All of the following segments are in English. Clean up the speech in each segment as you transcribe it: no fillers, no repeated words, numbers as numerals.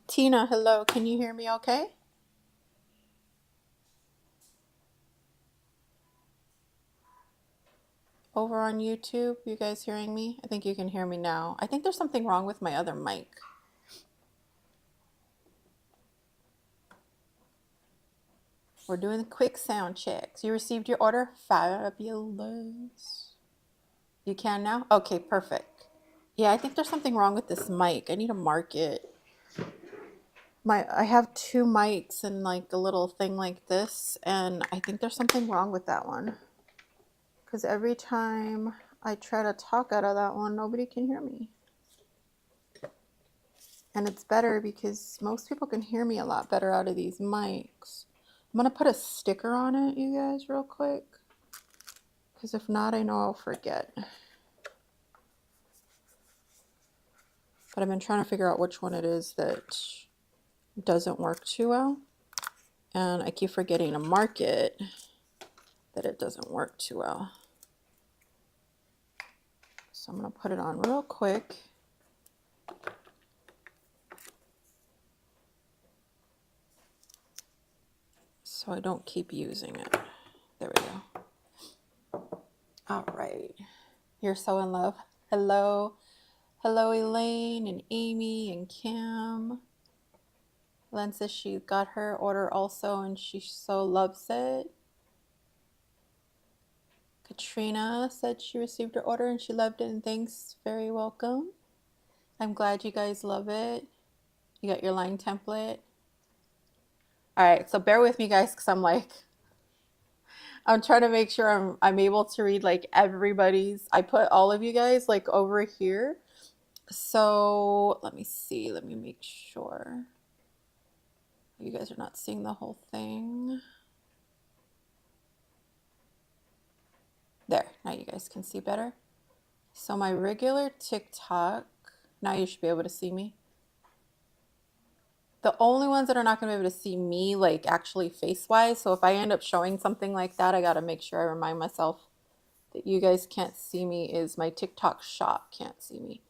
Tina, hello. Can you hear me okay? Over on YouTube, you guys hearing me? I think you can hear me now. I think there's something wrong with my other mic. We're doing quick sound checks. You received your order? Fabulous. You can now? Okay, perfect. Yeah, I think there's something wrong with this mic. I need to mark it. I have two mics and like a little thing like this, and I think there's something wrong with that one. Because every time I try to talk out of that one, nobody can hear me. And it's better because most people can hear me a lot better out of these mics. I'm going to put a sticker on it, you guys, real quick. Because if not, I know I'll forget. But I've been trying to figure out which one it is that doesn't work too well. And I keep forgetting to mark it that it doesn't work too well. So I'm going to put it on real quick. So I don't keep using it. There we go. All right. You're so in love. Hello. Hello, Elaine and Amy and Kim. Len says she got her order also and she so loves it. Katrina said she received her order and she loved it and thanks. Very welcome. I'm glad you guys love it. You got your line template. All right, so bear with me, guys, because I'm trying to make sure I'm able to read like everybody's. I put all of you guys like over here. So let me see. Let me make sure you guys are not seeing the whole thing. There, now you guys can see better. So my regular TikTok, now you should be able to see me. The only ones that are not going to be able to see me, like actually face-wise, so if I end up showing something like that, I got to make sure I remind myself that you guys can't see me, is my TikTok shop can't see me.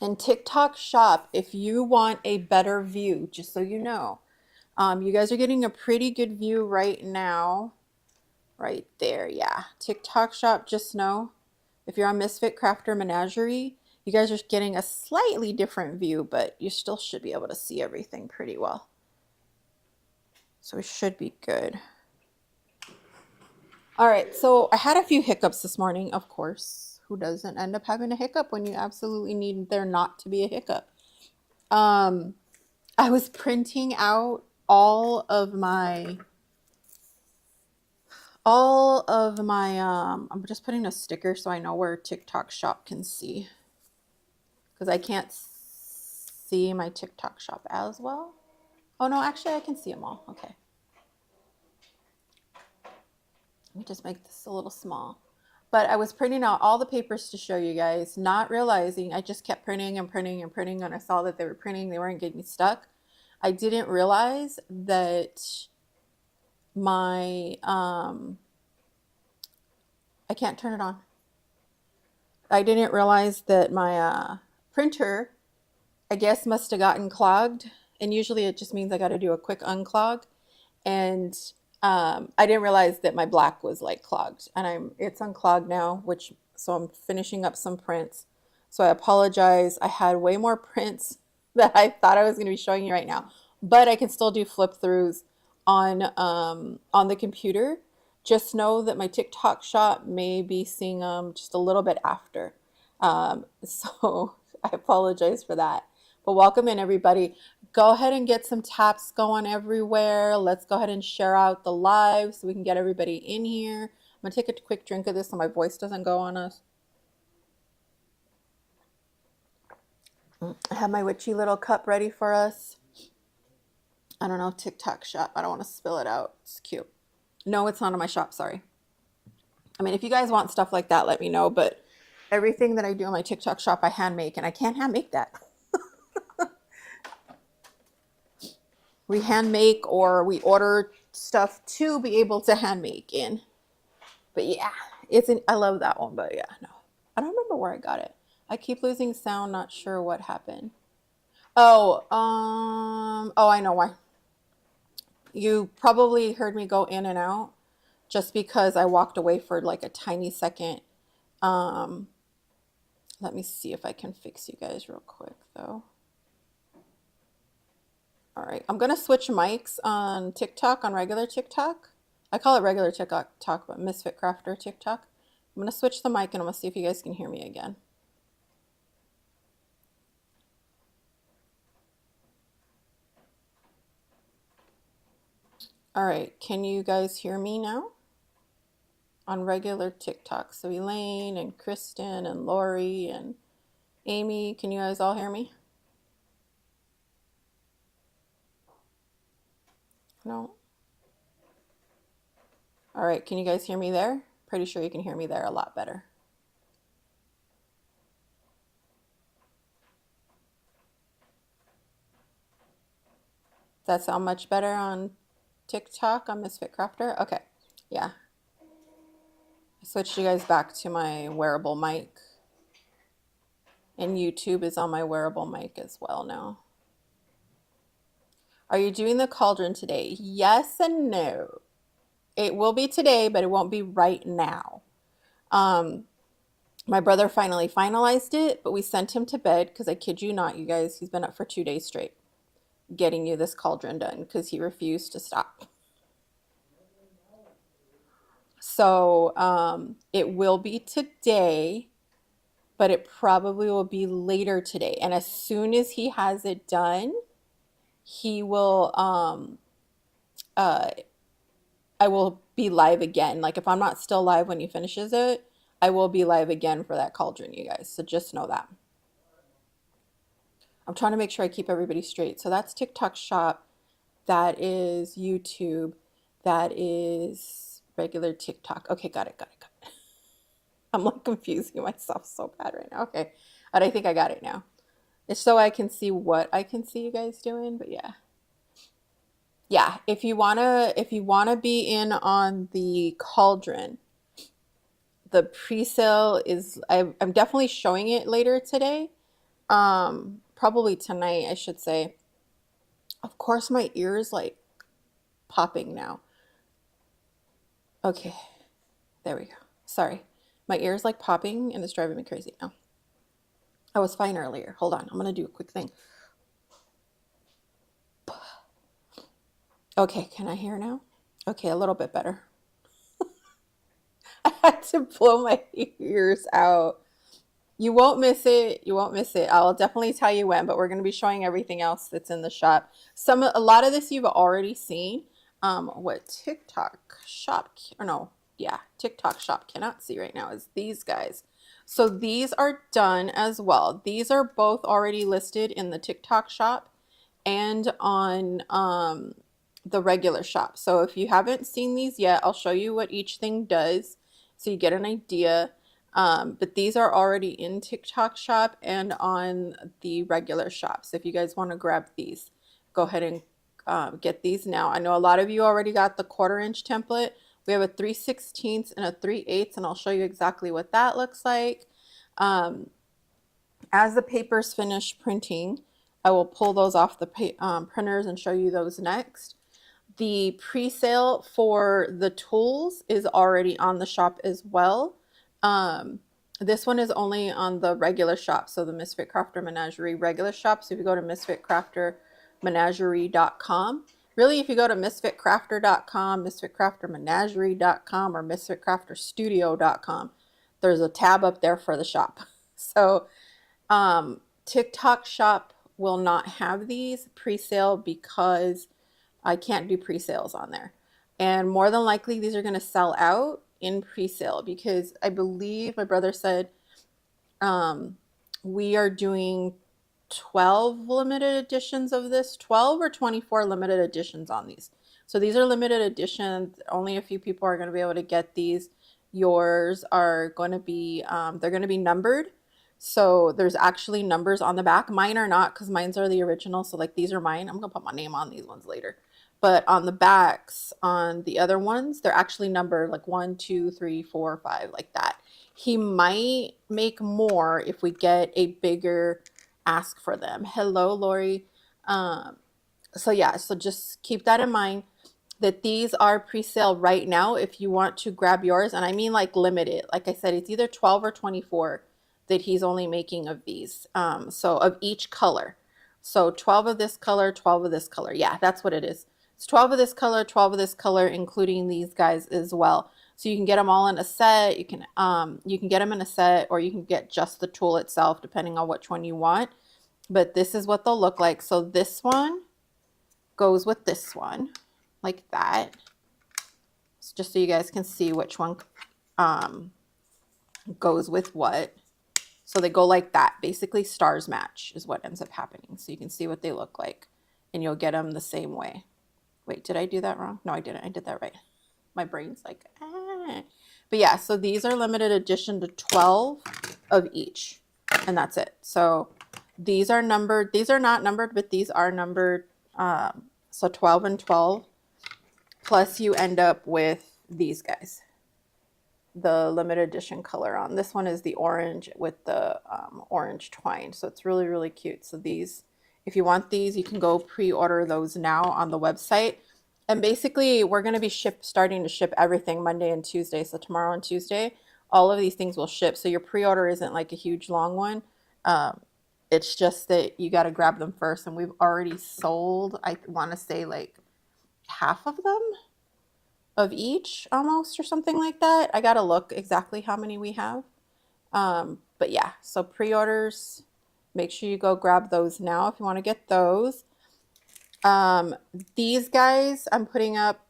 And TikTok shop, if you want a better view, just so you know, you guys are getting a pretty good view right now. Right there, yeah. TikTok shop, just know, if you're on Misfit Crafter Menagerie, you guys are getting a slightly different view, but you still should be able to see everything pretty well. So it should be good. All right, so I had a few hiccups this morning, of course. Who doesn't end up having a hiccup when you absolutely need there not to be a hiccup? I was printing out I'm just putting a sticker so I know where TikTok shop can see, because I can't see my TikTok shop as well. Oh no, actually I can see them all. Okay. Let me just make this a little small. But I was printing out all the papers to show you guys, not realizing I just kept printing and printing and printing, and I saw that they were printing, they weren't getting stuck. I didn't realize that my I can't turn it on. I didn't realize that my printer, I guess, must have gotten clogged. And usually it just means I got to do a quick unclog. And I didn't realize that my black was like clogged. And it's unclogged now, so I'm finishing up some prints. So I apologize. I had way more prints that I thought I was going to be showing you right now. But I can still do flip throughs on the computer. Just know that my TikTok shop may be seeing them just a little bit after. So I apologize for that. But welcome in, everybody. Go ahead and get some taps going everywhere. Let's go ahead and share out the live so we can get everybody in here. I'm going to take a quick drink of this so my voice doesn't go on us. I have my witchy little cup ready for us. I don't know, TikTok shop. I don't want to spill it out. It's cute. No, it's not in my shop. Sorry. I mean, if you guys want stuff like that, let me know. But everything that I do in my TikTok shop, I hand make, and I can't hand make that. We hand make or we order stuff to be able to hand make in. But yeah, I love that one. But yeah, no, I don't remember where I got it. I keep losing sound, not sure what happened. Oh, I know why. You probably heard me go in and out just because I walked away for like a tiny second. Um, Let me see if I can fix you guys real quick though. All right, I'm gonna switch mics on TikTok, on regular TikTok. I call it regular TikTok, but Misfit Crafter TikTok. I'm gonna switch the mic and I'm gonna see if you guys can hear me again. All right, can you guys hear me now? On regular TikTok. So Elaine and Kristen and Lori and Amy, can you guys all hear me? No? All right, can you guys hear me there? Pretty sure you can hear me there a lot better. Does that sound much better on TikTok, on Misfit Crafter? Okay, yeah. I switched you guys back to my wearable mic. And YouTube is on my wearable mic as well now. Are you doing the cauldron today? Yes and no. It will be today, but it won't be right now. My brother finally finalized it, but we sent him to bed because I kid you not, you guys, he's been up for 2 days straight getting you this cauldron done because he refused to stop. So it will be today, but it probably will be later today. And as soon as he has it done, he will I will be live again. Like if I'm not still live when he finishes it, I will be live again for that cauldron, you guys. So just know that. I'm trying to make sure I keep everybody straight. So that's TikTok Shop. That is YouTube. That is regular TikTok. Okay, got it. I'm like confusing myself so bad right now. Okay, but I think I got it now. It's so I can see what I can see you guys doing, but yeah. Yeah, if you wanna be in on the cauldron, the pre-sale is I'm definitely showing it later today. Probably tonight, I should say. Of course, my ear is like popping now. Okay, there we go. Sorry. My ear is like popping and it's driving me crazy now. I was fine earlier. Hold on, I'm gonna do a quick thing. Okay, can I hear now? Okay, a little bit better. I had to blow my ears out. You won't miss it. You won't miss it. I'll definitely tell you when, but we're going to be showing everything else that's in the shop. A lot of this you've already seen. What TikTok shop, or no, yeah, TikTok shop cannot see right now is these guys. So these are done as well. These are both already listed in the TikTok shop and on the regular shop. So if you haven't seen these yet, I'll show you what each thing does so you get an idea. But these are already in TikTok shop and on the regular shop. So if you guys want to grab these, go ahead and get these now. I know a lot of you already got the 1/4" template. We have a 3/16 and a 3/8, and I'll show you exactly what that looks like. As the papers finish printing, I will pull those off the printers and show you those next. The pre-sale for the tools is already on the shop as well. This one is only on the regular shop, so the Misfit Crafter Menagerie regular shop. So if you go to misfitcraftermenagerie.com, really if you go to misfitcrafter.com, misfitcraftermenagerie.com, or misfitcrafterstudio.com, there's a tab up there for the shop. So TikTok shop will not have these pre-sale because I can't do pre-sales on there. And more than likely, these are going to sell out in pre-sale because I believe my brother said we are doing 12 limited editions of this, 12 or 24 limited editions on these. So these are limited editions. Only a few people are going to be able to get these. Yours are going to be, they're going to be numbered. So there's actually numbers on the back. Mine are not because mine's are the original. So like these are mine. I'm going to put my name on these ones later. But on the backs, on the other ones, they're actually numbered like 1, 2, 3, 4, 5, like that. He might make more if we get a bigger ask for them. Hello, Lori. Um, so yeah, so just keep that in mind that these are pre-sale right now if you want to grab yours. And I mean like limited. Like I said, it's either 12 or 24 that he's only making of these. So of each color. So 12 of this color, 12 of this color. Yeah, that's what it is. It's 12 of this color, 12 of this color, including these guys as well. So you can get them all in a set. You can get them in a set, or you can get just the tool itself, depending on which one you want. But this is what they'll look like. So this one goes with this one, like that. So just so you guys can see which one goes with what. So they go like that. Basically, stars match is what ends up happening. So you can see what they look like, and you'll get them the same way. Wait, did I do that wrong? No, I didn't. I did that right. My brain's like, ah. But yeah, so these are limited edition to 12 of each, and that's it. So these are numbered. These are not numbered, but these are numbered. So 12 and 12. Plus you end up with these guys. The limited edition color on. This one is the orange with the orange twine. So it's really, really cute. So these, if you want these, you can go pre-order those now on the website. And basically, we're going to be starting to ship everything Monday and Tuesday. So tomorrow and Tuesday, all of these things will ship. So your pre-order isn't like a huge long one. It's just that you got to grab them first. And we've already sold, I want to say like half of them of each almost, or something like that. I got to look exactly how many we have. But yeah, so pre-orders, make sure you go grab those now if you want to get those. These guys I'm putting up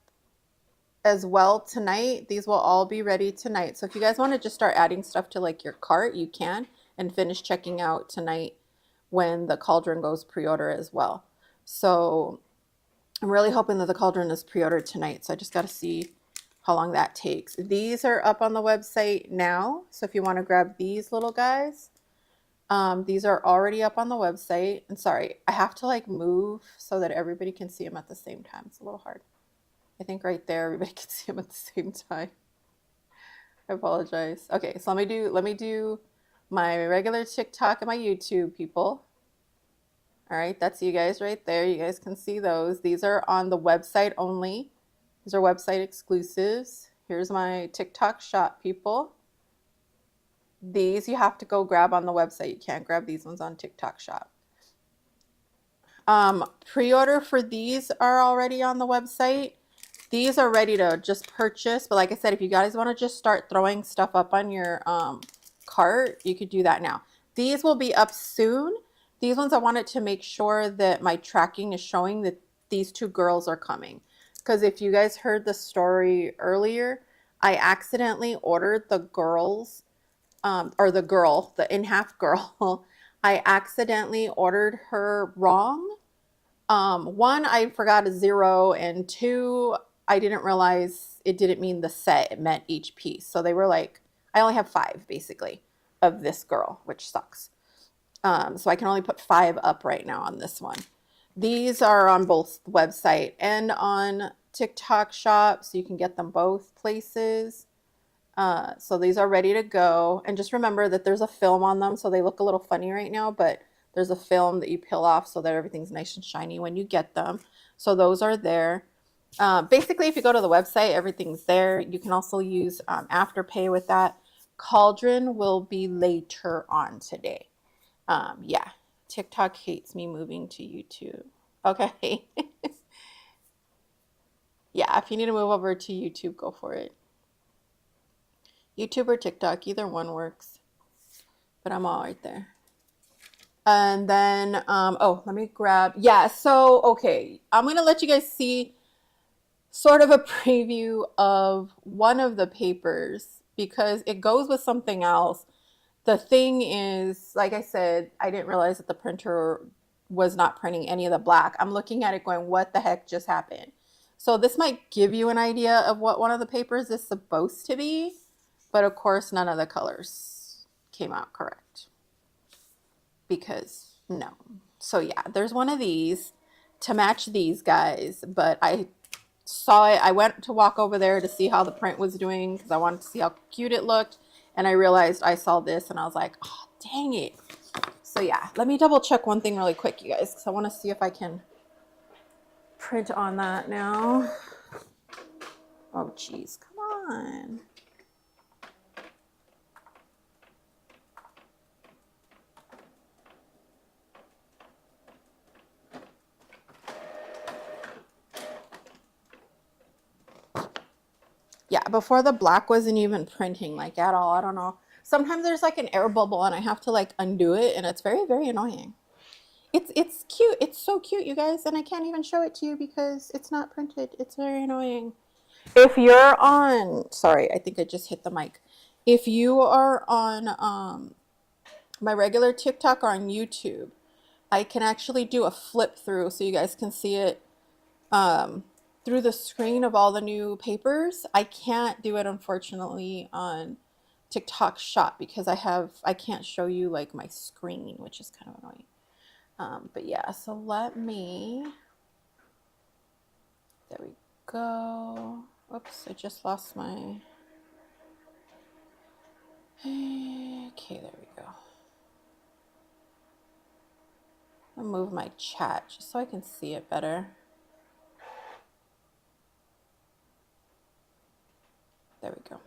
as well tonight. These will all be ready tonight. So if you guys want to just start adding stuff to like your cart, you can, and finish checking out tonight when the cauldron goes pre-order as well. So I'm really hoping that the cauldron is pre-ordered tonight. So I just got to see how long that takes. These are up on the website now. So if you want to grab these little guys, these are already up on the website. And sorry, I have to like move so that everybody can see them at the same time. It's a little hard. I think right there, everybody can see them at the same time. I apologize. Okay, so let me do my regular TikTok and my YouTube, people. All right, that's you guys right there. You guys can see those. These are on the website only. These are website exclusives. Here's my TikTok shop, people. These you have to go grab on the website. You can't grab these ones on TikTok shop. Pre-order for these are already on the website. These are ready to just purchase. But like I said, if you guys want to just start throwing stuff up on your cart, you could do that now. These will be up soon. These ones I wanted to make sure that my tracking is showing that these two girls are coming. Because if you guys heard the story earlier, I accidentally ordered the girls, or the girl, the in-half girl. I accidentally ordered her wrong. One, I forgot a 0, and 2, I didn't realize it didn't mean the set, it meant each piece. So they were like, I only have 5 basically of this girl, which sucks. So I can only put 5 up right now on this one. These are on both the website and on TikTok shop, so you can get them both places. So these are ready to go. And just remember that there's a film on them, so they look a little funny right now, but there's a film that you peel off so that everything's nice and shiny when you get them. So those are there. Basically, if you go to the website, everything's there. You can also use Afterpay with that. Cauldron will be later on today. Yeah, TikTok hates me moving to YouTube. Okay. Yeah, if you need to move over to YouTube, go for it. YouTube or TikTok, either one works. But I'm all right there. And then, oh, let me grab, yeah, so, okay, I'm going to let you guys see sort of a preview of one of the papers because it goes with something else. The thing is, like I said, I didn't realize that the printer was not printing any of the black. I'm looking at it going, what the heck just happened? So this might give you an idea of what one of the papers is supposed to be, but of course none of the colors came out correct because no. So yeah, there's one of these to match these guys, but I saw it. I went to walk over there to see how the print was doing because I wanted to see how cute it looked. And I realized I saw this and I was like, oh, dang it. So yeah, let me double check one thing really quick, you guys, because I want to see if I can print on that now. Oh, geez, come on. Yeah, before the black wasn't even printing like at all. I don't know. Sometimes there's like an air bubble and I have to like undo it and it's very, very annoying. It's cute. It's so cute, you guys, and I can't even show it to you because it's not printed. It's very annoying. If you're on, sorry, I think I just hit the mic. If you are on my regular TikTok or on YouTube, I can actually do a flip through so you guys can see it through the screen of all the new papers. I can't do it unfortunately on TikTok Shop because I can't show you like my screen, which is kind of annoying. But yeah, so let me, there we go. Oops, I just lost my, okay, there we go. I'll move my chat just so I can see it better. There we go.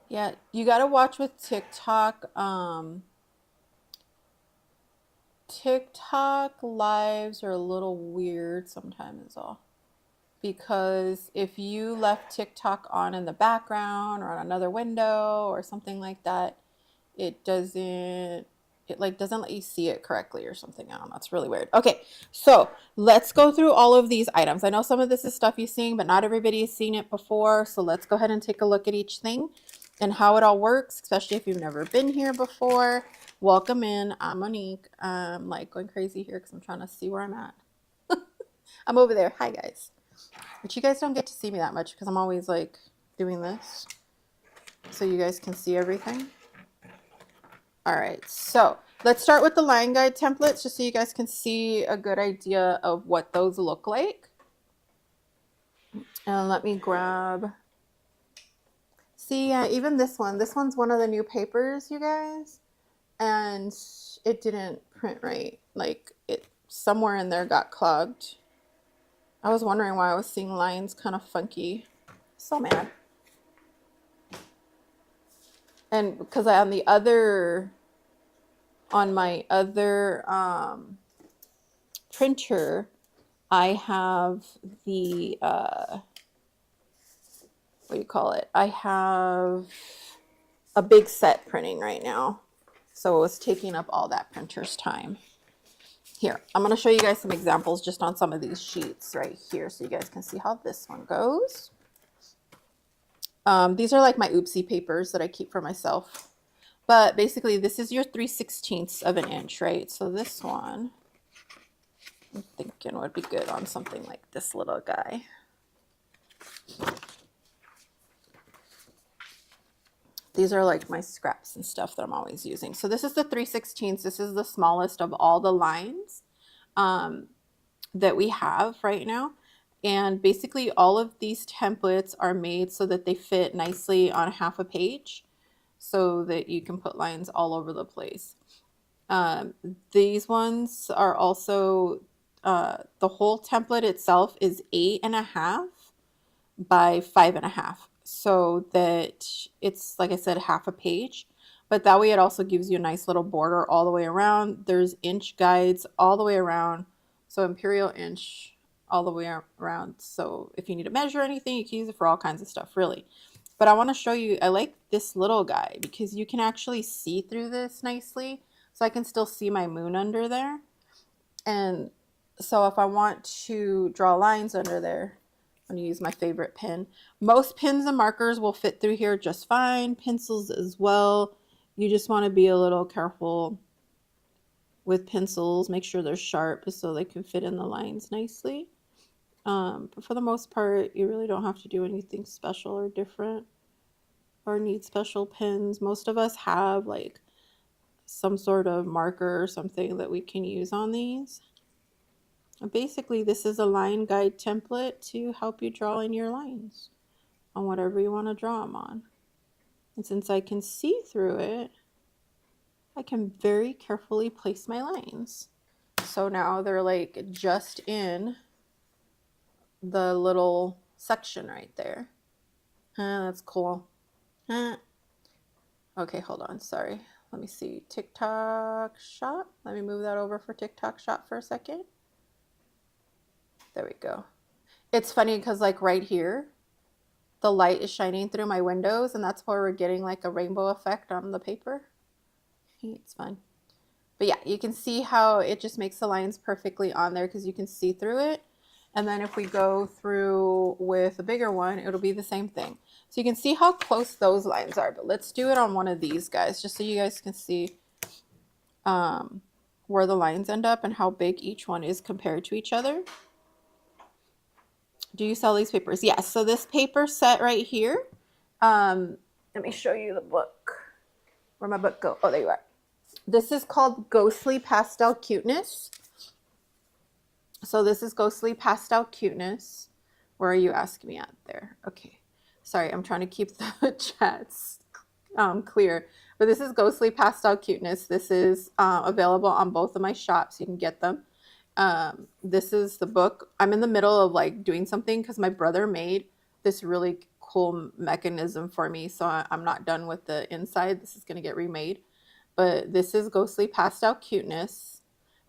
Yeah, you got to watch with TikTok. TikTok lives are a little weird sometimes is all. Because if you left TikTok on in the background or on another window or something like that, it like doesn't let you see it correctly or something. I don't know. It's really weird. Okay, so let's go through all of these items. I know some of this is stuff you've seen, but not everybody has seen it before. So let's go ahead and take a look at each thing and how it all works, especially if you've never been here before. Welcome in. I'm Monique. I'm like going crazy here because I'm trying to see where I'm at. I'm over there. Hi, guys. But you guys don't get to see me that much because I'm always like doing this so you guys can see everything. All right, so let's start with the line guide templates just so you guys can see a good idea of what those look like. And let me grab, see, even this one's one of the new papers, you guys, and it didn't print right. Like it somewhere in there got clogged. I was wondering why I was seeing lines kind of funky. So mad. And because on my other printer, I have the, what do you call it? I have a big set printing right now. So it was taking up all that printer's time. Here, I'm going to show you guys some examples just on some of these sheets right here so you guys can see how this one goes. These are like my oopsie papers that I keep for myself. But basically, this is your 3/16 of an inch, right? So this one, I'm thinking would be good on something like this little guy. These are like my scraps and stuff that I'm always using. So this is the 3/16. This is the smallest of all the lines that we have right now. And basically all of these templates are made so that they fit nicely on half a page so that you can put lines all over the place. These ones are also, the whole template itself is 8.5 by 5.5. So that it's, like I said, half a page. But that way it also gives you a nice little border all the way around. There's inch guides all the way around. So imperial inch all the way around. So if you need to measure anything, you can use it for all kinds of stuff, really. But I want to show you, I like this little guy because you can actually see through this nicely. So I can still see my moon under there. And so if I want to draw lines under there, I'm going to use my favorite pen. Most pens and markers will fit through here just fine. Pencils as well. You just want to be a little careful with pencils. Make sure they're sharp so they can fit in the lines nicely. But for the most part, you really don't have to do anything special or different or need special pens. Most of us have like some sort of marker or something that we can use on these. Basically, this is a line guide template to help you draw in your lines. on whatever you want to draw them on. And since I can see through it, I can very carefully place my lines. So now they're like just in the little section right there. That's cool. Okay, hold on, sorry. Let me see, TikTok shop. Let me move that over for TikTok shop for a second. There we go. It's funny because like right here, the light is shining through my windows and that's why we're getting like a rainbow effect on the paper. It's fun. But yeah, you can see how it just makes the lines perfectly on there because you can see through it. And then if we go through with a bigger one, it'll be the same thing. So you can see how close those lines are, but let's do it on one of these guys just so you guys can see where the lines end up and how big each one is compared to each other. Do you sell these papers? Yes. So this paper set right here, let me show you the book. Where'd my book go? Oh, there you are. This is called Ghostly Pastel Cuteness. So this is Ghostly Pastel Cuteness. Where are you asking me at there? Okay. Sorry, I'm trying to keep the chats clear. But this is Ghostly Pastel Cuteness. This is available on both of my shops. You can get them. This is the book. I'm in the middle of like doing something because my brother made this really cool mechanism for me. So I'm not done with the inside. This is going to get remade. But this is Ghostly Pastel Cuteness.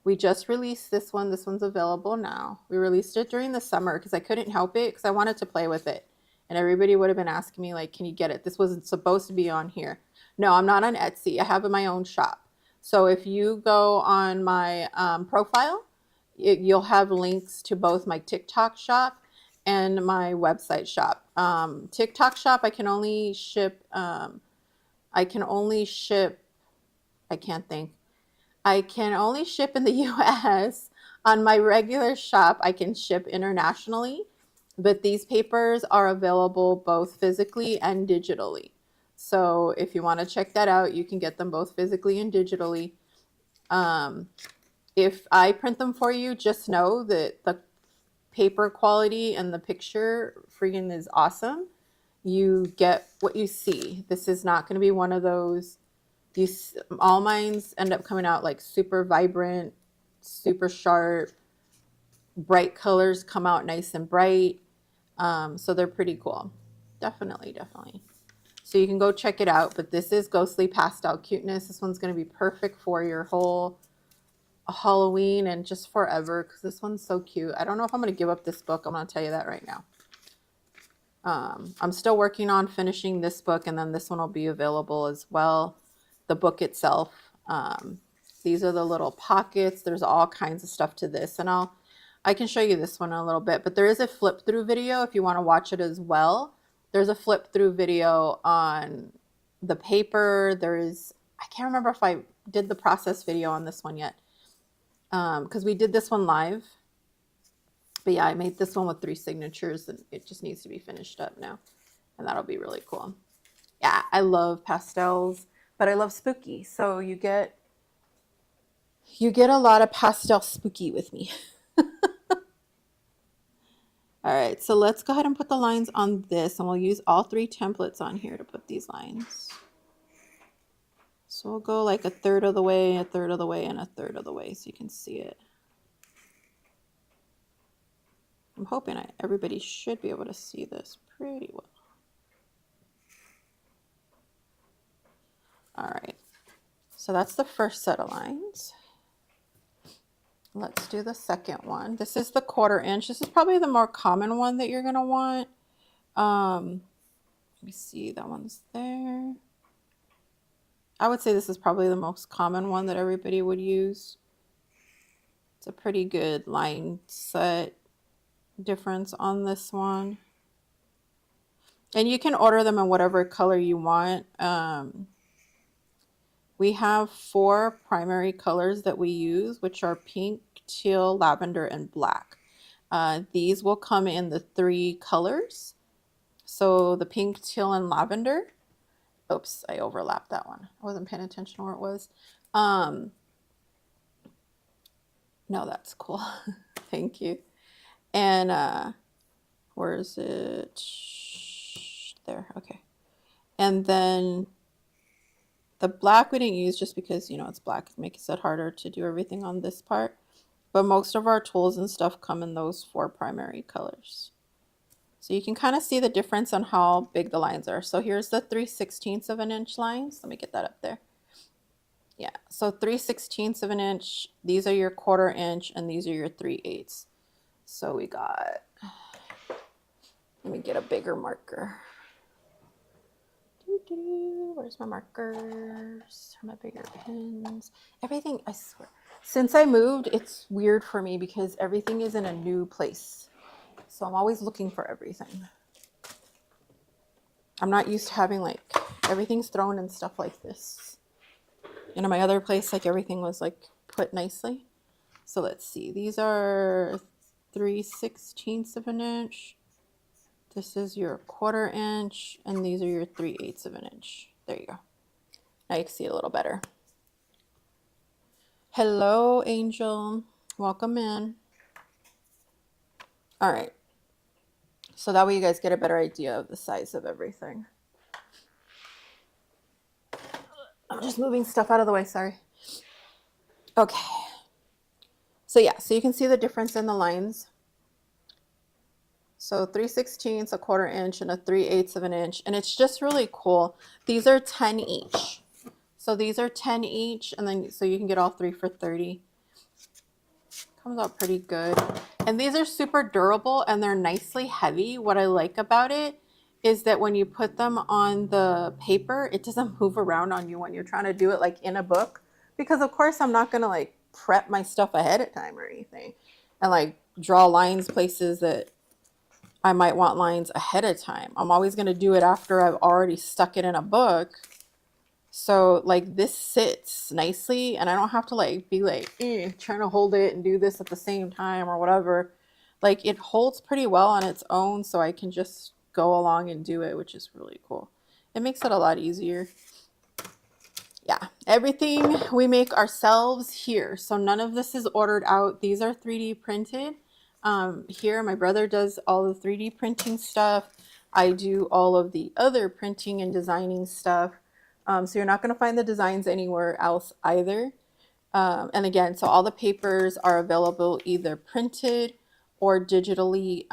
We just released this one. This one's available now. We released it during the summer because I couldn't help it because I wanted to play with it. And everybody would have been asking me like, can you get it? This wasn't supposed to be on here. No, I'm not on Etsy. I have in my own shop. So if you go on my profile, you'll have links to both my TikTok shop and my website shop. TikTok shop, I can only ship, I can't think. I can only ship in the US. On my regular shop, I can ship internationally, but these papers are available both physically and digitally. So if you want to check that out, you can get them both physically and digitally. If I print them for you, just know that the paper quality and the picture freaking is awesome. You get what you see. This is not going to be one of those. All mines end up coming out like super vibrant, super sharp, bright colors come out nice and bright. So they're pretty cool. Definitely. So you can go check it out. But this is Ghostly Pastel Cuteness. This one's going to be perfect for your whole Halloween and just forever because this one's so cute. I don't know if I'm going to give up this book. I'm going to tell you that right now. I'm still working on finishing this book and then this one will be available as well. The book itself. These are the little pockets. There's all kinds of stuff to this and I can show you this one in a little bit, but there is a flip through video if you want to watch it as well. There's a flip through video on the paper. I can't remember if I did the process video on this one yet because we did this one live. But yeah, I made this one with 3 signatures and it just needs to be finished up now. And that'll be really cool. Yeah, I love pastels, but I love spooky. So you get a lot of pastel spooky with me. All right, so let's go ahead and put the lines on this and we'll use all 3 templates on here to put these lines. So we'll go like a third of the way, a third of the way, and a third of the way so you can see it. I'm hoping everybody should be able to see this pretty well. All right, so that's the first set of lines. Let's do the second one. This is the 1/4 inch. This is probably the more common one that you're gonna want. Let me see, that one's there. I would say this is probably the most common one that everybody would use. It's a pretty good line set difference on this one. And you can order them in whatever color you want. We have 4 primary colors that we use, which are pink, teal, lavender, and black. These will come in the 3 colors. So the pink, teal, and lavender. Oops, I overlapped that one. I wasn't paying attention where it was. No, that's cool. Thank you. And where is it? there. Okay. And then the black we didn't use just because, you know, it's black. It makes it harder to do everything on this part. But most of our tools and stuff come in those 4 primary colors. So you can kind of see the difference on how big the lines are. So here's the 3/16 of an inch lines. Let me get that up there. Yeah, so 3/16 of an inch. These are your 1/4 inch, and these are your 3/8. So we got, let me get a bigger marker. Where's my markers? My bigger pens. Everything, I swear. Since I moved, it's weird for me because everything is in a new place. So I'm always looking for everything. I'm not used to having like everything's thrown and stuff like this. And in my other place, like everything was like put nicely. So let's see. These are 3/16 of an inch. This is your 1/4 inch, and these are your 3/8 of an inch. There you go. Now you can see it a little better. Hello, Angel. Welcome in. All right. So that way you guys get a better idea of the size of everything. I'm just moving stuff out of the way, sorry. Okay. So yeah, so you can see the difference in the lines. So 3/16, a 1/4 inch, and a 3/8 of an inch. And it's just really cool. These are 10 each. So these are 10 each, and then so you can get all 3 for 30. Comes out pretty good. And these are super durable and they're nicely heavy. What I like about it is that when you put them on the paper, it doesn't move around on you when you're trying to do it like in a book. Because of course I'm not gonna like prep my stuff ahead of time or anything and like draw lines places that I might want lines ahead of time. I'm always gonna do it after I've already stuck it in a book. So like this sits nicely and I don't have to like be like trying to hold it and do this at the same time or whatever. Like it holds pretty well on its own, so I can just go along and do it, which is really cool. It makes it a lot easier. Yeah, everything we make ourselves here. So none of this is ordered out. These are 3D printed. Here my brother does all the 3D printing stuff. I do all of the other printing and designing stuff. So you're not going to find the designs anywhere else either. And again, so all the papers are available either printed or digitally.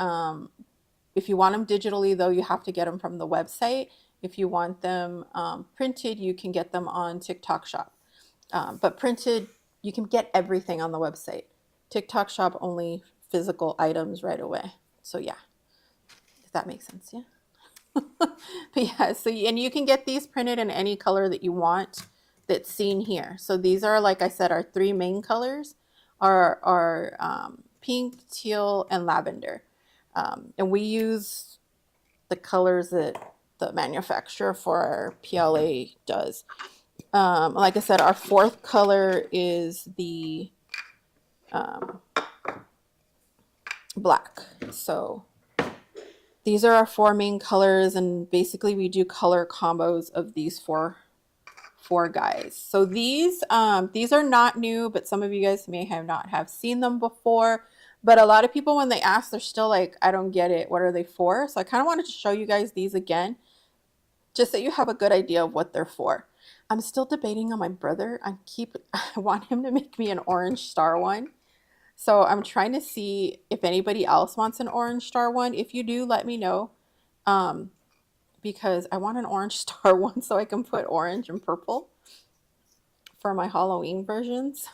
If you want them digitally, though, you have to get them from the website. If you want them printed, you can get them on TikTok Shop. But printed, you can get everything on the website. TikTok Shop only physical items right away. So yeah, if that makes sense, yeah. But yeah, so and you can get these printed in any color that you want that's seen here. So these are, like I said, our 3 main colors are pink, teal, and lavender. And we use the colors that the manufacturer for our PLA does. Like I said, our 4th color is the black. So these are our 4 main colors, and basically we do color combos of these four guys. So these are not new, but some of you guys may not have seen them before. But a lot of people, when they ask, they're still like, I don't get it. What are they for? So I kind of wanted to show you guys these again, just so you have a good idea of what they're for. I'm still debating on my brother. I want him to make me an orange star one. So I'm trying to see if anybody else wants an orange star one. If you do, let me know. Because I want an orange star one so I can put orange and purple for my Halloween versions.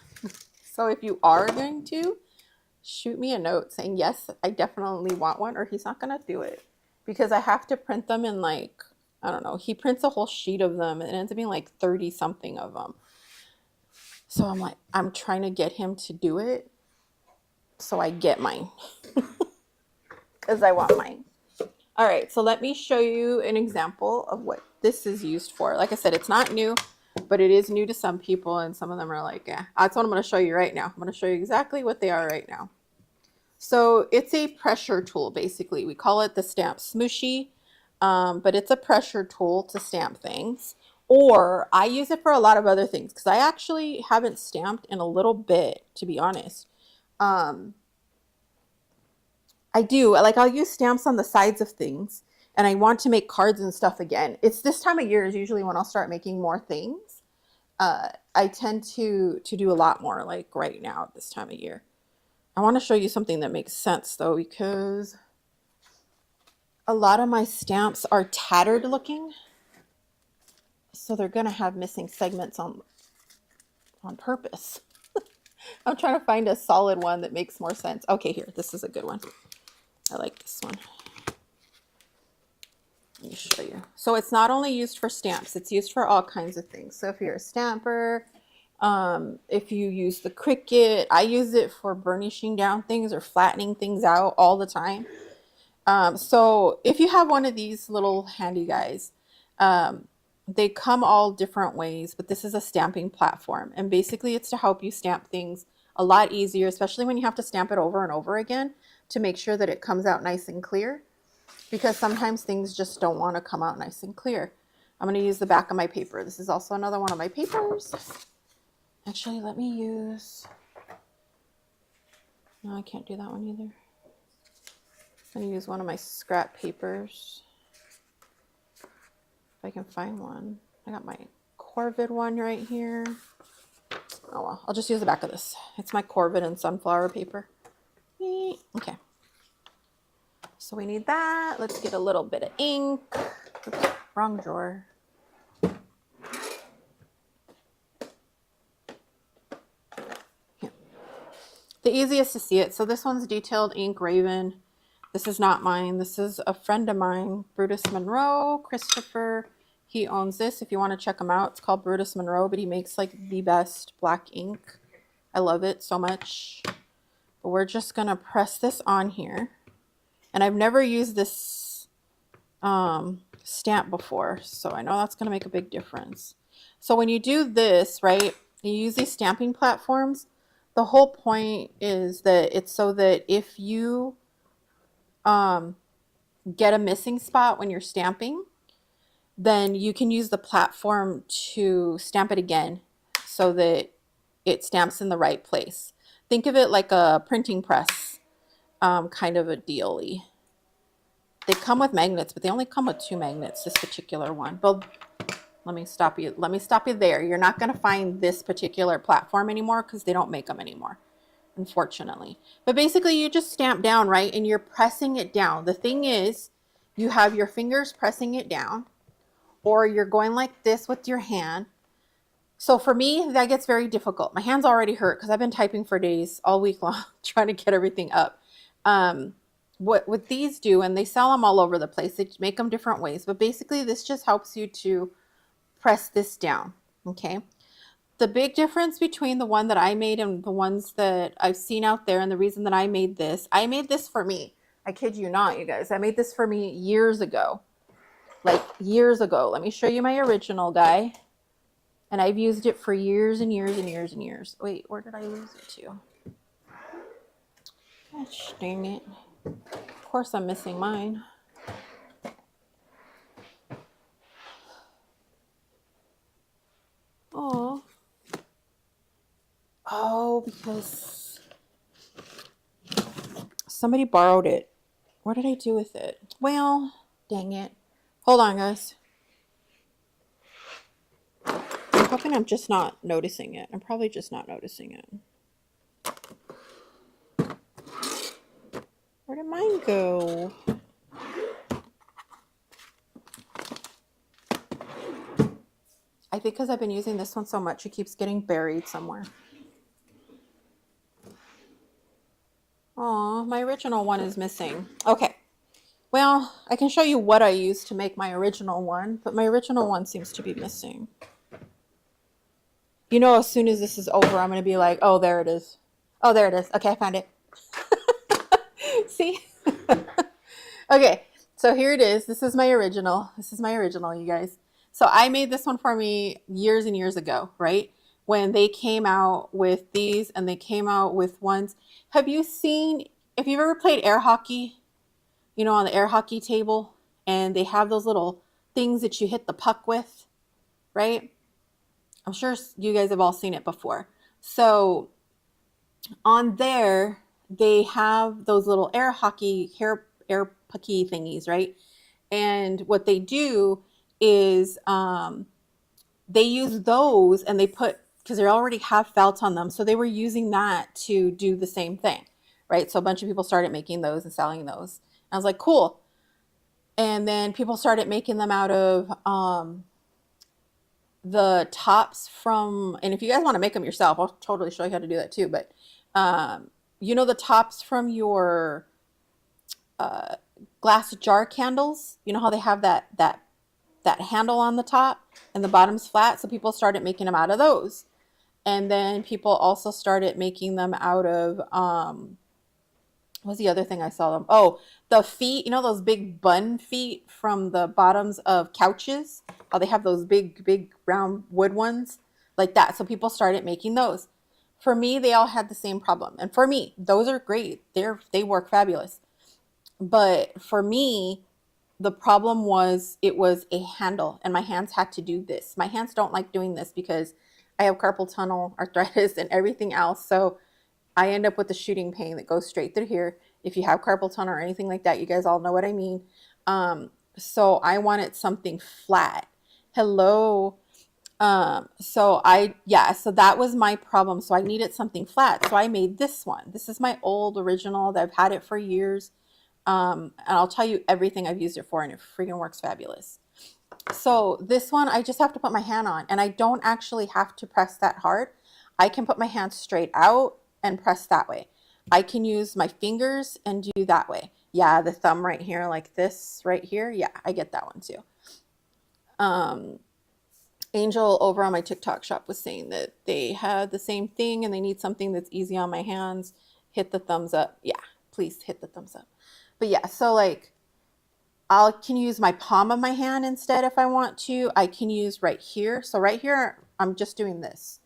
So if you are going to, shoot me a note saying, yes, I definitely want one, or he's not going to do it. Because I have to print them in like, I don't know, he prints a whole sheet of them and it ends up being like 30 something of them. So I'm trying to get him to do it so I get mine. Because I want mine. All right, so let me show you an example of what this is used for. Like I said, it's not new, but it is new to some people, and some of them are like, yeah. That's what I'm going to show you right now. I'm going to show you exactly what they are right now. So it's a pressure tool, basically. We call it the Stamp Smooshie, but it's a pressure tool to stamp things. Or I use it for a lot of other things, because I actually haven't stamped in a little bit, to be honest. I do, like I'll use stamps on the sides of things, and I want to make cards and stuff again. It's this time of year is usually when I'll start making more things. I tend to do a lot more like right now at this time of year. I want to show you something that makes sense though, because a lot of my stamps are tattered looking. So they're going to have missing segments on purpose. I'm trying to find a solid one that makes more sense. Okay, here, this is a good one. I like this one. Let me show you. So it's not only used for stamps, it's used for all kinds of things. So if you're a stamper, if you use the Cricut, I use it for burnishing down things or flattening things out all the time. So if you have one of these little handy guys, they come all different ways, but this is a stamping platform. And basically it's to help you stamp things a lot easier, especially when you have to stamp it over and over again to make sure that it comes out nice and clear, because sometimes things just don't want to come out nice and clear. I'm going to use the back of my paper. This is also another one of my papers. Actually, let me use, no, I can't do that one either. I'm going to use one of my scrap papers. If I can find one. I got my Corvid one right here. Oh well, I'll just use the back of this. It's my Corvid and sunflower paper. Okay. So we need that. Let's get a little bit of ink. Oops, wrong drawer. Here. The easiest to see it. So this one's detailed ink Raven. This is not mine. This is a friend of mine, Brutus Monroe, Christopher. He owns this. If you want to check him out, it's called Brutus Monroe, but he makes like the best black ink. I love it so much. But we're just going to press this on here. And I've never used this stamp before, so I know that's going to make a big difference. So when you do this, right, you use these stamping platforms. The whole point is that it's so that if you get a missing spot when you're stamping, then you can use the platform to stamp it again so that it stamps in the right place. Think of it like a printing press kind of a dealie. They come with magnets, but they only come with 2 magnets, this particular one. But let me stop you. Let me stop you there. You're not going to find this particular platform anymore because they don't make them anymore, unfortunately. But basically you just stamp down, right? And you're pressing it down. The thing is, you have your fingers pressing it down, or you're going like this with your hand. So for me, that gets very difficult. My hands already hurt because I've been typing for days all week long trying to get everything up. What these do, and they sell them all over the place, they make them different ways, but basically this just helps you to press this down. Okay. The big difference between the one that I made and the ones that I've seen out there, and the reason that I made this for me. I kid you not, you guys. I made this for me years ago. Like years ago. Let me show you my original guy. And I've used it for years and years and years and years. Wait, where did I lose it to? Gosh dang it. Of course I'm missing mine. Oh. Oh, because somebody borrowed it. What did I do with it? Well, dang it. Hold on, guys. I'm hoping I'm just not noticing it. I'm probably just not noticing it. Where did mine go? I think because I've been using this one so much, it keeps getting buried somewhere. Oh, my original one is missing. Okay. Well, I can show you what I used to make my original one, but my original one seems to be missing. You know, as soon as this is over, I'm going to be like, oh, there it is. Oh, there it is. Okay, I found it. See? Okay, so here it is. This is my original. This is my original, you guys. So I made this one for me years and years ago, right? When they came out with these, and they came out with ones. Have you ever played air hockey? You know, on the air hockey table, and they have those little things that you hit the puck with, right? I'm sure you guys have all seen it before. So on there, they have those little air pucky thingies, right? And what they do is they use those and they put, because they already have felt on them. So they were using that to do the same thing, right? So a bunch of people started making those and selling those. I was like, cool. And then people started making them out of the tops from, and if you guys want to make them yourself, I'll totally show you how to do that too. But you know, the tops from your uh, glass jar candles, you know how they have that handle on the top and the bottom's flat. So people started making them out of those. And then people also started making them out of what's the other thing I saw them? Oh, the feet, you know those big bun feet from the bottoms of couches? How they have those big round wood ones like that. So people started making those. For me, they all had the same problem. And for me, those are great. They work fabulous. But for me, the problem was it was a handle and my hands had to do this. My hands don't like doing this because I have carpal tunnel, arthritis, and everything else. So I end up with a shooting pain that goes straight through here. If you have carpal tunnel or anything like that, you guys all know what I mean. So I wanted something flat. Hello. So that was my problem. So I needed something flat. So I made this one. This is my old original that I've had it for years. And I'll tell you everything I've used it for, and it freaking works fabulous. So this one, I just have to put my hand on, and I don't actually have to press that hard. I can put my hand straight out and press that way. I can use my fingers and do that way. Yeah, the thumb right here, like this right here. Yeah, I get that one too. Angel over on my TikTok shop was saying that they had the same thing and they need something that's easy on my hands. Hit the thumbs up. Yeah, please hit the thumbs up. But yeah, so like I can use my palm of my hand instead if I want to. I can use right here. So right here, I'm just doing this.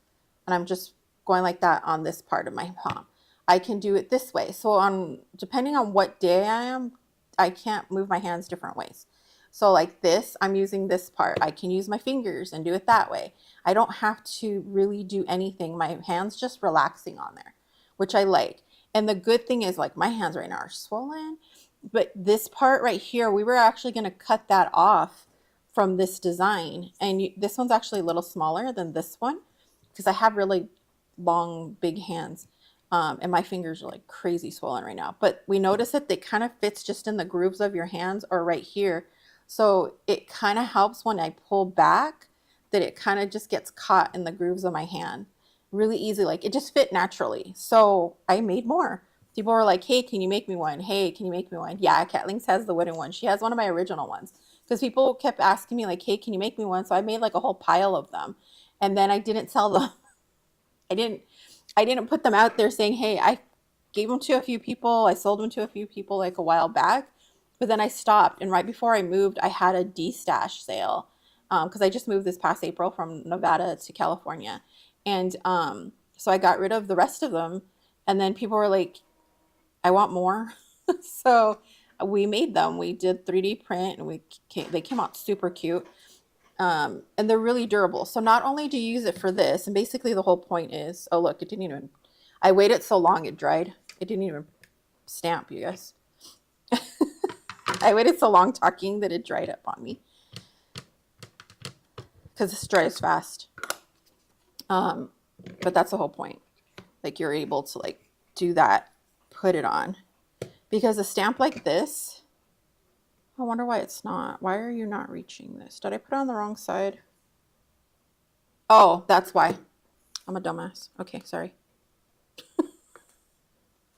And I'm just going like that on this part of my palm. I can do it this way. So depending on what day I am, I can't move my hands different ways. So like this, I'm using this part. I can use my fingers and do it that way. I don't have to really do anything. My hand's just relaxing on there, which I like. And the good thing is like my hands right now are swollen, but this part right here, we were actually going to cut that off from this design. And this one's actually a little smaller than this one because I have really long, big hands. And my fingers are like crazy swollen right now. But we notice that it kind of fits just in the grooves of your hands or right here. So it kind of helps when I pull back that it kind of just gets caught in the grooves of my hand really easy. Like it just fit naturally. So I made more. People were like, hey, can you make me one? Hey, can you make me one? Yeah, Cat Links has the wooden one. She has one of my original ones. Because people kept asking me like, hey, can you make me one? So I made like a whole pile of them. And then I didn't sell them. I didn't put them out there saying, hey, I gave them to a few people. I sold them to a few people like a while back. But then I stopped. And right before I moved, I had a de-stash sale. Because I just moved this past April from Nevada to California. And so I got rid of the rest of them. And then people were like, I want more. So we made them. We did 3D print and they came out super cute. And they're really durable. So not only do you use it for this, and basically the whole point is, oh look, it didn't even, I waited so long it dried. It didn't even stamp, you guys. I waited so long talking that it dried up on me. Because this dries fast. But that's the whole point. Like you're able to like do that, put it on. Because a stamp like this, I wonder why it's not. Why are you not reaching this? Did I put it on the wrong side? Oh, that's why. I'm a dumbass. Okay, sorry.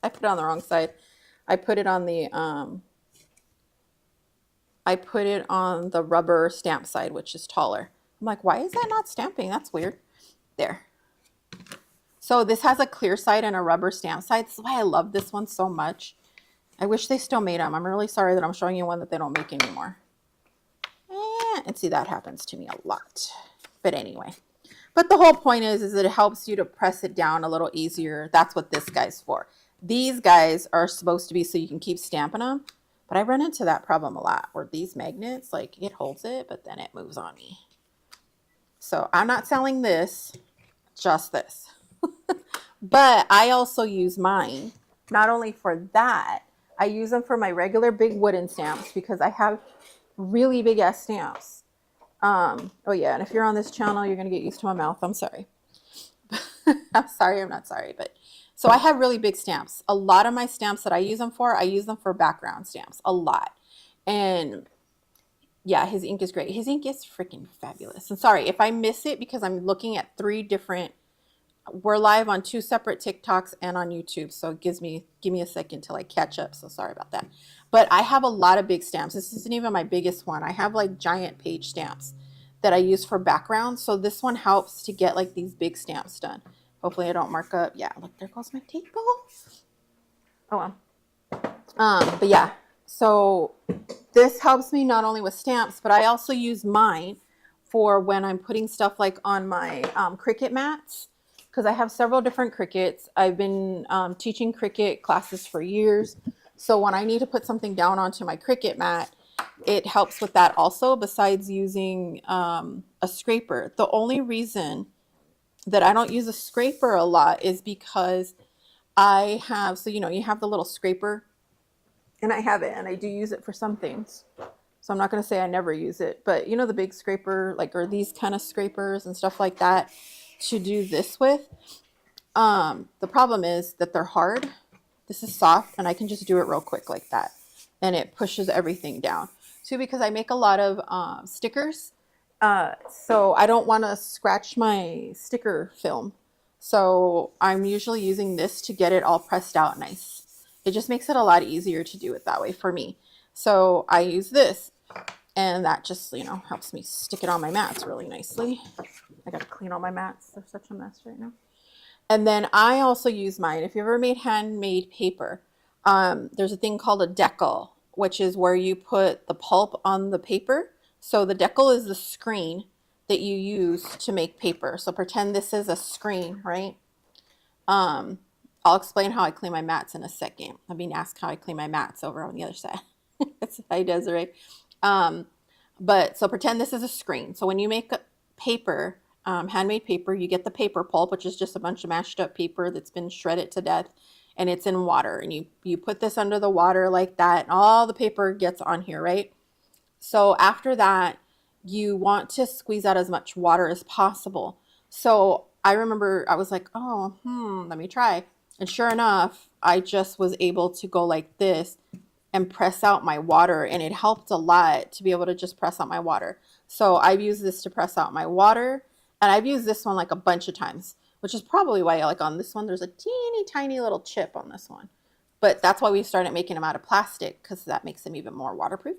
I put it on the wrong side. I put it on the rubber stamp side, which is taller. I'm like, why is that not stamping? That's weird. There. So this has a clear side and a rubber stamp side. This is why I love this one so much. I wish they still made them. I'm really sorry that I'm showing you one that they don't make anymore. And see, that happens to me a lot. But anyway. But the whole point is that it helps you to press it down a little easier. That's what this guy's for. These guys are supposed to be so you can keep stamping them. But I run into that problem a lot where these magnets, like it holds it, but then it moves on me. So I'm not selling this, just this. But I also use mine, not only for that, I use them for my regular big wooden stamps because I have really big ass stamps. Oh yeah, and if you're on this channel, you're gonna get used to my mouth. I'm sorry. I'm sorry, I'm not sorry, but so I have really big stamps. A lot of my stamps that I use them for background stamps a lot. And yeah, his ink is great. His ink is freaking fabulous. And sorry if I miss it because I'm looking at three different, we're live on two separate TikToks and on YouTube. So it give me a second till I catch up. So sorry about that. But I have a lot of big stamps. This isn't even my biggest one. I have like giant page stamps that I use for background. So this one helps to get like these big stamps done. Hopefully I don't mark up. Yeah, look, there goes my table. Oh well. But yeah, so this helps me not only with stamps, but I also use mine for when I'm putting stuff like on my Cricut mats, because I have several different Cricuts. I've been teaching Cricut classes for years. So when I need to put something down onto my Cricut mat, it helps with that also, besides using a scraper. The only reason that I don't use a scraper a lot is because I have, so you know, you have the little scraper, and I have it, and I do use it for some things. So I'm not going to say I never use it, but you know, the big scraper, like, or these kind of scrapers and stuff like that to do this with. The problem is that they're hard. This is soft, and I can just do it real quick like that. And it pushes everything down. Too, because I make a lot of stickers. So I don't want to scratch my sticker film. So I'm usually using this to get it all pressed out nice. It just makes it a lot easier to do it that way for me. So I use this, and that just, you know, helps me stick it on my mats really nicely. I got to clean all my mats. They're such a mess right now. And then I also use mine. If you ever made handmade paper, there's a thing called a decal, which is where you put the pulp on the paper. So the decal is the screen that you use to make paper. So pretend this is a screen, right? I'll explain how I clean my mats in a second. I've been asked how I clean my mats over on the other side. That's how Desiree. But so pretend this is a screen. So when you make paper, handmade paper, you get the paper pulp, which is just a bunch of mashed up paper that's been shredded to death, and it's in water. And you put this under the water like that, and all the paper gets on here, right? So after that, you want to squeeze out as much water as possible. So I remember I was like, oh, let me try. And sure enough, I just was able to go like this and press out my water, and it helped a lot to be able to just press out my water. So I've used this to press out my water, and I've used this one like a bunch of times, which is probably why, like, on this one there's a teeny tiny little chip on this one. But that's why we started making them out of plastic, because that makes them even more waterproof.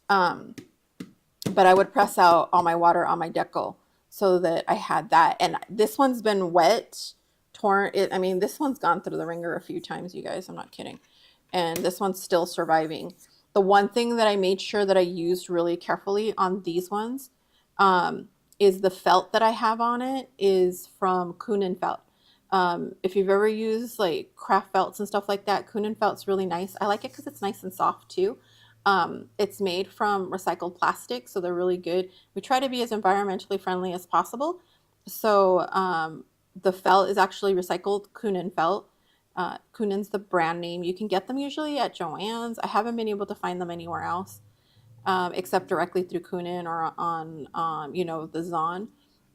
But I would press out all my water on my decal so that I had that. And this one's been wet, torn. I mean, this one's gone through the ringer a few times, you guys. I'm not kidding. And this one's still surviving. The one thing that I made sure that I used really carefully on these ones is the felt that I have on it is from Kunin felt. If you've ever used like craft felts and stuff like that, Kunin felt's really nice. I like it because it's nice and soft too. It's made from recycled plastic, so they're really good. We try to be as environmentally friendly as possible. So the felt is actually recycled Kunin felt. Kunin's the brand name. You can get them usually at Joann's. I haven't been able to find them anywhere else except directly through Kunin or on you know, the Zon.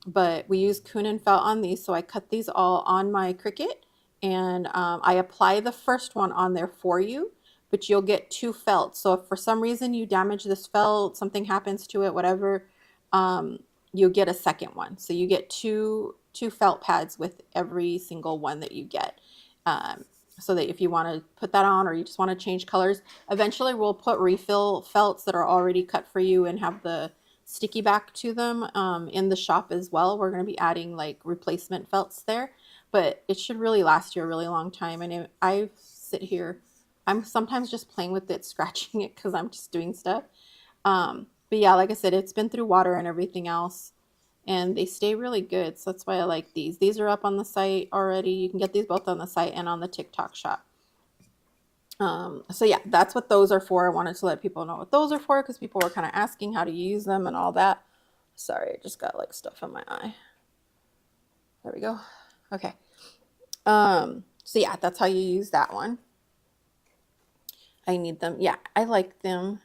But we use Kunin felt on these, so I cut these all on my Cricut, and I apply the first one on there for you. But you'll get two felts. So if for some reason you damage this felt, something happens to it, whatever, you'll get a second one. So you get two felt pads with every single one that you get. So that if you want to put that on or you just want to change colors, eventually we'll put refill felts that are already cut for you and have the sticky back to them in the shop as well. We're going to be adding like replacement felts there, but it should really last you a really long time. And I sit here, I'm sometimes just playing with it, scratching it because I'm just doing stuff. But yeah, like I said, it's been through water and everything else, and they stay really good. So that's why I like these. These are up on the site already. You can get these both on the site and on the TikTok shop. So yeah, that's what those are for. I wanted to let people know what those are for because people were kind of asking how to use them and all that. Sorry, I just got like stuff in my eye. There we go. Okay. So yeah, that's how you use that one. I need them. Yeah, I like them.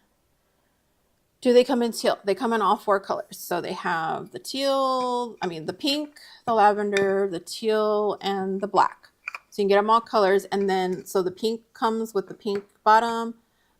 Do they come in teal? They come in all 4 colors. So they have the teal, the pink, the lavender, the teal, and the black. So you can get them all colors. And then, so the pink comes with the pink bottom,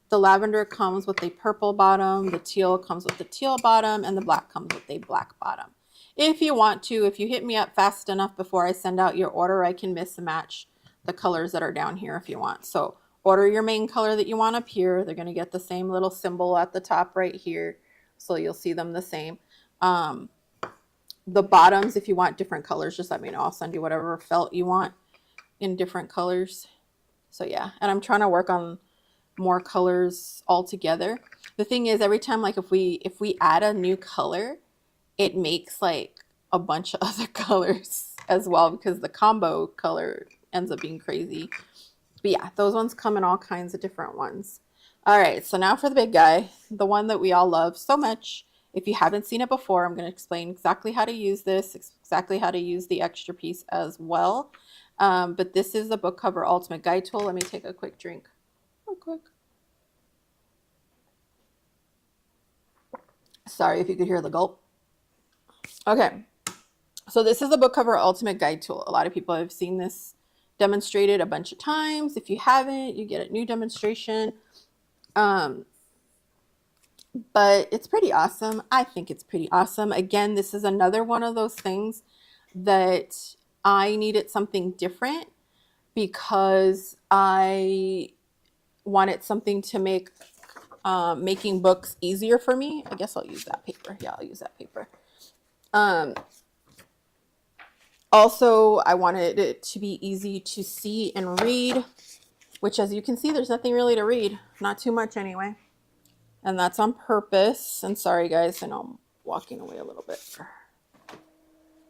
the lavender comes with a purple bottom, the teal comes with the teal bottom, and the black comes with a black bottom. If you want to, if you hit me up fast enough before I send out your order, I can mix and match the colors that are down here if you want. So order your main color that you want up here. They're going to get the same little symbol at the top right here. So you'll see them the same. The bottoms, if you want different colors, just let me know. I'll send you whatever felt you want in different colors. So yeah, and I'm trying to work on more colors all together. The thing is, every time, like if we add a new color, it makes like a bunch of other colors as well, because the combo color ends up being crazy. But yeah, those ones come in all kinds of different ones. All right, so now for the big guy, the one that we all love so much. If you haven't seen it before, I'm going to explain exactly how to use this, exactly how to use the extra piece as well. But this is the book cover ultimate guide tool. Let me take a quick drink real quick. Sorry if you could hear the gulp. Okay, so this is the book cover ultimate guide tool. A lot of people have seen this demonstrated a bunch of times. If you haven't, you get a new demonstration. But it's pretty awesome. I think it's pretty awesome. Again, this is another one of those things that I needed something different because I wanted something to make making books easier for me. I guess I'll use that paper. Yeah, I'll use that paper. Also, I wanted it to be easy to see and read, which, as you can see, there's nothing really to read. Not too much anyway. And that's on purpose. And sorry, guys, I know I'm walking away a little bit.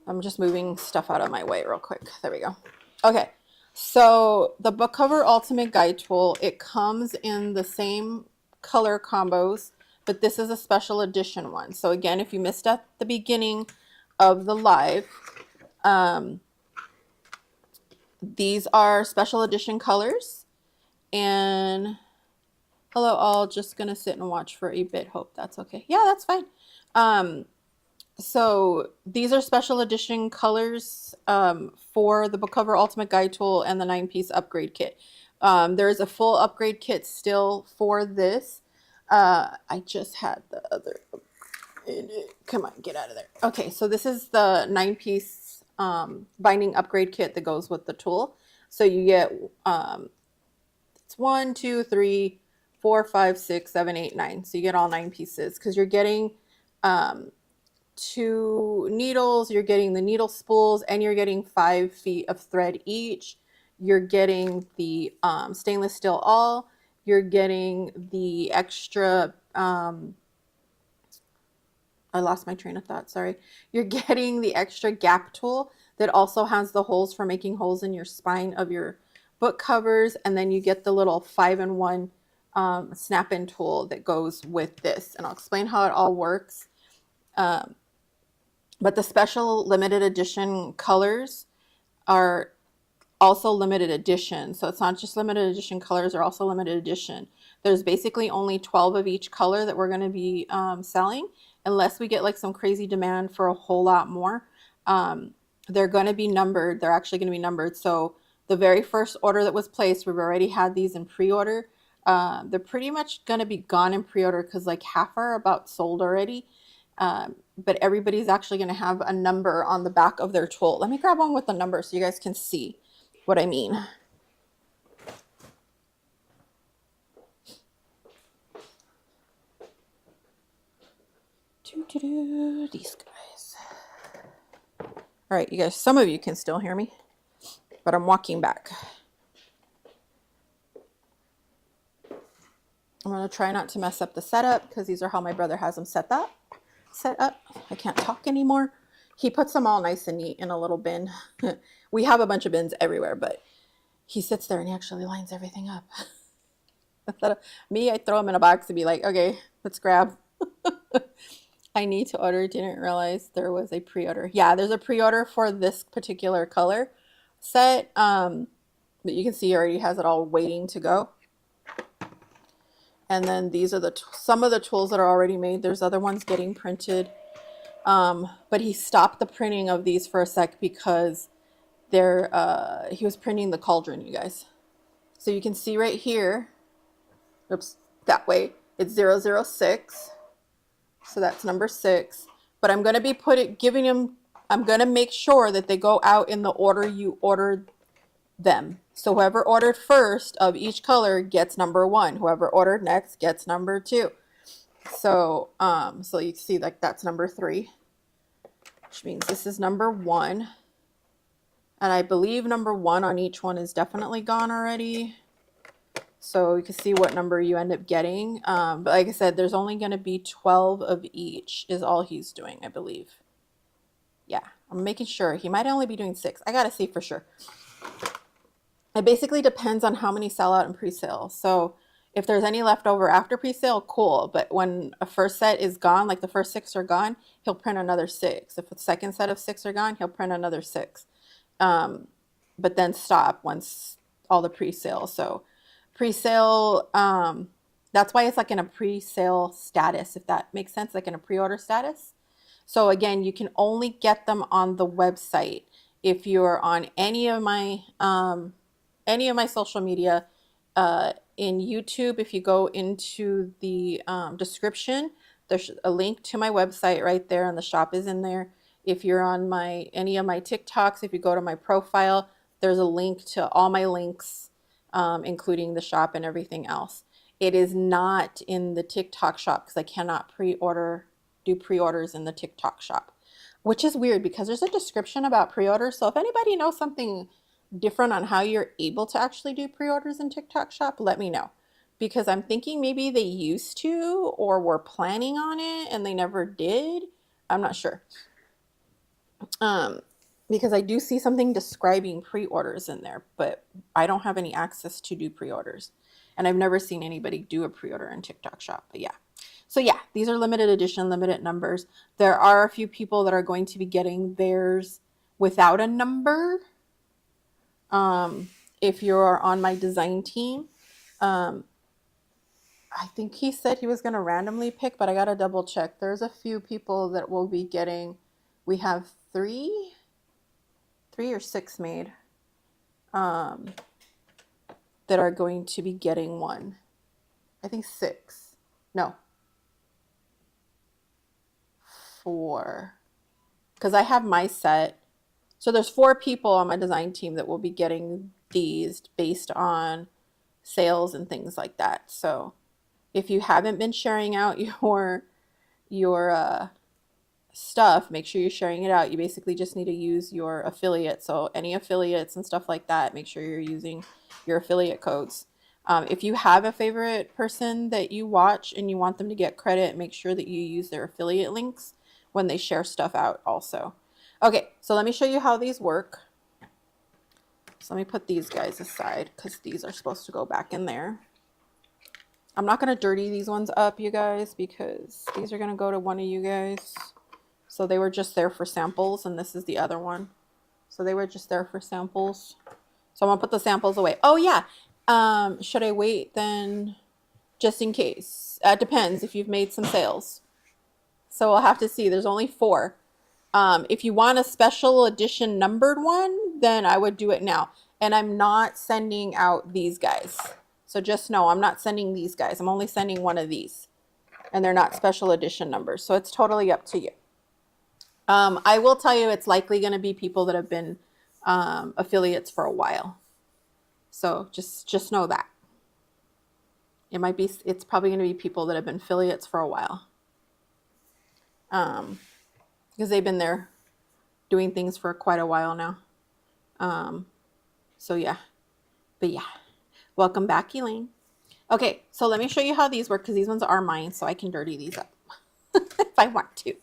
I'm just moving stuff out of my way real quick. There we go. Okay, so the book cover ultimate guide tool, it comes in the same color combos, but this is a special edition one. So again, if you missed at the beginning of the live, these are special edition colors. And hello all, just gonna sit and watch for a bit. Hope that's okay. Yeah, that's fine. So these are special edition colors for the book cover ultimate guide tool and the 9-piece upgrade kit. There is a full upgrade kit still for this. I just had the other. Come on, get out of there. Okay, so this is the 9-piece binding upgrade kit that goes with the tool. So you get it's 1, 2, 3, 4, 5, 6, 7, 8, 9. So you get all 9 pieces because you're getting 2 needles, you're getting the needle spools, and you're getting 5 feet of thread each. You're getting the stainless steel awl. You're getting the extra, I lost my train of thought, sorry. You're getting the extra gap tool that also has the holes for making holes in your spine of your book covers. And then you get the little 5-in-1 snap-in tool that goes with this. And I'll explain how it all works. But the special limited edition colors are also limited edition. So it's not just limited edition colors, they're also limited edition. There's basically only 12 of each color that we're going to be selling, unless we get like some crazy demand for a whole lot more. They're going to be numbered. They're actually going to be numbered. So the very first order that was placed, we've already had these in pre-order. They're pretty much going to be gone in pre-order because like half are about sold already. But everybody's actually going to have a number on the back of their tool. Let me grab one with the number so you guys can see what I mean. These guys. All right, you guys, some of you can still hear me, but I'm walking back. I'm going to try not to mess up the setup because these are how my brother has them set up. I can't talk anymore. He puts them all nice and neat in a little bin. We have a bunch of bins everywhere, but he sits there and he actually lines everything up. Me, I throw them in a box and be like, okay, let's grab. I need to order. Didn't realize there was a pre-order. Yeah, there's a pre-order for this particular color set. But you can see he already has it all waiting to go. And then these are some of the tools that are already made. There's other ones getting printed. But he stopped the printing of these for a sec because he was printing the cauldron, you guys. So you can see right here, oops, that way, it's 006. So that's number 6. But I'm going to be I'm going to make sure that they go out in the order you ordered them. So whoever ordered first of each color gets number 1. Whoever ordered next gets number 2. So, so you can see like that's number 3, which means this is number 1. And I believe number 1 on each one is definitely gone already. So you can see what number you end up getting. But like I said, there's only going to be 12 of each is all he's doing, I believe. Yeah, I'm making sure. He might only be doing 6. I got to see for sure. It basically depends on how many sell out in pre-sale. So if there's any left over after pre-sale, cool. But when a first set is gone, like the first 6 are gone, he'll print another 6. If the second set of 6 are gone, he'll print another 6. But then stop once all the pre-sale. So pre-sale, that's why it's like in a pre-sale status, if that makes sense, like in a pre-order status. So again, you can only get them on the website. If you're on any of my social media, in YouTube, if you go into the description, there's a link to my website right there, and the shop is in there. If you're on any of my TikToks, if you go to my profile, there's a link to all my links, including the shop and everything else. It is not in the TikTok shop because I cannot do pre-orders in the TikTok shop, which is weird because there's a description about pre-orders. So if anybody knows something different on how you're able to actually do pre-orders in TikTok shop, let me know. Because I'm thinking maybe they used to or were planning on it and they never did. I'm not sure. Because I do see something describing pre-orders in there, but I don't have any access to do pre-orders. And I've never seen anybody do a pre-order in TikTok shop, but yeah. So yeah, these are limited edition, limited numbers. There are a few people that are going to be getting theirs without a number. If you're on my design team, I think he said he was going to randomly pick, but I got to double check. There's a few people that will be getting, we have 3 or 6 made, that are going to be getting one. I think 6. No. 4. Because I have my set. So there's 4 people on my design team that will be getting these based on sales and things like that. So if you haven't been sharing out your stuff, make sure you're sharing it out. You basically just need to use your affiliate. So any affiliates and stuff like that, make sure you're using your affiliate codes. If you have a favorite person that you watch and you want them to get credit, make sure that you use their affiliate links when they share stuff out also. Okay, so let me show you how these work. So let me put these guys aside because these are supposed to go back in there. I'm not going to dirty these ones up, you guys, because these are going to go to one of you guys. So they were just there for samples, and this is the other one. So they were just there for samples. So I'm going to put the samples away. Oh, yeah. Should I wait then just in case? It depends if you've made some sales. So we'll have to see. There's only 4. If you want a special edition numbered one, then I would do it now. And I'm not sending out these guys. So just know I'm not sending these guys. I'm only sending one of these. And they're not special edition numbers. So it's totally up to you. I will tell you it's likely going to be people that have been affiliates for a while. So just know that. It's probably going to be people that have been affiliates for a while. Because they've been there doing things for quite a while now. So yeah. But yeah. Welcome back, Elaine. Okay, so let me show you how these work because these ones are mine, so I can dirty these up if I want to.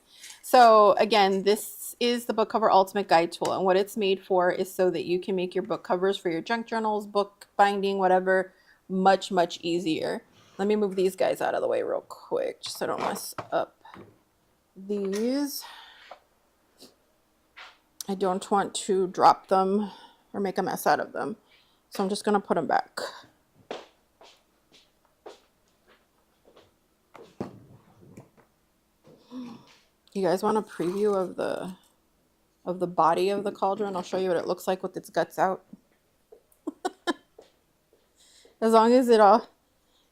So again, this is the book cover ultimate guide tool, and what it's made for is so that you can make your book covers for your junk journals, book binding, whatever, much easier. Let me move these guys out of the way real quick just so I don't mess up these. I don't want to drop them or make a mess out of them, so I'm just going to put them back. You guys want a preview of the body of the cauldron? I'll show you what it looks like with its guts out. As long as it all,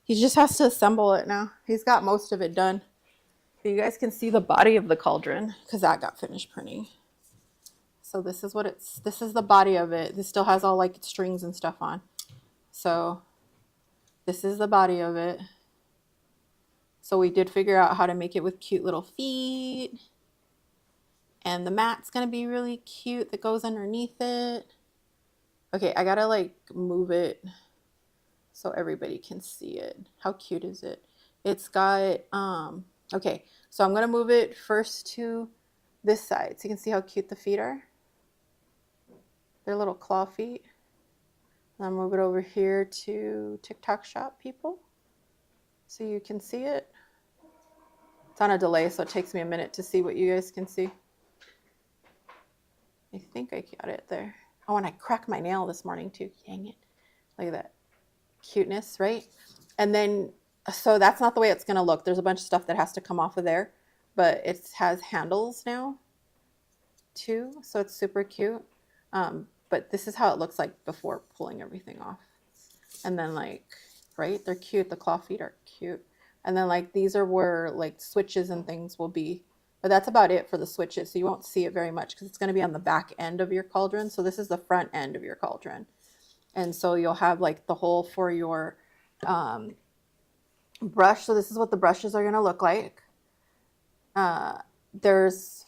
he just has to assemble it now. He's got most of it done. But you guys can see the body of the cauldron because that got finished printing. So this is what this is the body of it. This still has all like strings and stuff on. So this is the body of it. So we did figure out how to make it with cute little feet. And the mat's going to be really cute that goes underneath it. Okay, I got to like move it so everybody can see it. How cute is it? It's got, okay, so I'm going to move it first to this side so you can see how cute the feet are. They're little claw feet. And I'll move it over here to TikTok shop people so you can see it. It's on a delay, so it takes me a minute to see what you guys can see. I think I got it there. Oh, and I cracked my nail this morning too. Dang it. Look at that. Cuteness, right? And then, so that's not the way it's going to look. There's a bunch of stuff that has to come off of there, but it has handles now too. So it's super cute. But this is how it looks like before pulling everything off. And then like, right? They're cute. The claw feet are cute. And then like, these are where like switches and things will be. But that's about it for the switches. So you won't see it very much because it's going to be on the back end of your cauldron. So this is the front end of your cauldron. And so you'll have like the hole for your brush. So this is what the brushes are going to look like. There's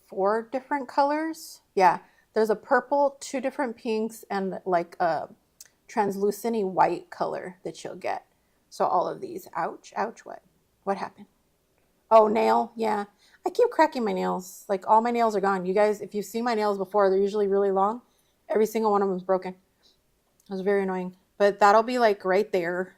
4 different colors. Yeah. There's a purple, 2 different pinks, and like a translucent white color that you'll get. So all of these. Ouch. Ouch. What happened? Oh, nail. Yeah. I keep cracking my nails. Like all my nails are gone. You guys, if you've seen my nails before, they're usually really long. Every single one of them is broken. It was very annoying. But that'll be like right there.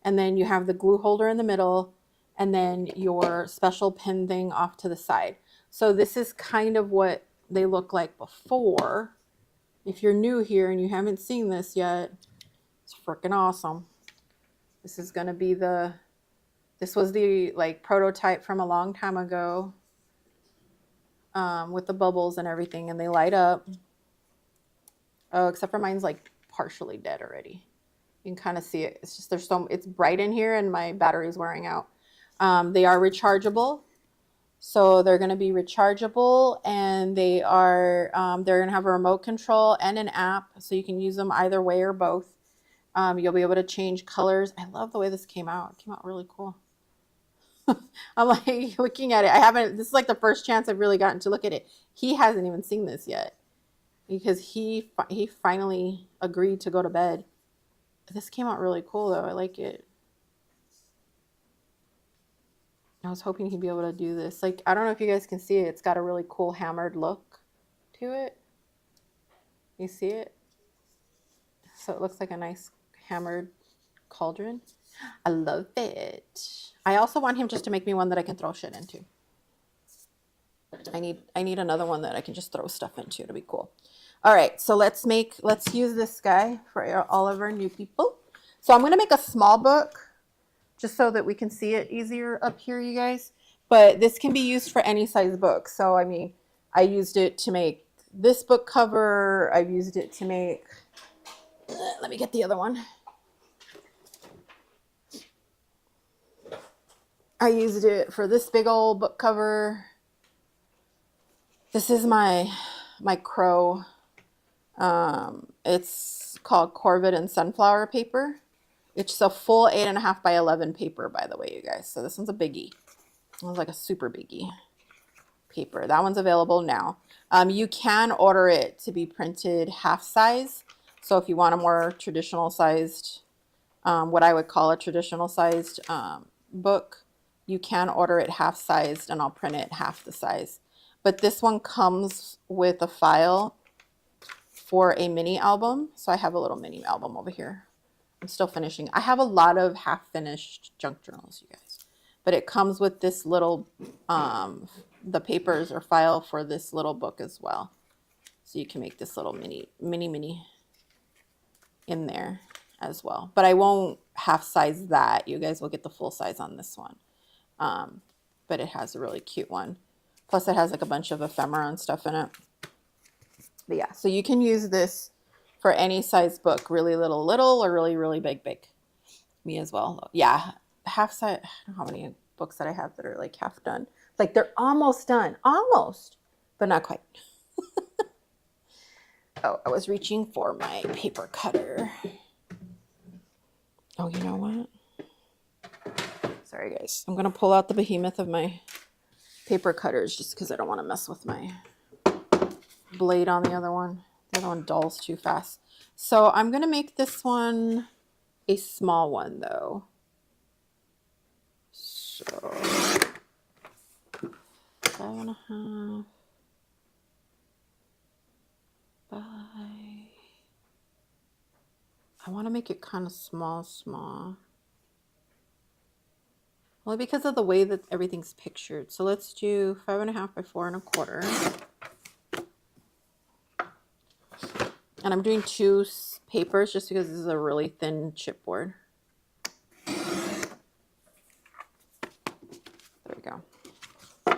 And then you have the glue holder in the middle. And then your special pin thing off to the side. So this is kind of what they look like before. If you're new here and you haven't seen this yet, it's freaking awesome. This is going to be this was the like prototype from a long time ago with the bubbles and everything, and they light up. Oh, except for mine's like partially dead already. You can kind of see it. It's just it's bright in here and my battery's wearing out. They are rechargeable. So they're going to be rechargeable, and they're going to have a remote control and an app, so you can use them either way or both. You'll be able to change colors. I love the way this came out. It came out really cool. I'm like looking at it. This is like the first chance I've really gotten to look at it. He hasn't even seen this yet because he finally agreed to go to bed. This came out really cool though. I like it. I was hoping he'd be able to do this. Like, I don't know if you guys can see it. It's got a really cool hammered look to it. You see it? So it looks like a nice hammered cauldron. I love it. I also want him just to make me one that I can throw shit into. I need another one that I can just throw stuff into. It'll be cool. All right, so let's use this guy for all of our new people. So I'm gonna make a small book just so that we can see it easier up here, you guys. But this can be used for any size book. So I mean, I used it to make this book cover. I've used it to make, let me get the other one. I used it for this big old book cover. This is my crow. It's called Corvid and Sunflower paper. It's a full 8.5 by 11 paper, by the way, you guys. So this one's a biggie. It was like a super biggie paper. That one's available now. You can order it to be printed half size. So if you want a more traditional sized, what I would call a traditional sized book, you can order it half sized and I'll print it half the size. But this one comes with a file for a mini album. So I have a little mini album over here. I'm still finishing. I have a lot of half finished junk journals, you guys. But it comes with this little, the papers or file for this little book as well. So you can make this little mini in there as well. But I won't half size that. You guys will get the full size on this one. But it has a really cute one. Plus it has like a bunch of ephemera and stuff in it. But yeah, so you can use this for any size book, really little, or really, really big. Me as well. Yeah, half size. I don't know how many books that I have that are like half done. Like they're almost done, almost, but not quite. Oh, I was reaching for my paper cutter. Oh, you know what? Sorry, guys. I'm going to pull out the behemoth of my paper cutters just because I don't want to mess with my blade on the other one. The other one dulls too fast. So I'm going to make this one a small one, though. So 5.5 by... I want to make it kind of small. Only because of the way that everything's pictured. So let's do 5.5 by 4.25. And I'm doing 2 papers just because this is a really thin chipboard. There we go. So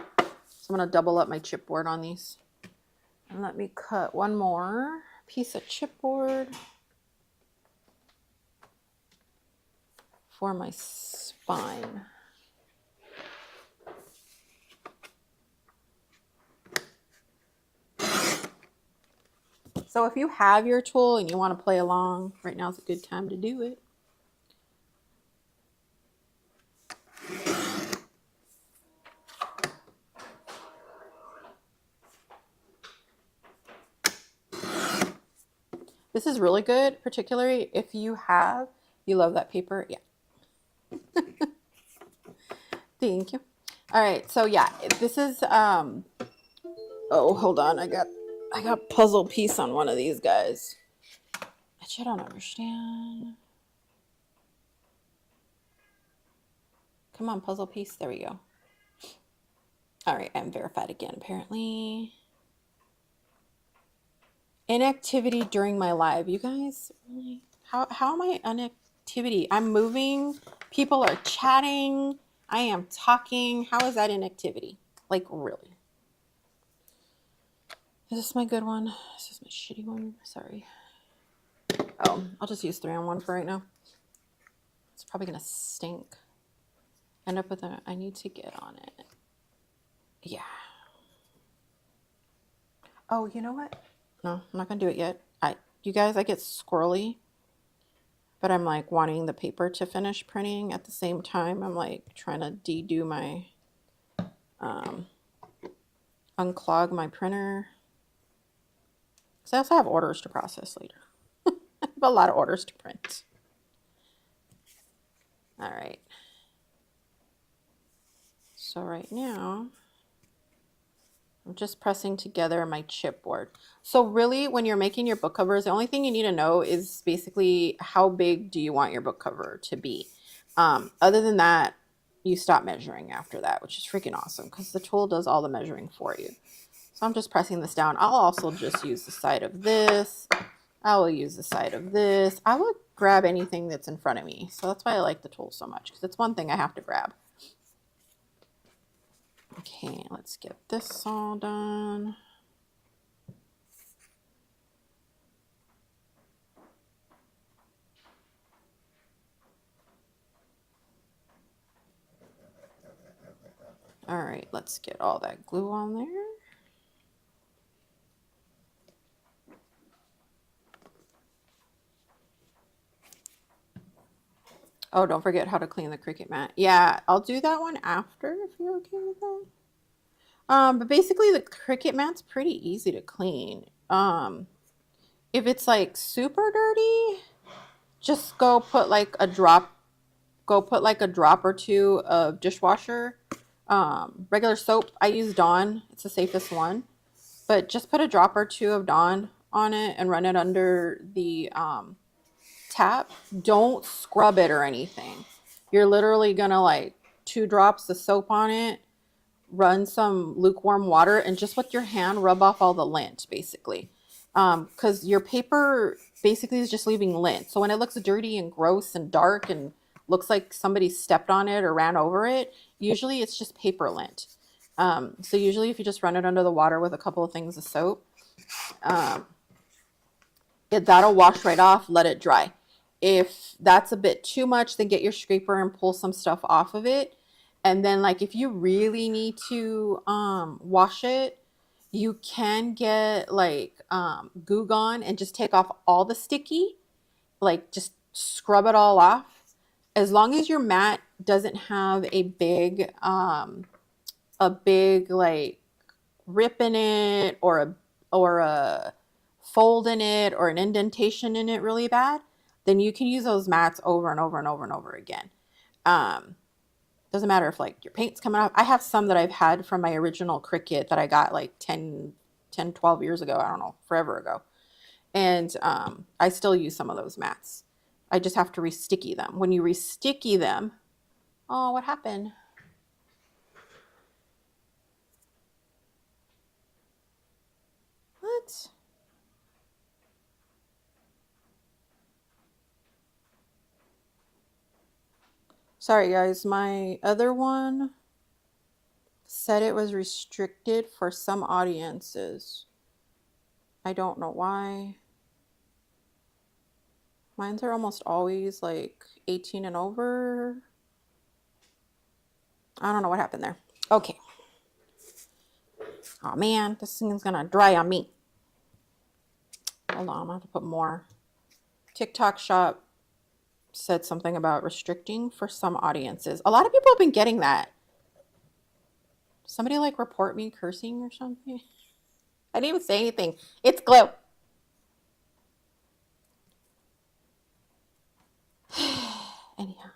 I'm going to double up my chipboard on these. And let me cut one more piece of chipboard for my spine. So if you have your tool and you want to play along, right now is a good time to do it. This is really good, particularly if you love that paper. Yeah. Thank you. All right. So yeah, this is, oh, hold on. I got puzzle piece on one of these guys. Which I don't understand. Come on, puzzle piece. There we go. All right. I'm verified again, apparently. Inactivity during my live. You guys, really? How am I inactivity? I'm moving. People are chatting. I am talking. How is that inactivity? Like, really? Is this my good one? Is this my shitty one? Sorry. Oh, I'll just use 3-on-1 for right now. It's probably going to stink. End up with I need to get on it. Yeah. Oh, you know what? No, I'm not going to do it yet. You guys, I get squirrely. But I'm like wanting the paper to finish printing at the same time. I'm like trying to de-do my, unclog my printer. Because I also have orders to process later. I have a lot of orders to print. All right. So right now, I'm just pressing together my chipboard. So really, when you're making your book covers, the only thing you need to know is basically how big do you want your book cover to be. Other than that, you stop measuring after that, which is freaking awesome because the tool does all the measuring for you. So I'm just pressing this down. I'll also just use the side of this. I will use the side of this. I will grab anything that's in front of me. So that's why I like the tool so much because it's one thing I have to grab. Okay, let's get this all done. All right, let's get all that glue on there. Oh, don't forget how to clean the Cricut mat. Yeah, I'll do that one after if you're okay with that. But basically the Cricut mat's pretty easy to clean. If it's like super dirty, just go put like a drop or 2 of dishwasher. Regular soap. I use Dawn. It's the safest one. But just put a drop or 2 of Dawn on it and run it under the tap. Don't scrub it or anything. You're literally gonna like 2 drops of soap on it, run some lukewarm water, and just with your hand rub off all the lint basically. Because your paper basically is just leaving lint. So when it looks dirty and gross and dark and looks like somebody stepped on it or ran over it, usually it's just paper lint. So usually if you just run it under the water with a couple of things of soap, that'll wash right off, let it dry. If that's a bit too much, then get your scraper and pull some stuff off of it. And then like if you really need to wash it, you can get like Goo Gone and just take off all the sticky, like just scrub it all off. As long as your mat doesn't have a big like rip in it or a fold in it or an indentation in it really bad, then you can use those mats over and over and over and over again. Doesn't matter if like your paint's coming off. I have some that I've had from my original Cricut that I got like 12 years ago. I don't know, forever ago. And I still use some of those mats. I just have to re-sticky them. When you re-sticky them, oh, what happened? What? Sorry, guys. My other one said it was restricted for some audiences. I don't know why. Mines are almost always like 18 and over. I don't know what happened there. Okay. Oh man, this thing is gonna dry on me. Hold on, I'm gonna have to put more. TikTok Shop said something about restricting for some audiences. A lot of people have been getting that. Somebody like report me cursing or something. I didn't even say anything. It's glue. Anyhow.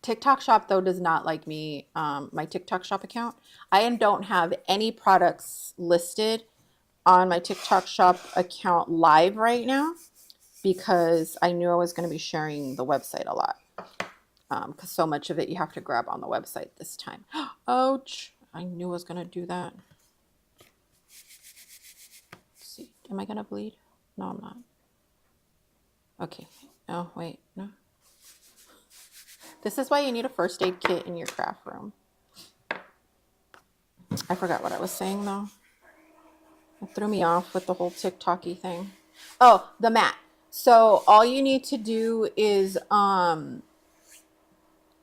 TikTok Shop though does not like me. My TikTok Shop account. I don't have any products listed on my TikTok Shop account live right now because I knew I was going to be sharing the website a lot. Because so much of it you have to grab on the website this time. Ouch! I knew I was going to do that. Let's see, am I going to bleed? No, I'm not. Okay. Oh, wait, no. This is why you need a first aid kit in your craft room. I forgot what I was saying though. It threw me off with the whole TikTok-y thing. Oh, the mat. So all you need to do is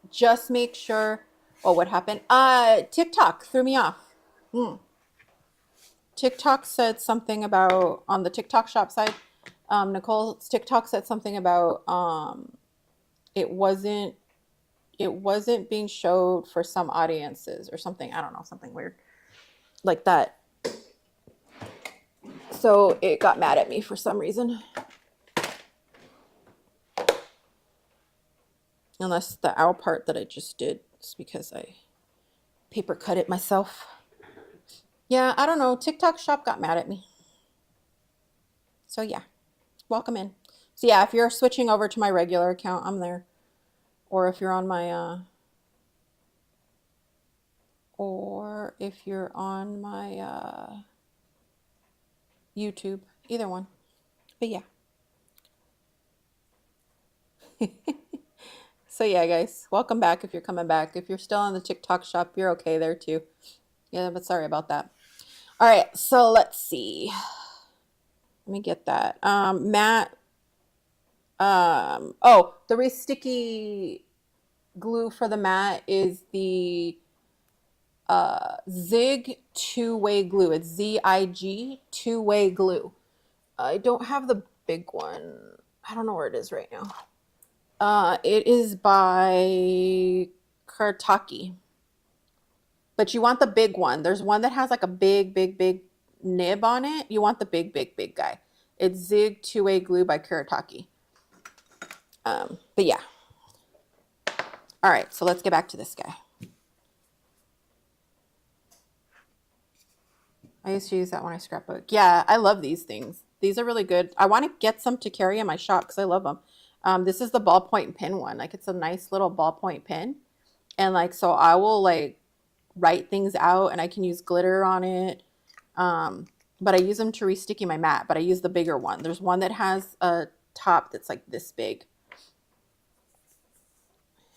just make sure. Oh, what happened? TikTok threw me off. TikTok said something about on the TikTok Shop side. Nicole's TikTok said something about it wasn't being showed for some audiences or something. I don't know, something weird like that. So it got mad at me for some reason. Unless the owl part that I just did is because I paper cut it myself. Yeah, I don't know. TikTok Shop got mad at me. So yeah, welcome in. So yeah, if you're switching over to my regular account, I'm there. Or if you're on my YouTube, either one. But yeah. So yeah, guys, welcome back if you're coming back. If you're still on the TikTok Shop, you're okay there too. Yeah, but sorry about that. All right, so let's see. Let me get that. Matt. Oh, the re-sticky glue for the mat is the Zig two-way glue. It's ZIG two-way glue. I don't have the big one. I don't know where it is right now. It is by Kurtaki. But you want the big one. There's one that has like a big nib on it. You want the big guy. It's Zig two-way glue by Kuretake. But yeah. All right, so let's get back to this guy. I used to use that when I scrapbook. Yeah, I love these things. These are really good. I want to get some to carry in my shop because I love them. This is the ballpoint pen one. Like it's a nice little ballpoint pen. And like, so I will like write things out and I can use glitter on it. But I use them to re-sticky my mat, but I use the bigger one. There's one that has a top that's like this big.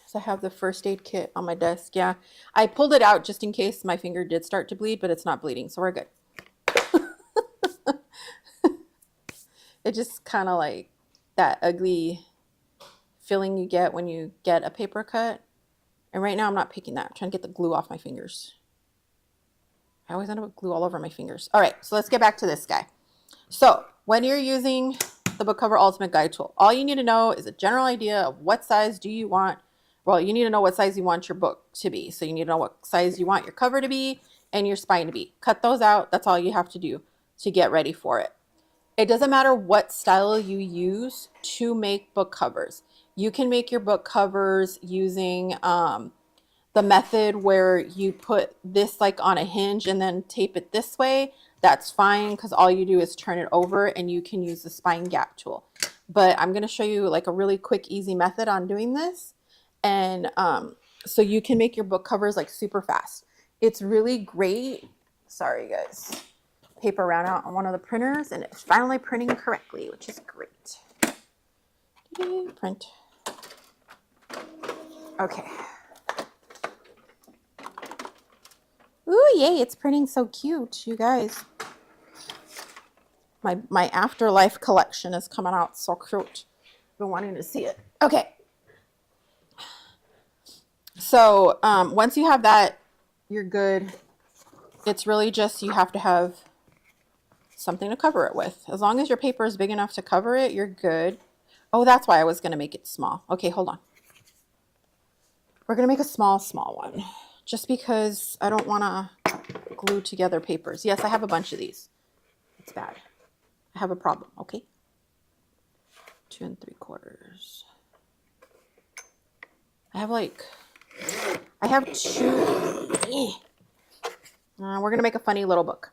So I have the first aid kit on my desk. Yeah, I pulled it out just in case my finger did start to bleed, but it's not bleeding, so we're good. It just kind of like that ugly feeling you get when you get a paper cut. And right now I'm not picking that. I'm trying to get the glue off my fingers. I always end up with glue all over my fingers. All right, so let's get back to this guy. So when you're using the book cover ultimate guide tool, all you need to know is a general idea of what size do you want. Well, you need to know what size you want your book to be. So you need to know what size you want your cover to be and your spine to be. Cut those out. That's all you have to do to get ready for it. It doesn't matter what style you use to make book covers. You can make your book covers using the method where you put this like on a hinge and then tape it this way. That's fine because all you do is turn it over and you can use the spine gap tool. But I'm going to show you like a really quick, easy method on doing this. And so you can make your book covers like super fast. It's really great. Sorry, guys. Paper ran out on one of the printers and it's finally printing correctly, which is great. Print. Okay. Ooh, yay, it's printing so cute, you guys. My Afterlife collection is coming out so cute. Been wanting to see it. Okay. So once you have that, you're good. It's really just you have to have something to cover it with. As long as your paper is big enough to cover it, you're good. Oh, that's why I was going to make it small. Okay, hold on. We're going to make a small one. Just because I don't want to glue together papers. Yes, I have a bunch of these. It's bad. I have a problem, okay? 2 3/4. I have 2. We're going to make a funny little book.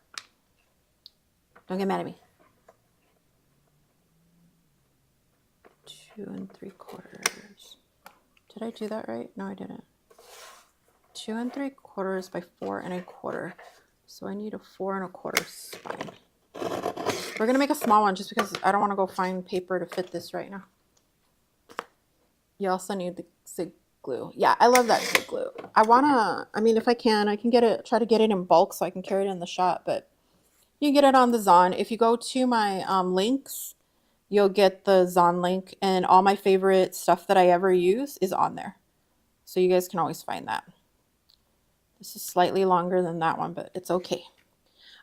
Don't get mad at me. 2 3/4. Did I do that right? No, I didn't. 2 3/4 by 4 1/4. So I need a 4 1/4 spine. We're going to make a small one just because I don't want to go find paper to fit this right now. You also need the Zig glue. Yeah, I love that Zig glue. I mean, if I can try to get it in bulk so I can carry it in the shop, but you can get it on the Zon. If you go to my links, you'll get the Zon link, and all my favorite stuff that I ever use is on there. So you guys can always find that. This is slightly longer than that one, but it's okay.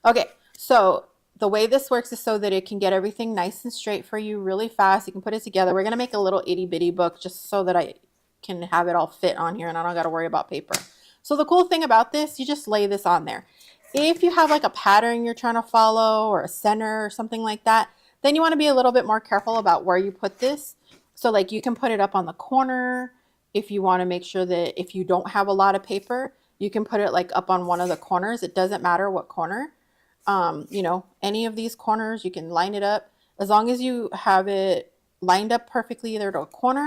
Okay, so the way this works is so that it can get everything nice and straight for you really fast. You can put it together. We're going to make a little itty bitty book just so that I can have it all fit on here and I don't got to worry about paper. So the cool thing about this, you just lay this on there. If you have like a pattern you're trying to follow or a center or something like that, then you want to be a little bit more careful about where you put this. So like you can put it up on the corner if you want to make sure that if you don't have a lot of paper, you can put it like up on one of the corners. It doesn't matter what corner. You know, any of these corners, you can line it up. As long as you have it lined up perfectly either to a corner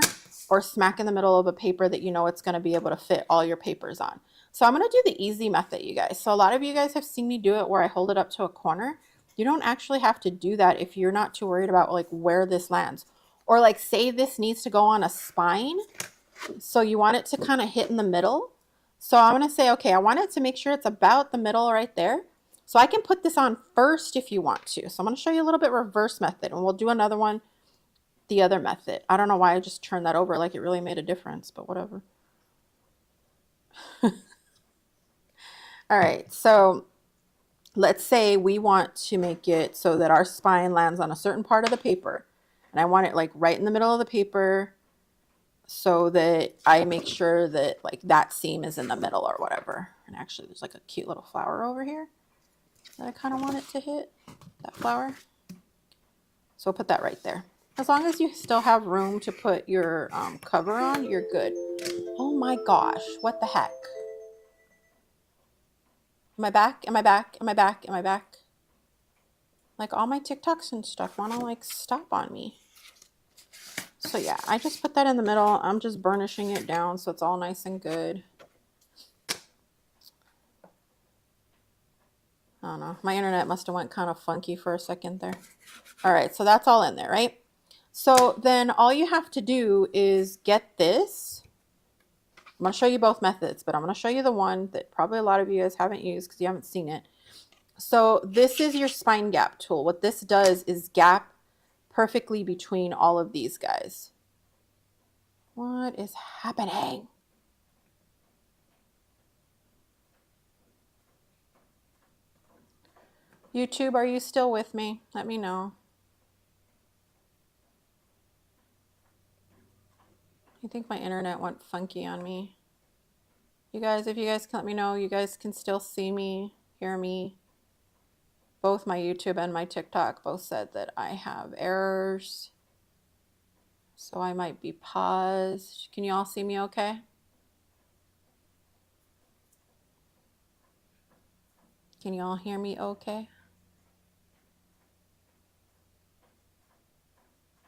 or smack in the middle of a paper that you know it's going to be able to fit all your papers on. So I'm going to do the easy method, you guys. So a lot of you guys have seen me do it where I hold it up to a corner. You don't actually have to do that if you're not too worried about like where this lands. Or like say this needs to go on a spine. So you want it to kind of hit in the middle. So I'm going to say, okay, I want it to make sure it's about the middle right there. So I can put this on first if you want to. So I'm going to show you a little bit reverse method, and we'll do another one the other method. I don't know why I just turned that over like it really made a difference, but whatever. All right, so let's say we want to make it so that our spine lands on a certain part of the paper. And I want it like right in the middle of the paper so that I make sure that like that seam is in the middle or whatever. And actually there's like a cute little flower over here that I kind of want it to hit, that flower. So we'll put that right there. As long as you still have room to put your cover on, you're good. Oh my gosh, what the heck? Am I back? Am I back? Am I back? Am I back? Like all my TikToks and stuff want to like stop on me. So yeah, I just put that in the middle. I'm just burnishing it down so it's all nice and good. I don't know. My internet must have went kind of funky for a second there. All right, so that's all in there, right? So then all you have to do is get this I'm going to show you both methods, but I'm going to show you the one that probably a lot of you guys haven't used because you haven't seen it. So this is your spine gap tool. What this does is gap perfectly between all of these guys. What is happening? YouTube, are you still with me? Let me know. I think my internet went funky on me. You guys, if you guys can let me know, you guys can still see me, hear me. Both my YouTube and my TikTok both said that I have errors. So I might be paused. Can you all see me okay? Can you all hear me okay?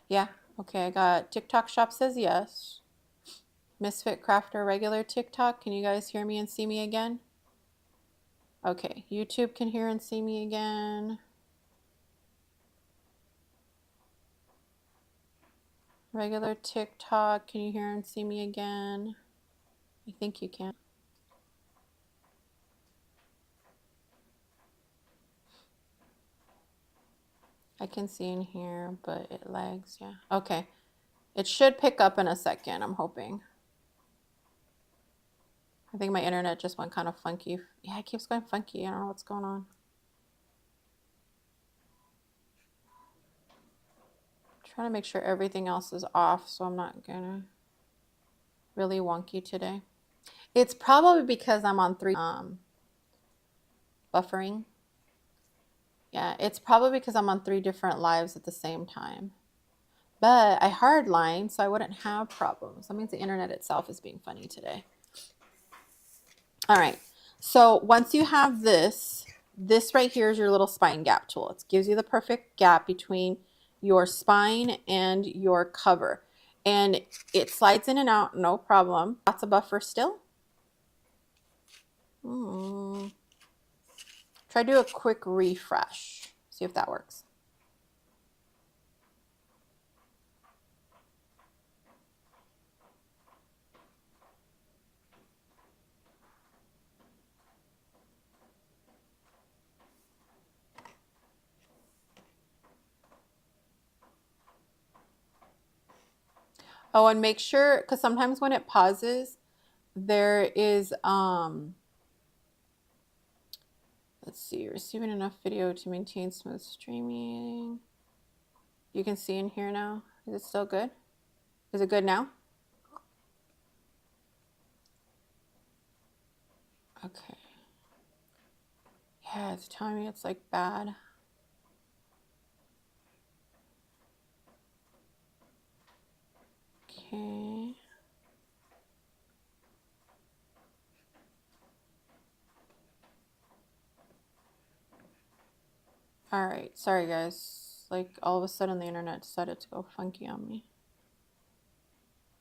Yeah, okay, I got TikTok shop says yes. Misfit Crafter regular TikTok, can you guys hear me and see me again? Okay, YouTube can hear and see me again. Regular TikTok, can you hear and see me again? I think you can. I can see in here, but it lags, yeah. Okay, it should pick up in a second, I'm hoping. I think my internet just went kind of funky. Yeah, it keeps going funky. I don't know what's going on. I'm trying to make sure everything else is off so I'm not gonna really wonky today. It's probably because I'm on 3 buffering. Yeah, it's probably because I'm on 3 different lives at the same time. But I hardline, so I wouldn't have problems. That means the internet itself is being funny today. All right, so once you have this right here is your little spine gap tool. It gives you the perfect gap between your spine and your cover. And it slides in and out, no problem. Lots of buffer still. Try to do a quick refresh. See if that works. Oh, and make sure, because sometimes when it pauses, there is, let's see, receiving enough video to maintain smooth streaming. You can see in here now. Is it still good? Is it good now? Okay. Yeah, it's telling me it's like bad. Okay. All right, sorry guys. Like all of a sudden the internet decided to go funky on me.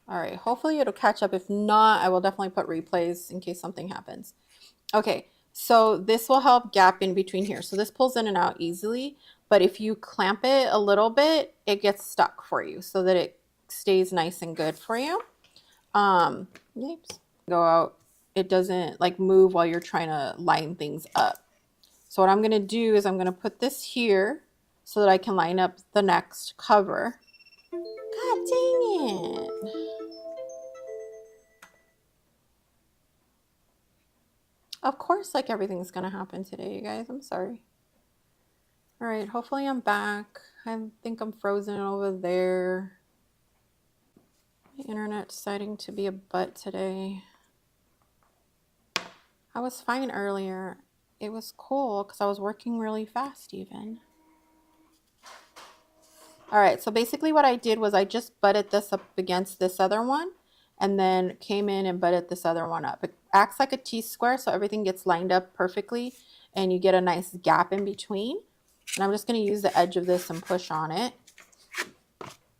All right, hopefully it'll catch up. If not, I will definitely put replays in case something happens. Okay, so this will help gap in between here. So this pulls in and out easily, but if you clamp it a little bit, it gets stuck for you so that it stays nice and good for you. Oops. Go out. It doesn't like move while you're trying to line things up. So what I'm going to do is I'm going to put this here so that I can line up the next cover. God dang it. Of course, like everything's going to happen today, you guys. I'm sorry. All right, hopefully I'm back. I think I'm frozen over there. My internet deciding to be a butt today. I was fine earlier. It was cool because I was working really fast even. All right, so basically what I did was I just butted this up against this other one and then came in and butted this other one up. It acts like a T-square, so everything gets lined up perfectly and you get a nice gap in between. And I'm just going to use the edge of this and push on it.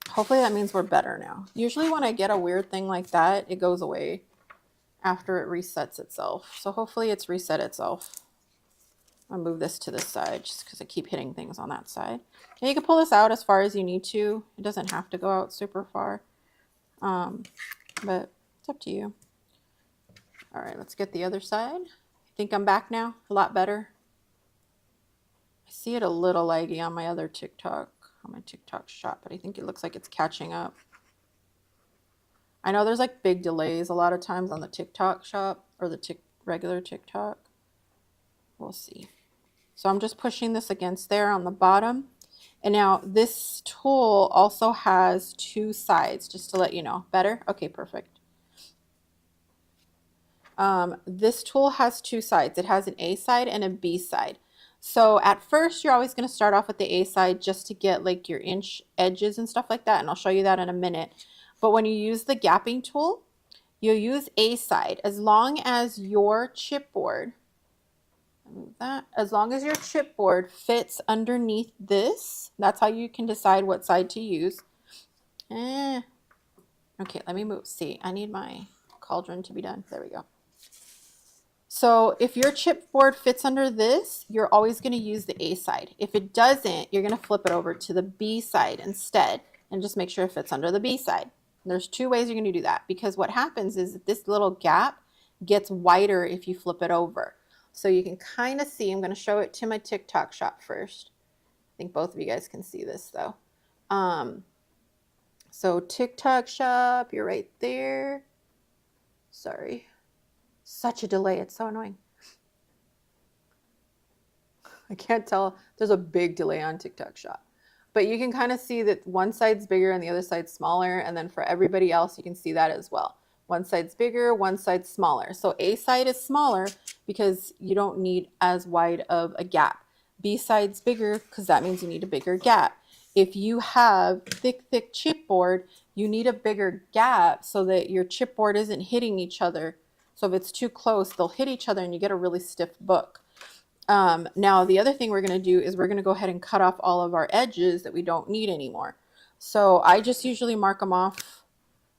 Hopefully that means we're better now. Usually when I get a weird thing like that, it goes away after it resets itself. So hopefully it's reset itself. I'll move this to this side just because I keep hitting things on that side. And you can pull this out as far as you need to. It doesn't have to go out super far. But it's up to you. All right, let's get the other side. I think I'm back now, a lot better. I see it a little laggy on my other TikTok, on my TikTok shop, but I think it looks like it's catching up. I know there's like big delays a lot of times on the TikTok shop or the regular TikTok. We'll see. So I'm just pushing this against there on the bottom. And now this tool also has two sides, just to let you know. Better? Okay, perfect. This tool has two sides. It has an A side and a B side. So at first, you're always going to start off with the A side just to get like your inch edges and stuff like that. And I'll show you that in a minute. But when you use the gapping tool, you'll use A side as long as your chipboard, move that, as long as your chipboard fits underneath this. That's how you can decide what side to use. Okay, let me move. See, I need my cauldron to be done. There we go. So if your chipboard fits under this, you're always going to use the A side. If it doesn't, you're going to flip it over to the B side instead and just make sure it fits under the B side. There's two ways you're going to do that, because what happens is that this little gap gets wider if you flip it over. So you can kind of see, I'm going to show it to my TikTok shop first. I think both of you guys can see this though. So TikTok shop, you're right there. Sorry. Such a delay. It's so annoying. I can't tell. There's a big delay on TikTok shop. But you can kind of see that one side's bigger and the other side's smaller. And then for everybody else, you can see that as well. One side's bigger, one side's smaller. So A side is smaller because you don't need as wide of a gap. B side's bigger because that means you need a bigger gap. If you have thick chipboard, you need a bigger gap so that your chipboard isn't hitting each other. So if it's too close, they'll hit each other and you get a really stiff book. Now, the other thing we're going to do is we're going to go ahead and cut off all of our edges that we don't need anymore. So I just usually mark them off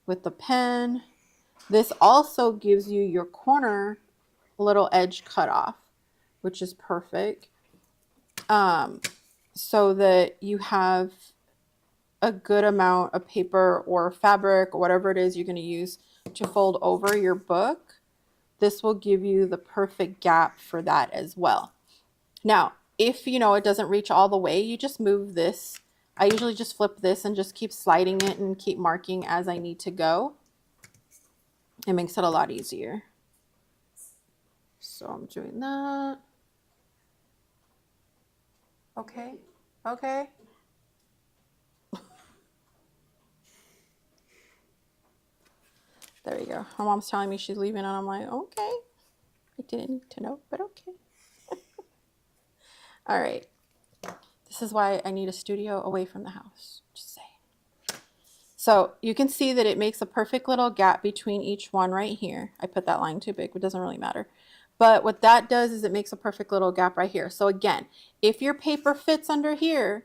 with the pen. This also gives you your corner little edge cut off, which is perfect. So that you have a good amount of paper or fabric or whatever it is you're going to use to fold over your book. This will give you the perfect gap for that as well. Now, if you know it doesn't reach all the way, you just move this. I usually just flip this and just keep sliding it and keep marking as I need to go. It makes it a lot easier. So I'm doing that. Okay. Okay. There you go. My mom's telling me she's leaving and I'm like, okay. I didn't need to know, but okay. All right. This is why I need a studio away from the house. Just saying. So you can see that it makes a perfect little gap between each one right here. I put that line too big, but it doesn't really matter. But what that does is it makes a perfect little gap right here. So again, if your paper fits under here,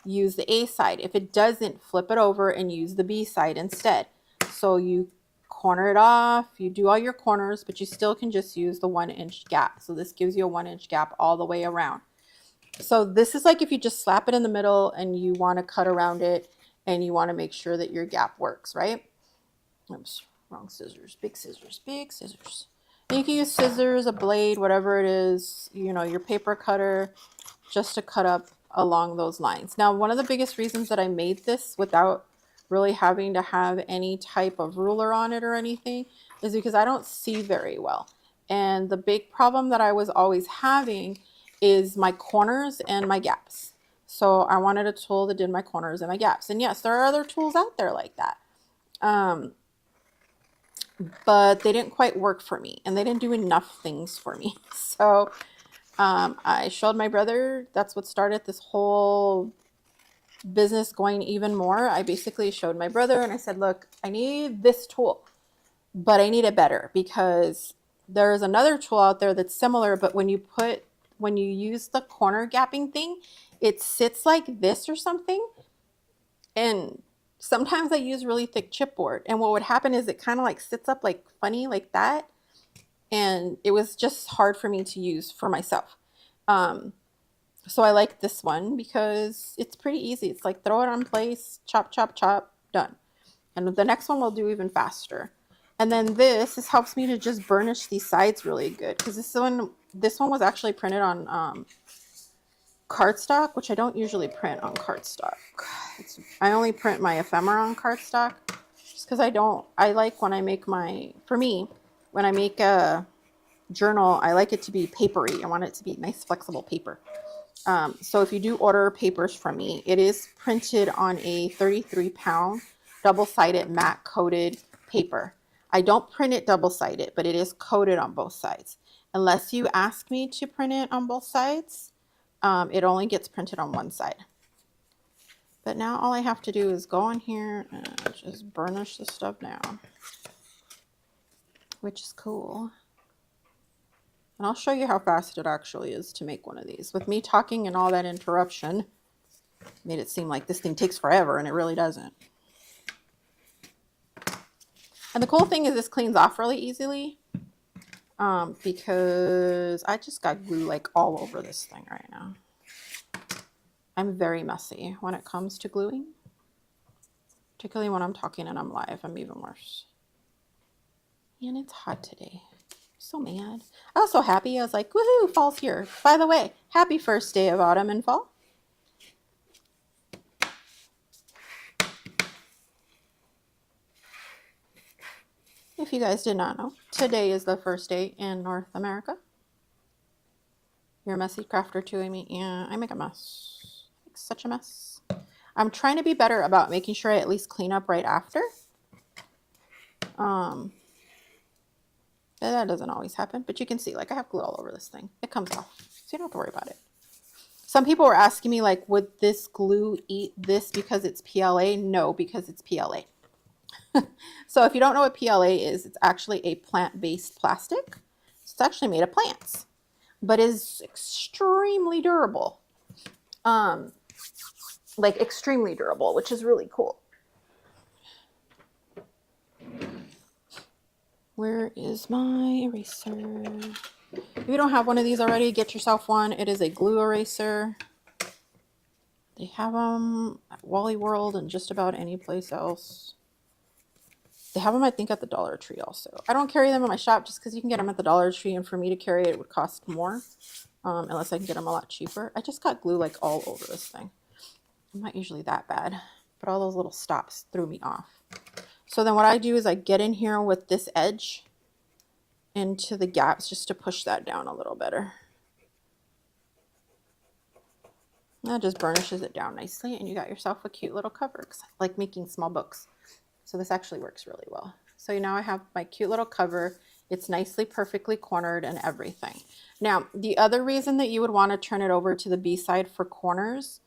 use the A side. If it doesn't, flip it over and use the B side instead. So you corner it off, you do all your corners, but you still can just use the 1 inch gap. So this gives you a 1 inch gap all the way around. So this is like if you just slap it in the middle and you want to cut around it and you want to make sure that your gap works, right? Oops, wrong scissors, big scissors, big scissors. And you can use scissors, a blade, whatever it is, you know, your paper cutter, just to cut up along those lines. Now, one of the biggest reasons that I made this without really having to have any type of ruler on it or anything is because I don't see very well. And the big problem that I was always having is my corners and my gaps. So I wanted a tool that did my corners and my gaps. And yes, there are other tools out there like that. But they didn't quite work for me and they didn't do enough things for me. So I showed my brother. That's what started this whole business going even more. I basically showed my brother and I said, look, I need this tool, but I need it better because there's another tool out there that's similar, but when you use the corner gapping thing, it sits like this or something. And sometimes I use really thick chipboard. And what would happen is it kind of like sits up like funny like that. And it was just hard for me to use for myself. So I like this one because it's pretty easy. It's like throw it on place, chop, chop, chop, done. And the next one we'll do even faster. And then this helps me to just burnish these sides really good, because this one was actually printed on cardstock, which I don't usually print on cardstock. I only print my ephemera on cardstock, just because I like when I make for me, when I make a journal, I like it to be papery. I want it to be nice, flexible paper. So if you do order papers from me, it is printed on a 33-pound double-sided matte coated paper. I don't print it double-sided, but it is coated on both sides. Unless you ask me to print it on both sides, it only gets printed on one side. But now all I have to do is go in here and just burnish the stuff down, which is cool. And I'll show you how fast it actually is to make one of these. With me talking and all that interruption, made it seem like this thing takes forever, and it really doesn't. And the cool thing is this cleans off really easily, because I just got glue like all over this thing right now. I'm very messy when it comes to gluing, particularly when I'm talking and I'm live. I'm even worse. And it's hot today. So mad. I was so happy. I was like, woohoo, fall's here. By the way, happy first day of autumn and fall. If you guys did not know, today is the first day in North America. You're a messy crafter too, Amy. Yeah, I make a mess. Like such a mess. I'm trying to be better about making sure I at least clean up right after. But that doesn't always happen. But you can see, like, I have glue all over this thing. It comes off, so you don't have to worry about it. Some people were asking me, like, would this glue eat this because it's PLA? No, because it's PLA. So if you don't know what PLA is, it's actually a plant-based plastic. It's actually made of plants, but is extremely durable. Like extremely durable, which is really cool. Where is my eraser? If you don't have one of these already, get yourself one. It is a glue eraser. They have them at Wally World and just about any place else. They have them, I think, at the Dollar Tree also. I don't carry them in my shop just because you can get them at the Dollar Tree, and for me to carry it would cost more, unless I can get them a lot cheaper. I just got glue like all over this thing. I'm not usually that bad, but all those little stops threw me off. So then what I do is I get in here with this edge into the gaps just to push that down a little better. That just burnishes it down nicely, and you got yourself a cute little cover. Cause I like making small books. So this actually works really well. So now I have my cute little cover. It's nicely, perfectly cornered and everything. Now, the other reason that you would want to turn it over to the B side for corners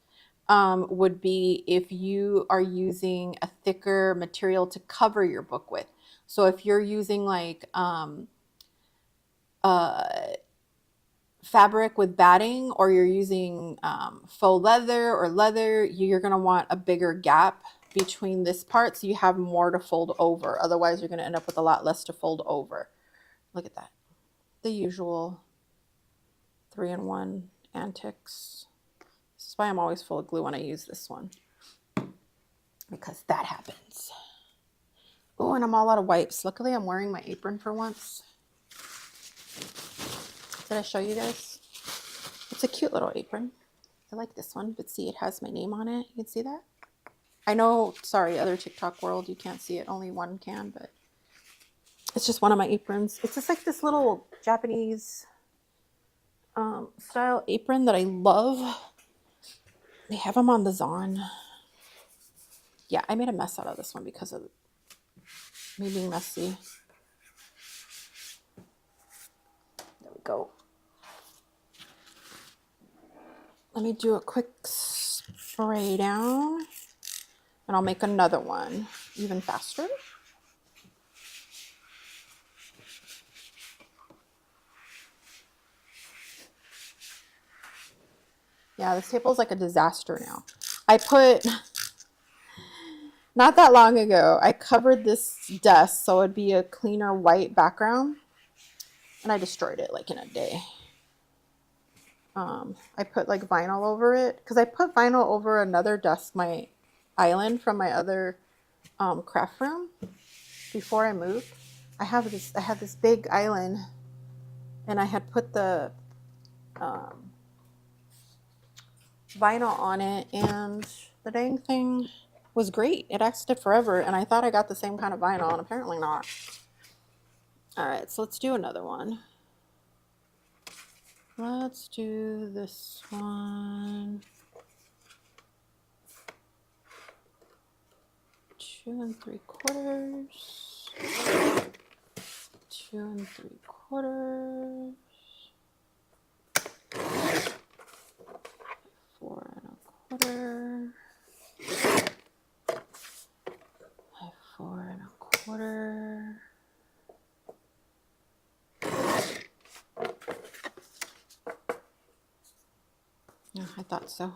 would be if you are using a thicker material to cover your book with. So if you're using like fabric with batting, or you're using faux leather or leather, you're going to want a bigger gap between this part so you have more to fold over. Otherwise, you're going to end up with a lot less to fold over. Look at that. The usual 3-in-1 antics. This is why I'm always full of glue when I use this one, because that happens. Oh, and I'm all out of wipes. Luckily, I'm wearing my apron for once. Did I show you guys? It's a cute little apron. I like this one, but see, it has my name on it. You can see that? I know, sorry, other TikTok world, you can't see it. Only one can, but it's just one of my aprons. It's just like this little Japanese style apron that I love. They have them on the Zon. Yeah, I made a mess out of this one because of me being messy. There we go. Let me do a quick spray down, and I'll make another one even faster. Yeah, this table is like a disaster now. Not that long ago, I covered this desk so it'd be a cleaner white background, and I destroyed it like in a day. I put like vinyl over it, because I put vinyl over another desk, my island from my other craft room, before I moved. I had this big island, and I had put the vinyl on it, and the dang thing was great. It lasted forever, and I thought I got the same kind of vinyl, and apparently not. All right, so let's do another one. Let's do this one. 2 3/4. 2 3/4. 4 1/4. 4 1/4. Yeah, I thought so.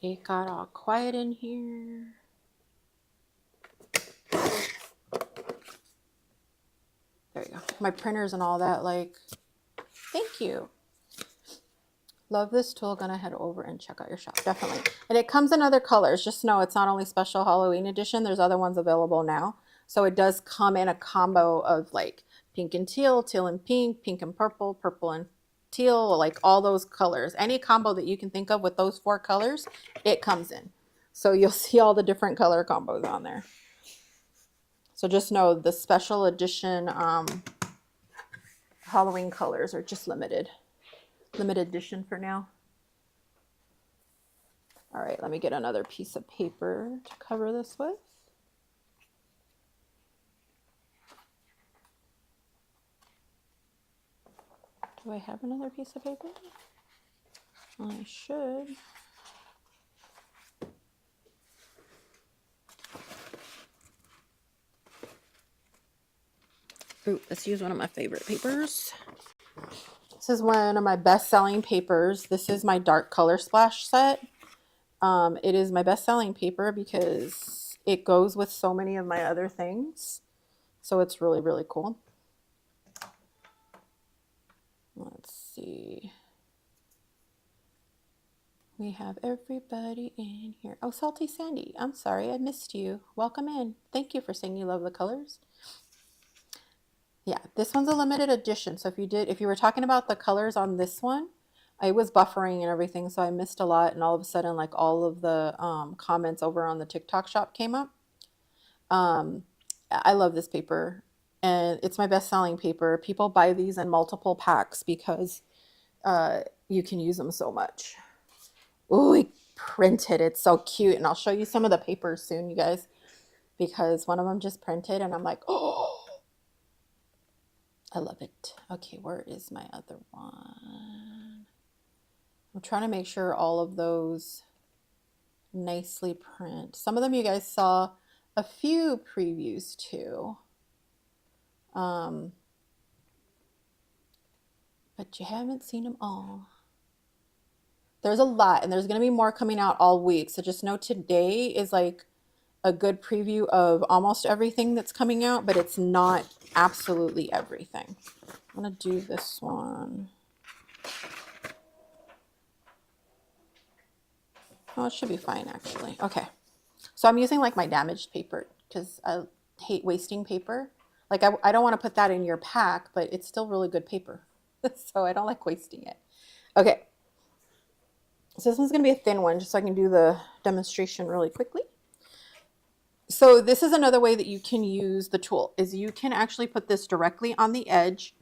It got all quiet in here. There you go. My printers and all that, like, thank you. Love this tool. Gonna head over and check out your shop. Definitely. And it comes in other colors. Just know it's not only special Halloween edition. There's other ones available now. So it does come in a combo of like pink and teal, teal and pink, pink and purple, purple and teal, like all those colors. Any combo that you can think of with those 4 colors, it comes in. So you'll see all the different color combos on there. So just know the special edition Halloween colors are just limited edition for now. All right, let me get another piece of paper to cover this with. Do I have another piece of paper? I should. Ooh, let's use one of my favorite papers. This is one of my best-selling papers. This is my dark color splash set. It is my best-selling paper because it goes with so many of my other things. So it's really, really cool. Let's see. We have everybody in here. Oh, Salty Sandy, I'm sorry, I missed you. Welcome in. Thank you for saying you love the colors. Yeah, this one's a limited edition. So if you were talking about the colors on this one, I was buffering and everything, so I missed a lot. And all of a sudden, like all of the comments over on the TikTok shop came up. I love this paper, and it's my best-selling paper. People buy these in multiple packs because you can use them so much. Ooh, he printed. It's so cute, and I'll show you some of the papers soon, you guys, because one of them just printed, and I'm like, oh. I love it. Okay, where is my other one? I'm trying to make sure all of those nicely print. Some of them you guys saw a few previews to. But you haven't seen them all. There's a lot, and there's going to be more coming out all week. So just know today is like a good preview of almost everything that's coming out, but it's not absolutely everything. I'm going to do this one. Oh, it should be fine, actually. Okay. So I'm using like my damaged paper because I hate wasting paper. Like I don't want to put that in your pack, but it's still really good paper. So I don't like wasting it. Okay. So this one's going to be a thin one just so I can do the demonstration really quickly. So this is another way that you can use the tool is you can actually put this directly on the edge.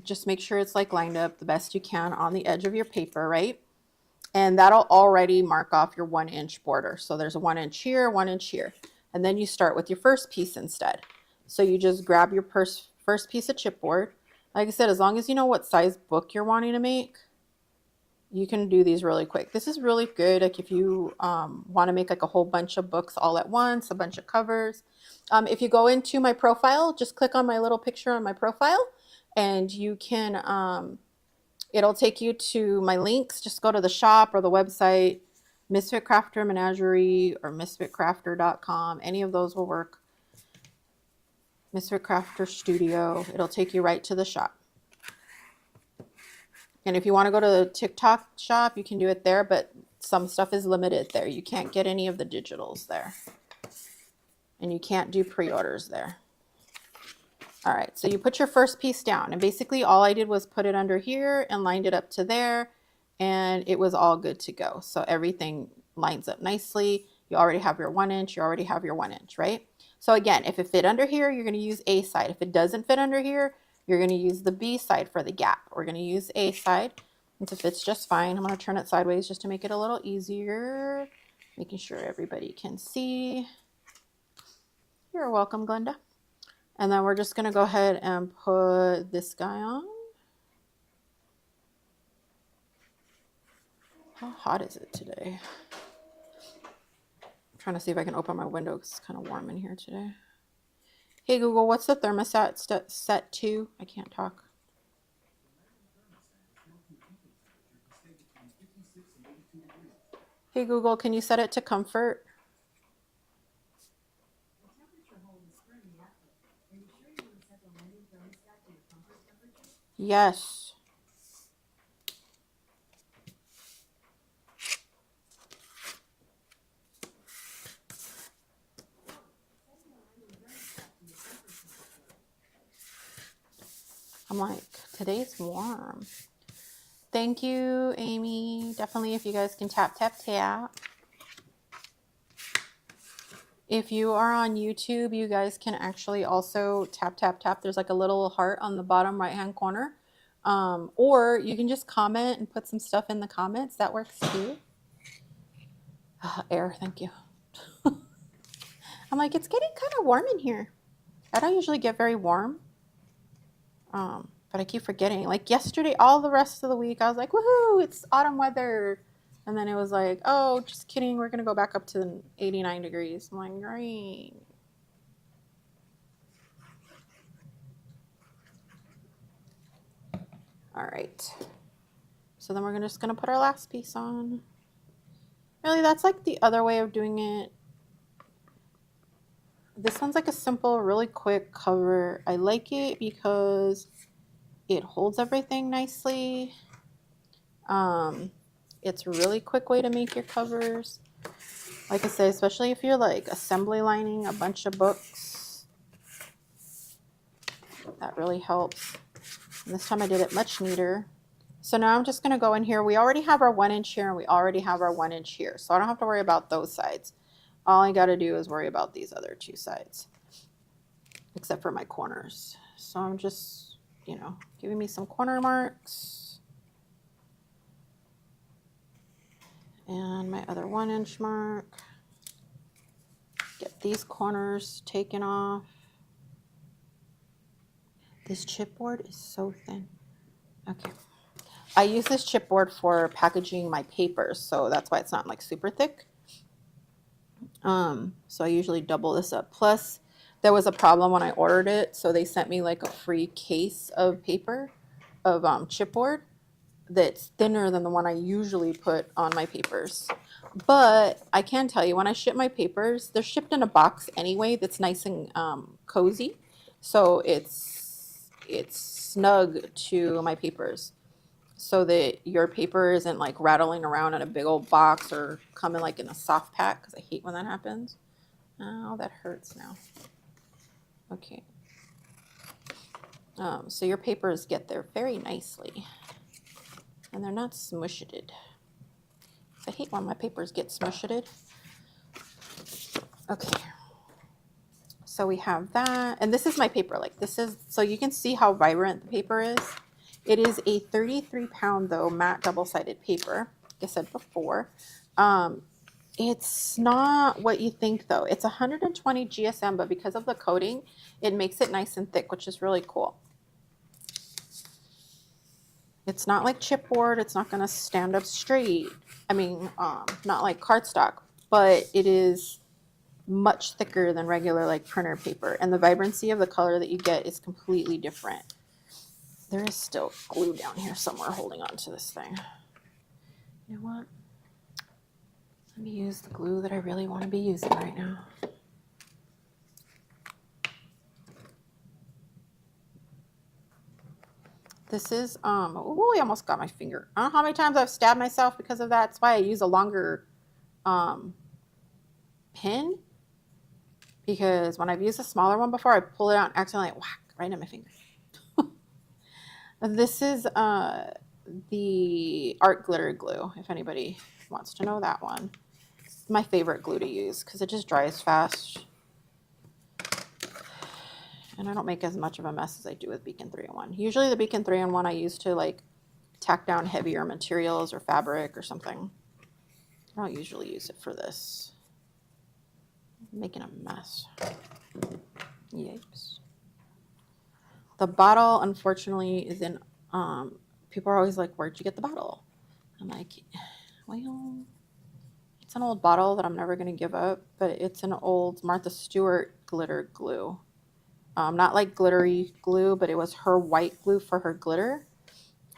Just make sure it's like lined up the best you can on the edge of your paper, right? And that'll already mark off your 1-inch border. So there's a 1 inch here, 1 inch here. And then you start with your first piece instead. So you just grab your first piece of chipboard. Like I said, as long as you know what size book you're wanting to make, you can do these really quick. This is really good like if you want to make like a whole bunch of books all at once, a bunch of covers. If you go into my profile, just click on my little picture on my profile, and you can, it'll take you to my links. Just go to the shop or the website, Misfit Crafter Menagerie or misfitcrafter.com. Any of those will work. Misfit Crafter Studio. It'll take you right to the shop. And if you want to go to the TikTok shop, you can do it there, but some stuff is limited there. You can't get any of the digitals there. And you can't do pre-orders there. All right, so you put your first piece down, and basically all I did was put it under here and lined it up to there, and it was all good to go. So everything lines up nicely. You already have your 1 inch, you already have your 1 inch, right? So again, if it fit under here, you're gonna use A side. If it doesn't fit under here, you're gonna use the B side for the gap. We're gonna use A side. And it fits just fine. I'm gonna turn it sideways just to make it a little easier, making sure everybody can see. You're welcome, Glenda. And then we're just going to go ahead and put this guy on. How hot is it today? I'm trying to see if I can open my window because it's kind of warm in here today. Hey Google, what's the thermostat set to? I can't talk. Hey Google, can you set it to comfort? Yes. I'm like, today's warm. Thank you, Amy. Definitely if you guys can tap, tap, tap. If you are on YouTube, you guys can actually also tap, tap, tap. There's like a little heart on the bottom right-hand corner. Or you can just comment and put some stuff in the comments. That works too. Air, thank you. I'm like, it's getting kind of warm in here. I don't usually get very warm. But I keep forgetting. Like yesterday, all the rest of the week, I was like, woohoo, it's autumn weather. And then it was like, oh, just kidding. We're going to go back up to 89 degrees. I'm like, great. All right. So then we're just going to put our last piece on. Really, that's like the other way of doing it. This one's like a simple, really quick cover. I like it because it holds everything nicely. It's a really quick way to make your covers. Like I say, especially if you're like assembly lining a bunch of books, that really helps. And this time I did it much neater. So now I'm just going to go in here. We already have our 1 inch here and we already have our 1 inch here. So I don't have to worry about those sides. All I got to do is worry about these other two sides, except for my corners. So I'm just, you know, giving me some corner marks. And my other 1 inch mark. Get these corners taken off. This chipboard is so thin. Okay. I use this chipboard for packaging my papers, so that's why it's not like super thick. So I usually double this up. Plus, there was a problem when I ordered it, so they sent me like a free case of paper, of chipboard, that's thinner than the one I usually put on my papers. But I can tell you, when I ship my papers, they're shipped in a box anyway that's nice and cozy. So it's snug to my papers so that your paper isn't like rattling around in a big old box or coming like in a soft pack, because I hate when that happens. Oh, that hurts now. Okay. So your papers get there very nicely. And they're not smushed. I hate when my papers get smushed. Okay. So we have that. And this is my paper. Like this is, so you can see how vibrant the paper is. It is a 33-pound though, matte double-sided paper. Like I said before. It's not what you think though. It's 120 GSM, but because of the coating, it makes it nice and thick, which is really cool. It's not like chipboard. It's not going to stand up straight. I mean, not like cardstock, but it is much thicker than regular like printer paper. And the vibrancy of the color that you get is completely different. There is still glue down here somewhere holding on to this thing. You know what? Let me use the glue that I really want to be using right now. This is, oh, I almost got my finger. I don't know how many times I've stabbed myself because of that. That's why I use a longer pin. Because when I've used a smaller one before, I pull it out and accidentally whack right in my finger. This is the art glitter glue, if anybody wants to know that one. It's my favorite glue to use because it just dries fast. And I don't make as much of a mess as I do with Beacon 3-in-1. Usually the Beacon 3-in-1 I use to like tack down heavier materials or fabric or something. I don't usually use it for this. I'm making a mess. Yikes. The bottle, unfortunately, is in, people are always like, where'd you get the bottle? I'm like, well, it's an old bottle that I'm never going to give up, but it's an old Martha Stewart glitter glue. Not like glittery glue, but it was her white glue for her glitter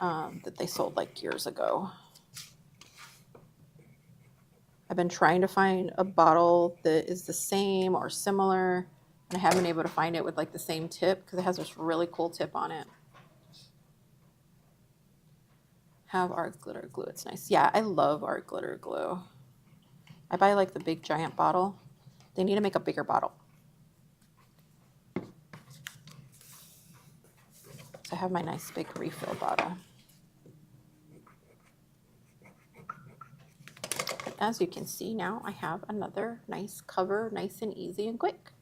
that they sold like years ago. I've been trying to find a bottle that is the same or similar, and I haven't been able to find it with like the same tip because it has this really cool tip on it. Have art glitter glue. It's nice. Yeah, I love art glitter glue. I buy like the big giant bottle. They need to make a bigger bottle. So I have my nice big refill bottle. As you can see now, I have another nice cover, nice and easy and quick.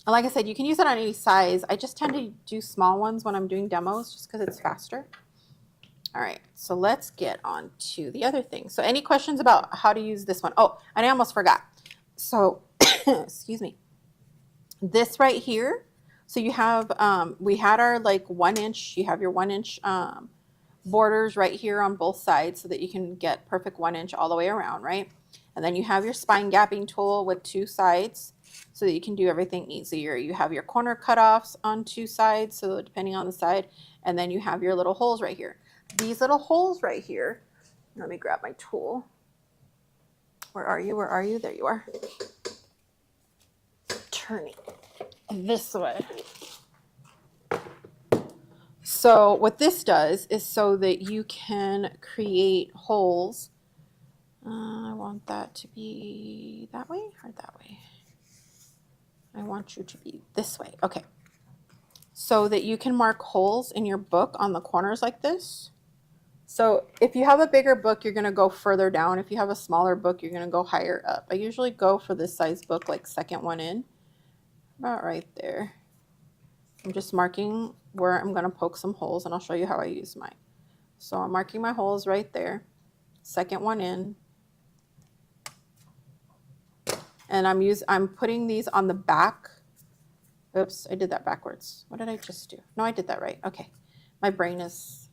And like I said, you can use it on any size. I just tend to do small ones when I'm doing demos just because it's faster. All right, so let's get on to the other thing. So any questions about how to use this one? Oh, and I almost forgot. So, excuse me. This right here, so you have, we had our like 1 inch, you have your 1 inch borders right here on both sides so that you can get perfect 1 inch all the way around, right? And then you have your spine gapping tool with 2 sides so that you can do everything easier. You have your corner cutoffs on 2 sides, so depending on the side, and then you have your little holes right here. These little holes right here, let me grab my tool. Where are you? Where are you? There you are. Turning this way. So what this does is so that you can create holes. I want that to be that way or that way. I want you to be this way. Okay. So that you can mark holes in your book on the corners like this. So if you have a bigger book, you're going to go further down. If you have a smaller book, you're going to go higher up. I usually go for this size book, like second one in, about right there. I'm just marking where I'm going to poke some holes, and I'll show you how I use mine. So I'm marking my holes right there, second one in. And I'm putting these on the back. Oops, I did that backwards. What did I just do? No, I did that right. Okay. My brain is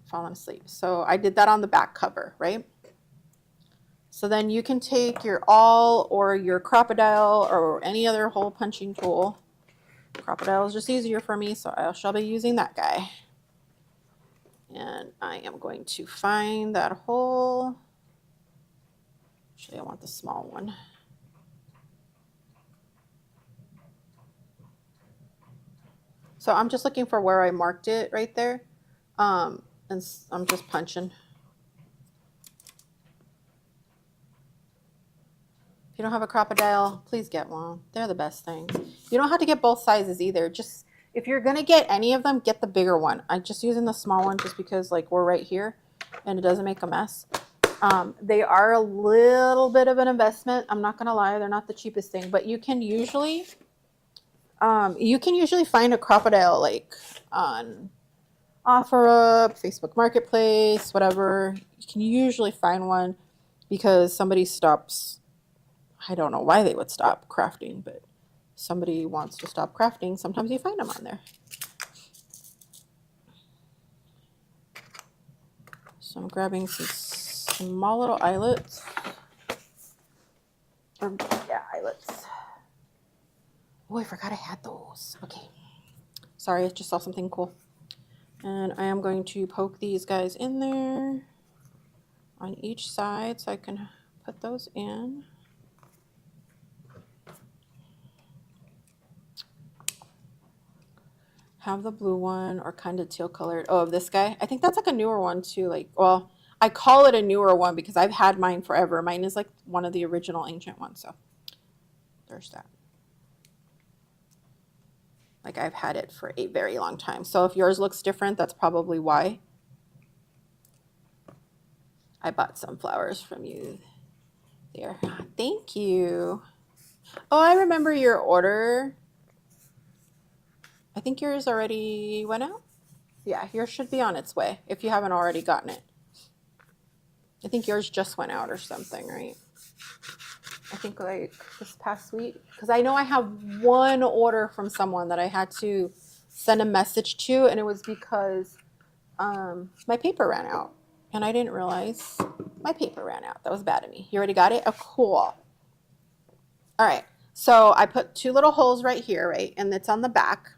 falling asleep. So I did that on the back cover, right? So then you can take your awl or your crocodile or any other hole punching tool. Crocodile is just easier for me, so I shall be using that guy. And I am going to find that hole. Actually, I want the small one. So I'm just looking for where I marked it right there. And I'm just punching. If you don't have a crocodile, please get one. They're the best things. You don't have to get both sizes either. Just if you're gonna get any of them, get the bigger one. I'm just using the small one just because like we're right here and it doesn't make a mess. They are a little bit of an investment. I'm not gonna lie, they're not the cheapest thing, but you can usually find a crocodile like on OfferUp, Facebook Marketplace, whatever. You can usually find one because somebody stops. I don't know why they would stop crafting, but somebody wants to stop crafting. Sometimes you find them on there. So I'm grabbing some small little eyelets. Eyelets. Oh, I forgot I had those. Okay. Sorry, I just saw something cool. And I am going to poke these guys in there on each side so I can put those in. Have the blue one or kind of teal colored. Oh, this guy. I think that's like a newer one too. Like, well, I call it a newer one because I've had mine forever. Mine is like one of the original ancient ones. So there's that. Like I've had it for a very long time. So if yours looks different, that's probably why. I bought some flowers from you there. Thank you. Oh, I remember your order. I think yours already went out. Yeah, yours should be on its way if you haven't already gotten it. I think yours just went out or something, right? I think like this past week. Because I know I have one order from someone that I had to send a message to, and it was because my paper ran out. And I didn't realize my paper ran out. That was bad of me. You already got it? Oh, cool. All right. So I put 2 little holes right here, right? And it's on the back.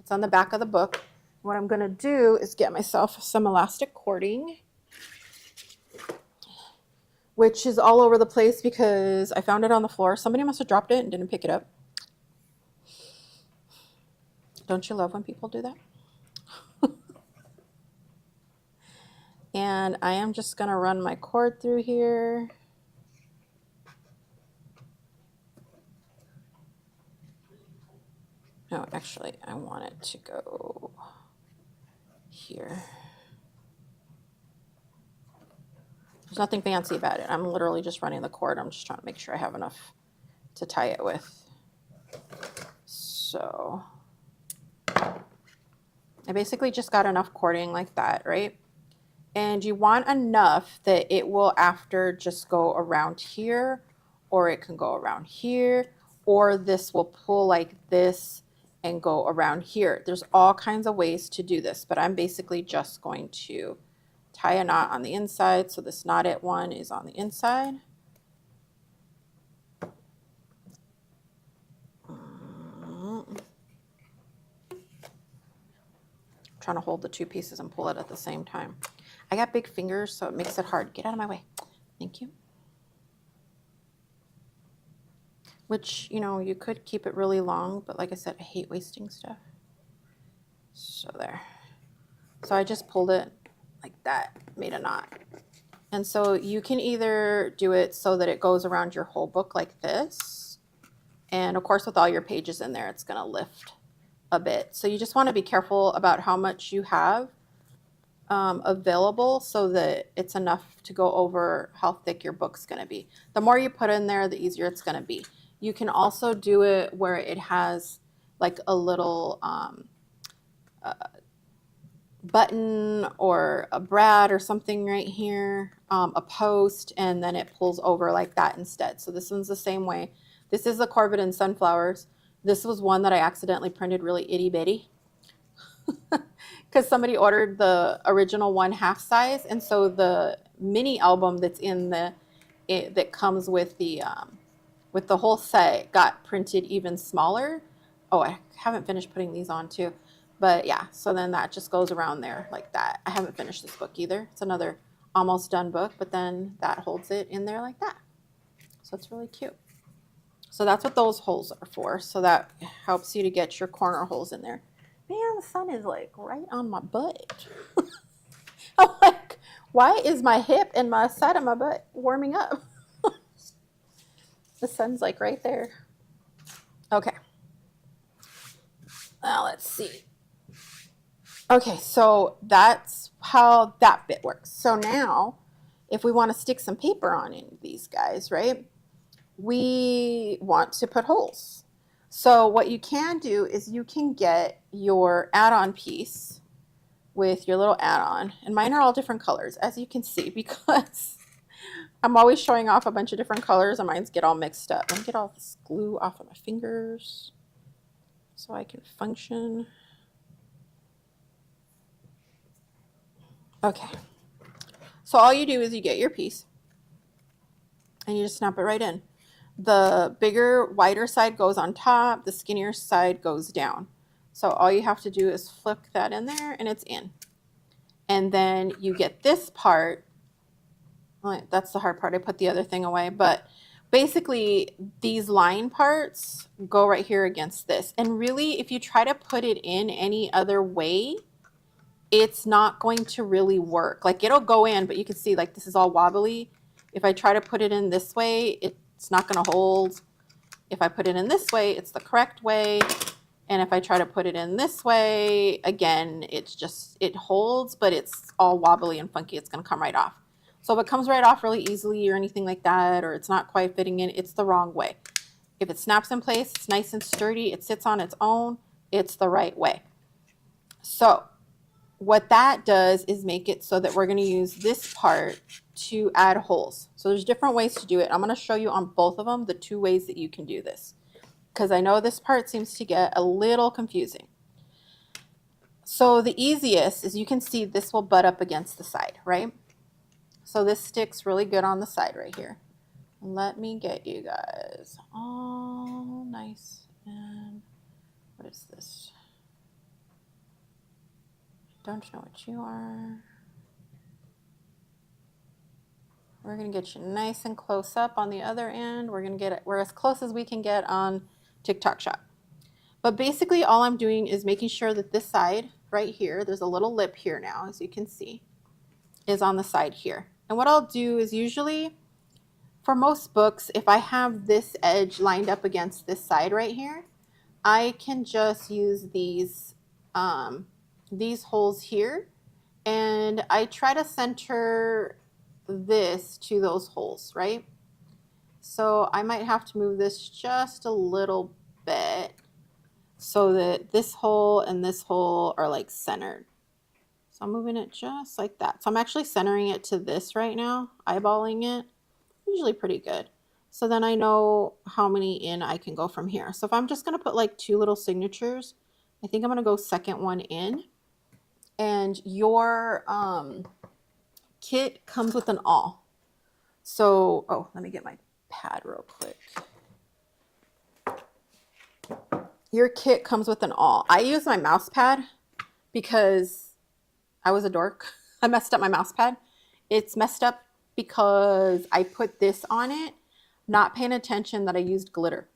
It's on the back of the book. What I'm going to do is get myself some elastic cording, which is all over the place because I found it on the floor. Somebody must have dropped it and didn't pick it up. Don't you love when people do that? And I am just going to run my cord through here. No, actually, I want it to go here. There's nothing fancy about it. I'm literally just running the cord. I'm just trying to make sure I have enough to tie it with. So I basically just got enough cording like that, right? And you want enough that it will after just go around here, or it can go around here, or this will pull like this and go around here. There's all kinds of ways to do this, but I'm basically just going to tie a knot on the inside. So this knotted one is on the inside. Trying to hold the 2 pieces and pull it at the same time. I got big fingers, so it makes it hard. Get out of my way. Thank you. Which, you know, you could keep it really long, but like I said, I hate wasting stuff. So there. So I just pulled it like that, made a knot. And so you can either do it so that it goes around your whole book like this. And of course, with all your pages in there, it's going to lift a bit. So you just want to be careful about how much you have available so that it's enough to go over how thick your book's going to be. The more you put in there, the easier it's going to be. You can also do it where it has like a little button or a brad or something right here, a post, and then it pulls over like that instead. So this one's the same way. This is the Corvid and Sunflowers. This was one that I accidentally printed really itty bitty because somebody ordered the original 1/2 size, and so the mini album that's in that comes with the whole set got printed even smaller. Oh, I haven't finished putting these on too, but yeah. So then that just goes around there like that. I haven't finished this book either. It's another almost done book, but then that holds it in there like that. So it's really cute. So that's what those holes are for. So that helps you to get your corner holes in there. Man, the sun is like right on my butt. I'm like, why is my hip and my side of my butt warming up? The sun's like right there. Okay. Now let's see. Okay, so that's how that bit works. So now, if we want to stick some paper on in these guys, right? We want to put holes. So what you can do is you can get your add-on piece with your little add-on, and mine are all different colors, as you can see, because I'm always showing off a bunch of different colors and mines get all mixed up. Let me get all this glue off of my fingers so I can function. Okay, so all you do is you get your piece and you just snap it right in. The bigger, wider side goes on top, the skinnier side goes down. So all you have to do is flip that in there and it's in. And then you get this part That's the hard part. I put the other thing away, but basically these line parts go right here against this. And really, if you try to put it in any other way, it's not going to really work. Like it'll go in, but you can see like this is all wobbly. If I try to put it in this way, it's not going to hold. If I put it in this way, it's the correct way. And if I try to put it in this way, again, it holds, but it's all wobbly and funky. It's going to come right off. So if it comes right off really easily or anything like that, or it's not quite fitting in, it's the wrong way. If it snaps in place, it's nice and sturdy, it sits on its own, it's the right way. So what that does is make it so that we're going to use this part to add holes. So there's different ways to do it. I'm going to show you on both of them the two ways that you can do this, because I know this part seems to get a little confusing. So the easiest is, you can see this will butt up against the side, right? So this sticks really good on the side right here. Let me get you guys all nice. And what is this? Don't know what you are. We're going to get you nice and close up on the other end. We're as close as we can get on TikTok Shop. But basically all I'm doing is making sure that this side right here, there's a little lip here now, as you can see, is on the side here. And what I'll do is, usually for most books, if I have this edge lined up against this side right here, I can just use these holes here, and I try to center this to those holes, right? So I might have to move this just a little bit so that this hole and this hole are like centered. So I'm moving it just like that. So I'm actually centering it to this right now, eyeballing it, usually pretty good. So then I know how many in I can go from here. So if I'm just going to put like 2 little signatures, I think I'm going to go second one in. And your kit comes with an awl. So, oh, let me get my pad real quick. Your kit comes with an awl. I use my mouse pad because I was a dork. I messed up my mouse pad. It's messed up because I put this on it, not paying attention that I used glitter.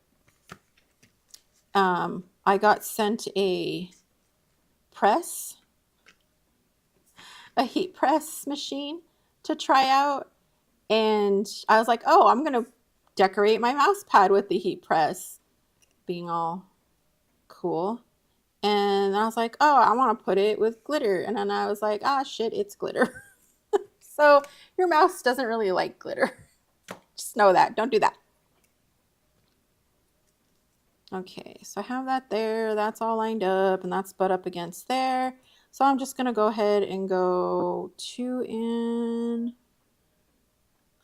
I got sent a heat press machine to try out. And I was like, oh, I'm going to decorate my mouse pad with the heat press, being all cool. And I was like, oh, I want to put it with glitter. And then I was like, ah, shit, it's glitter. So your mouse doesn't really like glitter. Just know that. Don't do that. Okay, so I have that there. That's all lined up, and that's butt up against there. So I'm just going to go ahead and go 2 in.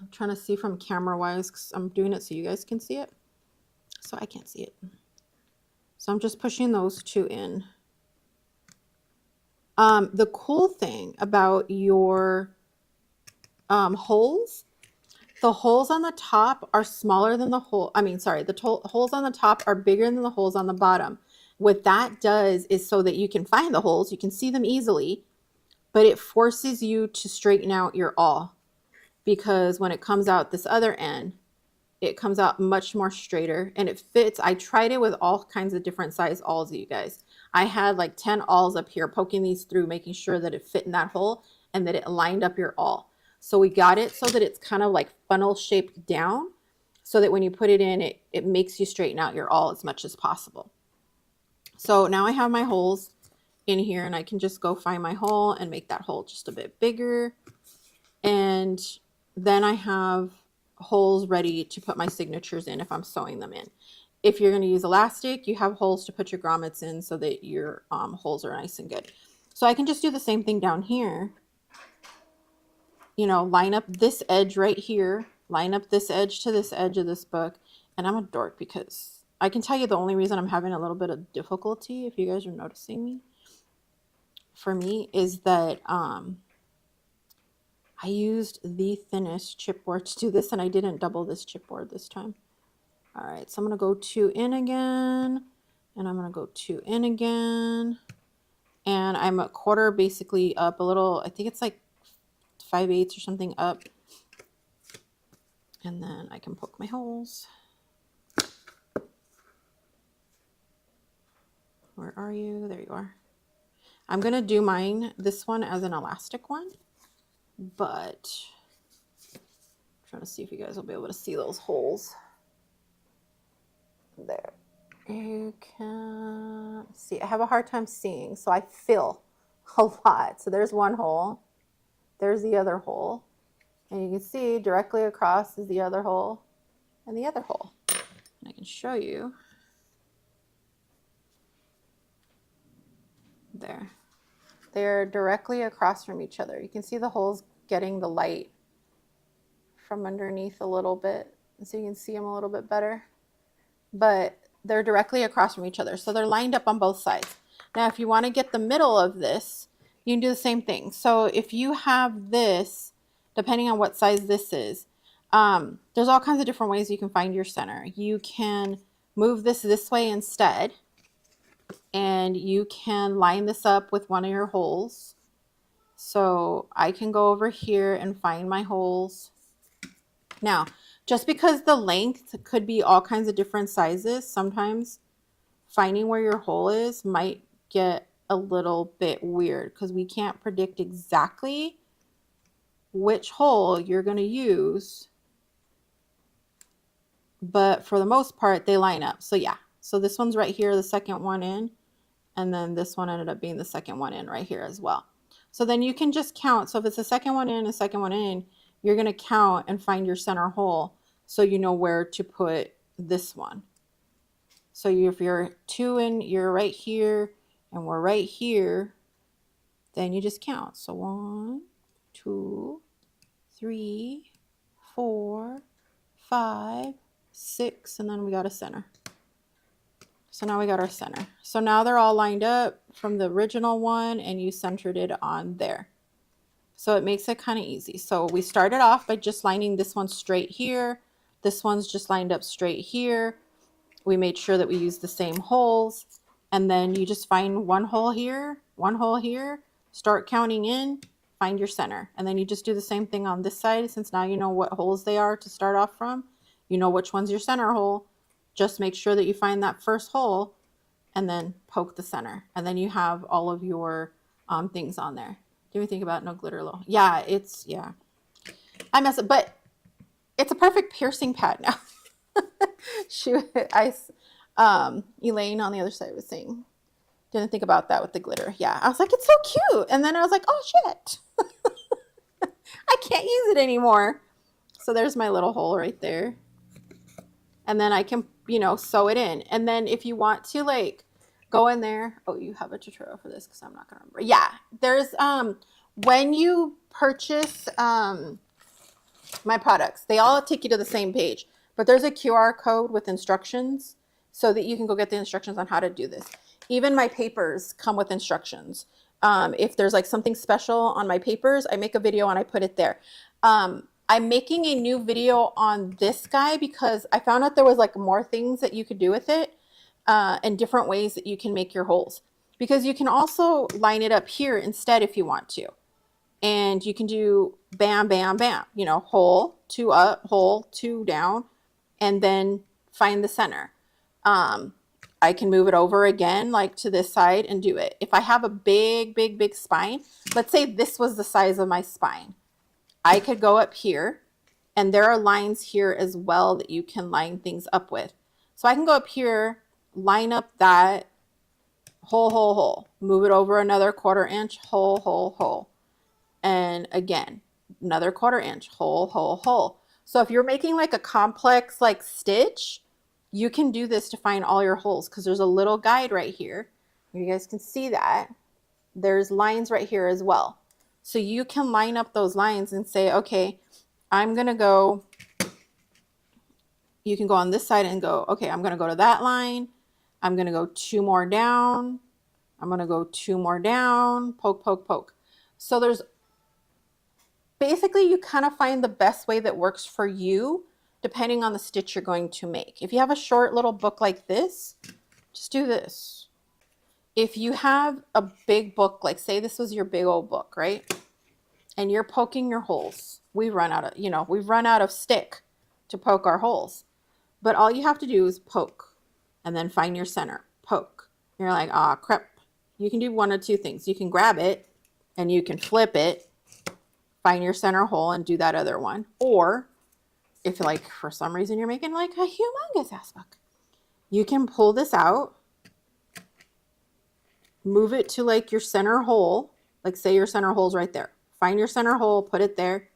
I'm trying to see from camera-wise because I'm doing it so you guys can see it. So I can't see it. So I'm just pushing those 2 in. The cool thing about your holes, the holes on the top are smaller than the hole. The holes on the top are bigger than the holes on the bottom. What that does is so that you can find the holes, you can see them easily, but it forces you to straighten out your awl, because when it comes out this other end, it comes out much more straighter and it fits. I tried it with all kinds of different size awls, you guys. I had like 10 awls up here, poking these through, making sure that it fit in that hole and that it lined up your awl. So we got it so that it's kind of like funnel shaped down, so that when you put it in, it makes you straighten out your awl as much as possible. So now I have my holes in here, and I can just go find my hole and make that hole just a bit bigger. And then I have holes ready to put my signatures in if I'm sewing them in. If you're going to use elastic, you have holes to put your grommets in so that your holes are nice and good. So I can just do the same thing down here. You know, line up this edge right here, line up this edge to this edge of this book. And I'm a dork because I can tell you the only reason I'm having a little bit of difficulty, if you guys are noticing me, for me, is that I used the thinnest chipboard to do this, and I didn't double this chipboard this time. All right, so I'm going to go 2 in again, and I'm going to go 2 in again, and I'm 1/4 basically up a little. I think it's like 5/8 or something up And then I can poke my holes. Where are you? There you are. I'm going to do this one as an elastic one, but I'm trying to see if you guys will be able to see those holes. There. You can see, I have a hard time seeing, so I fill a lot. So there's one hole, there's the other hole, and you can see directly across is the other hole and the other hole. And I can show you. There. They're directly across from each other. You can see the holes getting the light from underneath a little bit, so you can see them a little bit better. But they're directly across from each other, so they're lined up on both sides. Now, if you want to get the middle of this, you can do the same thing. So if you have this, depending on what size this is, there's all kinds of different ways you can find your center. You can move this way instead, and you can line this up with one of your holes. So I can go over here and find my holes. Now, just because the length could be all kinds of different sizes, sometimes finding where your hole is might get a little bit weird because we can't predict exactly which hole you're going to use. But for the most part, they line up. So yeah, so this one's right here, the second one in, and then this one ended up being the second one in right here as well. So then you can just count. So if it's the second one in, the second one in, you're going to count and find your center hole so you know where to put this one. So if you're 2 in, you're right here, and we're right here, then you just count. So 1, 2, 3, 4, 5, 6, and then we got a center. So now we got our center. So now they're all lined up from the original one, and you centered it on there. So it makes it kind of easy. So we started off by just lining this one straight here. This one's just lined up straight here. We made sure that we used the same holes. And then you just find one hole here, start counting in, find your center. And then you just do the same thing on this side. Since now you know what holes they are to start off from, you know which one's your center hole. Just make sure that you find that first hole and then poke the center. And then you have all of your things on there. Do you think about no glitter low? Yeah, yeah. I mess up, but it's a perfect piercing pad now. Elaine on the other side was saying, didn't think about that with the glitter. Yeah, I was like, it's so cute. And then I was like, oh shit, I can't use it anymore. So there's my little hole right there. And then I can, sew it in. And then if you want to like go in there, oh, you have a tutorial for this because I'm not gonna remember. Yeah, there's when you purchase my products, they all take you to the same page, but there's a QR code with instructions so that you can go get the instructions on how to do this. Even my papers come with instructions. If there's like something special on my papers, I make a video and I put it there. I'm making a new video on this guy because I found out there was like more things that you could do with it and different ways that you can make your holes. Because you can also line it up here instead if you want to. And you can do bam, bam, bam, hole, 2 up, hole, 2 down, and then find the center. I can move it over again, like to this side and do it. If I have a big, big, big spine, let's say this was the size of my spine. I could go up here, and there are lines here as well that you can line things up with. So I can go up here, line up that hole, hole, hole, move it over another 1/4 inch, hole, hole, hole. And again, another 1/4 inch, hole, hole, hole. So if you're making like a complex like stitch, you can do this to find all your holes because there's a little guide right here. You guys can see that. There's lines right here as well. So you can line up those lines and say, okay, I'm going to go, you can go on this side and go, okay, I'm going to go to that line. I'm going to go 2 more down. I'm going to go 2 more down, poke, poke, poke. So there's basically, you kind of find the best way that works for you, depending on the stitch you're going to make. If you have a short little book like this, just do this. If you have a big book, like say this was your big old book, right? And you're poking your holes. We've run out of stick. to poke our holes. But all you have to do is poke and then find your center. Poke. You're like, ah, crap. You can do one of two things. You can grab it and you can flip it, find your center hole and do that other one. Or if like for some reason you're making like a humongous ass book, you can pull this out, move it to like your center hole. Like say your center hole's right there. Find your center hole, put it there,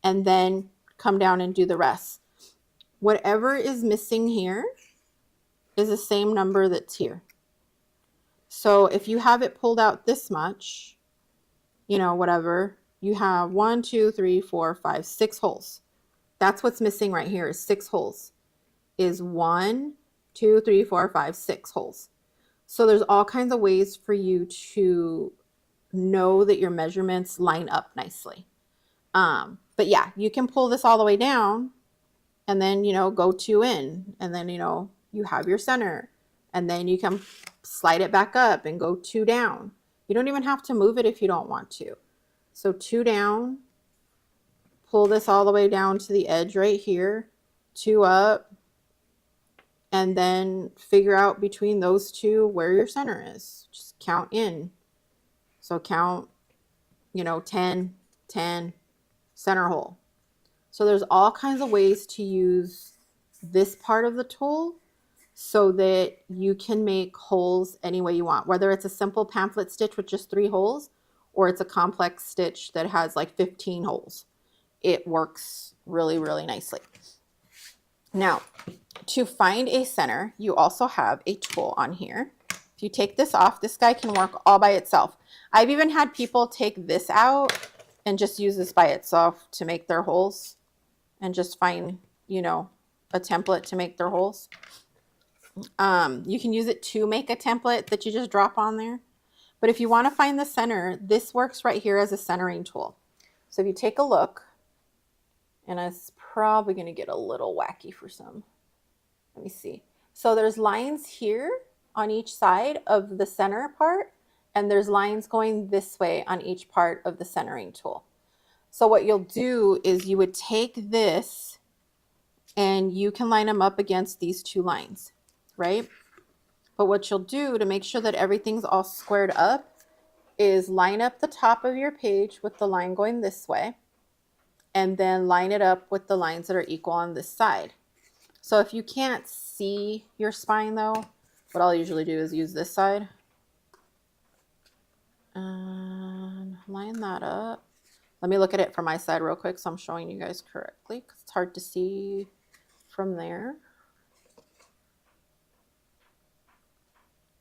and then come down and do the rest. Whatever is missing here is the same number that's here. So if you have it pulled out this much, you know, whatever, you have 1, 2, 3, 4, 5, 6 holes. That's what's missing right here is 6 holes. Is 1, 2, 3, 4, 5, 6 holes. So there's all kinds of ways for you to know that your measurements line up nicely. But yeah, you can pull this all the way down and then, you know, go 2 in, and then, you know, you have your center, and then you can slide it back up and go 2 down. You don't even have to move it if you don't want to. So 2 down, pull this all the way down to the edge right here, 2 up, and then figure out between those 2 where your center is. Just count in. So count, you know, 10, 10, center hole. So there's all kinds of ways to use this part of the tool so that you can make holes any way you want, whether it's a simple pamphlet stitch with just 3 holes or it's a complex stitch that has like 15 holes. It works really, really nicely. Now, to find a center, you also have a tool on here. If you take this off, this guy can work all by itself. I've even had people take this out and just use this by itself to make their holes and just find, you know, a template to make their holes. You can use it to make a template that you just drop on there. But if you want to find the center, this works right here as a centering tool. So if you take a look, and it's probably going to get a little wacky for some. Let me see. So there's lines here on each side of the center part, and there's lines going this way on each part of the centering tool. So what you'll do is you would take this and you can line them up against these 2 lines, right? But what you'll do to make sure that everything's all squared up is line up the top of your page with the line going this way, and then line it up with the lines that are equal on this side. So if you can't see your spine though, what I'll usually do is use this side and line that up. Let me look at it from my side real quick so I'm showing you guys correctly because it's hard to see from there.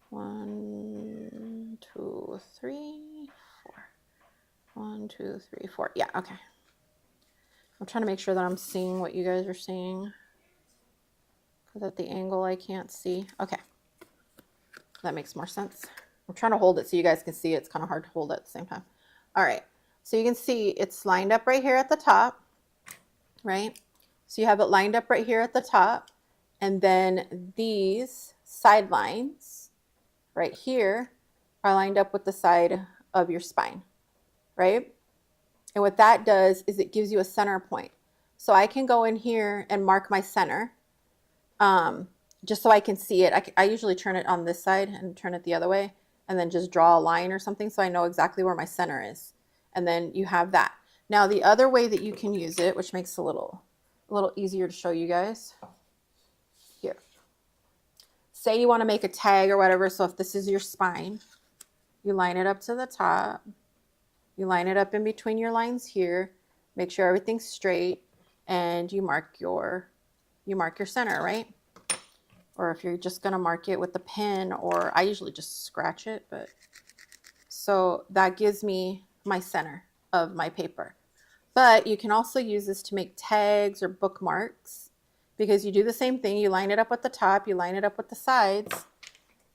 1, 2, 3, 4. 1, 2, 3, 4. Yeah, okay. I'm trying to make sure that I'm seeing what you guys are seeing because at the angle I can't see. Okay, that makes more sense. I'm trying to hold it so you guys can see it. It's kind of hard to hold it at the same time. All right, so you can see it's lined up right here at the top, right? So you have it lined up right here at the top, and then these side lines right here are lined up with the side of your spine, right? And what that does is it gives you a center point. So I can go in here and mark my center just so I can see it. I usually turn it on this side and turn it the other way and then just draw a line or something so I know exactly where my center is. And then you have that. Now the other way that you can use it, which makes it a little easier to show you guys, here. Say you want to make a tag or whatever, so if this is your spine, you line it up to the top, you line it up in between your lines here, make sure everything's straight, and you mark your center, right? Or if you're just going to mark it with a pen, or I usually just scratch it, but so that gives me my center of my paper. But you can also use this to make tags or bookmarks, because you do the same thing. You line it up at the top, you line it up with the sides,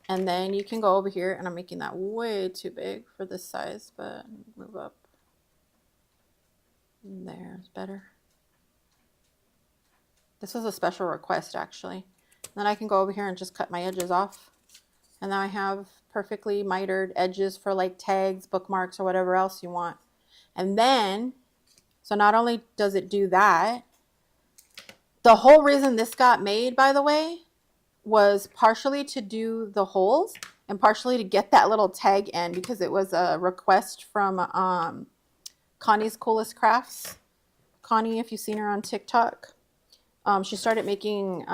and then you can go over here, and I'm making that way too big for this size, but move up. There's better. This was a special request, actually. Then I can go over here and just cut my edges off. And now I have perfectly mitered edges for like tags, bookmarks, or whatever else you want. And then, so not only does it do that, The whole reason this got made, by the way, was partially to do the holes and partially to get that little tag end, because it was a request from Connie's Coolest Crafts. Connie, if you've seen her on TikTok, she started making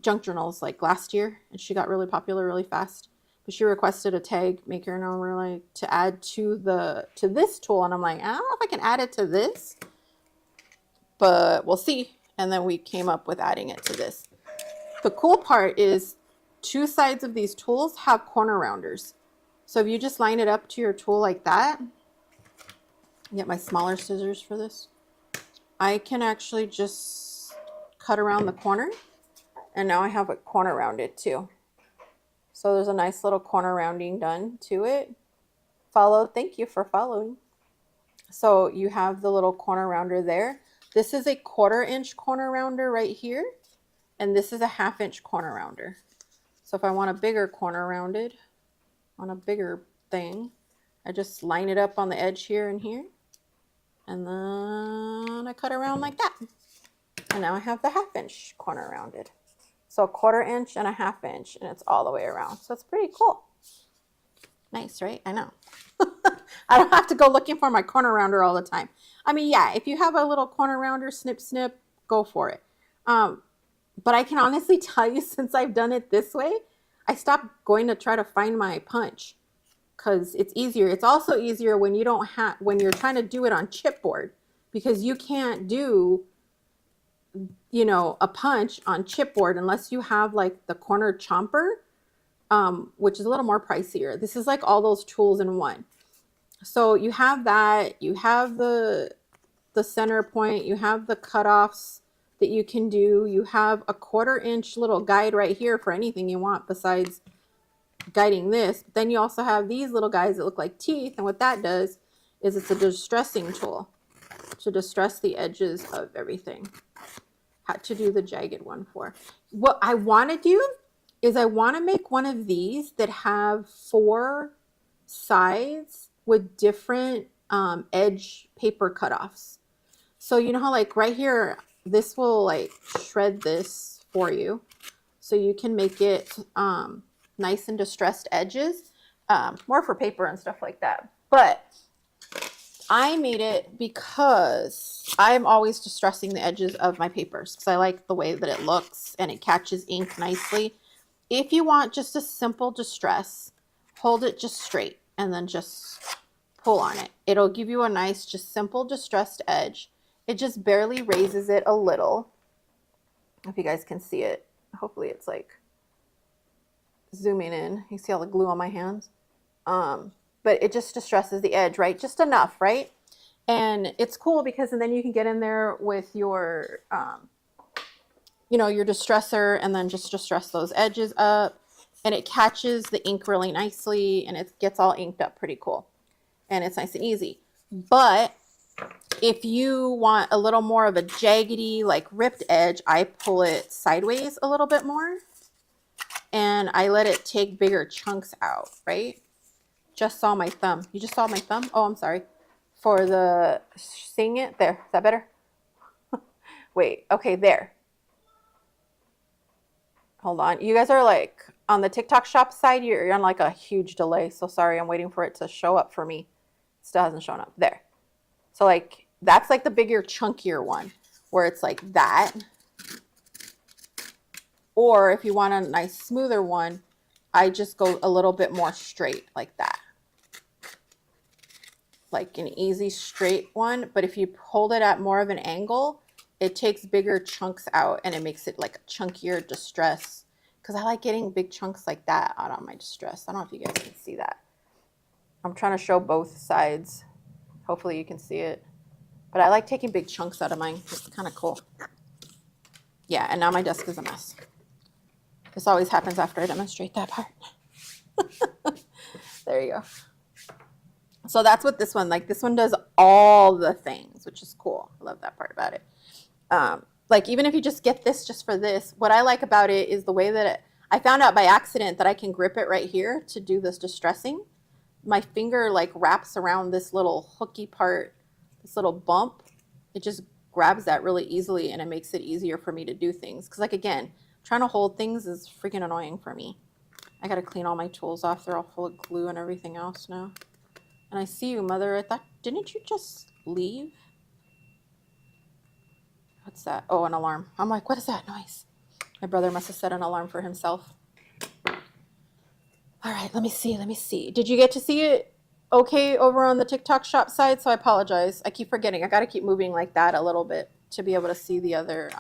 junk journals like last year, and she got really popular really fast. But she requested a tag maker, and we're like, to add to this tool, and I'm like, I don't know if I can add it to this, but we'll see. And then we came up with adding it to this. The cool part is 2 sides of these tools have corner rounders. So if you just line it up to your tool like that, get my smaller scissors for this, I can actually just cut around the corner, and now I have a corner rounded too. So there's a nice little corner rounding done to it. Thank you for following. So you have the little corner rounder there. This is a 1/4 inch corner rounder right here, and this is a 1/2 inch corner rounder. So if I want a bigger corner rounded on a bigger thing, I just line it up on the edge here and here, and then I cut around like that. And now I have the 1/2 inch corner rounded. So 1/4 inch and a 1/2 inch, and it's all the way around. So it's pretty cool. Nice, right? I know. I don't have to go looking for my corner rounder all the time. I mean, yeah, if you have a little corner rounder, snip, snip, go for it. But I can honestly tell you, since I've done it this way, I stopped going to try to find my punch, because it's easier. It's also easier when you don't have, when you're trying to do it on chipboard, because you can't do, you know, a punch on chipboard unless you have like the corner chomper, which is a little more pricier. This is like all those tools in one. So you have that, you have the center point, you have the cutoffs that you can do, you have a 1/4 inch little guide right here for anything you want besides guiding this. But then you also have these little guys that look like teeth, and what that does is it's a distressing tool to distress the edges of everything. Had to do the jagged one for. What I want to do is I want to make one of these that have 4 sides with different edge paper cutoffs. So you know how like right here, this will like shred this for you, so you can make it nice and distressed edges, more for paper and stuff like that. But I made it because I'm always distressing the edges of my papers, because I like the way that it looks and it catches ink nicely. If you want just a simple distress, hold it just straight and then just pull on it. It'll give you a nice, just simple distressed edge. It just barely raises it a little. If you guys can see it, hopefully it's like zooming in. You see all the glue on my hands? But it just distresses the edge, right? Just enough, right? And it's cool because, and then you can get in there with your, you know, your distressor, and then just distress those edges up, and it catches the ink really nicely, and it gets all inked up pretty cool. And it's nice and easy. But if you want a little more of a jaggedy, like ripped edge, I pull it sideways a little bit more, and I let it take bigger chunks out, right? Just saw my thumb. You just saw my thumb? Oh, I'm sorry. For the seeing it there. Is that better? Wait, okay, there. Hold on. You guys are like on the TikTok shop side, you're on like a huge delay. So sorry, I'm waiting for it to show up for me. It still hasn't shown up. There. So like that's like the bigger, chunkier one where it's like that. Or if you want a nice, smoother one, I just go a little bit more straight like that. Like an easy straight one. But if you hold it at more of an angle, it takes bigger chunks out and it makes it like a chunkier distress. Because I like getting big chunks like that out on my distress. I don't know if you guys can see that. I'm trying to show both sides. Hopefully you can see it. But I like taking big chunks out of mine. It's kind of cool. Yeah, and now my desk is a mess. This always happens after I demonstrate that part. There you go. So that's what this one, like this one does all the things, which is cool. I love that part about it. Like even if you just get this just for this, what I like about it is the way that I found out by accident that I can grip it right here to do this distressing. My finger like wraps around this little hooky part, this little bump. It just grabs that really easily and it makes it easier for me to do things. Because like again, trying to hold things is freaking annoying for me. I gotta clean all my tools off. They're all full of glue and everything else now. And I see you, Mother. I thought, didn't you just leave? What's that? Oh, an alarm. I'm like, what is that noise? My brother must have set an alarm for himself. All right, let me see. Let me see. Did you get to see it okay over on the TikTok shop side? So I apologize. I keep forgetting. I got to keep moving like that a little bit to be able to see the other,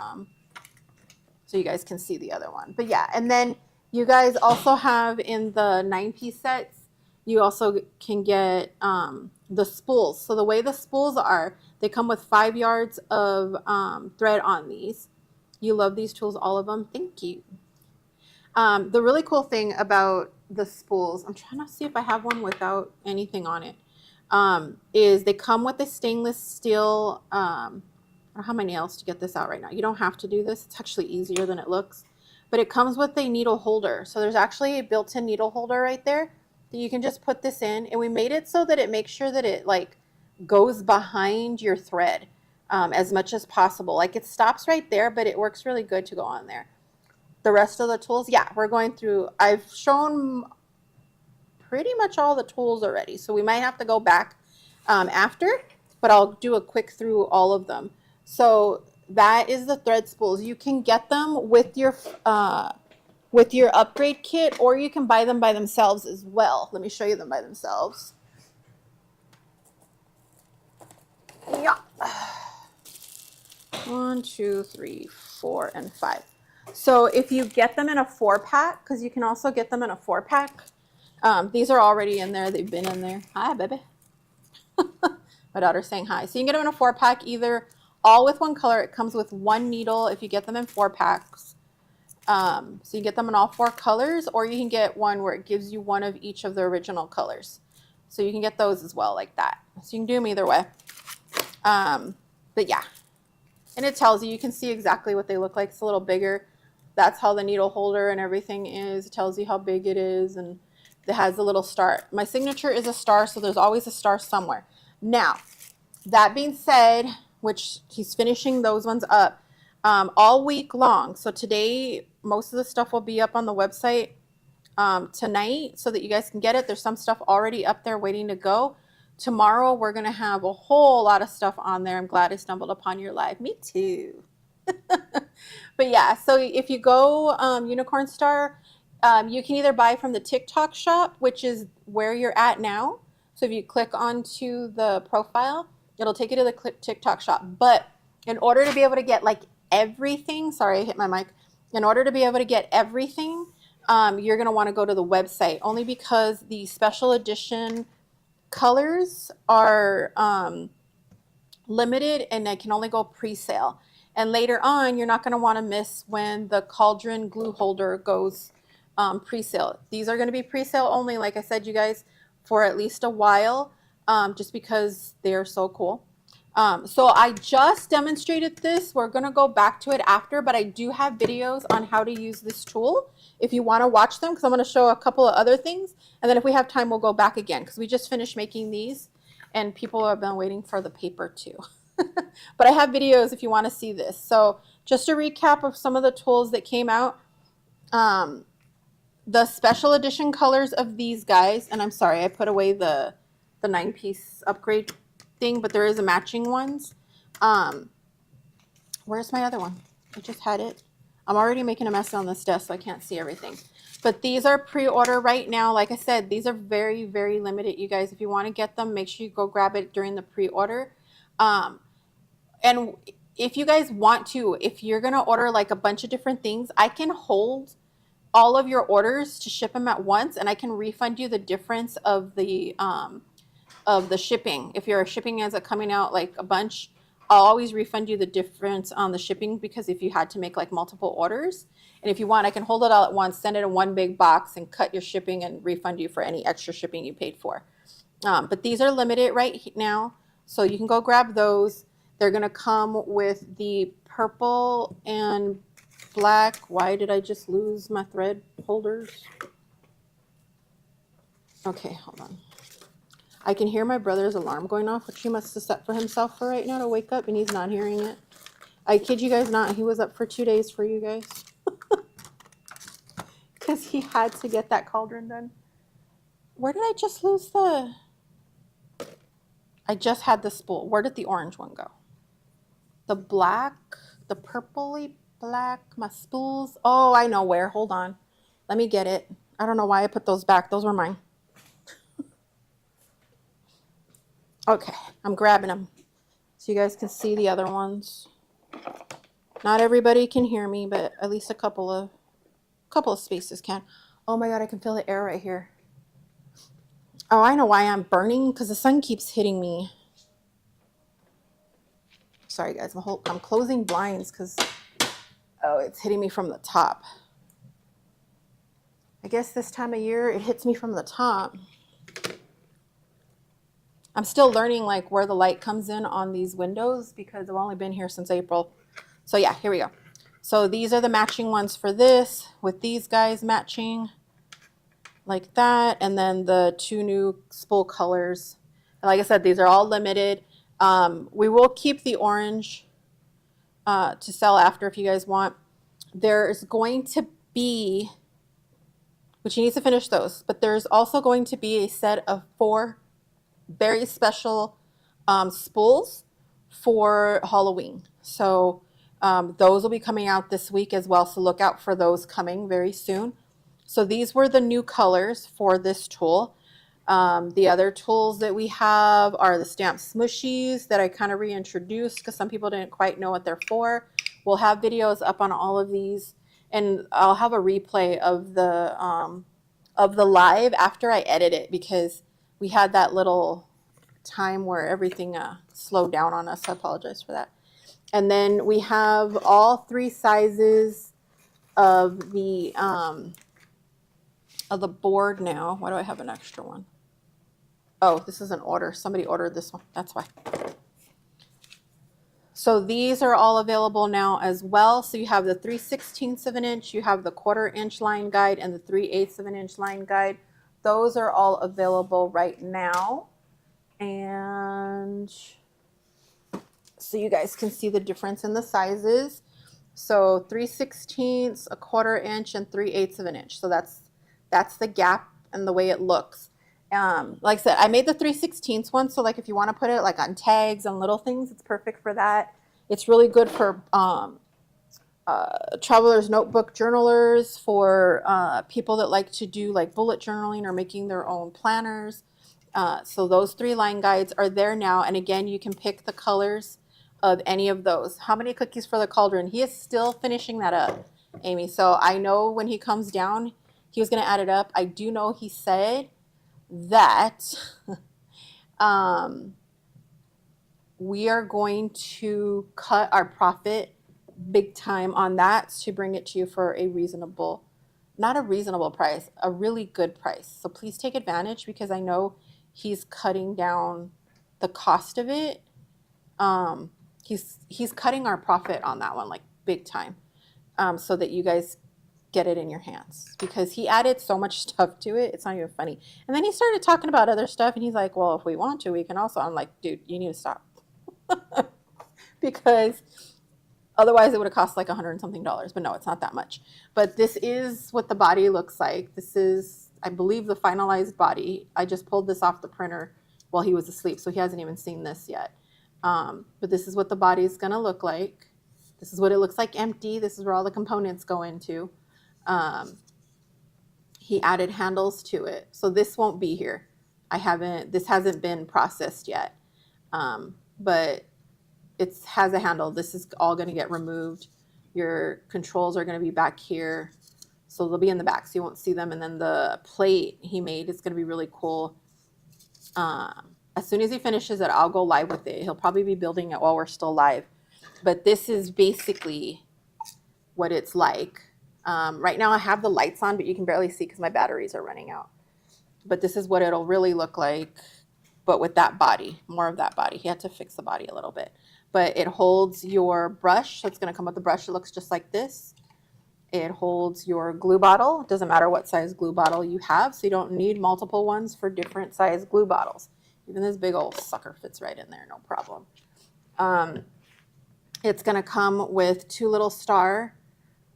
so you guys can see the other one. But yeah, and then you guys also have in the 9-piece sets, you also can get the spools. So the way the spools are, they come with 5 yards of thread on these. You love these tools, all of them. Thank you. The really cool thing about the spools, I'm trying to see if I have one without anything on it, is they come with a stainless steel, I don't have my nails to get this out right now. You don't have to do this. It's actually easier than it looks. But it comes with a needle holder. So there's actually a built-in needle holder right there that you can just put this in. And we made it so that it makes sure that it like goes behind your thread as much as possible. Like it stops right there, but it works really good to go on there. The rest of the tools, yeah, we're going through. I've shown pretty much all the tools already. So we might have to go back after, but I'll do a quick through all of them. So that is the thread spools. You can get them with your upgrade kit, or you can buy them by themselves as well. Let me show you them by themselves. Yeah. 1, 2, 3, 4, and 5. So if you get them in a 4-pack, because you can also get them in a 4-pack. These are already in there. They've been in there. Hi, baby. My daughter's saying hi. So you can get them in a 4-pack, either all with one color. It comes with 1 needle if you get them in 4 packs. So you get them in all 4 colors, or you can get one where it gives you one of each of the original colors. So you can get those as well like that. So you can do them either way. But yeah. And it tells you, you can see exactly what they look like. It's a little bigger. That's how the needle holder and everything is. It tells you how big it is, and it has a little star. My signature is a star, so there's always a star somewhere. Now, that being said, which he's finishing those ones up all week long. So today, most of the stuff will be up on the website tonight so that you guys can get it. There's some stuff already up there waiting to go. Tomorrow, we're going to have a whole lot of stuff on there. I'm glad I stumbled upon your live. Me too. But yeah, so if you go Unicorn Star, you can either buy from the TikTok shop, which is where you're at now. So if you click onto the profile, it'll take you to the TikTok shop. But in order to be able to get like everything, sorry, I hit my mic. In order to be able to get everything, you're going to want to go to the website, only because the special edition colors are limited and they can only go pre-sale. And later on, you're not going to want to miss when the cauldron glue holder goes pre-sale. These are going to be pre-sale only, like I said, you guys, for at least a while, just because they're so cool. So I just demonstrated this. We're going to go back to it after, but I do have videos on how to use this tool if you want to watch them, because I'm going to show a couple of other things. And then if we have time, we'll go back again, because we just finished making these and people have been waiting for the paper too. But I have videos if you want to see this. So just a recap of some of the tools that came out. The special edition colors of these guys, and I'm sorry, I put away the 9-piece upgrade thing, but there is a matching ones. Where's my other one? I just had it. I'm already making a mess on this desk, so I can't see everything. But these are pre-order right now. Like I said, these are very, very limited, you guys. If you want to get them, make sure you go grab it during the pre-order. And if you guys want to, if you're going to order like a bunch of different things, I can hold all of your orders to ship them at once, and I can refund you the difference of the shipping. If you're shipping as a coming out like a bunch, I'll always refund you the difference on the shipping, because if you had to make like multiple orders, and if you want, I can hold it all at once, send it in one big box and cut your shipping and refund you for any extra shipping you paid for. But these are limited right now, so you can go grab those. They're going to come with the purple and black. Why did I just lose my thread holders? Okay, hold on. I can hear my brother's alarm going off, which he must have set for himself for right now to wake up, and he's not hearing it. I kid you guys not, he was up for 2 days for you guys. Because he had to get that cauldron done. Where did I just lose the... I just had the spool. Where did the orange one go? The black, the purpley black, my spools. Oh, I know where. Hold on. Let me get it. I don't know why I put those back. Those were mine. Okay, I'm grabbing them so you guys can see the other ones. Not everybody can hear me, but at least a couple of spaces can. Oh my God, I can feel the air right here. Oh, I know why I'm burning, because the sun keeps hitting me. Sorry guys, I'm closing blinds because, oh, it's hitting me from the top. I guess this time of year it hits me from the top. I'm still learning like where the light comes in on these windows because I've only been here since April. So yeah, here we go. So these are the matching ones for this, with these guys matching like that, and then the 2 new spool colors. And like I said, these are all limited. We will keep the orange to sell after if you guys want. There's going to be, which you need to finish those, but there's also going to be a set of 4 very special spools for Halloween. So those will be coming out this week as well. So look out for those coming very soon. So these were the new colors for this tool. The other tools that we have are the stamp smushies that I kind of reintroduced because some people didn't quite know what they're for. We'll have videos up on all of these, and I'll have a replay of the live after I edit it because we had that little time where everything slowed down on us. I apologize for that. And then we have all 3 sizes of the board now. Why do I have an extra one? Oh, this is an order. Somebody ordered this one. That's why. So these are all available now as well. So you have the 3/16 of an inch, you have the 1/4 inch line guide, and the 3/8 of an inch line guide. Those are all available right now. And so you guys can see the difference in the sizes. So 3/16, a 1/4 inch, and 3/8 of an inch. So that's the gap and the way it looks. Like I said, I made the 3/16 one, so like if you want to put it like on tags and little things, it's perfect for that. It's really good for traveler's notebook journalers, for people that like to do like bullet journaling or making their own planners. So those 3 line guides are there now, and again, you can pick the colors of any of those. How many cookies for the cauldron? He is still finishing that up, Amy. So I know when he comes down, he was going to add it up. I do know he said that we are going to cut our profit big time on that to bring it to you for a reasonable, not a reasonable price, a really good price. So please take advantage because I know he's cutting down the cost of it. He's cutting our profit on that one like big time, so that you guys get it in your hands, because he added so much stuff to it, it's not even funny. And then he started talking about other stuff, and he's like, well, if we want to, we can also. I'm like, dude, you need to stop. Because otherwise it would have cost like $100 and something, but no, it's not that much. But this is what the body looks like. This is, I believe, the finalized body. I just pulled this off the printer while he was asleep, so he hasn't even seen this yet. But this is what the body is going to look like. This is what it looks like empty. This is where all the components go into. He added handles to it, so this won't be here. This hasn't been processed yet, but it has a handle. This is all going to get removed. Your controls are going to be back here, so they'll be in the back, so you won't see them. And then the plate he made is going to be really cool. As soon as he finishes it, I'll go live with it. He'll probably be building it while we're still live, but this is basically what it's like. Right now I have the lights on, but you can barely see because my batteries are running out. But this is what it'll really look like, but with that body, more of that body. He had to fix the body a little bit. But it holds your brush, so it's going to come with the brush. It looks just like this. It holds your glue bottle. It doesn't matter what size glue bottle you have, so you don't need multiple ones for different size glue bottles. Even this big old sucker fits right in there, no problem. It's going to come with 2 little star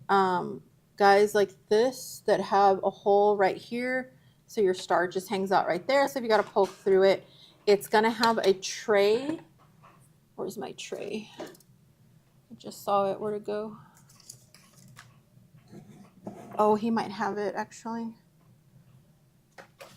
um, guys like this that have a hole right here. So your star just hangs out right there. So if you got to poke through it, it's going to have a tray. Where's my tray? I just saw it. Where'd it go? Oh, he might have it actually.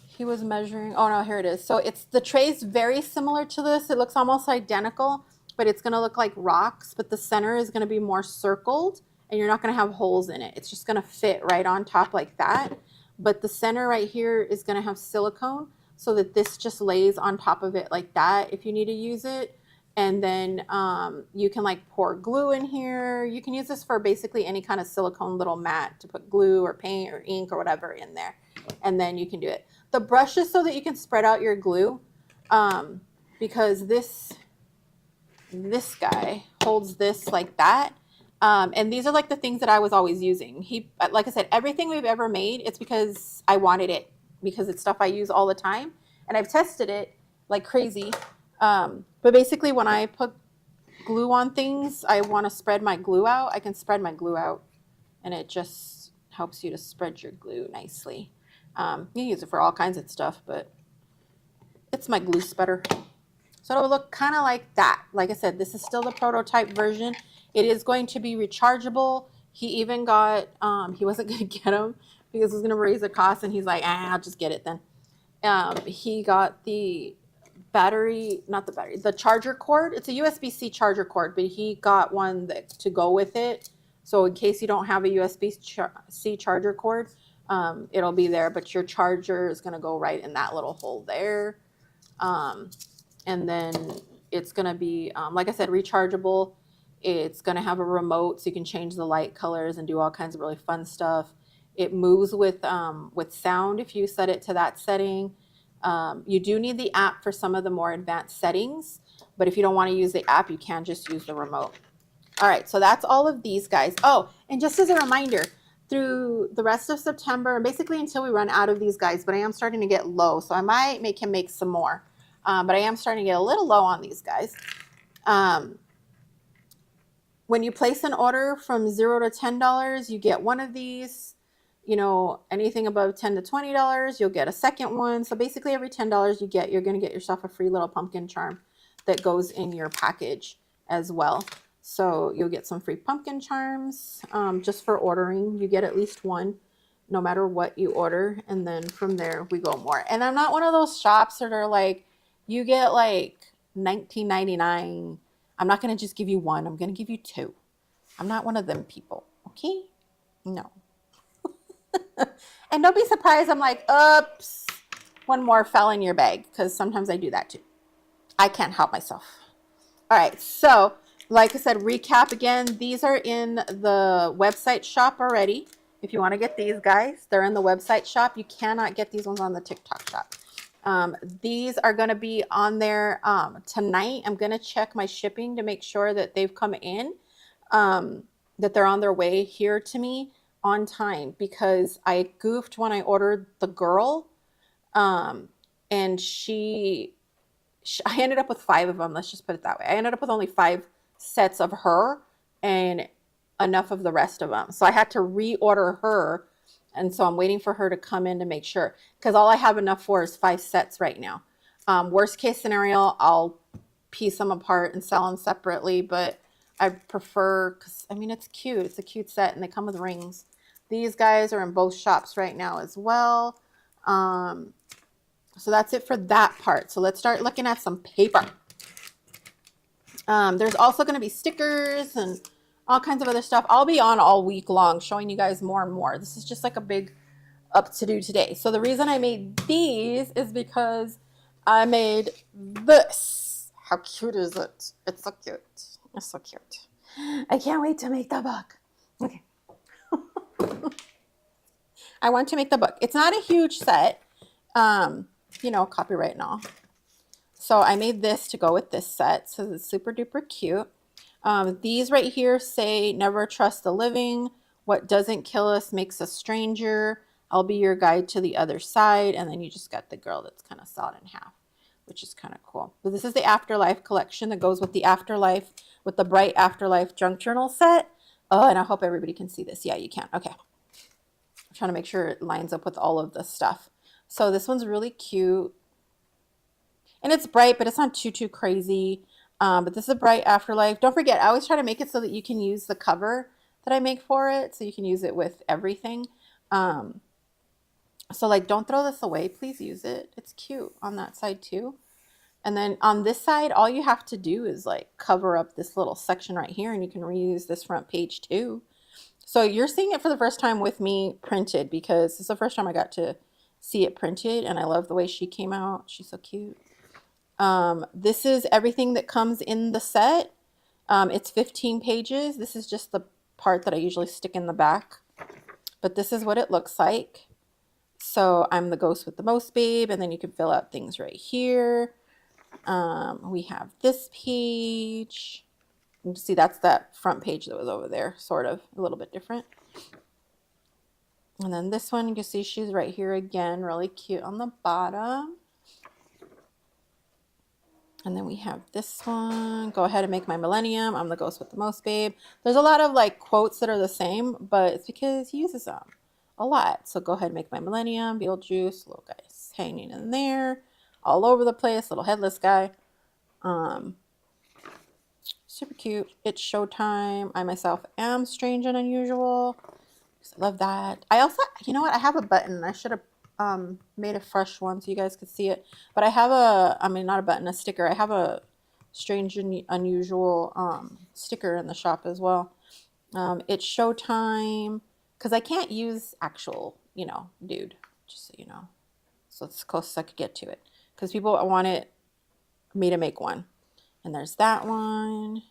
He was measuring. Oh no, here it is. So it's the tray's very similar to this. It looks almost identical, but it's going to look like rocks, but the center is going to be more circled and you're not going to have holes in it. It's just going to fit right on top like that. But the center right here is going to have silicone so that this just lays on top of it like that if you need to use it. And then you can like pour glue in here. You can use this for basically any kind of silicone little mat to put glue or paint or ink or whatever in there. And then you can do it. The brush is so that you can spread out your glue because this guy holds this like that. And these are like the things that I was always using. Like I said, everything we've ever made, it's because I wanted it because it's stuff I use all the time. And I've tested it like crazy. But basically when I put glue on things, I want to spread my glue out. I can spread my glue out and it just helps you to spread your glue nicely. You use it for all kinds of stuff, but it's my glue spreader. So it'll look kind of like that. Like I said, this is still the prototype version. It is going to be rechargeable. He even got, he wasn't going to get them because it was going to raise the cost, and he's like, I'll just get it then. He got the battery, not the battery, the charger cord. It's a USB-C charger cord, but he got one to go with it. So in case you don't have a USB-C charger cord, it'll be there, but your charger is going to go right in that little hole there. And then it's going to be, like I said, rechargeable. It's going to have a remote so you can change the light colors and do all kinds of really fun stuff. It moves with sound if you set it to that setting. You do need the app for some of the more advanced settings, but if you don't want to use the app, you can just use the remote. All right, so that's all of these guys. Oh, and just as a reminder, through the rest of September, and basically until we run out of these guys, but I am starting to get low, so I might make him make some more. But I am starting to get a little low on these guys. When you place an order from $0 to $10, you get one of these. You know, anything above $10 to $20, you'll get a second one. So basically every $10 you get, you're going to get yourself a free little pumpkin charm that goes in your package as well. So you'll get some free pumpkin charms just for ordering. You get at least one no matter what you order. And then from there we go more. And I'm not one of those shops that are like, you get like $19.99. I'm not going to just give you one. I'm going to give you two. I'm not one of them people. Okay? No. And don't be surprised I'm like, oops, one more fell in your bag, because sometimes I do that too. I can't help myself. All right, so like I said, recap again. These are in the website shop already. If you want to get these guys, they're in the website shop. You cannot get these ones on the TikTok shop. These are going to be on there tonight. I'm going to check my shipping to make sure that they've come in, that they're on their way here to me on time, because I goofed when I ordered the girl, and I ended up with 5 of them. Let's just put it that way. I ended up with only 5 sets of her and enough of the rest of them. So I had to reorder her. And so I'm waiting for her to come in to make sure, because all I have enough for is 5 sets right now. Worst case scenario, I'll piece them apart and sell them separately, but I prefer, because I mean, it's cute. It's a cute set and they come with rings. These guys are in both shops right now as well. So that's it for that part. So let's start looking at some paper. There's also going to be stickers and all kinds of other stuff. I'll be on all week long showing you guys more and more. This is just like a big up to do today. So the reason I made these is because I made this. How cute is it? It's so cute. It's so cute. I can't wait to make the book. Okay. I want to make the book. It's not a huge set, you know, copyright and all. So I made this to go with this set. So it's super duper cute. These right here say, never trust the living. What doesn't kill us makes us stranger. I'll be your guide to the other side. And then you just got the girl that's kind of sawed in half. which is kind of cool. But this is the Afterlife collection that goes with the Afterlife, with the Bright Afterlife junk journal set. Oh, and I hope everybody can see this. Yeah, you can. Okay. I'm trying to make sure it lines up with all of the stuff. So this one's really cute. And it's bright, but it's not too crazy. But this is a Bright Afterlife. Don't forget, I always try to make it so that you can use the cover that I make for it. So you can use it with everything. So like, don't throw this away. Please use it. It's cute on that side too. And then on this side, all you have to do is like cover up this little section right here, and you can reuse this front page too. So you're seeing it for the first time with me printed, because this is the first time I got to see it printed, and I love the way she came out. She's so cute. This is everything that comes in the set. It's 15 pages. This is just the part that I usually stick in the back, but this is what it looks like. So I'm the ghost with the most babe, and then you can fill out things right here. We have this page. You can see that's that front page that was over there, sort of a little bit different. And then this one, you can see she's right here again, really cute on the bottom. And then we have this one. Go ahead and make my millennium. I'm the ghost with the most babe. There's a lot of like quotes that are the same, but it's because he uses them a lot. So go ahead and make my millennium. Beetlejuice, little guys hanging in there, all over the place. Little headless guy. Super cute. It's showtime. I myself am strange and unusual. I love that. I also, you know what? I have a button. I should have made a fresh one so you guys could see it. But I have a, I mean, not a button, a sticker. I have a strange and unusual sticker in the shop as well. It's showtime, because I can't use actual, you know, dude, just so you know. So it's as close as I could get to it, because people wanted me to make one. And there's that one.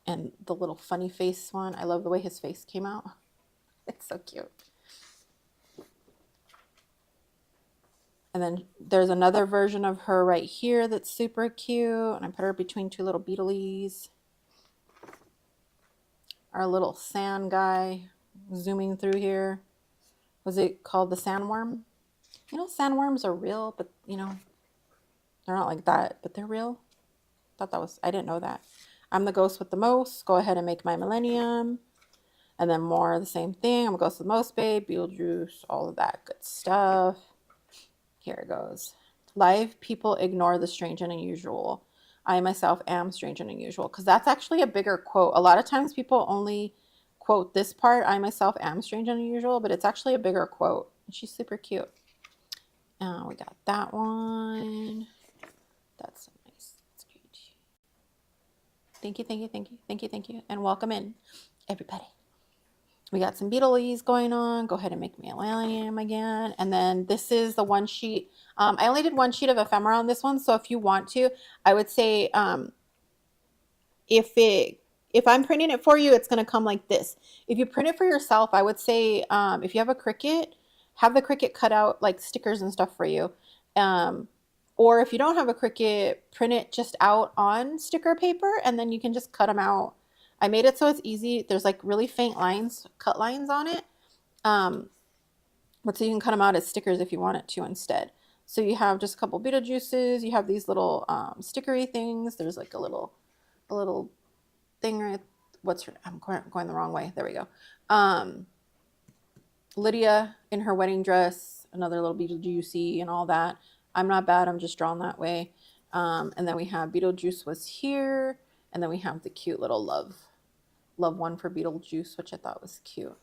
And the little funny face one. I love the way his face came out. It's so cute. And then there's another version of her right here that's super cute. And I put her between two little beetles. Our little sand guy zooming through here. Was it called the sandworm? You know, sandworms are real, but you know, they're not like that, but they're real. Thought that was, I didn't know that. I'm the ghost with the most. Go ahead and make my millennium. And then more of the same thing. I'm a ghost with the most babe, Beetlejuice, all of that good stuff. Here it goes. Live people ignore the strange and unusual. I myself am strange and unusual, because that's actually a bigger quote. A lot of times people only quote this part, I myself am strange and unusual, but it's actually a bigger quote. And she's super cute. We got that one. That's so nice. That's cute. Thank you, thank you, thank you, thank you, thank you. And welcome in, everybody. We got some Beetleys going on. Go ahead and make me a millennium again. And then this is the one sheet. I only did one sheet of ephemera on this one. So if you want to, I would say if I'm printing it for you, it's going to come like this. If you print it for yourself, I would say if you have a Cricut, have the Cricut cut out like stickers and stuff for you. Or if you don't have a Cricut, print it just out on sticker paper, and then you can just cut them out. I made it so it's easy. There's like really faint lines, cut lines on it. But so you can cut them out as stickers if you want it to instead. So you have just a couple Beetlejuices. You have these little stickery things. There's like a little thing right. What's her? I'm going the wrong way. There we go. Lydia in her wedding dress. Another little Beetlejuicy and all that. I'm not bad. I'm just drawn that way. And then we have Beetlejuice was here. And then we have the cute little love one for Beetlejuice, which I thought was cute.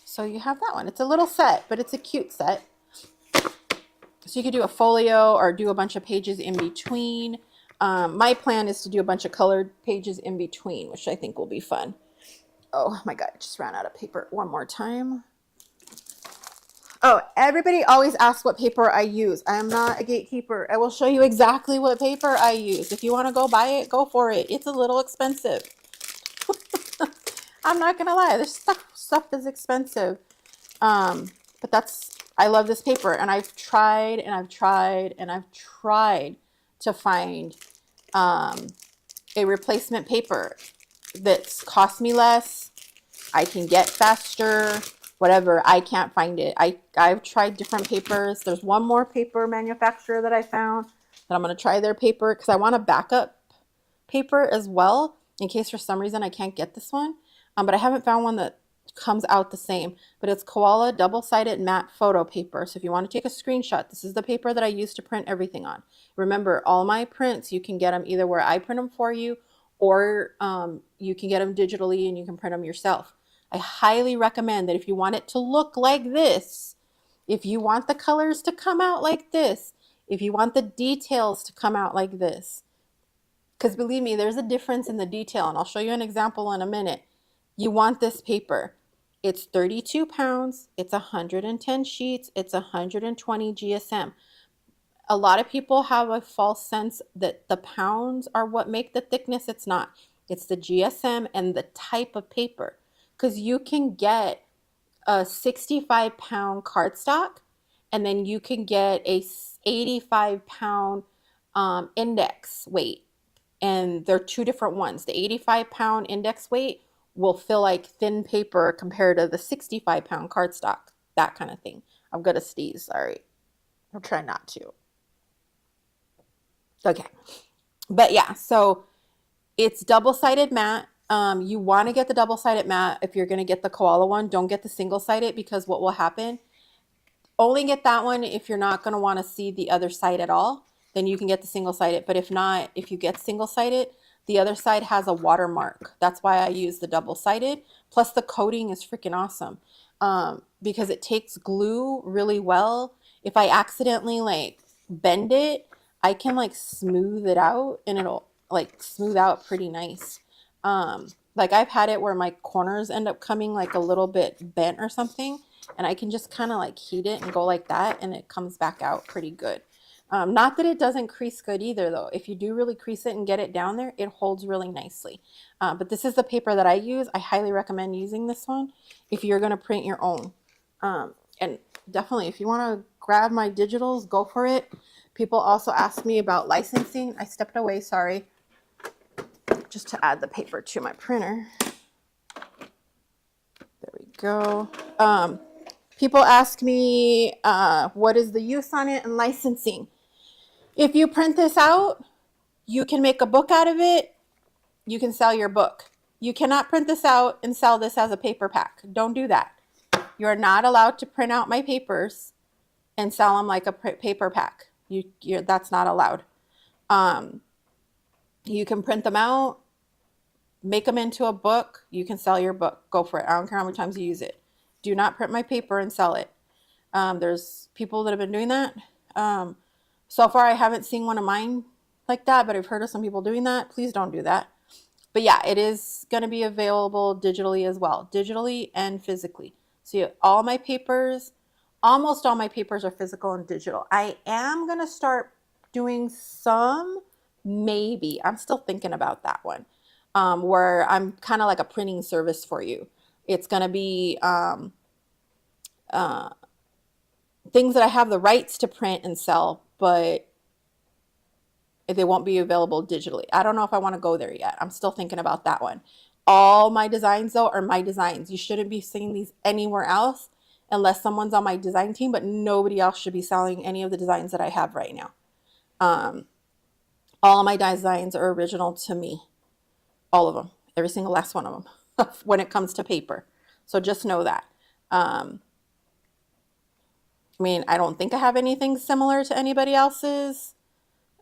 So you have that one. It's a little set, but it's a cute set. So you could do a folio or do a bunch of pages in between. My plan is to do a bunch of colored pages in between, which I think will be fun. Oh my God, I just ran out of paper one more time. Oh, everybody always asks what paper I use. I am not a gatekeeper. I will show you exactly what paper I use. If you want to go buy it, go for it. It's a little expensive. I'm not going to lie. This stuff is expensive. But I love this paper. And I've tried and I've tried and I've tried to find a replacement paper that's cost me less. I can get faster. Whatever, I can't find it. I've tried different papers. There's one more paper manufacturer that I found And I'm going to try their paper because I want a backup paper as well in case for some reason I can't get this one. But I haven't found one that comes out the same. But it's Koala double-sided matte photo paper. So if you want to take a screenshot, this is the paper that I use to print everything on. Remember, all my prints, you can get them either where I print them for you, or you can get them digitally and you can print them yourself. I highly recommend that if you want it to look like this, if you want the colors to come out like this, if you want the details to come out like this, because believe me, there's a difference in the detail, and I'll show you an example in a minute. You want this paper. It's 32 pounds, it's 110 sheets, it's 120 GSM. A lot of people have a false sense that the pounds are what make the thickness. It's not. It's the GSM and the type of paper. Because you can get a 65-pound cardstock, and then you can get a 85-pound index weight. And they're two different ones. The 85-pound index weight will feel like thin paper compared to the 65-pound cardstock, that kind of thing. I'm going to sneeze, sorry. I'll try not to. Okay. But yeah, so it's double-sided matte. You want to get the double-sided matte if you're going to get the Koala one. Don't get the single-sided, because what will happen, only get that one if you're not going to want to see the other side at all. Then you can get the single-sided. But if not, if you get single-sided, the other side has a watermark. That's why I use the double-sided. Plus the coating is freaking awesome because it takes glue really well. If I accidentally like bend it, I can like smooth it out and it'll like smooth out pretty nice. Like I've had it where my corners end up coming like a little bit bent or something, and I can just kind of like heat it and go like that, and it comes back out pretty good. Not that it doesn't crease good either, though. If you do really crease it and get it down there, it holds really nicely. But this is the paper that I use. I highly recommend using this one if you're going to print your own. And definitely, if you want to grab my digitals, go for it. People also ask me about licensing. I stepped away, sorry, just to add the paper to my printer. There we go. People ask me what is the use on it and licensing. If you print this out, you can make a book out of it. You can sell your book. You cannot print this out and sell this as a paper pack. Don't do that. You're not allowed to print out my papers and sell them like a paper pack. That's not allowed. You can print them out, make them into a book. You can sell your book. Go for it. I don't care how many times you use it. Do not print my paper and sell it. There's people that have been doing that. So far, I haven't seen one of mine like that, but I've heard of some people doing that. Please don't do that. But yeah, it is going to be available digitally as well, digitally and physically. So all my papers, almost all my papers are physical and digital. I am going to start doing some, maybe. I'm still thinking about that one, where I'm kind of like a printing service for you. It's going to be things that I have the rights to print and sell, but they won't be available digitally. I don't know if I want to go there yet. I'm still thinking about that one. All my designs, though, are my designs. You shouldn't be seeing these anywhere else unless someone's on my design team, but nobody else should be selling any of the designs that I have right now. All of my designs are original to me. All of them. Every single last one of them when it comes to paper. So just know that. I mean, I don't think I have anything similar to anybody else's.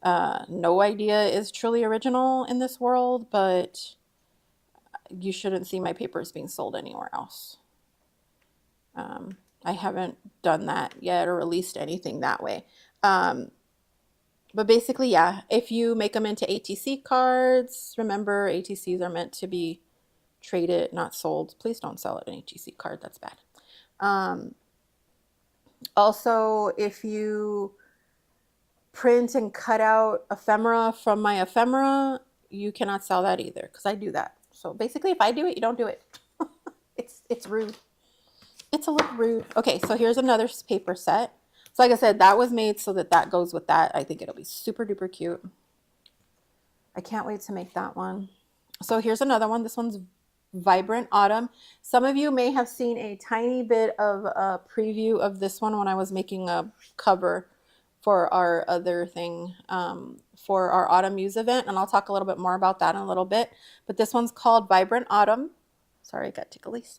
No idea is truly original in this world, but you shouldn't see my papers being sold anywhere else. I haven't done that yet or released anything that way. But basically, yeah, if you make them into ATC cards, remember ATCs are meant to be traded, not sold. Please don't sell an ATC card. That's bad. Also, if you print and cut out ephemera from my ephemera, you cannot sell that either, because I do that. So basically, if I do it, you don't do it. It's rude. It's a little rude. Okay, so here's another paper set. So like I said, that was made so that goes with that. I think it'll be super duper cute. I can't wait to make that one. So here's another one. This one's Vibrant Autumn. Some of you may have seen a tiny bit of a preview of this one when I was making a cover for our other thing, for our Autumn Muse event, and I'll talk a little bit more about that in a little bit. But this one's called Vibrant Autumn. Sorry, I got ticklies.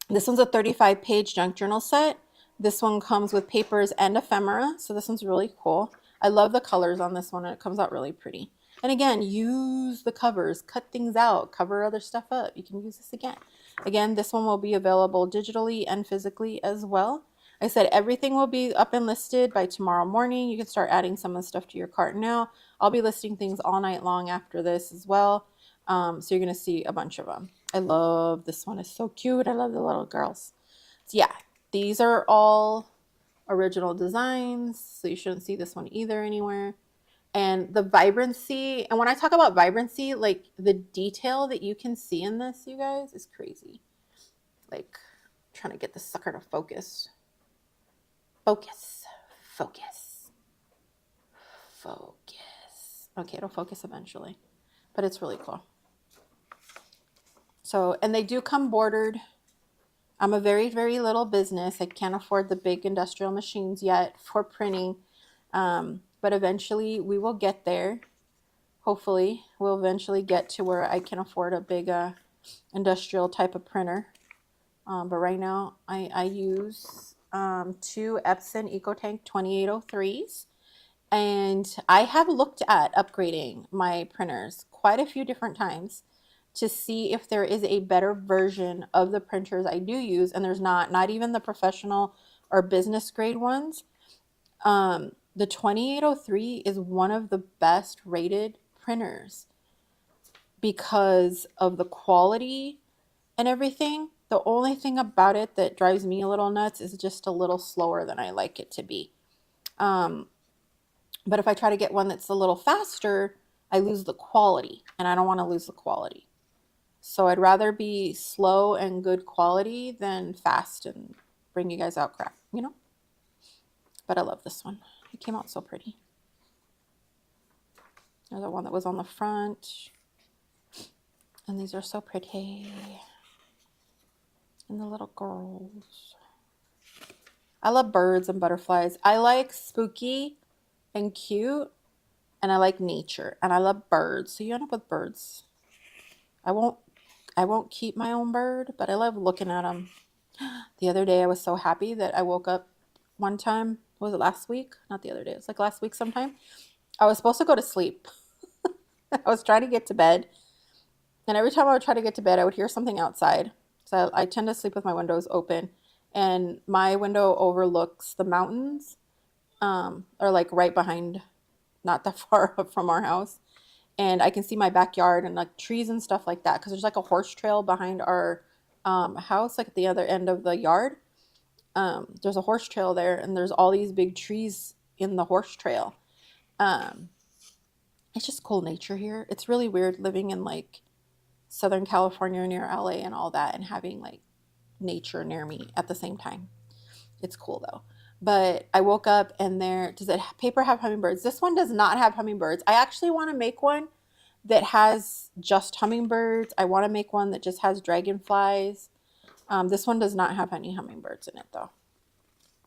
This one's a 35-page junk journal set. This one comes with papers and ephemera, so this one's really cool. I love the colors on this one, and it comes out really pretty. And again, use the covers, cut things out, cover other stuff up. You can use this again. Again, this one will be available digitally and physically as well. I said everything will be up and listed by tomorrow morning. You can start adding some of the stuff to your cart now. I'll be listing things all night long after this as well. So you're going to see a bunch of them. I love this one. It's so cute. I love the little girls. So yeah, these are all original designs. So you shouldn't see this one either anywhere. And the vibrancy, and when I talk about vibrancy, like the detail that you can see in this, you guys, is crazy. Like trying to get the sucker to focus. Focus. Focus. Focus. Okay, it'll focus eventually. But it's really cool. So, and they do come bordered. I'm a very, very little business. I can't afford the big industrial machines yet for printing. But eventually we will get there. Hopefully we'll eventually get to where I can afford a big industrial type of printer. But right now I use 2 Epson EcoTank 2803s. And I have looked at upgrading my printers quite a few different times to see if there is a better version of the printers I do use. And there's not even the professional or business grade ones. The 2803 is one of the best rated printers because of the quality and everything. The only thing about it that drives me a little nuts is just a little slower than I like it to be. But if I try to get one that's a little faster, I lose the quality, and I don't want to lose the quality. So I'd rather be slow and good quality than fast and bring you guys out crap, you know? But I love this one. It came out so pretty. There's the one that was on the front. And these are so pretty. And the little girls. I love birds and butterflies. I like spooky and cute. And I like nature. And I love birds. So you end up with birds. I won't keep my own bird, but I love looking at them. The other day I was so happy that I woke up one time. Was it last week? Not the other day. It was like last week sometime. I was supposed to go to sleep. I was trying to get to bed. And every time I would try to get to bed, I would hear something outside. So I tend to sleep with my windows open. And my window overlooks the mountains. Or like right behind, not that far up from our house. And I can see my backyard and like trees and stuff like that. Because there's like a horse trail behind our house, like at the other end of the yard. There's a horse trail there, and there's all these big trees in the horse trail. It's just cool nature here. It's really weird living in like Southern California near LA and all that, and having like nature near me at the same time. It's cool though. But I woke up and does the paper have hummingbirds? This one does not have hummingbirds. I actually want to make one that has just hummingbirds. I want to make one that just has dragonflies. This one does not have any hummingbirds in it though.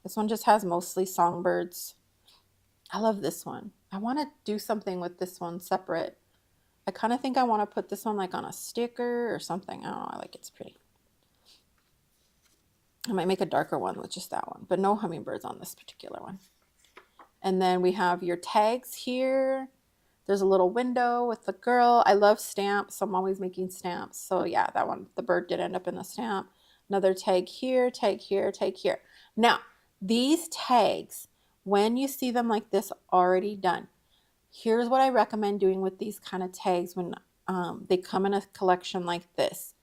This one just has mostly songbirds. I love this one. I want to do something with this one separate. I kind of think I want to put this one like on a sticker or something. I don't know. I like it's pretty. I might make a darker one with just that one, but no hummingbirds on this particular one. And then we have your tags here. There's a little window with the girl. I love stamps, so I'm always making stamps. So yeah, that one, the bird did end up in the stamp. Another tag here, tag here, tag here. Now, these tags, when you see them like this already done, here's what I recommend doing with these kind of tags when they come in a collection like this.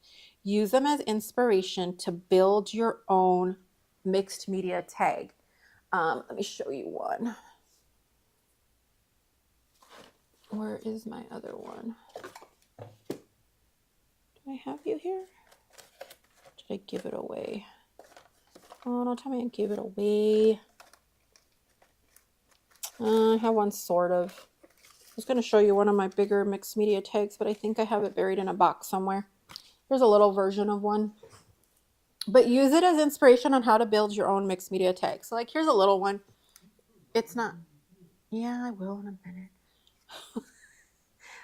Use them as inspiration to build your own mixed media tag. Let me show you one. Where is my other one? Do I have you here? Did I give it away? Oh, don't tell me I gave it away. I have one sort of. I was going to show you one of my bigger mixed media tags, but I think I have it buried in a box somewhere. There's a little version of one. But use it as inspiration on how to build your own mixed media tag. So like here's a little one. It's not. Yeah, I will in a minute.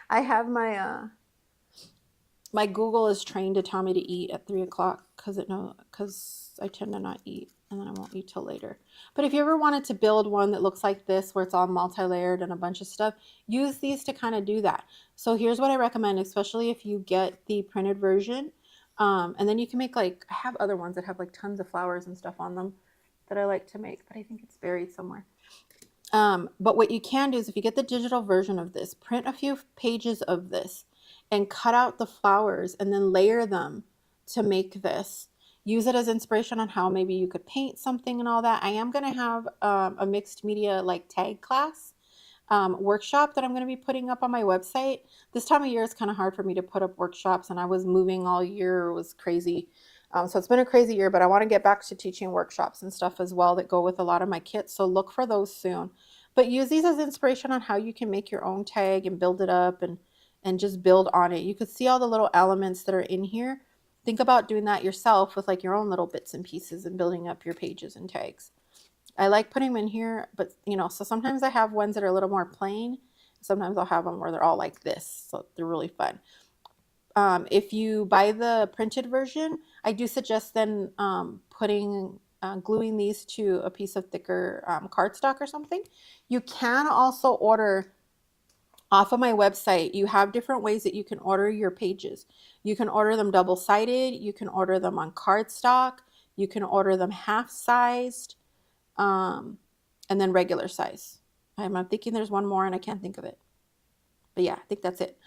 I have my Google is trained to tell me to eat at 3 o'clock because I tend to not eat and then I won't eat till later. But if you ever wanted to build one that looks like this, where it's all multi-layered and a bunch of stuff, use these to kind of do that. So here's what I recommend, especially if you get the printed version. And then you can make like, I have other ones that have like tons of flowers and stuff on them that I like to make, but I think it's buried somewhere. But what you can do is if you get the digital version of this, print a few pages of this and cut out the flowers and then layer them to make this. Use it as inspiration on how maybe you could paint something and all that. I am going to have a mixed media like tag class workshop that I'm going to be putting up on my website. This time of year is kind of hard for me to put up workshops, and I was moving all year. It was crazy. So it's been a crazy year, but I want to get back to teaching workshops and stuff as well that go with a lot of my kits. So look for those soon. But use these as inspiration on how you can make your own tag and build it up and just build on it. You could see all the little elements that are in here. Think about doing that yourself with like your own little bits and pieces and building up your pages and tags. I like putting them in here, but so sometimes I have ones that are a little more plain. Sometimes I'll have them where they're all like this. So they're really fun. If you buy the printed version, I do suggest then gluing these to a piece of thicker cardstock or something. You can also order off of my website. You have different ways that you can order your pages. You can order them double-sided. You can order them on cardstock. You can order them half-sized. And then regular size. I'm thinking there's one more and I can't think of it. But yeah, I think that's it.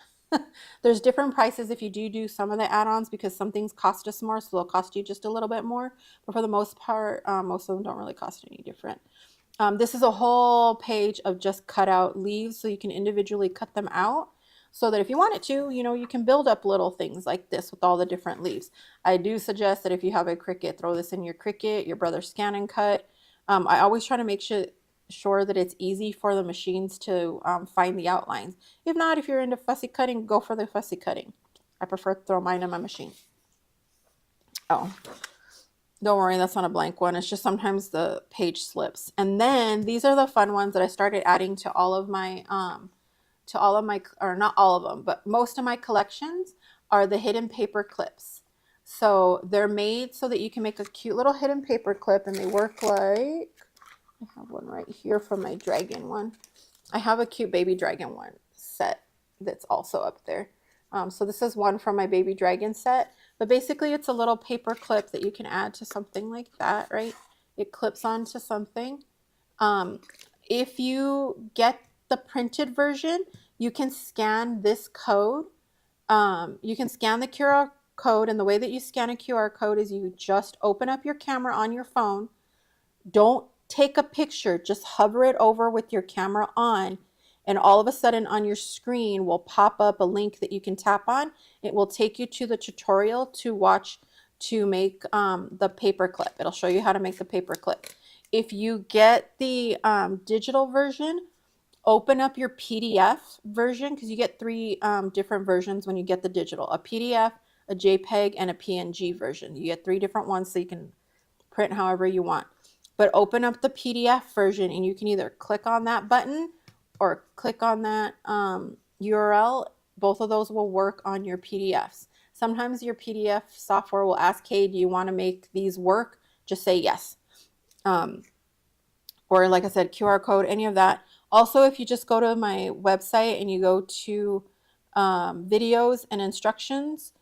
There's different prices if you do some of the add-ons because some things cost us more, so they'll cost you just a little bit more. But for the most part, most of them don't really cost any different. This is a whole page of just cut out leaves, so you can individually cut them out so that if you wanted to, you can build up little things like this with all the different leaves. I do suggest that if you have a Cricut, throw this in your Cricut, your brother Scan and Cut. I always try to make sure that it's easy for the machines to find the outlines. If not, if you're into fussy cutting, go for the fussy cutting. I prefer to throw mine in my machine. Oh, don't worry, that's not a blank one. It's just sometimes the page slips. And then these are the fun ones that I started adding to all of my, or not all of them, but most of my collections are the hidden paper clips. So they're made so that you can make a cute little hidden paper clip, and they work like, I have one right here from my dragon one. I have a cute baby dragon one set that's also up there. So this is one from my baby dragon set, but basically it's a little paper clip that you can add to something like that, right? It clips onto something. If you get the printed version, you can scan this code. You can scan the QR code, and the way that you scan a QR code is you just open up your camera on your phone. Don't take a picture, just hover it over with your camera on, and all of a sudden on your screen will pop up a link that you can tap on. It will take you to the tutorial to watch to make the paper clip. It'll show you how to make the paper clip. If you get the digital version, open up your PDF version, because you get three different versions when you get the digital: a PDF, a JPEG, and a PNG version. You get three different ones so you can print however you want. But open up the PDF version, and you can either click on that button or click on that URL. Both of those will work on your PDFs. Sometimes your PDF software will ask, hey, do you want to make these work? Just say yes. Or like I said, QR code, any of that. Also, if you just go to my website and you go to videos and instructions,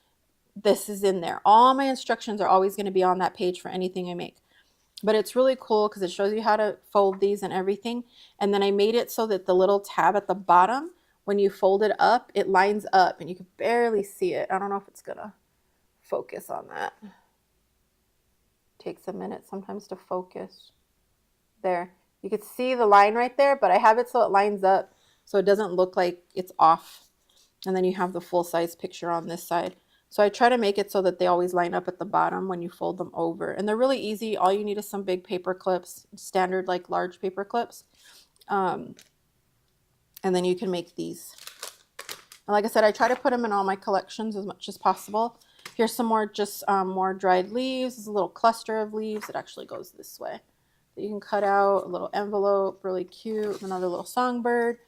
this is in there. All my instructions are always going to be on that page for anything I make. But it's really cool because it shows you how to fold these and everything. And then I made it so that the little tab at the bottom, when you fold it up, it lines up and you can barely see it. I don't know if it's going to focus on that. It takes a minute sometimes to focus. There. You can see the line right there, but I have it so it lines up so it doesn't look like it's off. And then you have the full-size picture on this side. So I try to make it so that they always line up at the bottom when you fold them over. And they're really easy. All you need is some big paper clips, standard like large paper clips. And then you can make these. And like I said, I try to put them in all my collections as much as possible. Here's some more, just more dried leaves. This is a little cluster of leaves. It actually goes this way. that you can cut out, a little envelope, really cute, another little songbird.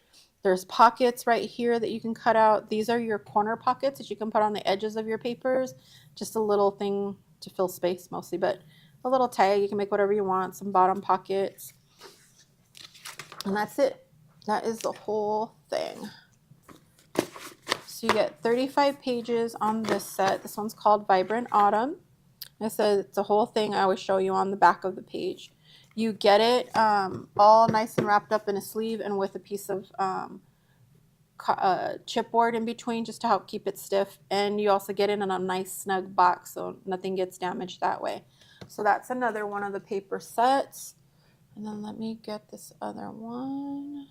There's pockets right here that you can cut out. These are your corner pockets that you can put on the edges of your papers. Just a little thing to fill space mostly, but a little tag. You can make whatever you want, some bottom pockets. And that's it. That is the whole thing. So you get 35 pages on this set. This one's called Vibrant Autumn. I said it's a whole thing. I always show you on the back of the page. You get it all nice and wrapped up in a sleeve and with a piece of chipboard in between just to help keep it stiff. And you also get it in a nice snug box so nothing gets damaged that way. So that's another one of the paper sets. And then let me get this other one.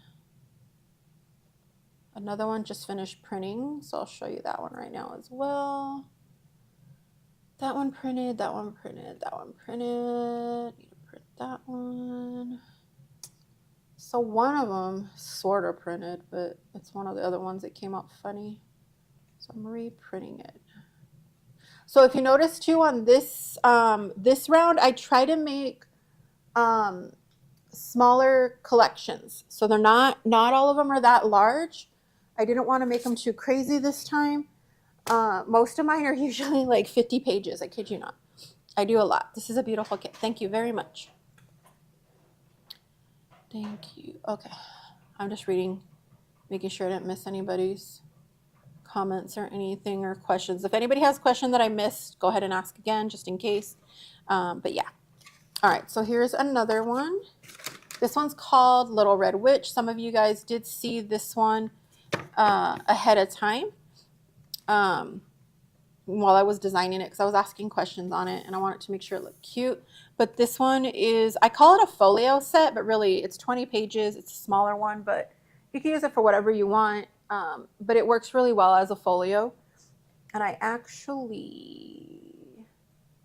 Another one just finished printing, so I'll show you that one right now as well. That one printed, that one printed, that one printed. Need to print that one. So one of them sort of printed, but it's one of the other ones that came out funny. So I'm reprinting it. So if you notice too on this this round, I try to make smaller collections. So they're not all of them are that large. I didn't want to make them too crazy this time. Most of mine are usually like 50 pages. I kid you not. I do a lot. This is a beautiful kit. Thank you very much. Thank you. Okay. I'm just reading, making sure I didn't miss anybody's comments or anything or questions. If anybody has a question that I missed, go ahead and ask again just in case. But yeah. All right. So here's another one. This one's called Little Red Witch. Some of you guys did see this one ahead of time while I was designing it because I was asking questions on it and I wanted to make sure it looked cute. But this one is, I call it a folio set, but really it's 20 pages. It's a smaller one, but you can use it for whatever you want. But it works really well as a folio. And I actually,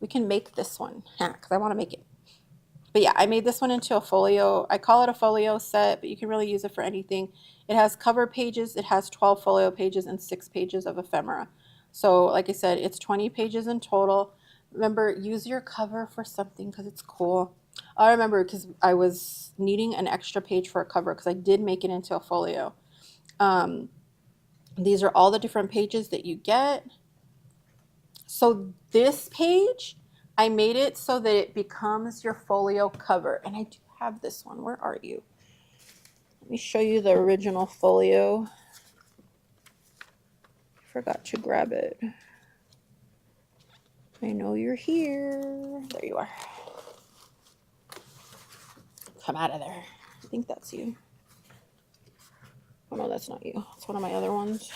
we can make this one because I want to make it. But yeah, I made this one into a folio. I call it a folio set, but you can really use it for anything. It has cover pages. It has 12 folio pages and 6 pages of ephemera. So like I said, it's 20 pages in total. Remember, use your cover for something because it's cool. I remember because I was needing an extra page for a cover because I did make it into a folio. These are all the different pages that you get. So this page, I made it so that it becomes your folio cover. And I do have this one. Where are you? Let me show you the original folio. Forgot to grab it. I know you're here. There you are. Come out of there. I think that's you. Oh no, that's not you. It's one of my other ones.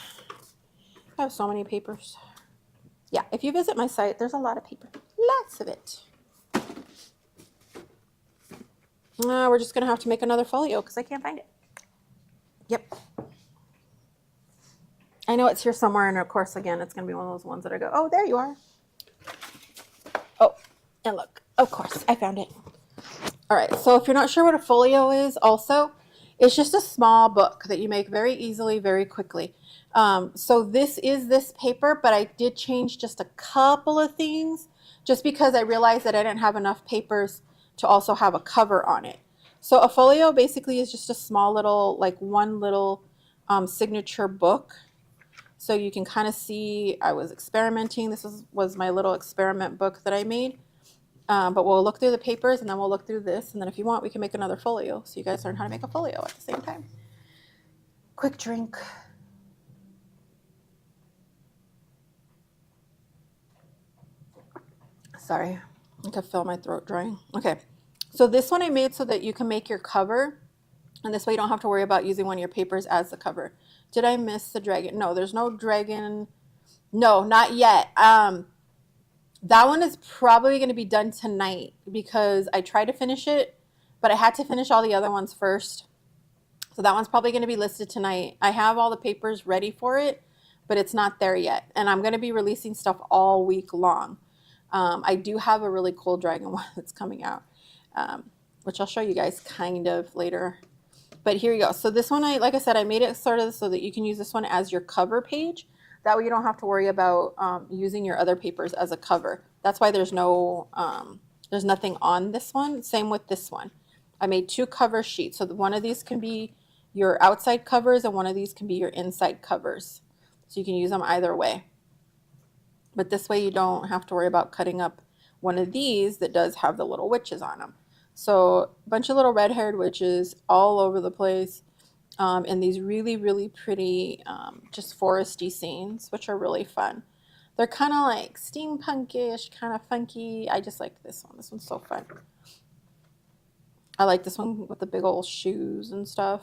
I have so many papers. Yeah, if you visit my site, there's a lot of paper. Lots of it. We're just going to have to make another folio because I can't find it. Yep. I know it's here somewhere, and of course, again, it's going to be one of those ones that I go, oh, there you are. Oh, and look, of course, I found it. All right, so if you're not sure what a folio is also, it's just a small book that you make very easily, very quickly. So this is this paper, but I did change just a couple of things just because I realized that I didn't have enough papers to also have a cover on it. So a folio basically is just a small little, like one little signature book. So you can kind of see I was experimenting. This was my little experiment book that I made. But we'll look through the papers and then we'll look through this. And then if you want, we can make another folio. So you guys learn how to make a folio at the same time. Quick drink. Sorry, I can feel my throat drying. Okay, so this one I made so that you can make your cover. And this way you don't have to worry about using one of your papers as the cover. Did I miss the dragon? No, there's no dragon. No, not yet. That one is probably going to be done tonight because I tried to finish it, but I had to finish all the other ones first. So that one's probably going to be listed tonight. I have all the papers ready for it, but it's not there yet. And I'm going to be releasing stuff all week long. I do have a really cool dragon one that's coming out, which I'll show you guys kind of later. But here you go. So this one, like I said, I made it sort of so that you can use this one as your cover page. That way you don't have to worry about using your other papers as a cover. That's why there's no, there's nothing on this one. Same with this one. I made 2 cover sheets. So one of these can be your outside covers and one of these can be your inside covers. So you can use them either way. But this way you don't have to worry about cutting up one of these that does have the little witches on them. So a bunch of little red-haired witches all over the place, in these really, really pretty just foresty scenes, which are really fun. They're kind of like steampunkish, kind of funky. I just like this one. This one's so fun. I like this one with the big old shoes and stuff.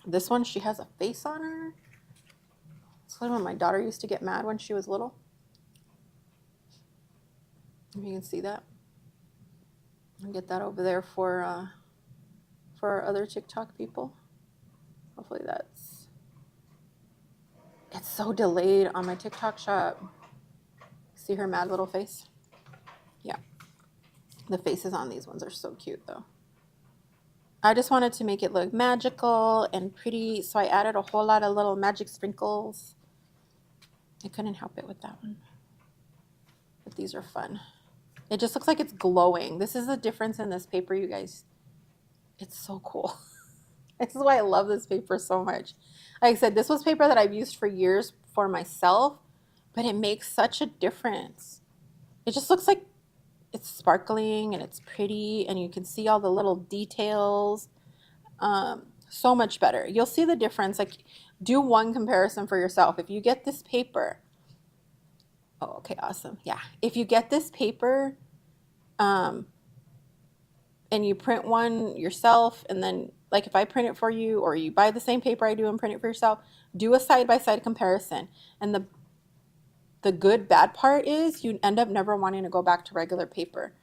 This one, she has a face on her. It's like when my daughter used to get mad when she was little. If you can see that. I'll get that over there for our other TikTok people. Hopefully it's so delayed on my TikTok shop. See her mad little face? Yeah. The faces on these ones are so cute though. I just wanted to make it look magical and pretty, so I added a whole lot of little magic sprinkles. I couldn't help it with that one. But these are fun. It just looks like it's glowing. This is the difference in this paper, you guys. It's so cool. This is why I love this paper so much. Like I said, this was paper that I've used for years for myself, but it makes such a difference. It just looks like it's sparkling and it's pretty and you can see all the little details. So much better. You'll see the difference. Like, do one comparison for yourself. If you get this paper, oh, okay, awesome. Yeah. If you get this paper, and you print one yourself, and then like if I print it for you or you buy the same paper I do and print it for yourself, do a side-by-side comparison. And the good bad part is you end up never wanting to go back to regular paper.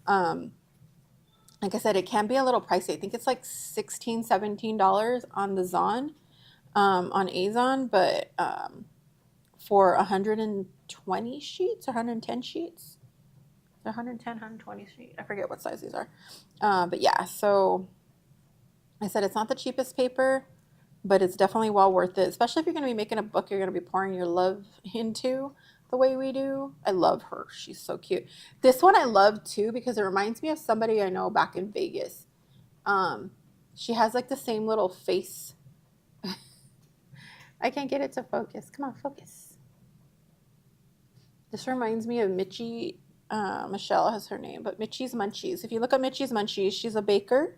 Like I said, it can be a little pricey. I think it's like $16, $17 on the Zon, on Azon, but for 120 sheets or 110 sheets, 110, 120 sheets. I forget what size these are. But yeah, so I said it's not the cheapest paper, but it's definitely well worth it, especially if you're going to be making a book you're going to be pouring your love into the way we do. I love her. She's so cute. This one I love too because it reminds me of somebody I know back in Vegas. She has like the same little face. I can't get it to focus. Come on, focus. This reminds me of Mitchie. Michelle has her name, but Mitchie's Munchies. If you look at Mitchie's Munchies, she's a baker.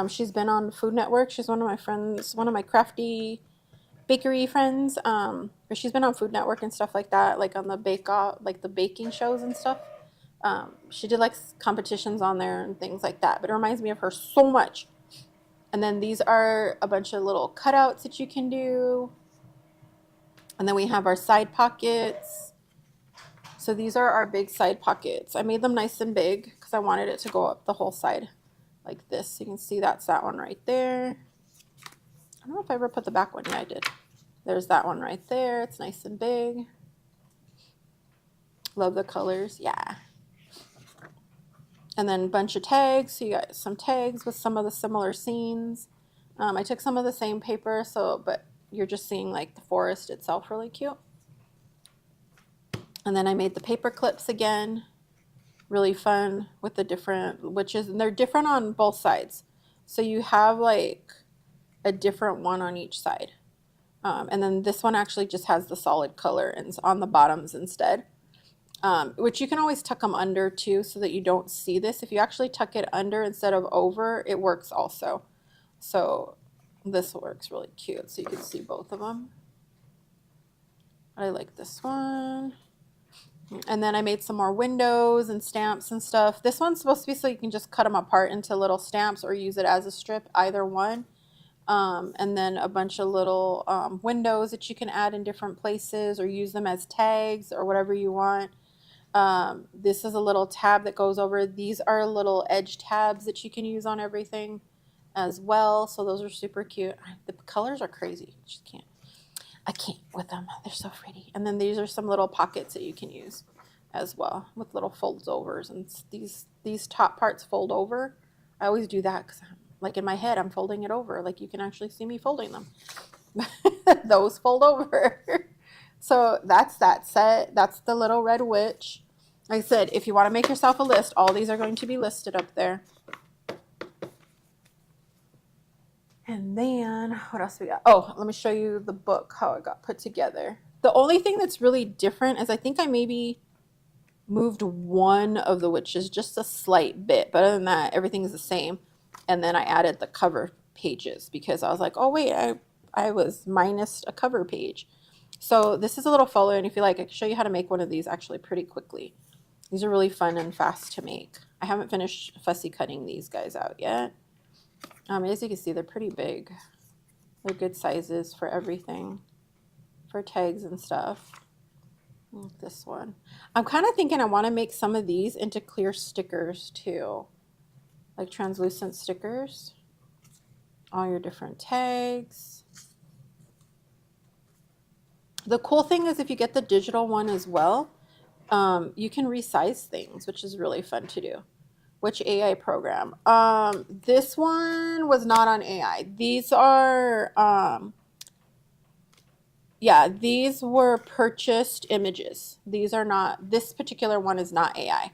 She's been on Food Network. She's one of my friends, one of my crafty bakery friends. But she's been on Food Network and stuff like that, like on the bake off, like the baking shows and stuff. She did like competitions on there and things like that. But it reminds me of her so much. And then these are a bunch of little cutouts that you can do. And then we have our side pockets. So these are our big side pockets. I made them nice and big because I wanted it to go up the whole side like this. You can see that's that one right there. I don't know if I ever put the back one. Yeah, I did. There's that one right there. It's nice and big. Love the colors. Yeah. And then a bunch of tags. So you got some tags with some of the similar scenes. I took some of the same paper, but you're just seeing like the forest itself really cute. And then I made the paper clips again. Really fun with the different witches. And they're different on both sides. So you have like a different one on each side. And then this one actually just has the solid color and on the bottoms instead. Which you can always tuck them under too so that you don't see this. If you actually tuck it under instead of over, it works also. So this works really cute. So you can see both of them. I like this one. And then I made some more windows and stamps and stuff. This one's supposed to be so you can just cut them apart into little stamps or use it as a strip, either one. And then a bunch of little windows that you can add in different places or use them as tags or whatever you want. This is a little tab that goes over. These are little edge tabs that you can use on everything as well. So those are super cute. The colors are crazy. I can't with them. They're so pretty. And then these are some little pockets that you can use as well with little folds overs. And these top parts fold over. I always do that because like in my head, I'm folding it over. Like you can actually see me folding them. Those fold over. So that's that set. That's the little red witch. Like I said, if you want to make yourself a list, all these are going to be listed up there. And then what else we got? Oh, let me show you the book, how it got put together. The only thing that's really different is I think I maybe moved one of the witches just a slight bit, but other than that, everything is the same. And then I added the cover pages because I was like, oh wait, I was minus a cover page. So this is a little folder, and if you like, I can show you how to make one of these actually pretty quickly. These are really fun and fast to make. I haven't finished fussy cutting these guys out yet. As you can see, they're pretty big. They're good sizes for everything, for tags and stuff. Like this one. I'm kind of thinking I want to make some of these into clear stickers too, like translucent stickers. All your different tags. The cool thing is if you get the digital one as well, you can resize things, which is really fun to do. Which AI program? This one was not on AI. These are, yeah, these were purchased images. These are not, this particular one is not AI.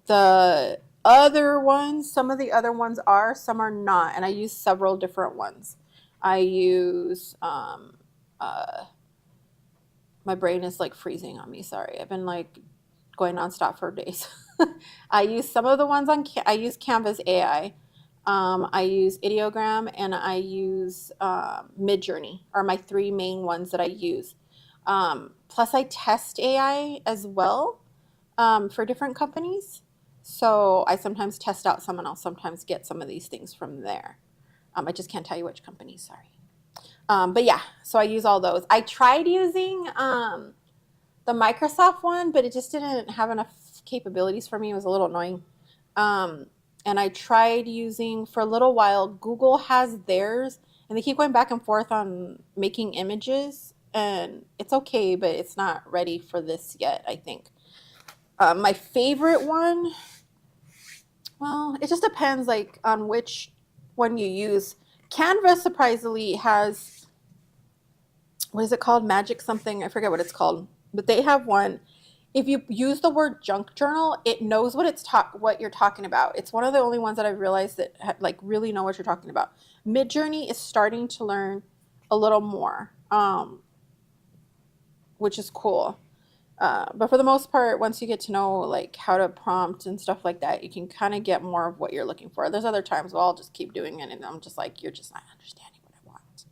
The other ones, some of the other ones are, some are not, and I use several different ones. I use, my brain is like freezing on me, sorry. I've been like going nonstop for days. I use some of the ones on, I use Canvas AI. I use Ideogram, and I use Midjourney are my three main ones that I use. Plus I test AI as well for different companies. So I sometimes test out some, and I'll sometimes get some of these things from there. I just can't tell you which company, sorry. But yeah, so I use all those. I tried using the Microsoft one, but it just didn't have enough capabilities for me. It was a little annoying. And I tried using, for a little while, Google has theirs, and they keep going back and forth on making images, and it's okay, but it's not ready for this yet, I think. My favorite one, well, it just depends like on which one you use. Canva surprisingly has, what is it called? Magic something. I forget what it's called. But they have one. If you use the word junk journal, it knows what you're talking about. It's one of the only ones that I've realized that like really know what you're talking about. Midjourney is starting to learn a little more, which is cool. But for the most part, once you get to know like how to prompt and stuff like that, you can kind of get more of what you're looking for. There's other times, well, I'll just keep doing it, and I'm just like, you're just not understanding what I want.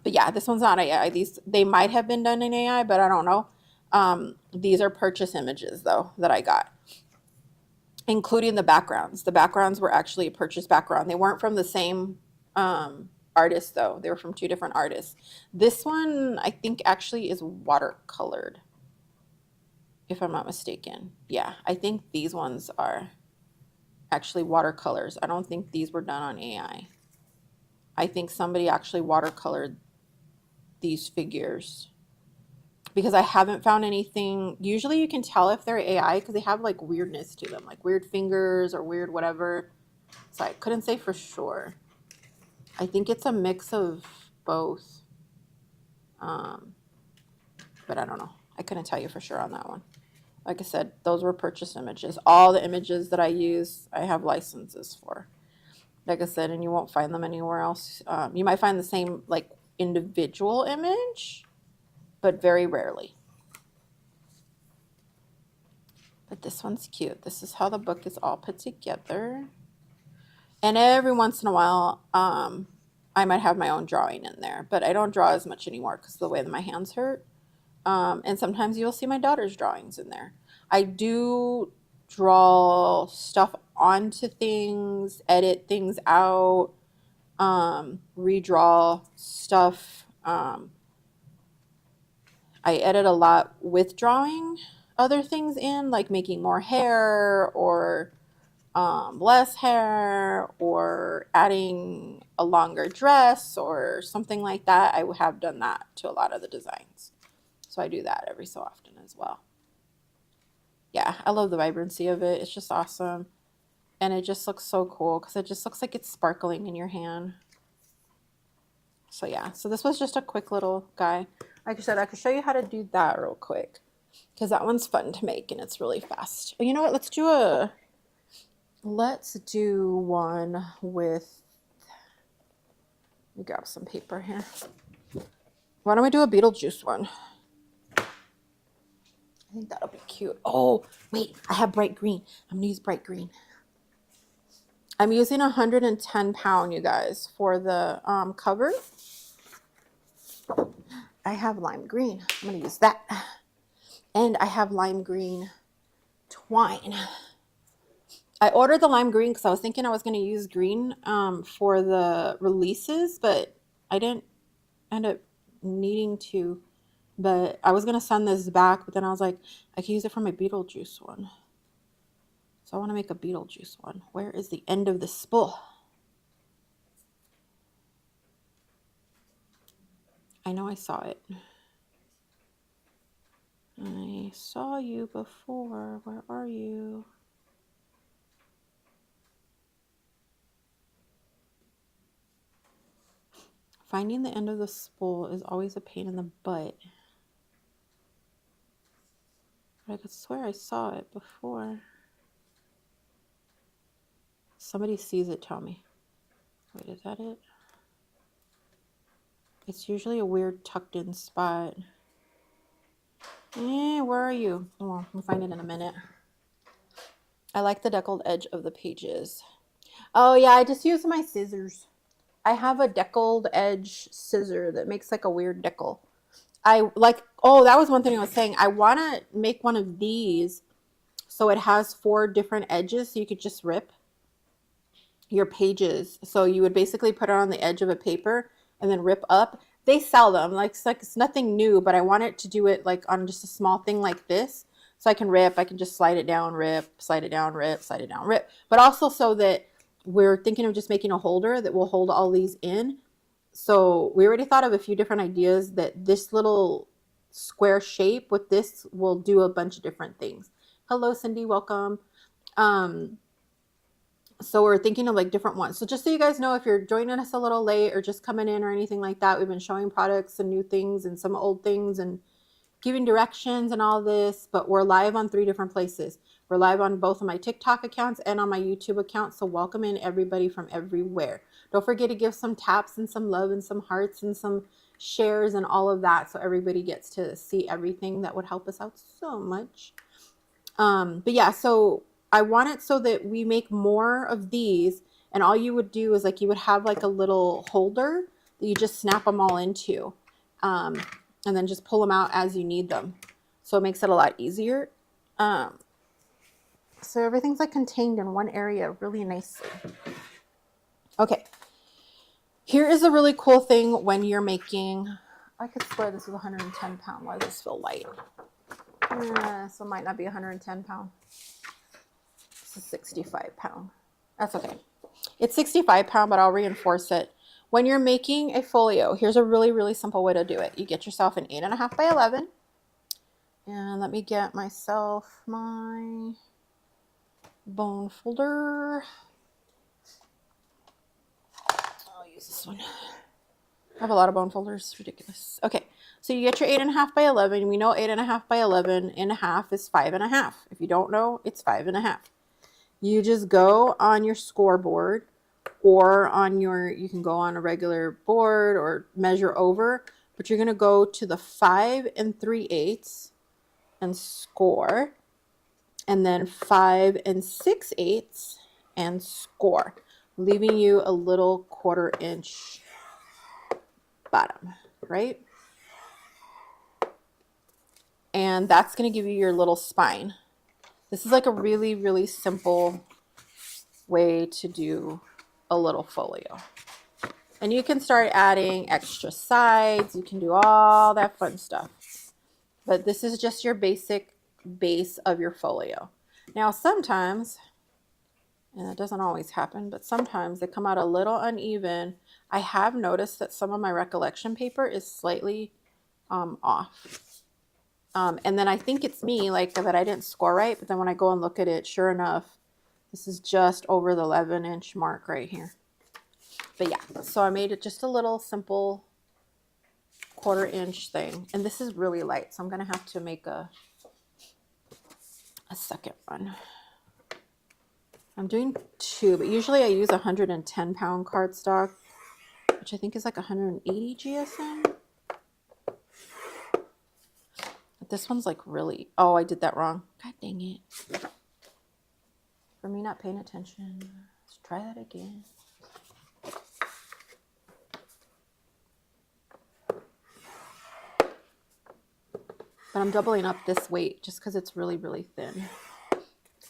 But yeah, this one's not AI. They might have been done in AI, but I don't know. These are purchase images though that I got, including the backgrounds. The backgrounds were actually a purchase background. They weren't from the same artist though. They were from two different artists. This one I think actually is watercolored, if I'm not mistaken. Yeah, I think these ones are actually watercolors. I don't think these were done on AI. I think somebody actually watercolored these figures, because I haven't found anything. Usually you can tell if they're AI because they have like weirdness to them, like weird fingers or weird whatever. So I couldn't say for sure. I think it's a mix of both. But I don't know. I couldn't tell you for sure on that one. Like I said, those were purchased images. All the images that I use, I have licenses for. Like I said, and you won't find them anywhere else. You might find the same like individual image, but very rarely. But this one's cute. This is how the book is all put together. And every once in a while, I might have my own drawing in there, but I don't draw as much anymore because of the way that my hands hurt. And sometimes you'll see my daughter's drawings in there. I do draw stuff onto things, edit things out, redraw stuff. I edit a lot with drawing other things in, like making more hair or less hair or adding a longer dress or something like that. I have done that to a lot of the designs. So I do that every so often as well. Yeah, I love the vibrancy of it. It's just awesome. And it just looks so cool because it just looks like it's sparkling in your hand. So yeah, so this was just a quick little guy. Like I said, I could show you how to do that real quick. because that one's fun to make and it's really fast. You know what? Let's do one with, let me grab some paper here. Why don't we do a Beetlejuice one? I think that'll be cute. Oh, wait, I have bright green. I'm gonna use bright green. I'm using 110 pound, you guys, for the cover. I have lime green. I'm gonna use that. And I have lime green twine. I ordered the lime green because I was thinking I was going to use green for the releases, but I didn't end up needing to. But I was going to send this back, but then I was like, I can use it for my Beetlejuice one. So I want to make a Beetlejuice one. Where is the end of the spool? I know I saw it. I saw you before. Where are you? Finding the end of the spool is always a pain in the butt. But I could swear I saw it before. Somebody sees it, tell me. Wait, is that it? It's usually a weird tucked in spot. Where are you? Oh, we'll find it in a minute. I like the deckled edge of the pages. Oh yeah, I just use my scissors. I have a deckled edge scissor that makes like a weird decal. I like, oh, that was one thing I was saying. I want to make one of these so it has 4 different edges so you could just rip your pages. So you would basically put it on the edge of a paper and then rip up. They sell them, like it's nothing new, but I wanted to do it like on just a small thing like this. So I can rip, I can just slide it down, rip, slide it down, rip, slide it down, rip. But also so that we're thinking of just making a holder that will hold all these in. So we already thought of a few different ideas that this little square shape with this will do a bunch of different things. Hello, Cindy, welcome. So we're thinking of like different ones. So just so you guys know, if you're joining us a little late or just coming in or anything like that, we've been showing products and new things and some old things and giving directions and all this, but we're live on 3 different places. We're live on both of my TikTok accounts and on my YouTube account. So welcome in everybody from everywhere. Don't forget to give some taps and some love and some hearts and some shares and all of that. So everybody gets to see everything. That would help us out so much. But yeah, so I want it so that we make more of these, and all you would do is like you would have like a little holder that you just snap them all into, and then just pull them out as you need them. So it makes it a lot easier. So everything's like contained in one area really nicely. Okay. Here is a really cool thing when you're making, I could swear this is 110 pound. Why does this feel light? So it might not be 110 pound. 65 pound. That's okay. It's 65 pound, but I'll reinforce it. When you're making a folio, here's a really, really simple way to do it. You get yourself an 8.5 by 11. And let me get myself my bone folder. I'll use this one. I have a lot of bone folders. It's ridiculous. Okay. So you get your 8.5 by 11. We know 8.5 by 11 and a half is 5.5. If you don't know, it's 5.5. You just go on your scoreboard or on your, you can go on a regular board or measure over, but you're going to go to the 5 3/8 and score, and then 5 6/8 and score, leaving you a little 1/4 inch bottom, right? And that's going to give you your little spine. This is like a really, really simple way to do a little folio. And you can start adding extra sides. You can do all that fun stuff. But this is just your basic base of your folio. Now, sometimes, and it doesn't always happen, but sometimes they come out a little uneven. I have noticed that some of my recollection paper is slightly off. And then I think it's me, like that I didn't score right, but then when I go and look at it, sure enough, this is just over the 11-inch mark right here. But yeah, so I made it just a little simple 1/4 inch thing. And this is really light, so I'm going to have to make a a second one. I'm doing 2, but usually I use 110-pound cardstock, which I think is like 180 GSM. But this one's like really, oh, I did that wrong. God dang it. For me not paying attention. Let's try that again. But I'm doubling up this weight just because it's really, really thin.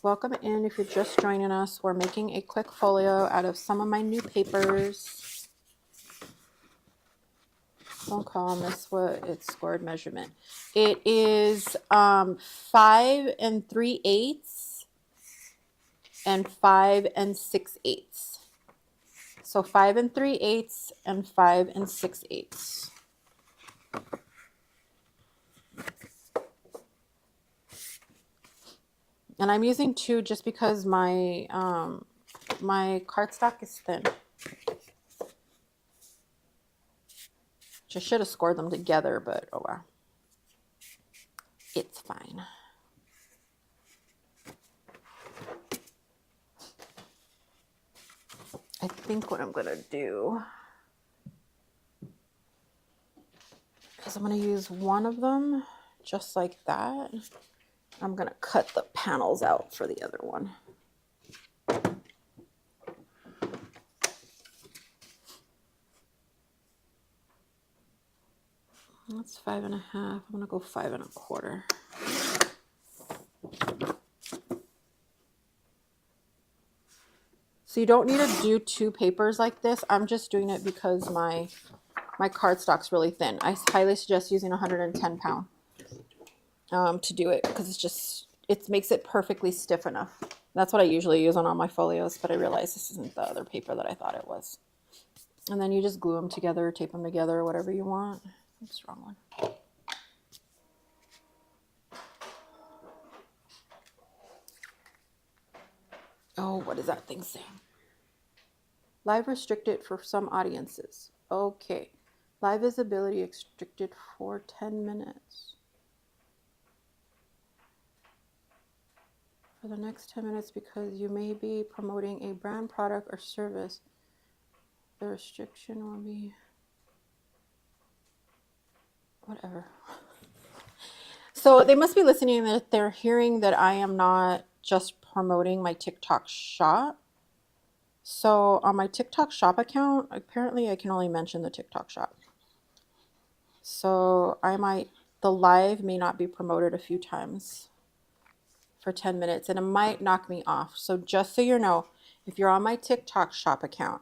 Welcome in if you're just joining us. We're making a quick folio out of some of my new papers. Don't call this what it's scored measurement. It is 5 3/8 and 5 6/8. So 5 3/8 and 5 6/8. And I'm using 2 just because my my cardstock is thin. I should have scored them together, but oh well. It's fine. I think what I'm going to do is I'm going to use one of them just like that. I'm going to cut the panels out for the other one. That's 5 1/2. I'm going to go 5 1/4. So you don't need to do 2 papers like this. I'm just doing it because my cardstock's really thin. I highly suggest using 110-pound to do it because it makes it perfectly stiff enough. That's what I usually use on all my folios, but I realized this isn't the other paper that I thought it was. And then you just glue them together, tape them together, whatever you want. Oops, wrong one. Oh, what does that thing say? Live restricted for some audiences. Okay. Live visibility restricted for 10 minutes. For the next 10 minutes because you may be promoting a brand, product, or service. The restriction will be whatever. So they must be listening that they're hearing that I am not just promoting my TikTok shop. So on my TikTok shop account, apparently I can only mention the TikTok shop. So the live may not be promoted a few times for 10 minutes and it might knock me off. So just so you know, if you're on my TikTok shop account,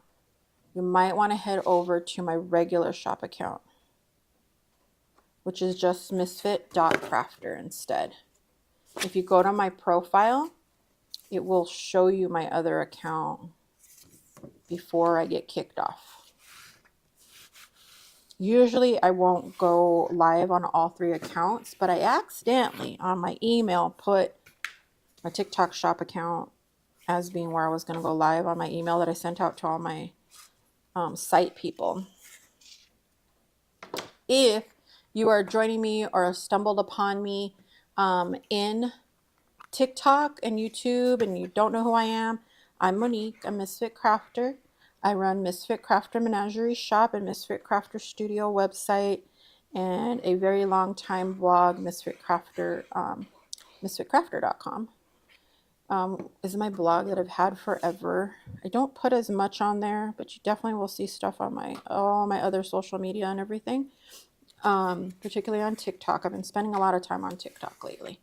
you might want to head over to my regular shop account, which is just misfit.crafter instead. If you go to my profile, it will show you my other account before I get kicked off. Usually I won't go live on all 3 accounts, but I accidentally on my email put my TikTok shop account as being where I was going to go live on my email that I sent out to all my site people. If you are joining me or stumbled upon me in TikTok and YouTube and you don't know who I am, I'm Monique, a Misfit Crafter. I run Misfit Crafter Menagerie shop and Misfit Crafter Studio website and a very long time blog, Misfit Crafter, misfitcrafter.com. Is my blog that I've had forever. I don't put as much on there, but you definitely will see stuff on all my other social media and everything, particularly on TikTok. I've been spending a lot of time on TikTok lately.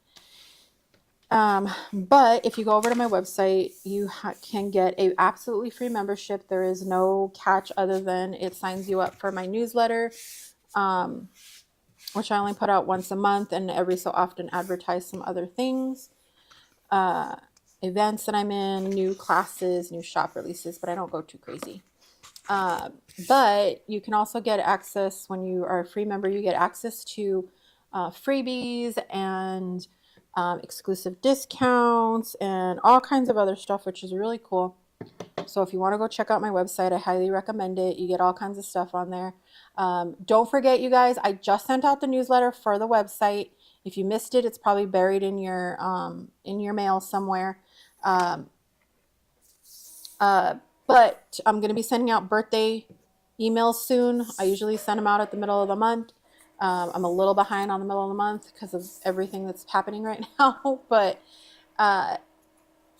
But if you go over to my website, you can get a absolutely free membership. There is no catch other than it signs you up for my newsletter, which I only put out once a month and every so often advertise some other things, events that I'm in, new classes, new shop releases, but I don't go too crazy. But you can also get access when you are a free member. You get access to freebies and exclusive discounts and all kinds of other stuff, which is really cool. So if you want to go check out my website, I highly recommend it. You get all kinds of stuff on there. Don't forget, you guys, I just sent out the newsletter for the website. If you missed it, it's probably buried in your mail somewhere. Um, but I'm going to be sending out birthday emails soon. I usually send them out at the middle of the month. I'm a little behind on the middle of the month because of everything that's happening right now. But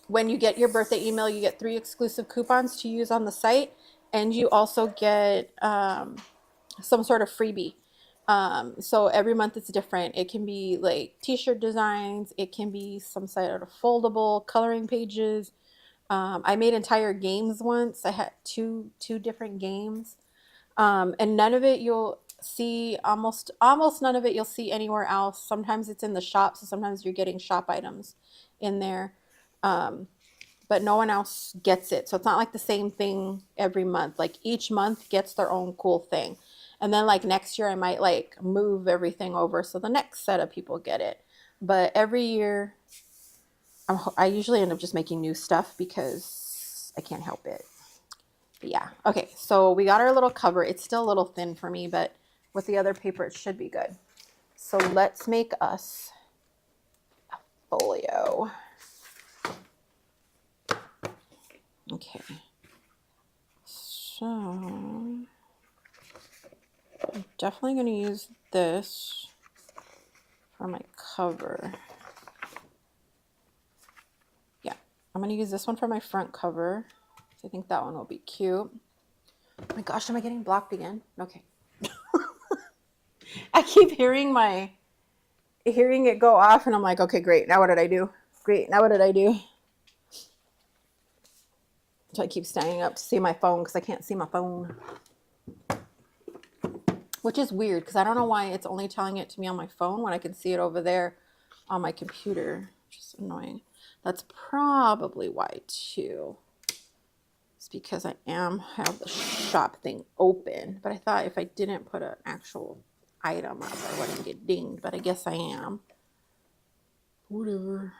when you get your birthday email, you get 3 exclusive coupons to use on the site. And you also get some sort of freebie. So every month it's different. It can be like t-shirt designs. It can be some sort of foldable coloring pages. I made entire games once. I had two different games, and none of it you'll see. Almost none of it you'll see anywhere else. Sometimes it's in the shop, so sometimes you're getting shop items in there, but no one else gets it. So it's not like the same thing every month. Like each month gets their own cool thing, and then like next year I might like move everything over so the next set of people get it. But every year I usually end up just making new stuff because I can't help it. But yeah. Okay. So we got our little cover. It's still a little thin for me, but with the other paper, it should be good. So let's make us a folio. Okay. So I'm definitely going to use this for my cover. Yeah. I'm going to use this one for my front cover. I think that one will be cute. Oh my gosh, am I getting blocked again? Okay. I keep hearing it go off and I'm like, okay, great. Now what did I do? Great. Now what did I do? So I keep standing up to see my phone because I can't see my phone. Which is weird because I don't know why it's only telling it to me on my phone when I can see it over there on my computer. Which is annoying. That's probably why too. It's because I have the shop thing open. But I thought if I didn't put an actual item up, I wouldn't get dinged. But I guess I am. Whatever.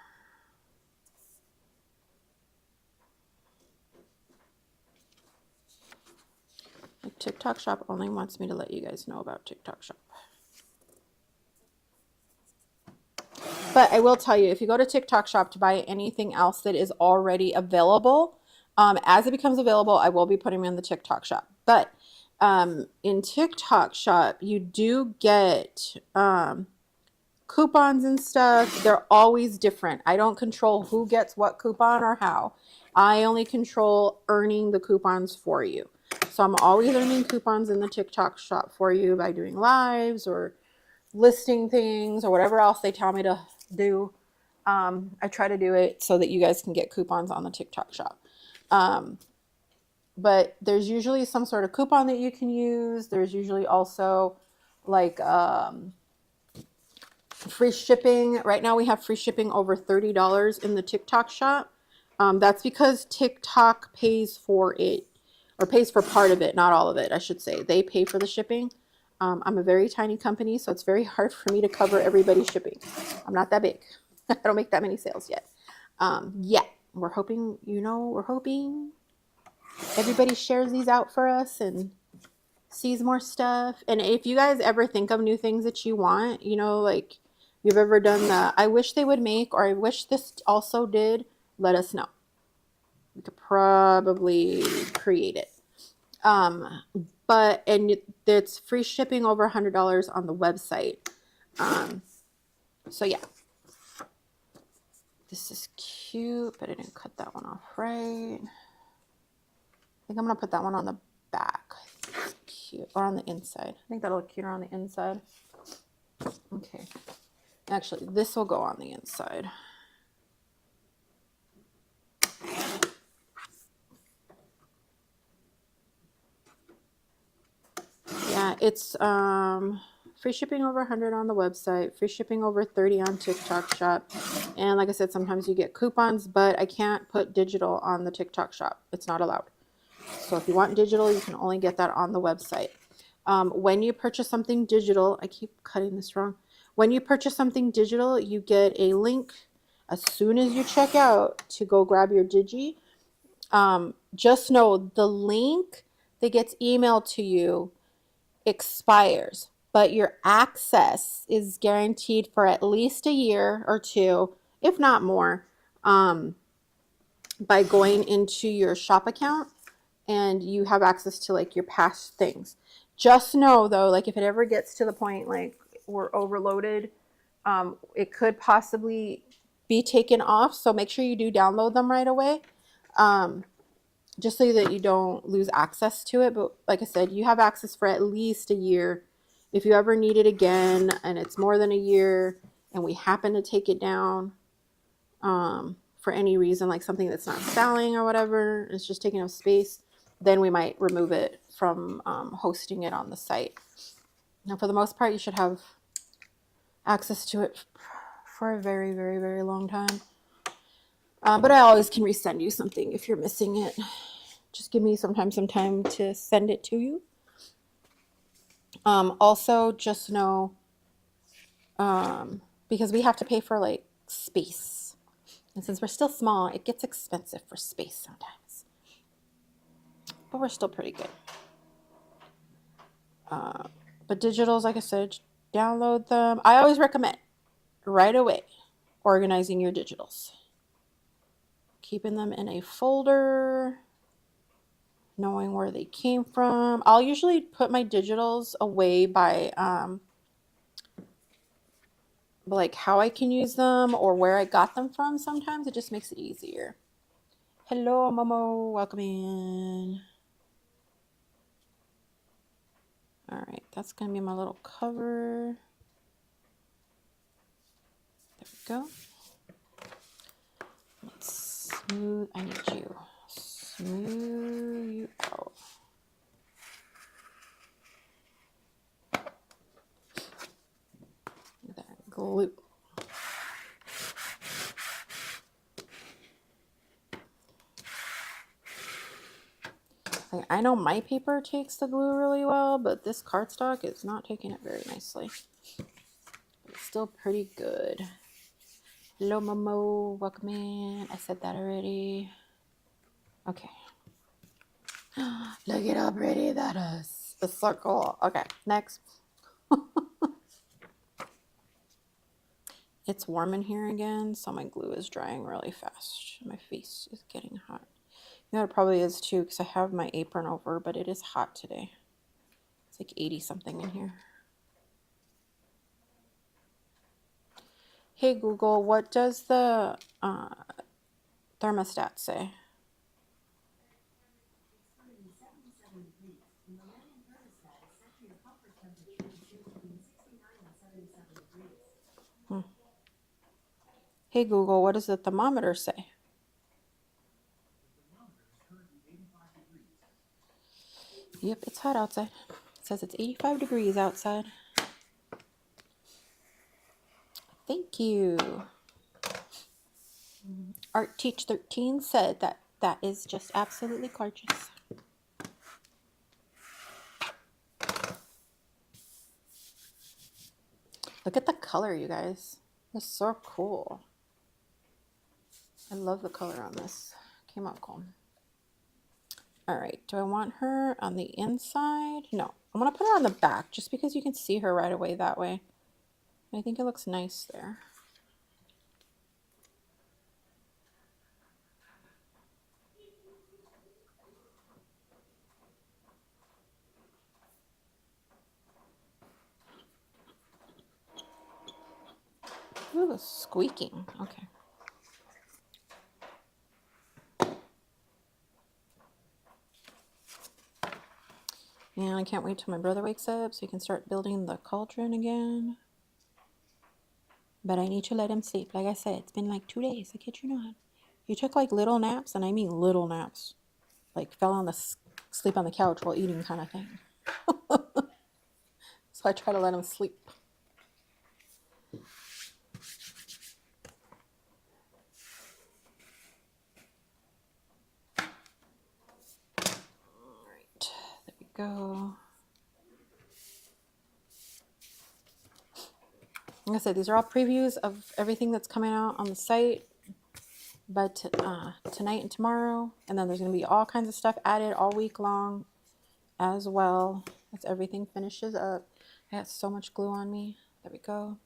My TikTok shop only wants me to let you guys know about TikTok shop. But I will tell you, if you go to TikTok shop to buy anything else that is already available, as it becomes available, I will be putting them in the TikTok shop. But in TikTok shop, you do get coupons and stuff. They're always different. I don't control who gets what coupon or how. I only control earning the coupons for you. So I'm always earning coupons in the TikTok shop for you by doing lives or listing things or whatever else they tell me to do. I try to do it so that you guys can get coupons on the TikTok shop. But there's usually some sort of coupon that you can use. There's usually also like free shipping. Right now we have free shipping over $30 in the TikTok shop. That's because TikTok pays for it, or pays for part of it, not all of it, I should say. They pay for the shipping. I'm a very tiny company, so it's very hard for me to cover everybody's shipping. I'm not that big. I don't make that many sales yet. Yeah, we're hoping, we're hoping everybody shares these out for us and sees more stuff. And if you guys ever think of new things that you want, like you've ever done the, I wish they would make, or I wish this also did, let us know. We could probably create it. But it's free shipping over $100 on the website. So yeah, this is cute, but I didn't cut that one off right. I think I'm gonna put that one on the back. It's cute, or on the inside. I think that'll look cuter on the inside. Okay, actually, this will go on the inside. Yeah, it's free shipping over 100 on the website, free shipping over 30 on TikTok shop. And like I said, sometimes you get coupons, but I can't put digital on the TikTok shop. It's not allowed. So if you want digital, you can only get that on the website. When you purchase something digital, I keep cutting this wrong. When you purchase something digital, you get a link as soon as you check out to go grab your Digi. Just know the link that gets emailed to you expires. but your access is guaranteed for at least a year or two, if not more, by going into your shop account, and you have access to like your past things. Just know though, like if it ever gets to the point like we're overloaded, it could possibly be taken off. So make sure you do download them right away. Just so that you don't lose access to it. But like I said, you have access for at least a year. If you ever need it again and it's more than a year and we happen to take it down for any reason, like something that's not selling or whatever, it's just taking up space, then we might remove it from hosting it on the site. Now, for the most part, you should have access to it for a very, very, very long time. But I always can resend you something if you're missing it. Just give me some time to send it to you. Also, just know, because we have to pay for like space. And since we're still small, it gets expensive for space sometimes. But we're still pretty good. But digitals, like I said, download them. I always recommend right away organizing your digitals. Keeping them in a folder, knowing where they came from. I'll usually put my digitals away by like how I can use them or where I got them from. Sometimes it just makes it easier. Hello, Momo. Welcome in. All right, that's going to be my little cover. There we go. Let's smooth. I need you. Smooth you out. That glue. Like, I know my paper takes the glue really well, but this cardstock is not taking it very nicely. It's still pretty good. Hello, Momo. Welcome in. I said that already. Okay. Look it up, pretty. That is a circle. Okay, next. It's warm in here again, so my glue is drying really fast. My face is getting hot. You know, it probably is too, because I have my apron over, but it is hot today. It's like 80 something in here. Hey Google, what does the thermostat say? Hey Google, what does the thermometer say? Yep, it's hot outside. It says it's 85 degrees outside. Thank you. Art Teach 13 said that is just absolutely gorgeous. Look at the color, you guys. It's so cool. I love the color on this. Came out cool. All right, do I want her on the inside? No, I'm gonna put her on the back just because you can see her right away that way. I think it looks nice there. Ooh, squeaking. Okay. And I can't wait till my brother wakes up so he can start building the cauldron again. But I need to let him sleep. Like I said, it's been like 2 days. I kid you not. He took like little naps, and I mean little naps. Like fell on the sleep on the couch while eating kind of thing. So I try to let him sleep. All right, there we go. Like I said, these are all previews of everything that's coming out on the site. But tonight and tomorrow, and then there's going to be all kinds of stuff added all week long as well as everything finishes up. I had so much glue on me. There we go.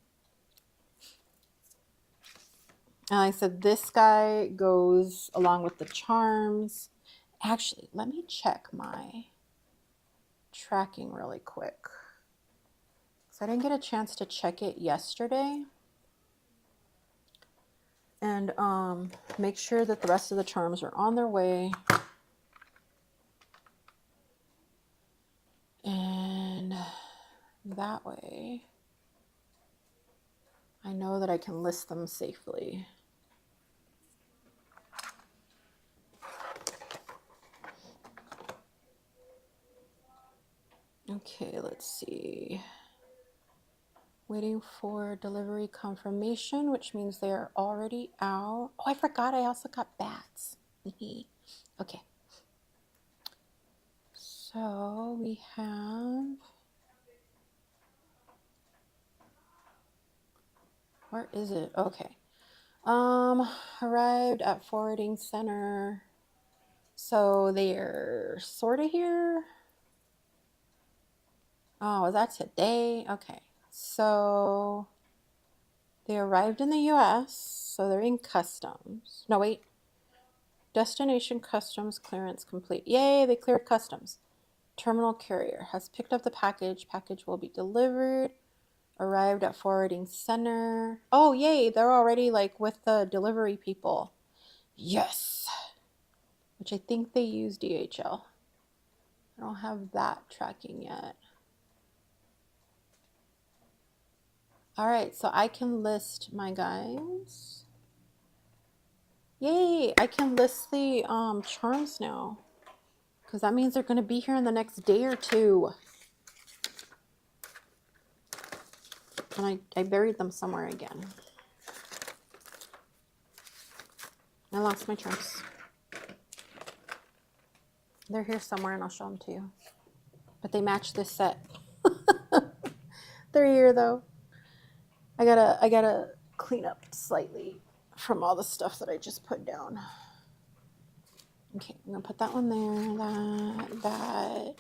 And like I said, this guy goes along with the charms. Actually, let me check my tracking really quick. So I didn't get a chance to check it yesterday. And make sure that the rest of the charms are on their way. And that way, I know that I can list them safely. Okay, let's see. Waiting for delivery confirmation, which means they are already out. Oh, I forgot I also got bats. Okay. So we have... Where is it? Okay. Arrived at forwarding center. So they're sort of here. Oh, is that today? Okay. So they arrived in the US, so they're in customs. No, wait. Destination customs clearance complete. Yay, they cleared customs. Terminal carrier has picked up the package. Package will be delivered. Arrived at forwarding center. Oh, yay, they're already like with the delivery people. Yes. Which I think they use DHL. I don't have that tracking yet. All right, so I can list my guys. Yay, I can list the charms now. Because that means they're going to be here in the next day or two. And I buried them somewhere again. I lost my charms. They're here somewhere and I'll show them to you. But they match this set. They're here though. I gotta clean up slightly from all the stuff that I just put down. Okay, I'm gonna put that one there, that.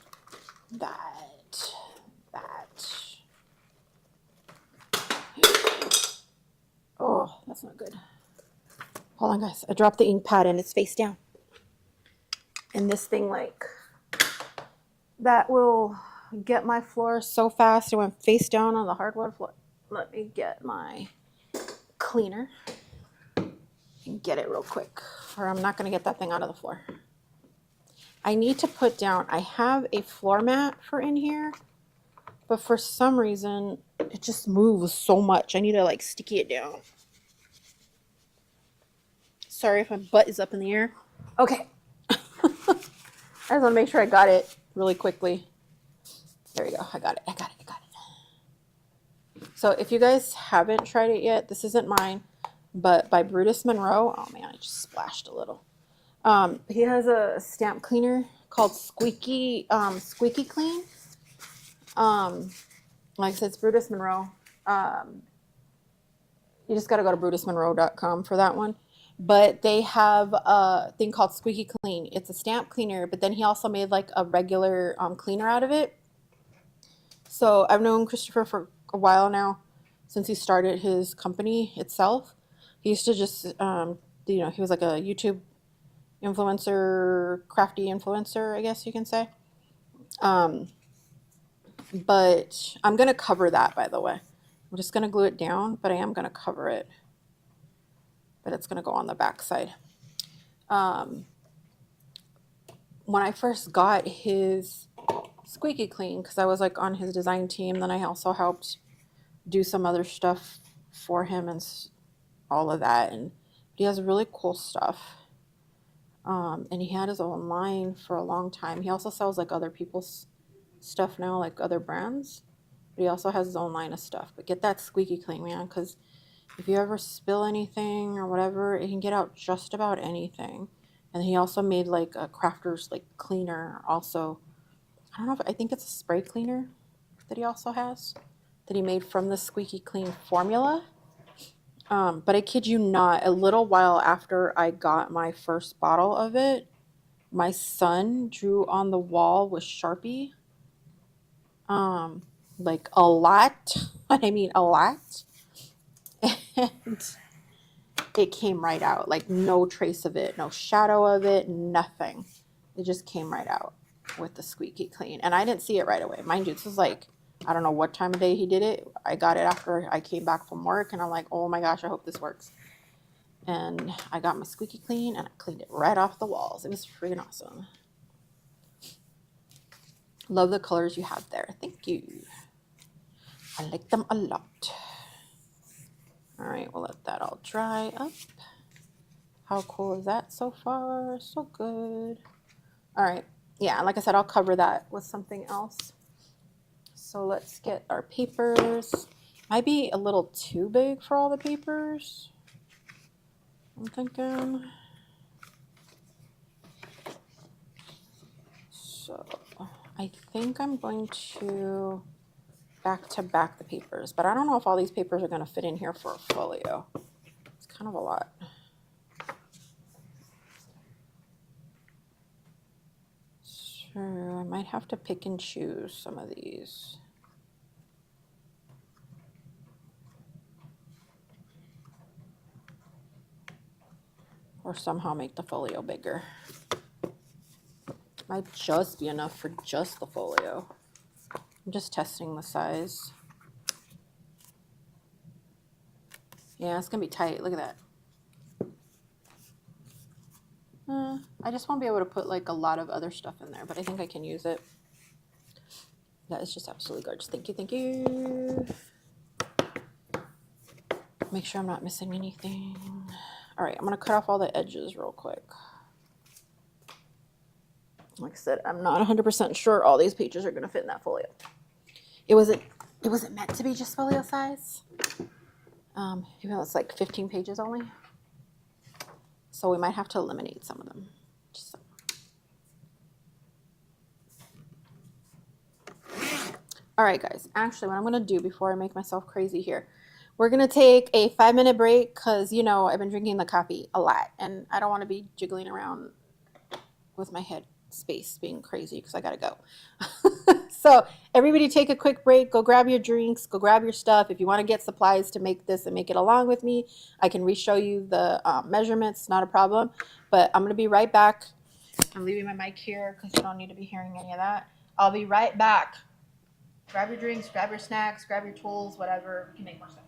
Oh, that's not good. Hold on, guys. I dropped the ink pad and it's face down. And this thing, like, that will get my floor so fast. It went face down on the hardwood floor. Let me get my cleaner and get it real quick, or I'm not going to get that thing out of the floor. I need to put down, I have a floor mat for in here, but for some reason, it just moves so much. I need to, like, sticky it down. Sorry if my butt is up in the air. Okay. I just want to make sure I got it really quickly. There we go. I got it. So if you guys haven't tried it yet, this isn't mine, but by Brutus Monroe. Oh man, I just splashed a little. He has a stamp cleaner called Squeaky Clean. Like I said, it's Brutus Monroe. You just got to go to brutusmonroe.com for that one. But they have a thing called Squeaky Clean. It's a stamp cleaner, but then he also made like a regular cleaner out of it. So I've known Christopher for a while now, since he started his company itself. He used to just, he was like a YouTube influencer, crafty influencer, I guess you can say. But I'm going to cover that, by the way. I'm just going to glue it down, but I am going to cover it. But it's going to go on the back side. When I first got his Squeaky Clean, because I was like on his design team, then I also helped do some other stuff for him and all of that. And he has really cool stuff. And he had his own line for a long time. He also sells like other people's stuff now, like other brands. But he also has his own line of stuff. But get that Squeaky Clean, man, because if you ever spill anything or whatever, it can get out just about anything. And he also made like a crafter's like cleaner also. I don't know if, I think it's a spray cleaner that he also has that he made from the Squeaky Clean formula. But I kid you not, a little while after I got my first bottle of it, my son drew on the wall with Sharpie like a lot. I mean, a lot. And it came right out, like no trace of it, no shadow of it, nothing. It just came right out with the squeaky clean. And I didn't see it right away. Mind you, this is like, I don't know what time of day he did it. I got it after I came back from work, and I'm like, oh my gosh, I hope this works. And I got my squeaky clean and I cleaned it right off the walls. It was freaking awesome. Love the colors you have there. Thank you. I like them a lot. All right, we'll let that all dry up. How cool is that so far? So good. All right. Yeah, like I said, I'll cover that with something else. So let's get our papers. Might be a little too big for all the papers, I'm thinking. So I think I'm going to back to back the papers, but I don't know if all these papers are going to fit in here for a folio. It's kind of a lot. So I might have to pick and choose some of these. Or somehow make the folio bigger. Might just be enough for just the folio. I'm just testing the size. Yeah, it's gonna be tight. Look at that. I just won't be able to put like a lot of other stuff in there, but I think I can use it. That is just absolutely gorgeous. Thank you, thank you. Make sure I'm not missing anything. All right, I'm gonna cut off all the edges real quick. Like I said, I'm not 100% sure all these pages are gonna fit in that folio. It wasn't meant to be just folio size. Even though it's like 15 pages only. So we might have to eliminate some of them. Just so. All right, guys. Actually, what I'm going to do before I make myself crazy here, we're going to take a 5-minute break because, you know, I've been drinking the coffee a lot and I don't want to be jiggling around with my head space being crazy because I got to go. So everybody take a quick break. Go grab your drinks. Go grab your stuff. If you want to get supplies to make this and make it along with me, I can re-show you the measurements. Not a problem. But I'm going to be right back. I'm leaving my mic here because you don't need to be hearing any of that. I'll be right back. Grab your drinks, grab your snacks, grab your tools, whatever. We can make more stuff.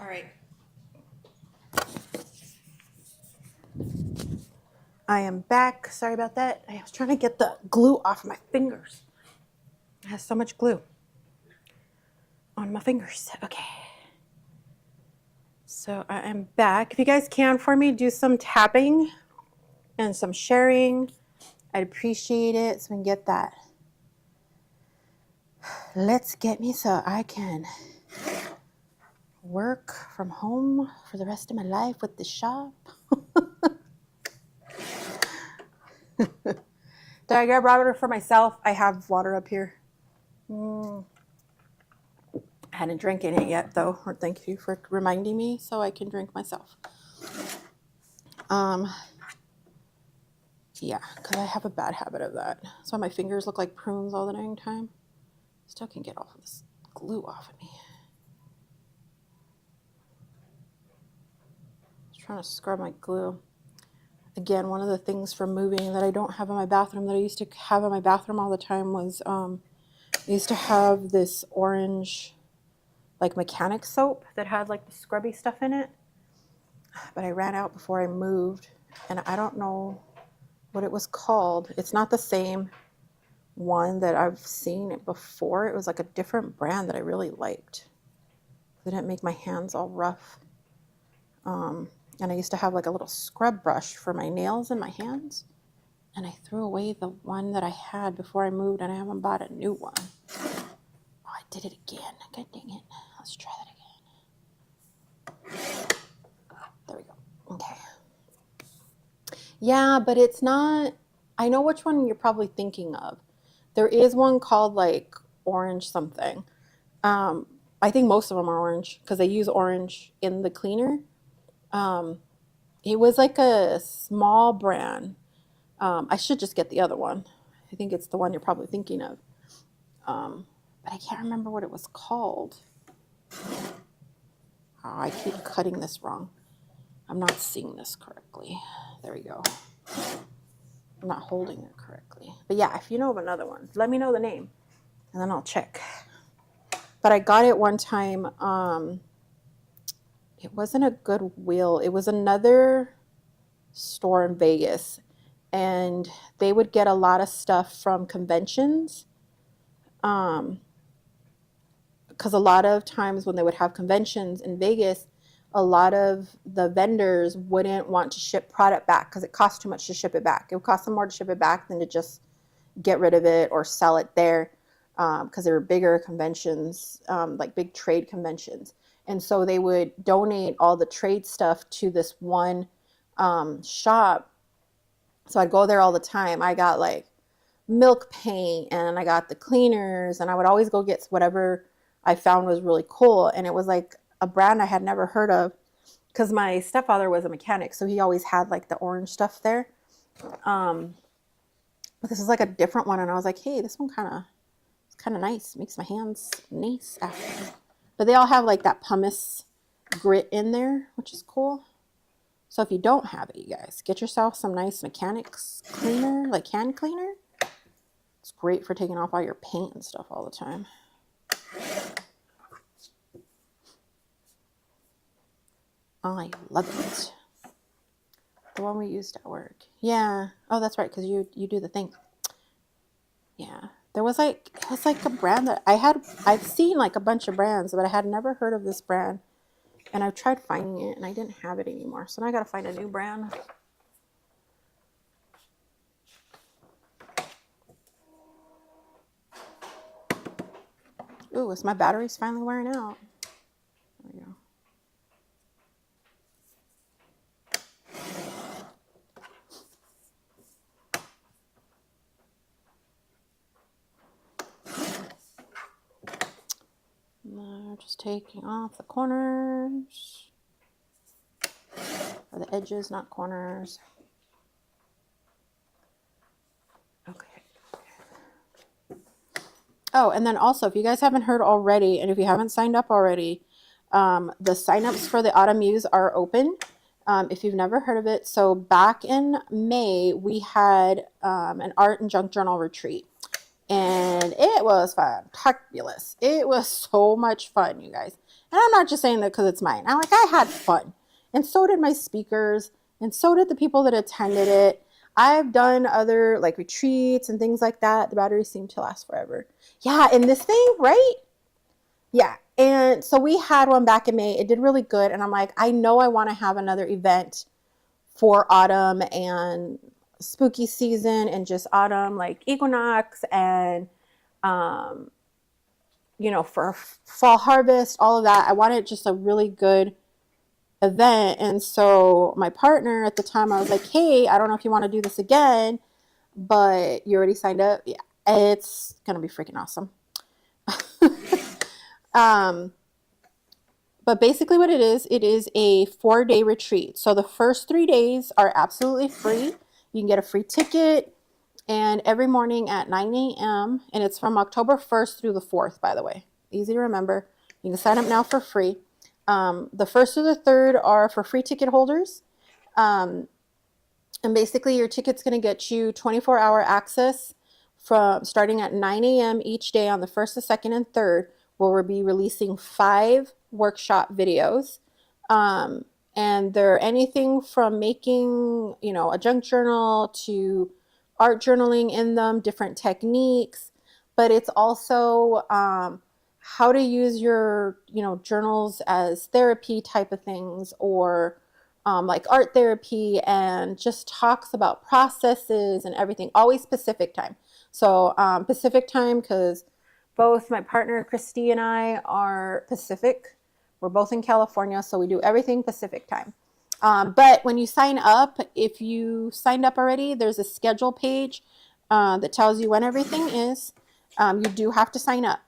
All right. I am back. Sorry about that. I was trying to get the glue off my fingers. It has so much glue on my fingers. Okay. So I am back. If you guys can for me, do some tapping and some sharing. I'd appreciate it so we can get that. Let's get me so I can work from home for the rest of my life with the shop. Did I grab water for myself? I have water up here. I hadn't drank in it yet, though. Or thank you for reminding me so I can drink myself. Yeah, because I have a bad habit of that. That's why my fingers look like prunes all the dang time. Still can get all of this glue off of me. Just trying to scrub my glue. Again, one of the things from moving that I don't have in my bathroom that I used to have in my bathroom all the time was I used to have this orange like mechanic soap that had like the scrubby stuff in it. But I ran out before I moved and I don't know what it was called. It's not the same one that I've seen it before. It was like a different brand that I really liked. It didn't make my hands all rough. And I used to have like a little scrub brush for my nails and my hands. And I threw away the one that I had before I moved and I haven't bought a new one. Oh, I did it again. God dang it. Let's try that again. There we go. Okay. Yeah, but it's not, I know which one you're probably thinking of. There is one called like orange something. I think most of them are orange because they use orange in the cleaner. It was like a small brand. I should just get the other one. I think it's the one you're probably thinking of. But I can't remember what it was called. Oh, I keep cutting this wrong. I'm not seeing this correctly. There we go. I'm not holding it correctly. But yeah, if you know of another one, let me know the name and then I'll check. But I got it one time. It wasn't a Goodwill. It was another store in Vegas. And they would get a lot of stuff from conventions. Because a lot of times when they would have conventions in Vegas, a lot of the vendors wouldn't want to ship product back because it costs too much to ship it back. It would cost them more to ship it back than to just get rid of it or sell it there because they were bigger conventions, like big trade conventions. And so they would donate all the trade stuff to this one shop. So I'd go there all the time. I got like milk paint and I got the cleaners and I would always go get whatever I found was really cool. And it was like a brand I had never heard of because my stepfather was a mechanic. So he always had like the orange stuff there. But this is like a different one. And I was like, hey, this one it's kind of nice. Makes my hands nice after. But they all have like that pumice grit in there, which is cool. So if you don't have it, you guys, get yourself some nice mechanics cleaner, like hand cleaner. It's great for taking off all your paint and stuff all the time. I love it. The one we used at work. Yeah. Oh, that's right, because you do the thing. Yeah. It was like a brand that I've seen like a bunch of brands, but I had never heard of this brand. And I've tried finding it and I didn't have it anymore. So now I gotta find a new brand. Ooh, is my batteries finally wearing out? There we go. Now just taking off the corners. Or the edges, not corners. Okay. Oh, and then also, if you guys haven't heard already, and if you haven't signed up already, the signups for the Autumn Muse are open. If you've never heard of it. So back in May, we had an art and junk journal retreat. And it was fantabulous. It was so much fun, you guys. And I'm not just saying that because it's mine. I'm like, I had fun. And so did my speakers, and so did the people that attended it. I've done other like retreats and things like that. The batteries seem to last forever. Yeah, and this thing, right? Yeah. And so we had one back in May. It did really good. And I'm like, I know I want to have another event for autumn and spooky season and just autumn, like equinox and, um, for fall harvest, all of that. I wanted just a really good event. And so my partner at the time, I was like, hey, I don't know if you want to do this again, but you already signed up. Yeah, it's going to be freaking awesome. um, but basically what it is a 4-day retreat. So the first 3 days are absolutely free. You can get a free ticket, and every morning at 9 a.m. And it's from October 1st through the 4th, by the way. Easy to remember. You can sign up now for free. The 1st through the 3rd are for free ticket holders. And basically your ticket's going to get you 24-hour access from starting at 9 a.m. each day on the 1st, the 2nd, and 3rd, where we'll be releasing 5 workshop videos. And they're anything from making, a junk journal to art journaling in them, different techniques, but it's also how to use your, journals as therapy type of things, or like art therapy, and just talks about processes and everything, always Pacific time. So Pacific time, because both my partner Christy and I are Pacific. We're both in California, so we do everything Pacific time. But when you sign up, if you signed up already, there's a schedule page that tells you when everything is. You do have to sign up.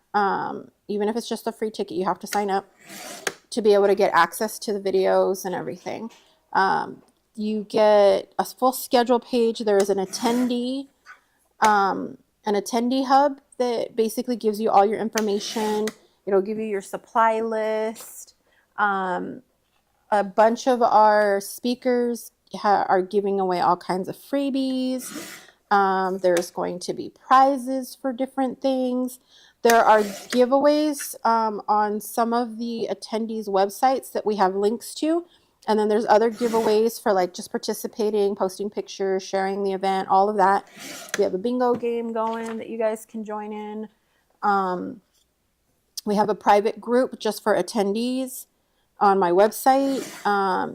Even if it's just a free ticket, you have to sign up to be able to get access to the videos and everything. You get a full schedule page. There is an attendee hub that basically gives you all your information. It'll give you your supply list. A bunch of our speakers are giving away all kinds of freebies. There's going to be prizes for different things. There are giveaways on some of the attendees' websites that we have links to. And then there's other giveaways for like just participating, posting pictures, sharing the event, all of that. We have a bingo game going that you guys can join in. We have a private group just for attendees on my website.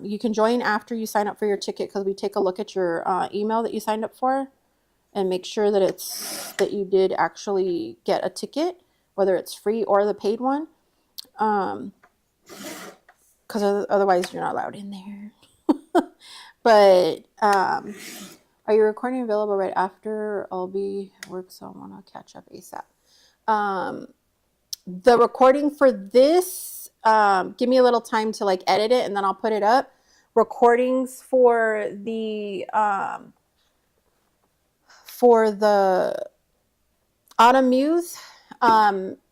You can join after you sign up for your ticket, because we take a look at your email that you signed up for and make sure that you did actually get a ticket, whether it's free or the paid one. Because otherwise you're not allowed in there. But are you recording available right after? I'll be at work, so I want to catch up ASAP. The recording for this, give me a little time to like edit it, and then I'll put it up. Recordings for the Autumn Muse,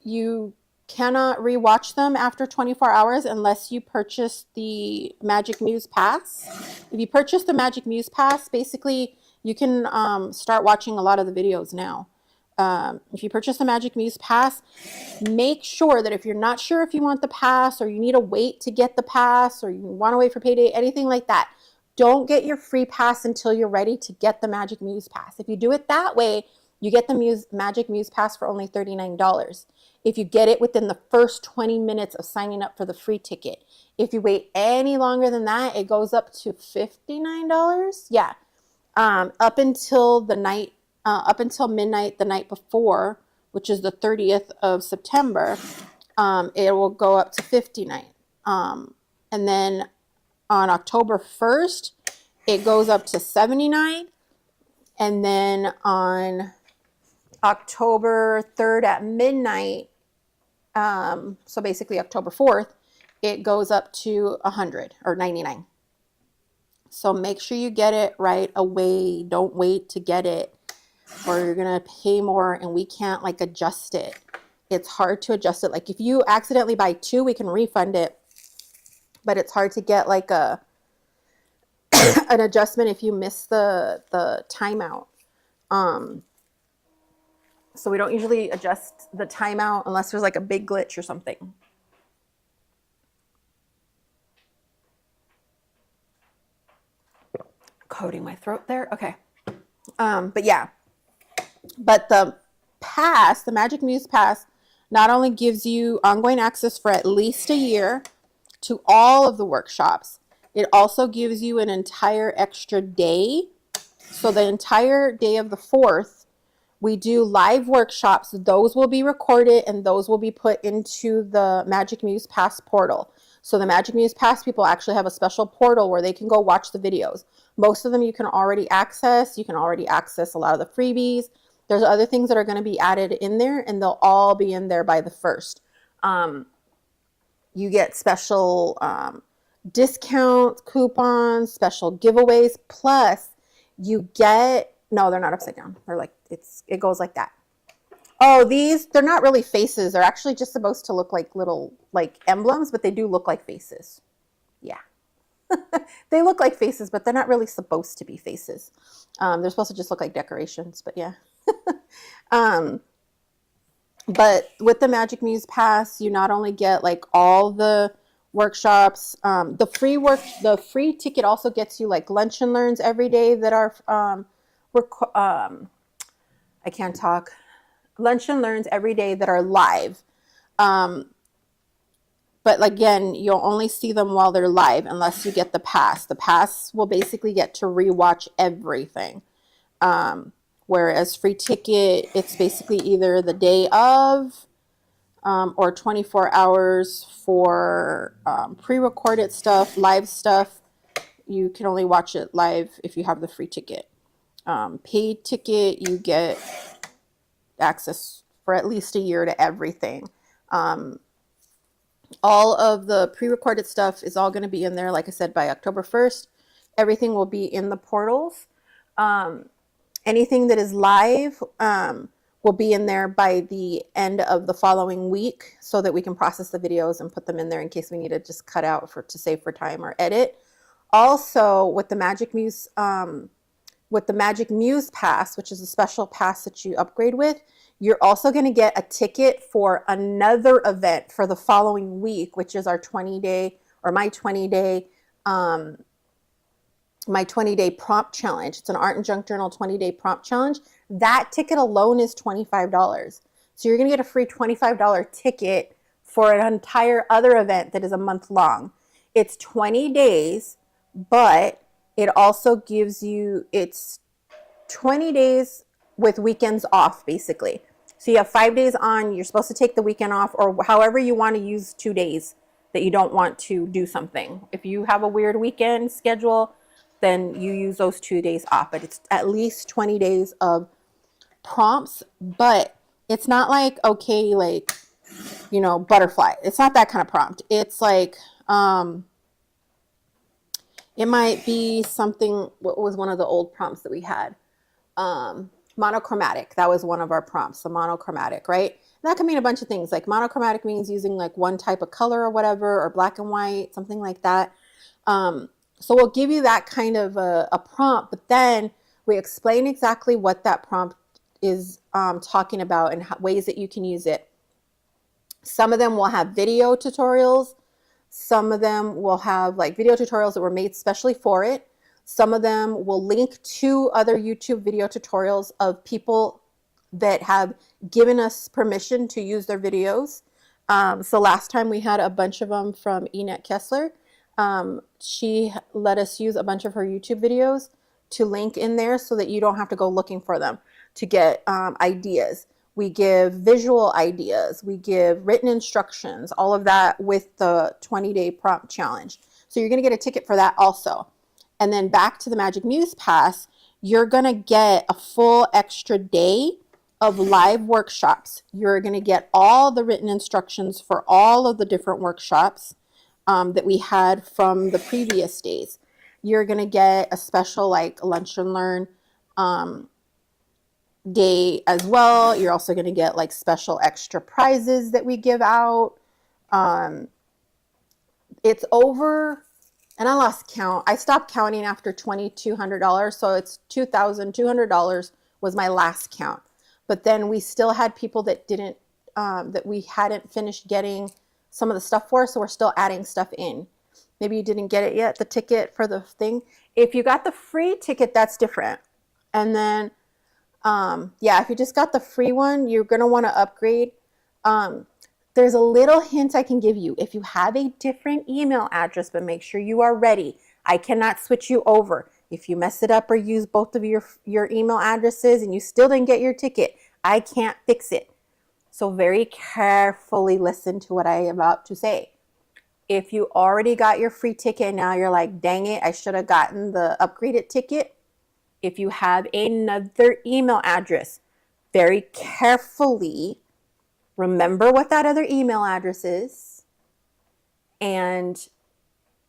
you cannot rewatch them after 24 hours unless you purchase the Magic Muse Pass. If you purchase the Magic Muse Pass, basically you can start watching a lot of the videos now. If you purchase the Magic Muse Pass, make sure that if you're not sure if you want the pass, or you need to wait to get the pass, or you want to wait for payday, anything like that, don't get your free pass until you're ready to get the Magic Muse Pass. If you do it that way, you get the Magic Muse Pass for only $39. If you get it within the first 20 minutes of signing up for the free ticket. If you wait any longer than that, it goes up to $59. Yeah. Up until midnight the night before, which is the 30th of September, it will go up to $59. And then on October 1st, it goes up to $79. And then on October 3rd at midnight, so basically October 4th, it goes up to $100 or $99. So make sure you get it right away. Don't wait to get it, or you're going to pay more and we can't like adjust it. It's hard to adjust it. Like if you accidentally buy 2, we can refund it, but it's hard to get like an adjustment if you miss the timeout. So we don't usually adjust the timeout unless there's like a big glitch or something. coating my throat there. Okay. But yeah, but the pass, the Magic Muse Pass, not only gives you ongoing access for at least a year to all of the workshops, it also gives you an entire extra day. So the entire day of the 4th, we do live workshops. Those will be recorded and those will be put into the Magic Muse Pass portal. So the Magic Muse Pass people actually have a special portal where they can go watch the videos. Most of them you can already access. You can already access a lot of the freebies. There's other things that are going to be added in there, and they'll all be in there by the 1st. You get special discount coupons, special giveaways, plus you get, no, they're not upside down. They're like, it goes like that. Oh, they're not really faces. They're actually just supposed to look like little like emblems, but they do look like faces. Yeah. They look like faces, but they're not really supposed to be faces. They're supposed to just look like decorations, but yeah. But with the Magic Muse Pass, you not only get like all the workshops, the free ticket also gets you like lunch and learns every day that are I can't talk. Lunch and learns every day that are live. But again, you'll only see them while they're live unless you get the pass. The pass will basically get to rewatch everything. Whereas free ticket, it's basically either the day of or 24 hours for pre-recorded stuff, live stuff. You can only watch it live if you have the free ticket. Paid ticket, you get access for at least a year to everything. All of the pre-recorded stuff is all going to be in there, like I said, by October 1st. Everything will be in the portals. Anything that is live will be in there by the end of the following week so that we can process the videos and put them in there in case we need to just cut out to save for time or edit. Also, with the Magic Muse Pass, which is a special pass that you upgrade with, you're also going to get a ticket for another event for the following week, which is our 20-day or my 20-day prompt challenge. It's an Art and Junk Journal 20-day prompt challenge. That ticket alone is $25. So you're going to get a free $25 ticket for an entire other event that is a month long. It's 20 days, but it also gives you, it's 20 days with weekends off, basically. So you have 5 days on, you're supposed to take the weekend off, or however you want to use 2 days that you don't want to do something. If you have a weird weekend schedule, then you use those 2 days off. But it's at least 20 days of prompts, but it's not like, okay, like, you know, butterfly. It's not that kind of prompt. It's like, it might be something, what was one of the old prompts that we had? Monochromatic. That was one of our prompts, the monochromatic, right? And that can mean a bunch of things. Like monochromatic means using like one type of color or whatever, or black and white, something like that. So we'll give you that kind of a prompt, but then we explain exactly what that prompt is talking about and ways that you can use it. Some of them will have video tutorials. Some of them will have like video tutorials that were made specially for it. Some of them will link to other YouTube video tutorials of people that have given us permission to use their videos. So last time we had a bunch of them from Enette Kessler. She let us use a bunch of her YouTube videos to link in there so that you don't have to go looking for them to get ideas. We give visual ideas. We give written instructions, all of that with the 20-day prompt challenge. So you're going to get a ticket for that also. And then back to the Magic Muse Pass, you're going to get a full extra day of live workshops. You're going to get all the written instructions for all of the different workshops that we had from the previous days. You're going to get a special like lunch and learn day as well. You're also going to get like special extra prizes that we give out. It's over, and I lost count. I stopped counting after $2,200, so it's $2,200 was my last count. But then we still had people that didn't, that we hadn't finished getting some of the stuff for, so we're still adding stuff in. Maybe you didn't get it yet, the ticket for the thing. If you got the free ticket, that's different. And then, yeah, if you just got the free one, you're going to want to upgrade. There's a little hint I can give you. If you have a different email address, but make sure you are ready. I cannot switch you over. If you mess it up or use both of your email addresses and you still didn't get your ticket, I can't fix it. So very carefully listen to what I am about to say. If you already got your free ticket, now you're like, dang it, I should have gotten the upgraded ticket. If you have another email address, very carefully remember what that other email address is and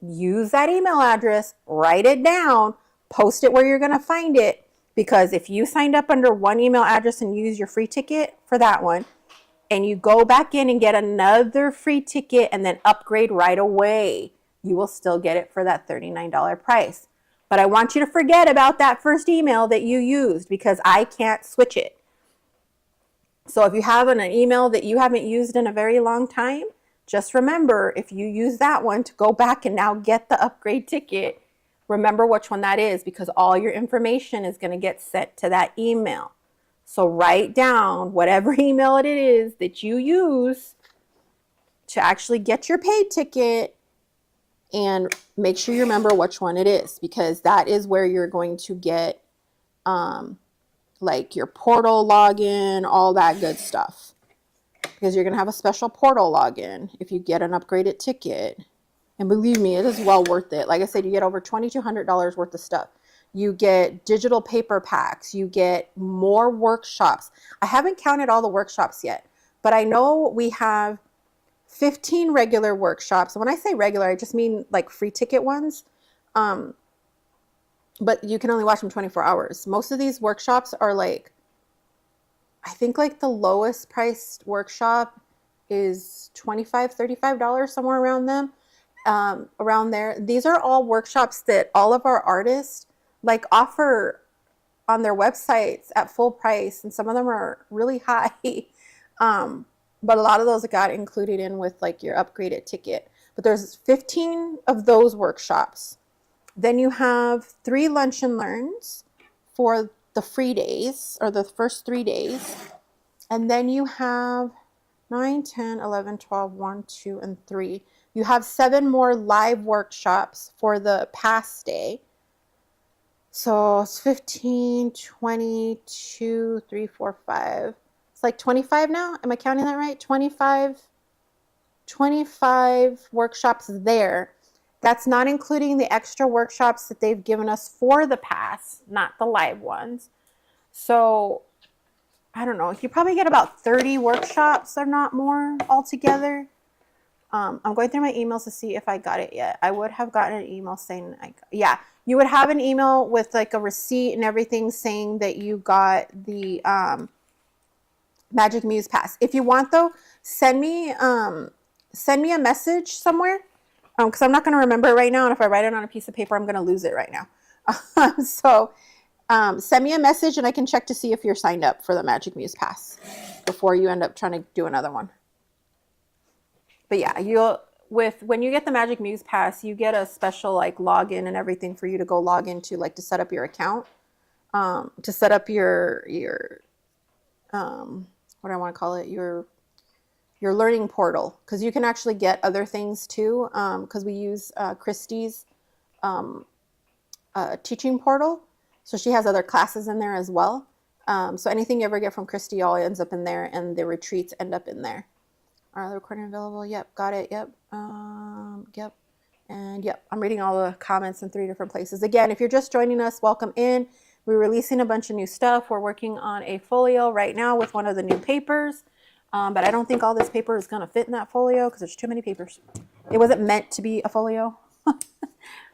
use that email address, write it down, post it where you're going to find it. Because if you signed up under one email address and use your free ticket for that one, and you go back in and get another free ticket and then upgrade right away, you will still get it for that $39 price. But I want you to forget about that first email that you used because I can't switch it. So if you have an email that you haven't used in a very long time, just remember if you use that one to go back and now get the upgrade ticket, remember which one that is because all your information is going to get sent to that email. So write down whatever email it is that you use to actually get your paid ticket and make sure you remember which one it is because that is where you're going to get like your portal login, all that good stuff. Because you're going to have a special portal login if you get an upgraded ticket. And believe me, it is well worth it. Like I said, you get over $2,200 worth of stuff. You get digital paper packs. You get more workshops. I haven't counted all the workshops yet, but I know we have 15 regular workshops. When I say regular, I just mean like free ticket ones. But you can only watch them 24 hours. Most of these workshops are like, I think like the lowest priced workshop is $25, $35, somewhere around them. Around there. These are all workshops that all of our artists like offer on their websites at full price, and some of them are really high. But a lot of those got included in with like your upgraded ticket. But there's 15 of those workshops. Then you have 3 lunch and learns for the free days or the first 3 days. And then you have 9, 10, 11, 12, 1, 2, and 3. You have 7 more live workshops for the past day. So it's 15, 20, 2, 3, 4, 5. It's like 25 now. Am I counting that right? 25 workshops there. That's not including the extra workshops that they've given us for the pass, not the live ones. So I don't know. You probably get about 30 workshops or not more altogether. I'm going through my emails to see if I got it yet. I would have gotten an email saying, yeah, you would have an email with like a receipt and everything saying that you got the Magic Muse Pass. If you want though, send me a message somewhere because I'm not going to remember it right now. And if I write it on a piece of paper, I'm going to lose it right now. So send me a message and I can check to see if you're signed up for the Magic Muse Pass before you end up trying to do another one. But yeah, when you get the Magic Muse Pass, you get a special like login and everything for you to go log into, like to set up your account, to set up your what do I want to call it, your learning portal, because you can actually get other things too. Because we use Christy's teaching portal, so she has other classes in there as well. So anything you ever get from Christy all ends up in there, and the retreats end up in there. Are the recording available? Yep, got it. Yep. Yep. And yep, I'm reading all the comments in 3 different places. Again, if you're just joining us, welcome in. We're releasing a bunch of new stuff. We're working on a folio right now with one of the new papers. But I don't think all this paper is going to fit in that folio because there's too many papers. It wasn't meant to be a folio,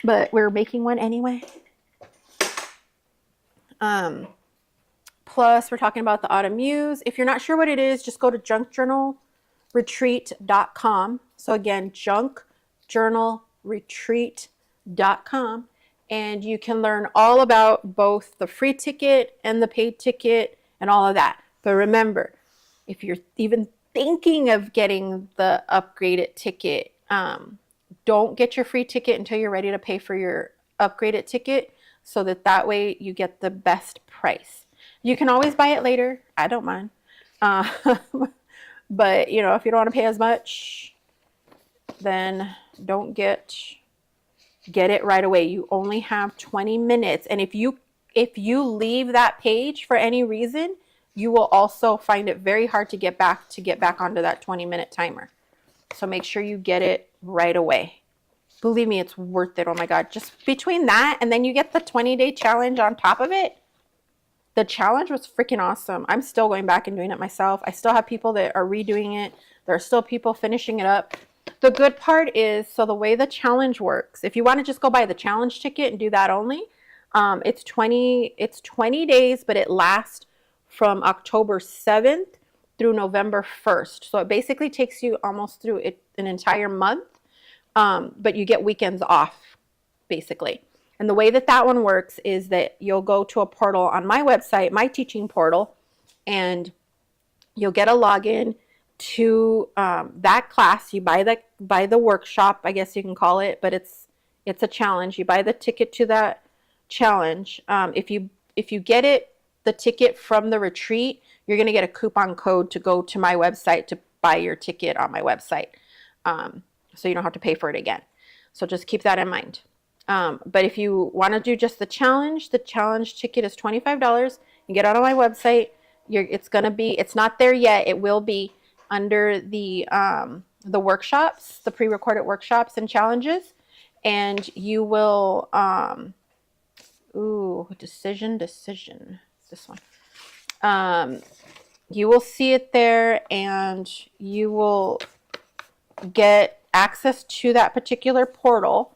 but we're making one anyway. Plus, we're talking about the Autumn Muse. If you're not sure what it is, just go to junkjournalretreat.com. So again, junkjournalretreat.com. And you can learn all about both the free ticket and the paid ticket and all of that. But remember, if you're even thinking of getting the upgraded ticket, don't get your free ticket until you're ready to pay for your upgrade it ticket so that way you get the best price. You can always buy it later. I don't mind. Uh, but you know, if you don't want to pay as much, then don't get it right away. You only have 20 minutes. And if you leave that page for any reason, you will also find it very hard to get back onto that 20-minute timer. So make sure you get it right away. Believe me, it's worth it. Oh my God. Just between that and then you get the 20-day challenge on top of it. The challenge was freaking awesome. I'm still going back and doing it myself. I still have people that are redoing it. There are still people finishing it up. The good part is, so the way the challenge works, if you want to just go buy the challenge ticket and do that only, it's 20 days, but it lasts from October 7th through November 1st. So it basically takes you almost through an entire month, but you get weekends off, basically. And the way that one works is that you'll go to a portal on my website, my teaching portal, and you'll get a login to that class. You buy the workshop, I guess you can call it, but it's a challenge. You buy the ticket to that challenge. If you get the ticket from the retreat, you're going to get a coupon code to go to my website to buy your ticket on my website. So you don't have to pay for it again. So just keep that in mind. But if you want to do just the challenge ticket is $25. You get it on my website. It's not there yet. It will be under the workshops, the pre-recorded workshops and challenges. And you will, decision, this one. You will see it there and you will get access to that particular portal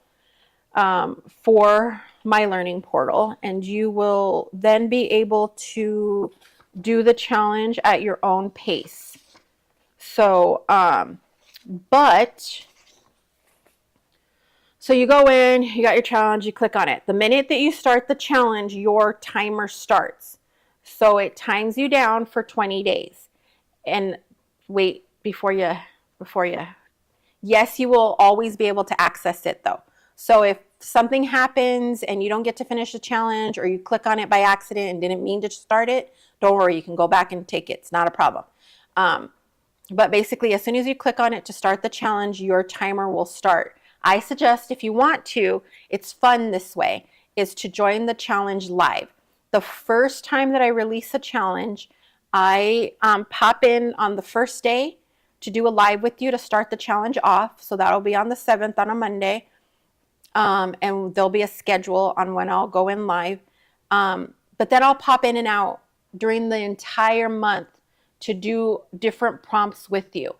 for my learning portal, and you will then be able to do the challenge at your own pace. So, so you go in, you got your challenge, you click on it. The minute that you start the challenge, your timer starts. So it times you down for 20 days. And wait, before you, yes, you will always be able to access it though. So if something happens and you don't get to finish the challenge, or you click on it by accident and didn't mean to start it, don't worry, you can go back and take it. It's not a problem. But basically, as soon as you click on it to start the challenge, your timer will start. I suggest, if you want to, it's fun this way, is to join the challenge live. The first time that I release a challenge, I pop in on the first day to do a live with you to start the challenge off. So that'll be on the 7th on a Monday. And there'll be a schedule on when I'll go in live. But then I'll pop in and out during the entire month to do different prompts with you.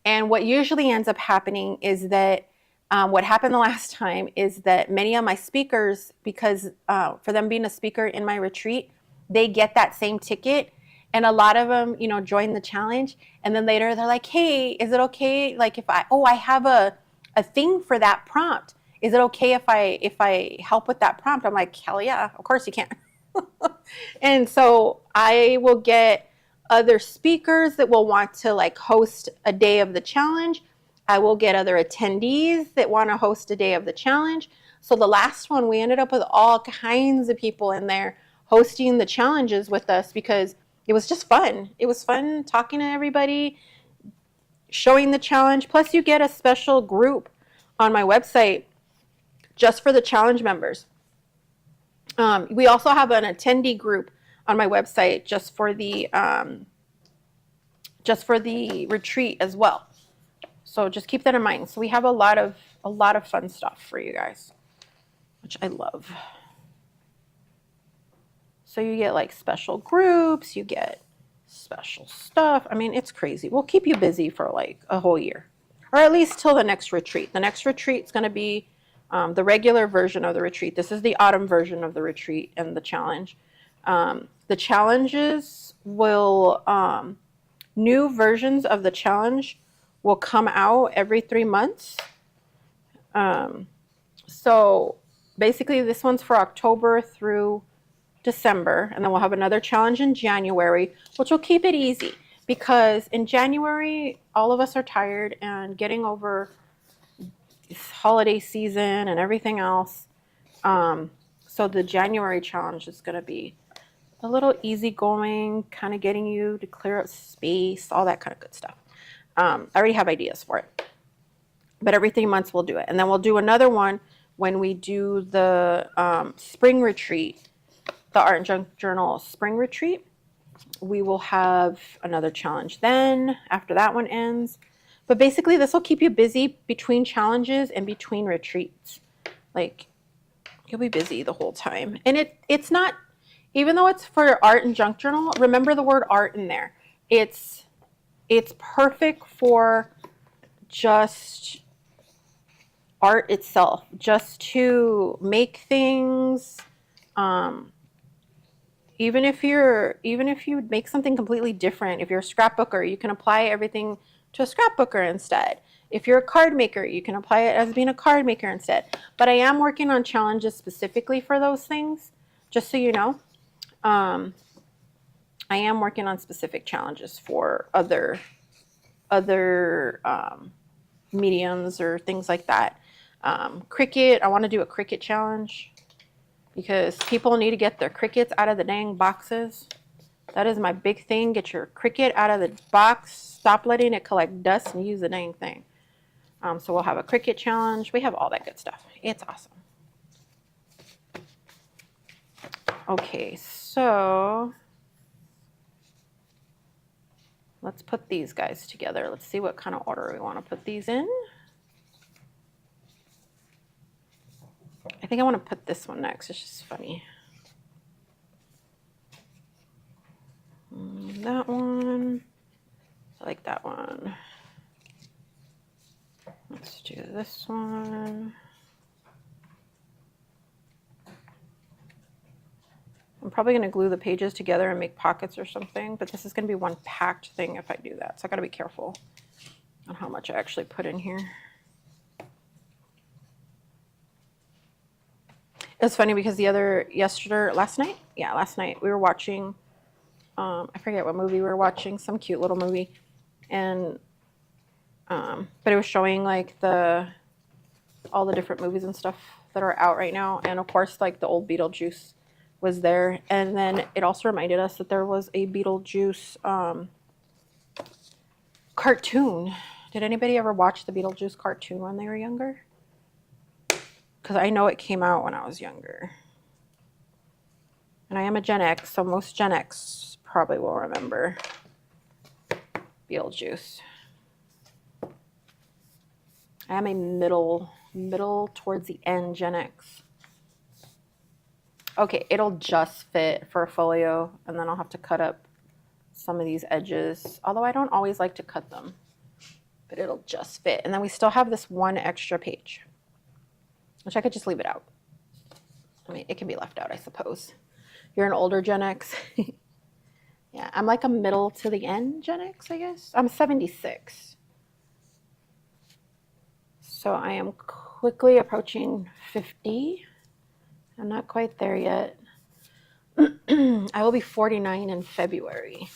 And what usually ends up happening is that what happened the last time is that many of my speakers, because for them being a speaker in my retreat, they get that same ticket. And a lot of them, join the challenge. And then later they're like, hey, is it okay? Like if I have a thing for that prompt. Is it okay if I help with that prompt? I'm like, hell yeah, of course you can. And so I will get other speakers that will want to host a day of the challenge. I will get other attendees that want to host a day of the challenge. So the last one, we ended up with all kinds of people in there hosting the challenges with us because it was just fun. It was fun talking to everybody, showing the challenge. Plus you get a special group on my website just for the challenge members. We also have an attendee group on my website just for the retreat as well. So just keep that in mind. So we have a lot of fun stuff for you guys, which I love. So you get special groups, you get special stuff. I mean, it's crazy. We'll keep you busy for a whole year, or at least till the next retreat. The next retreat is going to be the regular version of the retreat. This is the autumn version of the retreat and the challenge. The challenges will, new versions of the challenge will come out every 3 months. So basically this one's for October through December, and then we'll have another challenge in January, which will keep it easy because in January, all of us are tired and getting over holiday season and everything else. So the January challenge is going to be a little easygoing, kind of getting you to clear up space, all that kind of good stuff. I already have ideas for it, but every 3 months we'll do it. And then we'll do another one when we do the spring retreat, the Art and Junk Journal spring retreat. We will have another challenge then after that one ends. But basically this will keep you busy between challenges and between retreats. Like, you'll be busy the whole time. And it's not, even though it's for Art and Junk Journal, remember the word art in there. It's perfect for just art itself, just to make things. Even if you make something completely different, if you're a scrapbooker, you can apply everything to a scrapbooker instead. If you're a card maker, you can apply it as being a card maker instead. But I am working on challenges specifically for those things, just so you know. I am working on specific challenges for other mediums or things like that. Cricut, I want to do a Cricut challenge because people need to get their Cricuts out of the dang boxes. That is my big thing. Get your Cricut out of the box. Stop letting it collect dust and use the dang thing. So we'll have a Cricut challenge. We have all that good stuff. It's awesome. Okay, so let's put these guys together. Let's see what kind of order we want to put these in. I think I want to put this one next. It's just funny. That one. I like that one. Let's do this one. I'm probably going to glue the pages together and make pockets or something, but this is going to be one packed thing if I do that. So I got to be careful on how much I actually put in here. It's funny because last night we were watching, I forget what movie we were watching, some cute little movie, and but it was showing like all the different movies and stuff that are out right now, and of course like the old Beetlejuice was there, and then it also reminded us that there was a Beetlejuice cartoon. Did anybody ever watch the Beetlejuice cartoon when they were younger? Because I know it came out when I was younger. And I am a Gen X, so most Gen X probably will remember Beetlejuice. I am a middle towards the end Gen X. Okay, it'll just fit for a folio, and then I'll have to cut up some of these edges, although I don't always like to cut them, but it'll just fit. And then we still have this one extra page, which I could just leave it out. I mean, it can be left out, I suppose. You're an older Gen X. Yeah, I'm like a middle to the end Gen X, I guess. I'm 76. So I am quickly approaching 50. I'm not quite there yet. I will be 49 in February.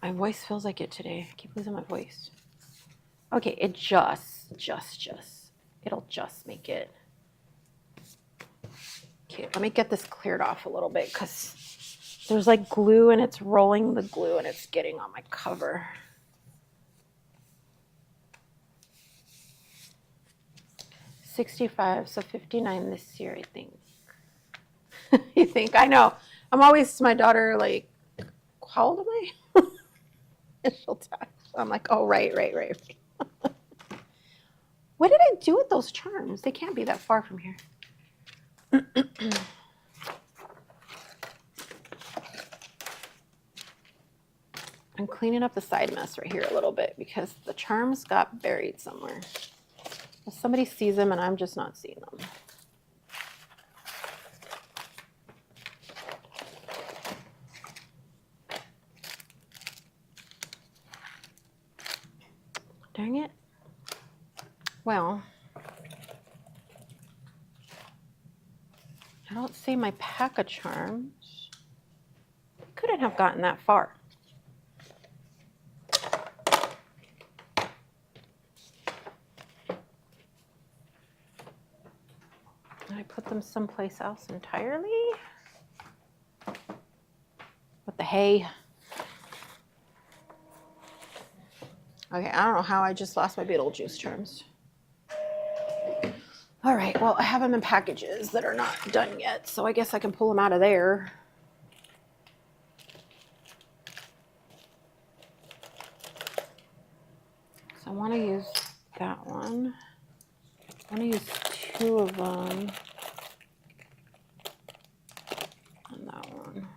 My voice feels like it today. I keep losing my voice. Okay, it it'll just make it. Okay, let me get this cleared off a little bit because there's like glue and it's rolling the glue and it's getting on my cover. $65, so $59 this year, I think. You think? I know. I'm always to my daughter like, how old am I? And she'll tell. I'm like, oh, right. What did I do with those charms? They can't be that far from here. I'm cleaning up the side mess right here a little bit because the charms got buried somewhere. Somebody sees them and I'm just not seeing them. Dang it. Well, I don't see my pack of charms. Couldn't have gotten that far. I put them someplace else entirely? What the hay? Okay, I don't know how I just lost my Beetlejuice terms. All right, well, I have them in packages that are not done yet, so I guess I can pull them out of there. So I want to use that one. I want to use 2 of them. And that one.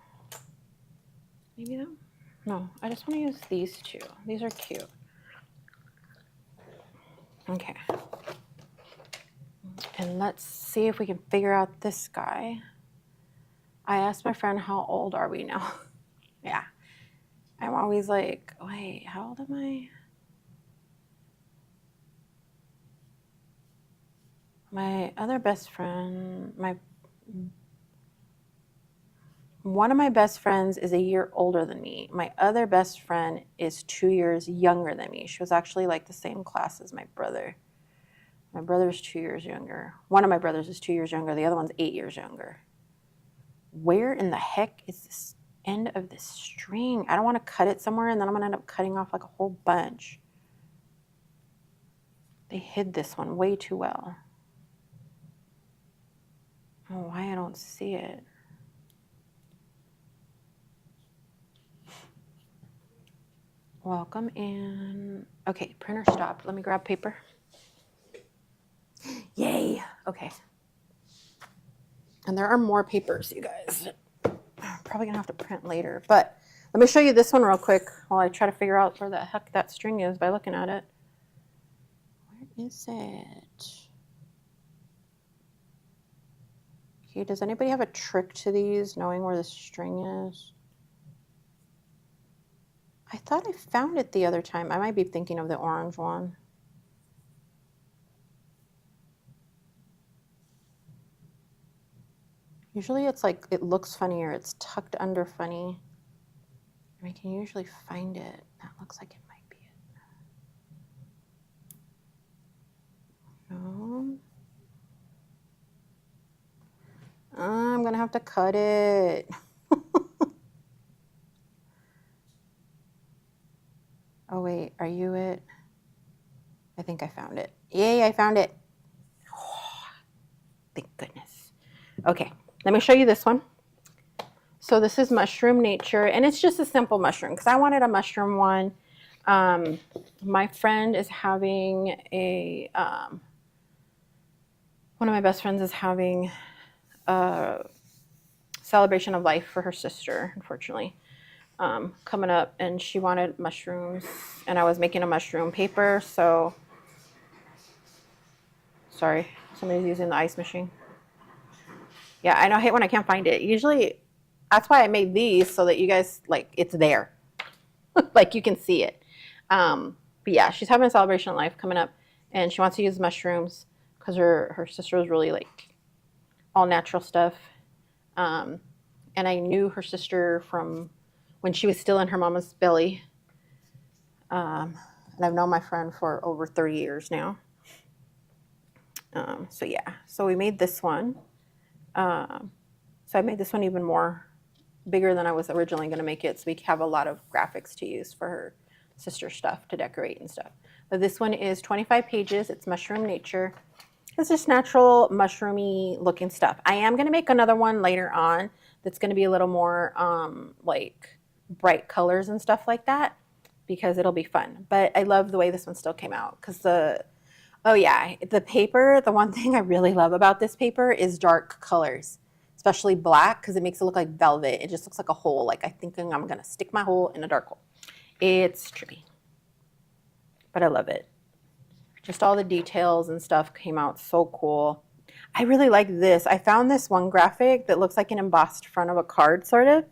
Maybe that? No, I just want to use these 2. These are cute. Okay. And let's see if we can figure out this guy. I asked my friend, how old are we now? Yeah. I'm always like, wait, how old am I? My other best friend, one of my best friends is a year older than me. My other best friend is 2 years younger than me. She was actually like the same class as my brother. My brother's 2 years younger. One of my brothers is 2 years younger. The other one's 8 years younger. Where in the heck is this end of this string? I don't want to cut it somewhere and then I'm going to end up cutting off like a whole bunch. They hid this one way too well. Oh, why I don't see it. Welcome in. Okay, printer stopped. Let me grab paper. Yay. Okay. And there are more papers, you guys. I'm probably gonna have to print later, but let me show you this one real quick while I try to figure out where the heck that string is by looking at it. Where is it? Okay, does anybody have a trick to these, knowing where the string is? I thought I found it the other time. I might be thinking of the orange one. Usually it's like, it looks funny or it's tucked under funny. I can usually find it. That looks like it might be it. No. I'm gonna have to cut it. Oh wait, are you it? I think I found it. Yay, I found it. Oh, thank goodness. Okay, let me show you this one. So this is Mushroom Nature, and it's just a simple mushroom because I wanted a mushroom one. My friend is having a, one of my best friends is having a celebration of life for her sister, unfortunately, coming up, and she wanted mushrooms, and I was making a mushroom paper, so, sorry, somebody's using the ice machine. Yeah, I know, I hate when I can't find it. Usually, that's why I made these, so that you guys, like, it's there. Like, you can see it. But yeah, she's having a celebration of life coming up, and she wants to use mushrooms, because her sister was really, like, all natural stuff. And I knew her sister from when she was still in her mama's belly. And I've known my friend for over 30 years now. So yeah, so we made this one. So I made this one even more bigger than I was originally going to make it, so we have a lot of graphics to use for her sister stuff to decorate and stuff. But this one is 25 pages. It's Mushroom Nature. It's just natural mushroomy looking stuff. I am going to make another one later on that's going to be a little more like bright colors and stuff like that, because it'll be fun. But I love the way this one still came out, because oh yeah, the paper, the one thing I really love about this paper is dark colors, especially black, because it makes it look like velvet. It just looks like a hole. Like I'm thinking I'm going to stick my hole in a dark hole. It's trippy, but I love it. Just all the details and stuff came out so cool. I really like this. I found this one graphic that looks like an embossed front of a card, sort of,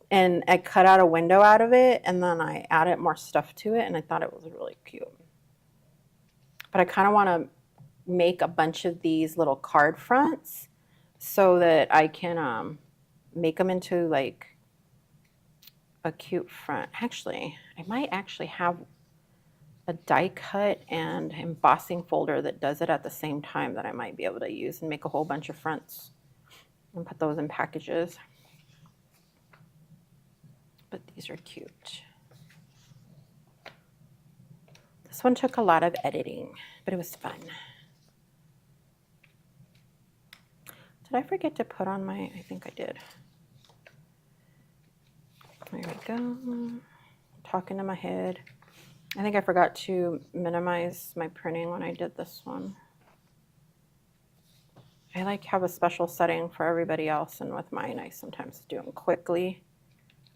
and I cut out a window out of it, and then I added more stuff to it, and I thought it was really cute. But I kind of want to make a bunch of these little card fronts so that I can make them into like a cute front. Actually, I might actually have a die cut and embossing folder that does it at the same time that I might be able to use and make a whole bunch of fronts and put those in packages. But these are cute. This one took a lot of editing, but it was fun. Did I forget to put on my, I think I did. There we go. Talking to my head. I think I forgot to minimize my printing when I did this one. I like have a special setting for everybody else, and with mine I sometimes do them quickly.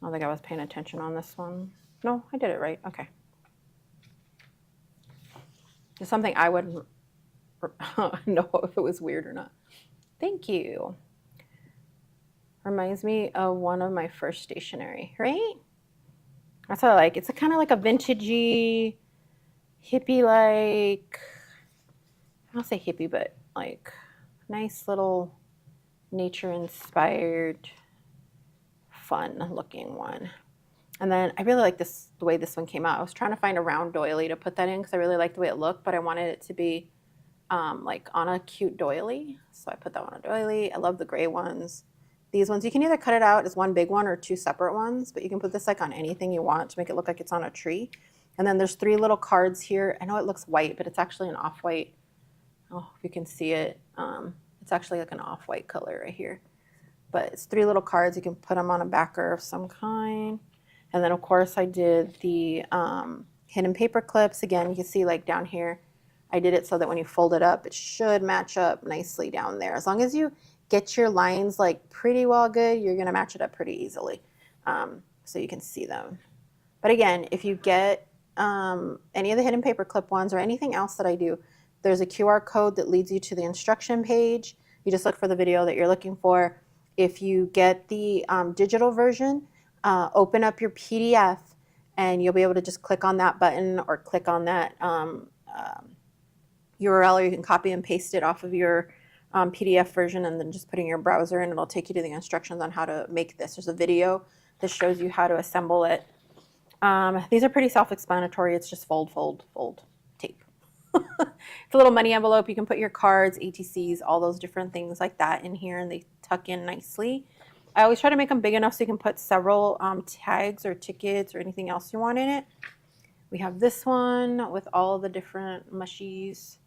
I don't think I was paying attention on this one. No, I did it right. Okay. It's something I wouldn't know if it was weird or not. Thank you. Reminds me of one of my first stationery, right? That's what I like. It's kind of like a vintagey, hippie-like, I don't say hippie, but like nice little nature-inspired, fun-looking one. And then I really like this, the way this one came out. I was trying to find a round doily to put that in because I really liked the way it looked, but I wanted it to be like on a cute doily. So I put that one on a doily. I love the gray ones. These ones, you can either cut it out as one big one or two separate ones, but you can put this like on anything you want to make it look like it's on a tree. And then there's 3 little cards here. I know it looks white, but it's actually an off-white. Oh, if you can see it, it's actually like an off-white color right here. But it's 3 little cards. You can put them on a backer of some kind. And then of course I did the hidden paper clips. Again, you can see like down here, I did it so that when you fold it up, it should match up nicely down there. As long as you get your lines like pretty well good, you're gonna match it up pretty easily. So you can see them. But again, if you get any of the hidden paper clip ones or anything else that I do, there's a QR code that leads you to the instruction page. You just look for the video that you're looking for. If you get the digital version, open up your PDF and you'll be able to just click on that button or click on that URL, or you can copy and paste it off of your PDF version and then just put in your browser and it'll take you to the instructions on how to make this. There's a video that shows you how to assemble it. These are pretty self-explanatory. It's just fold, fold, fold, tape. It's a little money envelope. You can put your cards, ATCs, all those different things like that in here and they tuck in nicely. I always try to make them big enough so you can put several tags or tickets or anything else you want in it. We have this one with all the different mushies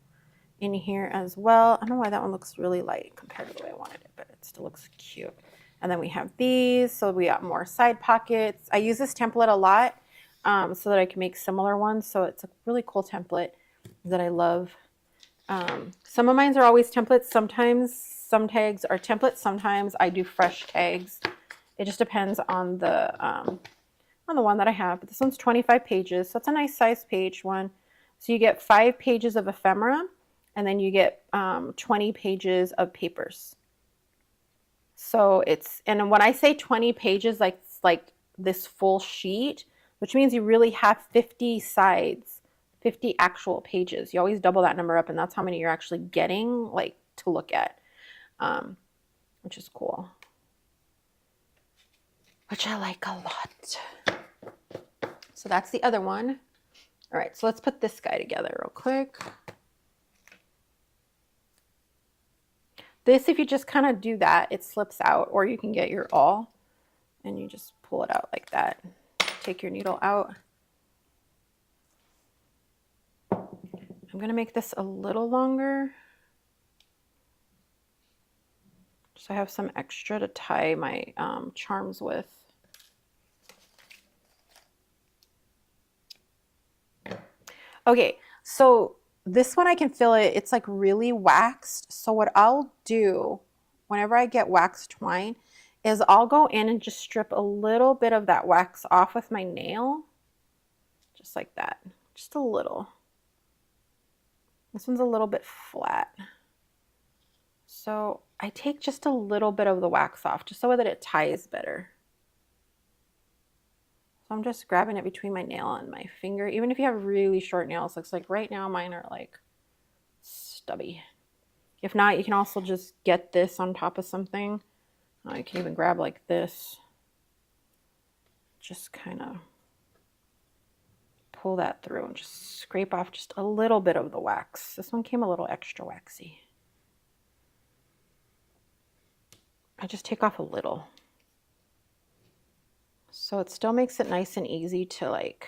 in here as well. I don't know why that one looks really light compared to the way I wanted it, but it still looks cute. And then we have these, so we got more side pockets. I use this template a lot so that I can make similar ones. So it's a really cool template that I love. Some of mine are always templates. Sometimes some tags are templates. Sometimes I do fresh tags. It just depends on the one that I have. But this one's 25 pages, so it's a nice size page one. So you get 5 pages of ephemera, and then you get 20 pages of papers. So it's, and when I say 20 pages, like this full sheet, which means you really have 50 sides, 50 actual pages. You always double that number up, and that's how many you're actually getting like to look at, which is cool, which I like a lot. So that's the other one. All right, so let's put this guy together real quick. This, if you just kind of do that, it slips out, or you can get your awl and you just pull it out like that. Take your needle out. I'm going to make this a little longer, so I have some extra to tie my charms with. Okay, so this one I can feel it. It's like really waxed. So what I'll do whenever I get waxed twine is I'll go in and just strip a little bit of that wax off with my nail. Just like that. Just a little. This one's a little bit flat. So I take just a little bit of the wax off just so that it ties better. So I'm just grabbing it between my nail and my finger. Even if you have really short nails, looks like right now mine are like stubby. If not, you can also just get this on top of something. You can even grab like this. Just kind of pull that through and just scrape off just a little bit of the wax. This one came a little extra waxy. I just take off a little. So it still makes it nice and easy to like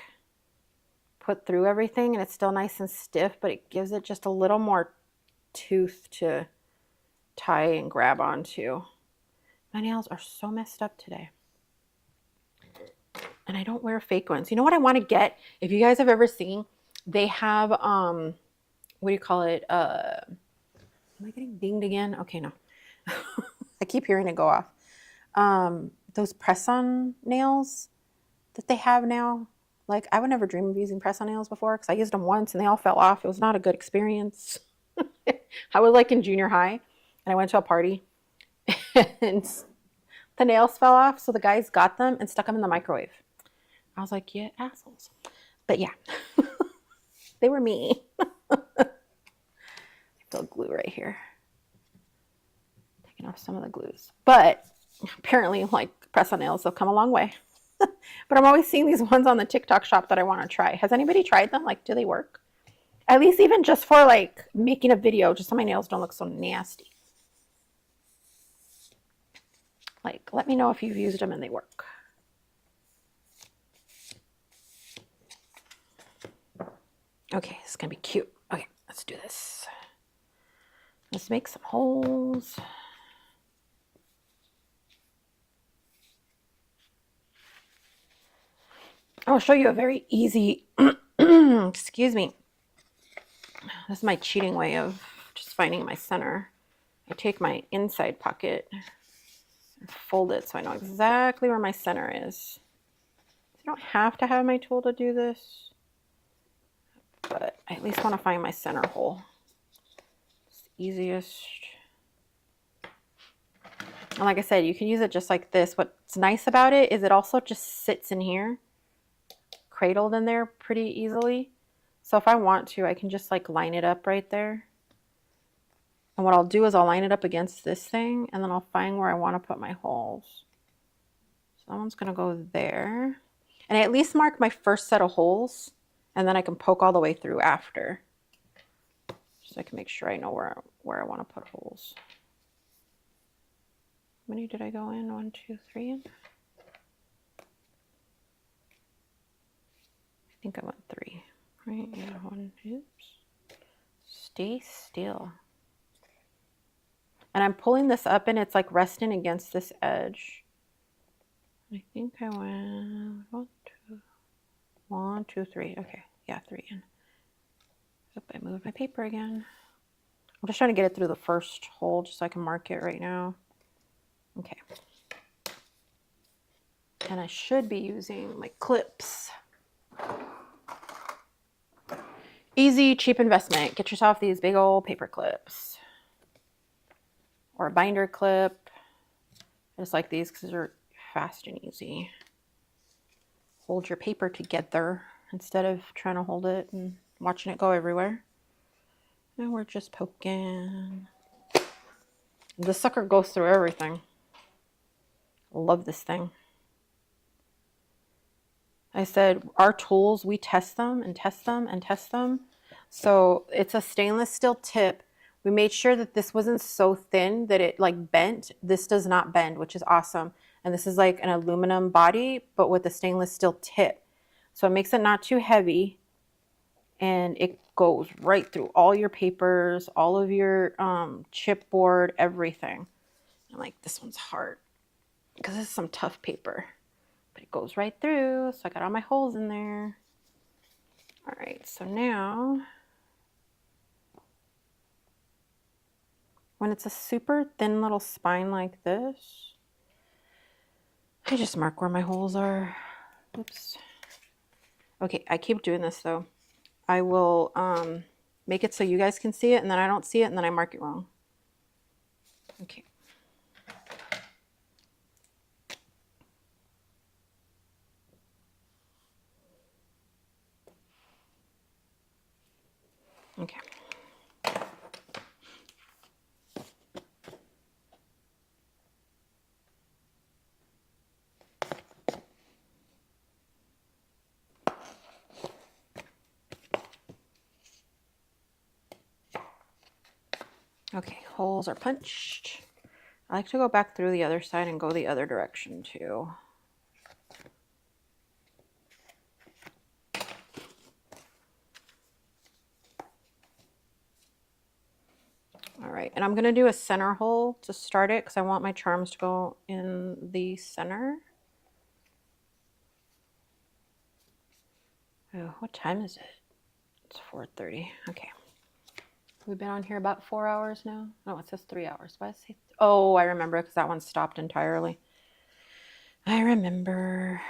put through everything, and it's still nice and stiff, but it gives it just a little more tooth to tie and grab onto. My nails are so messed up today. And I don't wear fake ones. You know what I want to get? If you guys have ever seen, they have, what do you call it? Am I getting dinged again? Okay, no. I keep hearing it go off. Those press-on nails that they have now. Like, I would never dream of using press-on nails before because I used them once and they all fell off. It was not a good experience. I was like in junior high and I went to a party and the nails fell off. So the guys got them and stuck them in the microwave. I was like, yeah, assholes. But yeah, they were me. I feel glue right here. Taking off some of the glues. But apparently, like press-on nails, they'll come a long way. But I'm always seeing these ones on the TikTok shop that I want to try. Has anybody tried them? Like, do they work? At least even just for like making a video, just so my nails don't look so nasty. Like, let me know if you've used them and they work. Okay, this is going to be cute. Okay, let's do this. Let's make some holes. I'll show you a very easy, excuse me. This is my cheating way of just finding my center. I take my inside pocket and fold it so I know exactly where my center is. I don't have to have my tool to do this, but I at least want to find my center hole. It's the easiest. And like I said, you can use it just like this. What's nice about it is it also just sits in here, cradled in there pretty easily. So if I want to, I can just like line it up right there. And what I'll do is I'll line it up against this thing and then I'll find where I want to put my holes. So that one's going to go there. And I at least mark my first set of holes and then I can poke all the way through after. So I can make sure I know where I want to put holes. How many did I go in? 1, 2, 3 in? I think I went 3. Right, yeah, 1, oops. Stay still. And I'm pulling this up and it's like resting against this edge. I think I went 1, 2, 3. Okay, yeah, 3 in. Oop, I moved my paper again. I'm just trying to get it through the first hole just so I can mark it right now. Okay. And I should be using my clips. Easy, cheap investment. Get yourself these big old paper clips. Or a binder clip. I just like these because they're fast and easy. Hold your paper together instead of trying to hold it and watching it go everywhere. And we're just poking. This sucker goes through everything. Love this thing. I said our tools, we test them and test them and test them. So it's a stainless steel tip. We made sure that this wasn't so thin that it like bent. This does not bend, which is awesome. And this is like an aluminum body, but with a stainless steel tip. So it makes it not too heavy. And it goes right through all your papers, all of your chipboard, everything. I'm like, this one's hard because this is some tough paper. But it goes right through. So I got all my holes in there. All right, so now, when it's a super thin little spine like this, I just mark where my holes are. Oops. Okay, I keep doing this though. I will make it so you guys can see it, and then I don't see it, and then I mark it wrong. Okay. Okay. Okay, holes are punched. I like to go back through the other side and go the other direction too. All right, and I'm gonna do a center hole to start it because I want my charms to go in the center. Oh, what time is it? It's 4:30. Okay. We've been on here about 4 hours now. Oh, it says 3 hours. Why does it say? Oh, I remember because that one stopped entirely. I remember.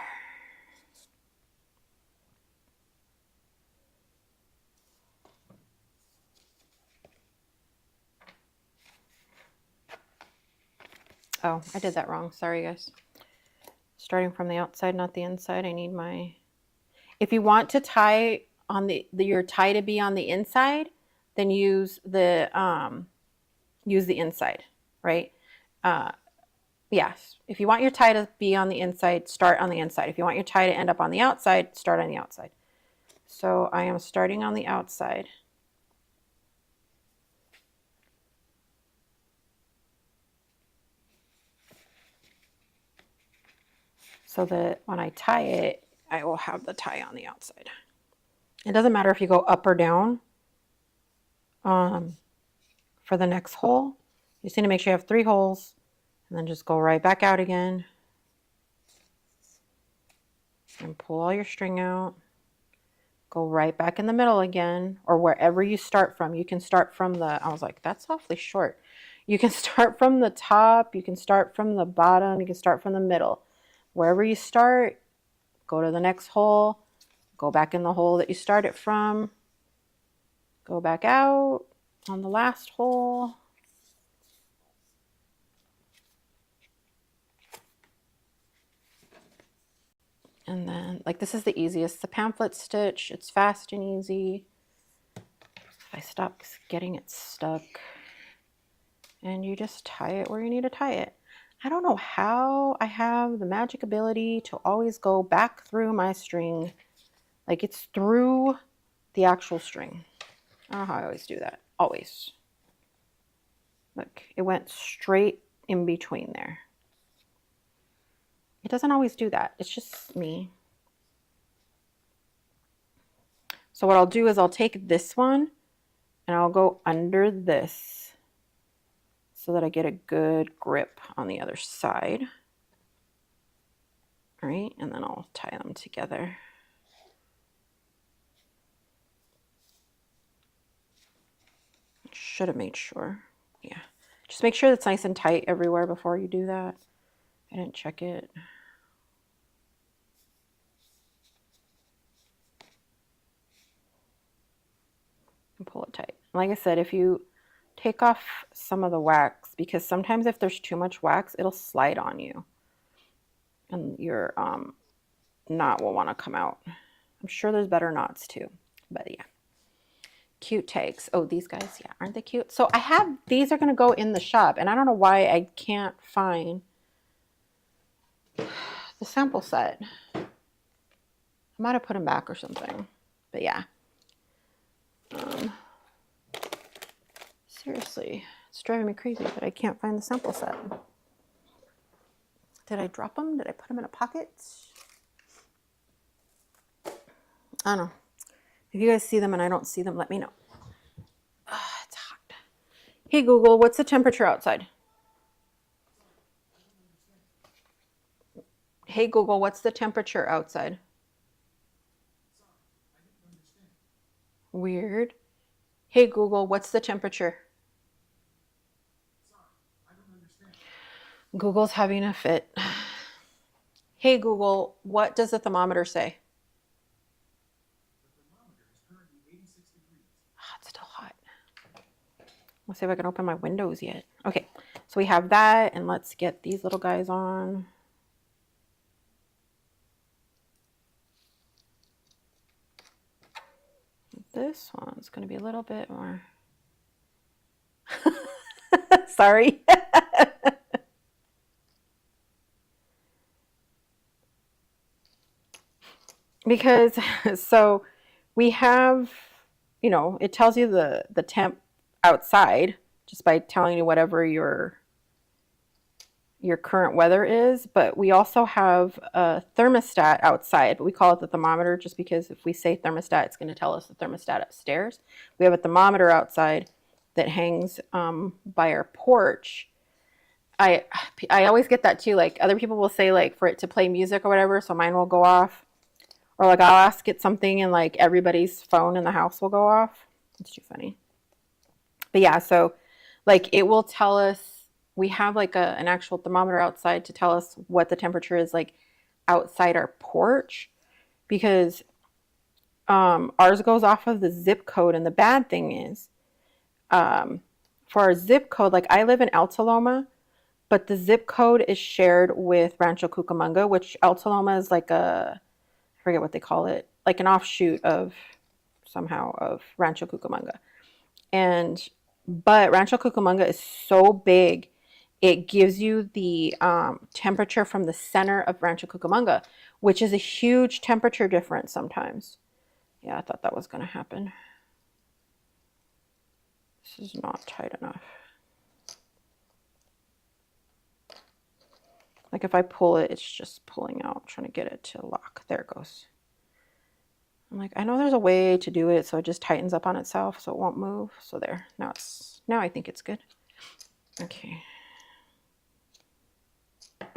Oh, I did that wrong. Sorry, guys. Starting from the outside, not the inside. I need my... If you want to tie on your tie to be on the inside, then use the inside, right? Yes. If you want your tie to be on the inside, start on the inside. If you want your tie to end up on the outside, start on the outside. So I am starting on the outside. So that when I tie it, I will have the tie on the outside. It doesn't matter if you go up or down for the next hole. You just need to make sure you have 3 holes and then just go right back out again and pull all your string out. Go right back in the middle again, or wherever you start from. You can start from the, I was like, that's awfully short. You can start from the top, you can start from the bottom, you can start from the middle. Wherever you start, go to the next hole, go back in the hole that you started from, go back out on the last hole. And then, like, this is the easiest, the pamphlet stitch. It's fast and easy. If I stop getting it stuck, and you just tie it where you need to tie it. I don't know how I have the magic ability to always go back through my string. Like, it's through the actual string. I don't know how I always do that. Always. Look, it went straight in between there. It doesn't always do that. It's just me. So what I'll do is I'll take this one and I'll go under this so that I get a good grip on the other side. All right, and then I'll tie them together. Should have made sure. Yeah, just make sure it's nice and tight everywhere before you do that. I didn't check it. And pull it tight. Like I said, if you take off some of the wax, because sometimes if there's too much wax, it'll slide on you. And your knot will want to come out. I'm sure there's better knots too, but yeah. Cute tags. Oh, these guys, yeah, aren't they cute? So I have, these are going to go in the shop, and I don't know why I can't find the sample set. I might have put them back or something, but yeah. Seriously, it's driving me crazy that I can't find the sample set. Did I drop them? Did I put them in a pocket? I don't know. If you guys see them and I don't see them, let me know. Oh, it's hot. Hey Google, what's the temperature outside? Hey Google, what's the temperature outside? Weird. Hey Google, what's the temperature? Google's having a fit. Hey Google, what does the thermometer say? The thermometer is currently 86 degrees. Oh, it's still hot. Let's see if I can open my windows yet. Okay, so we have that, and let's get these little guys on. This one's going to be a little bit more. Sorry. Because, so we have, you know, it tells you the temp outside, just by telling you whatever your current weather is. But we also have a thermostat outside, but we call it the thermometer just because if we say thermostat, it's going to tell us the thermostat upstairs. We have a thermometer outside that hangs by our porch. I always get that too. Like other people will say like for it to play music or whatever, so mine will go off. Or like I'll ask it something and like everybody's phone in the house will go off. It's too funny. But yeah, so like it will tell us, we have like an actual thermometer outside to tell us what the temperature is like outside our porch, because ours goes off of the zip code. And the bad thing is for our zip code, like I live in Alta Loma, but the zip code is shared with Rancho Cucamonga, which Alta Loma is like a, I forget what they call it, like an offshoot of somehow of Rancho Cucamonga. But Rancho Cucamonga is so big, it gives you the temperature from the center of Rancho Cucamonga, which is a huge temperature difference sometimes. Yeah, I thought that was going to happen. This is not tight enough. Like if I pull it, it's just pulling out. I'm trying to get it to lock. There it goes. I'm like, I know there's a way to do it so it just tightens up on itself so it won't move. So there. Now I think it's good. Okay.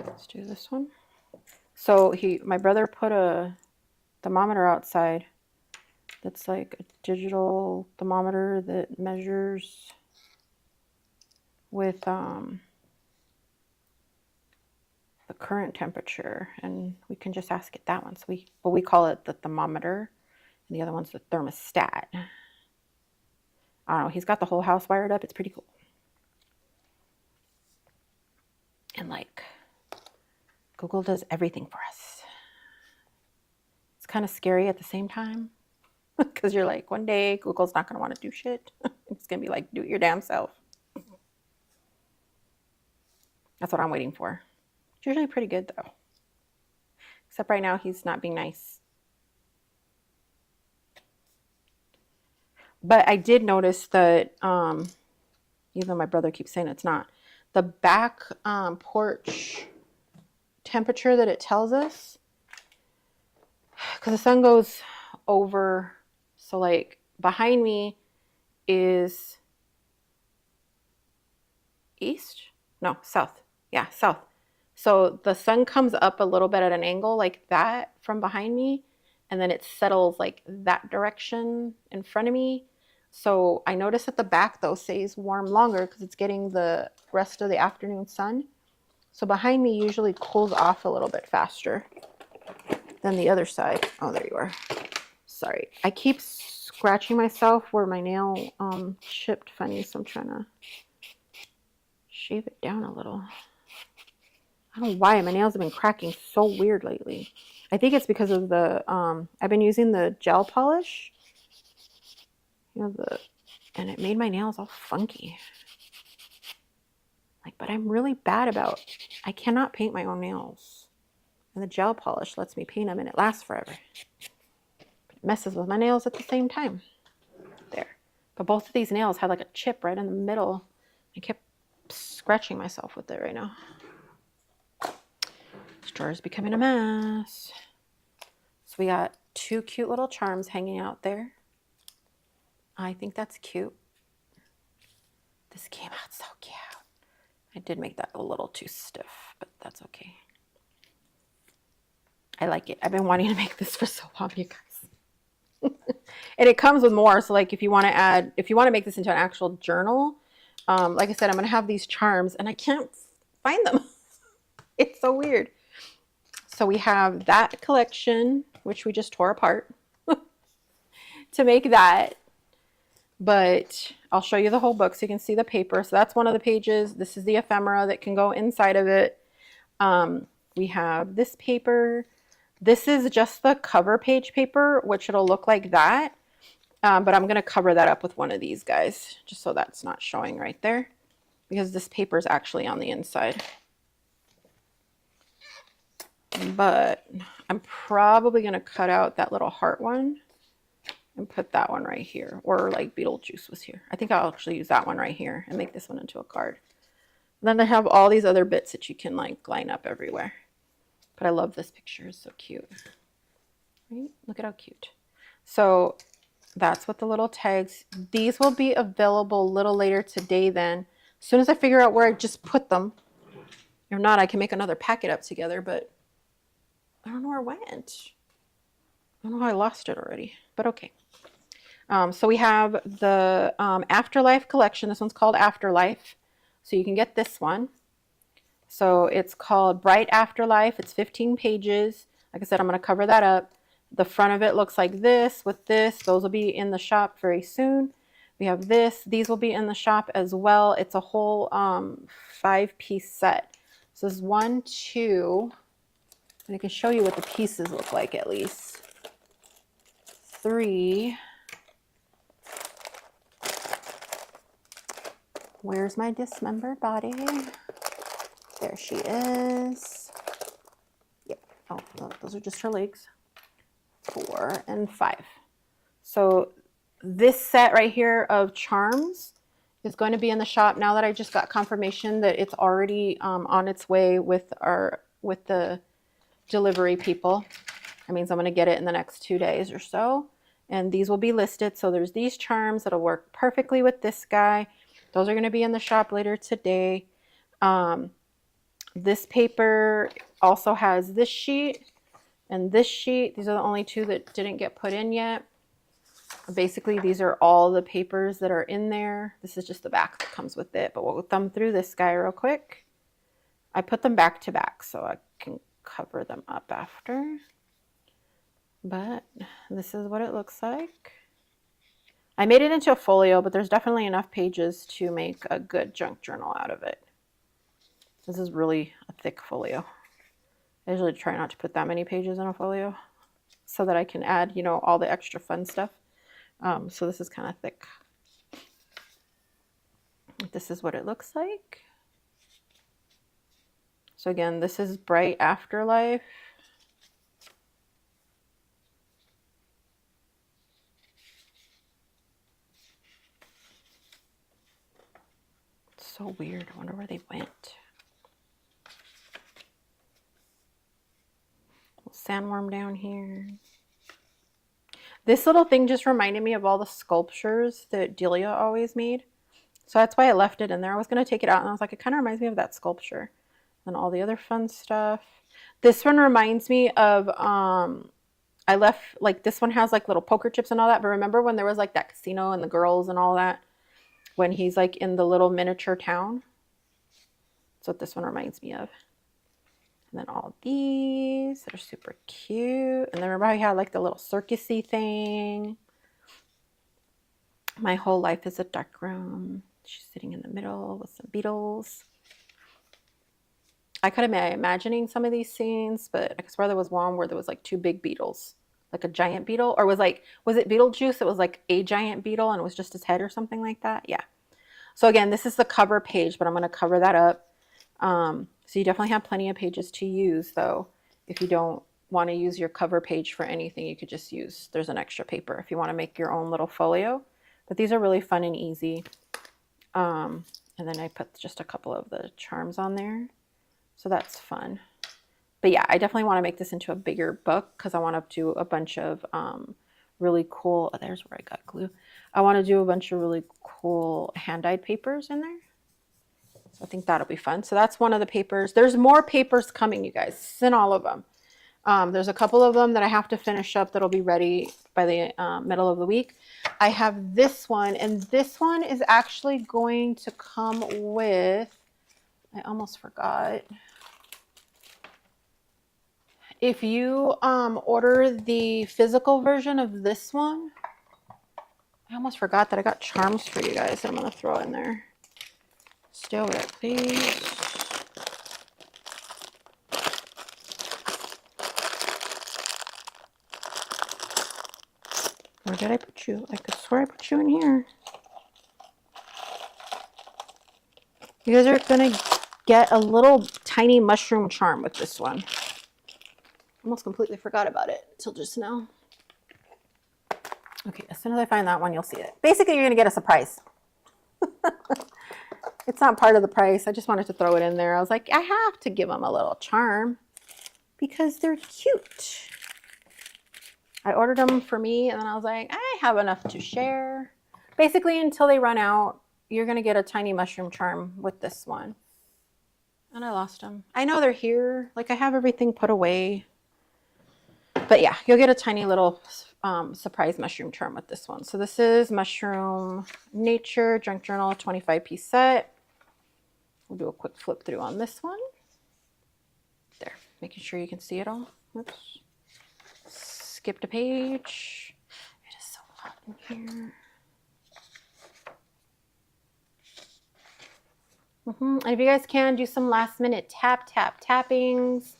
Let's do this one. So my brother put a thermometer outside that's like a digital thermometer that measures with the current temperature, and we can just ask it that one. So we call it the thermometer, and the other one's the thermostat. I don't know. He's got the whole house wired up. It's pretty cool. And like Google does everything for us. It's kind of scary at the same time because you're like, one day Google's not going to want to do shit. It's going to be like, do it your damn self. That's what I'm waiting for. It's usually pretty good though. Except right now he's not being nice. But I did notice that, even though my brother keeps saying it's not, the back porch temperature that it tells us, because the sun goes over, so like behind me is east? No, south. Yeah, south. So the sun comes up a little bit at an angle like that from behind me, and then it settles like that direction in front of me. So I notice at the back though stays warm longer because it's getting the rest of the afternoon sun. So behind me usually cools off a little bit faster than the other side. Oh, there you are. Sorry. I keep scratching myself where my nail chipped funny, so I'm trying to shave it down a little. I don't know why my nails have been cracking so weird lately. I think it's because of the, I've been using the gel polish. You know, and it made my nails all funky. Like, but I'm really bad about, I cannot paint my own nails. And the gel polish lets me paint them and it lasts forever. But it messes with my nails at the same time. There. But both of these nails had like a chip right in the middle. I kept scratching myself with it right now. This drawer is becoming a mess. So we got two cute little charms hanging out there. I think that's cute. This came out so cute. I did make that a little too stiff, but that's okay. I like it. I've been wanting to make this for so long, you guys. And it comes with more. So like if you want to make this into an actual journal, like I said, I'm going to have these charms and I can't find them. It's so weird. So we have that collection, which we just tore apart to make that. But I'll show you the whole book so you can see the paper. So that's one of the pages. This is the ephemera that can go inside of it. We have this paper. This is just the cover page paper, which it'll look like that. But I'm going to cover that up with one of these guys, just so that's not showing right there, because this paper is actually on the inside. But I'm probably going to cut out that little heart one and put that one right here, or like Beetlejuice was here. I think I'll actually use that one right here and make this one into a card. Then I have all these other bits that you can like line up everywhere. But I love this picture. It's so cute. Right? Look at how cute. So that's what the little tags, these will be available a little later today then. As soon as I figure out where I just put them. If not, I can make another packet up together, but I don't know where it went. I don't know how I lost it already, but okay. So we have the Afterlife collection. This one's called Afterlife. So you can get this one. So it's called Bright Afterlife. It's 15 pages. Like I said, I'm going to cover that up. The front of it looks like this with this. Those will be in the shop very soon. We have this. These will be in the shop as well. It's a whole 5-piece set. So this is 1, 2, and I can show you what the pieces look like at least. 3. Where's my dismembered body? There she is. Yep. Oh, those are just her legs. 4 and 5. So this set right here of charms is going to be in the shop now that I just got confirmation that it's already on its way with the delivery people. That means I'm going to get it in the next 2 days or so. And these will be listed. So there's these charms that'll work perfectly with this guy. Those are going to be in the shop later today. This paper also has this sheet and this sheet. These are the only two that didn't get put in yet. Basically, these are all the papers that are in there. This is just the back that comes with it. But we'll thumb through this guy real quick. I put them back to back so I can cover them up after. But this is what it looks like. I made it into a folio, but there's definitely enough pages to make a good junk journal out of it. This is really a thick folio. I usually try not to put that many pages in a folio so that I can add, you know, all the extra fun stuff. So this is kind of thick. This is what it looks like. So again, this is Bright Afterlife. So weird. I wonder where they went. Little sandworm down here. This little thing just reminded me of all the sculptures that Delia always made. So that's why I left it in there. I was going to take it out and I was like, it kind of reminds me of that sculpture. And all the other fun stuff. This one reminds me of, I left, like this one has like little poker chips and all that. But remember when there was like that casino and the girls and all that? When he's like in the little miniature town. That's what this one reminds me of. And then all these are super cute. And then remember how he had like the little circusy thing. My whole life is a dark room. She's sitting in the middle with some beetles. I could have been imagining some of these scenes, but I swear there was one where there was like 2 big beetles. Like a giant beetle, or was it Beetlejuice? It was like a giant beetle and it was just his head or something like that. Yeah. So again, this is the cover page, but I'm going to cover that up. So you definitely have plenty of pages to use though. If you don't want to use your cover page for anything, you could just use, there's an extra paper if you want to make your own little folio. But these are really fun and easy. And then I put just a couple of the charms on there. So that's fun. But yeah, I definitely want to make this into a bigger book because I want to do a bunch of really cool, oh, there's where I got glue. I want to do a bunch of really cool hand-dyed papers in there. So I think that'll be fun. So that's one of the papers. There's more papers coming, you guys. It's in all of them. There's a couple of them that I have to finish up that'll be ready by the middle of the week. I have this one, and this one is actually going to come with, I almost forgot. If you order the physical version of this one, I almost forgot that I got charms for you guys that I'm going to throw in there. Stay over there, please. Where did I put you? I could swear I put you in here. You guys are going to get a little tiny mushroom charm with this one. Almost completely forgot about it until just now. Okay, as soon as I find that one, you'll see it. Basically, you're going to get a surprise. It's not part of the price. I just wanted to throw it in there. I was like, I have to give them a little charm because they're cute. I ordered them for me, and then I was like, I have enough to share. Basically, until they run out, you're going to get a tiny mushroom charm with this one. And I lost them. I know they're here. Like, I have everything put away. But yeah, you'll get a tiny little surprise mushroom charm with this one. So this is Mushroom Nature Junk Journal 25-piece set. We'll do a quick flip through on this one. There, making sure you can see it all. Oops. Skipped a page. It is so hot in here. And if you guys can, do some last minute tappings.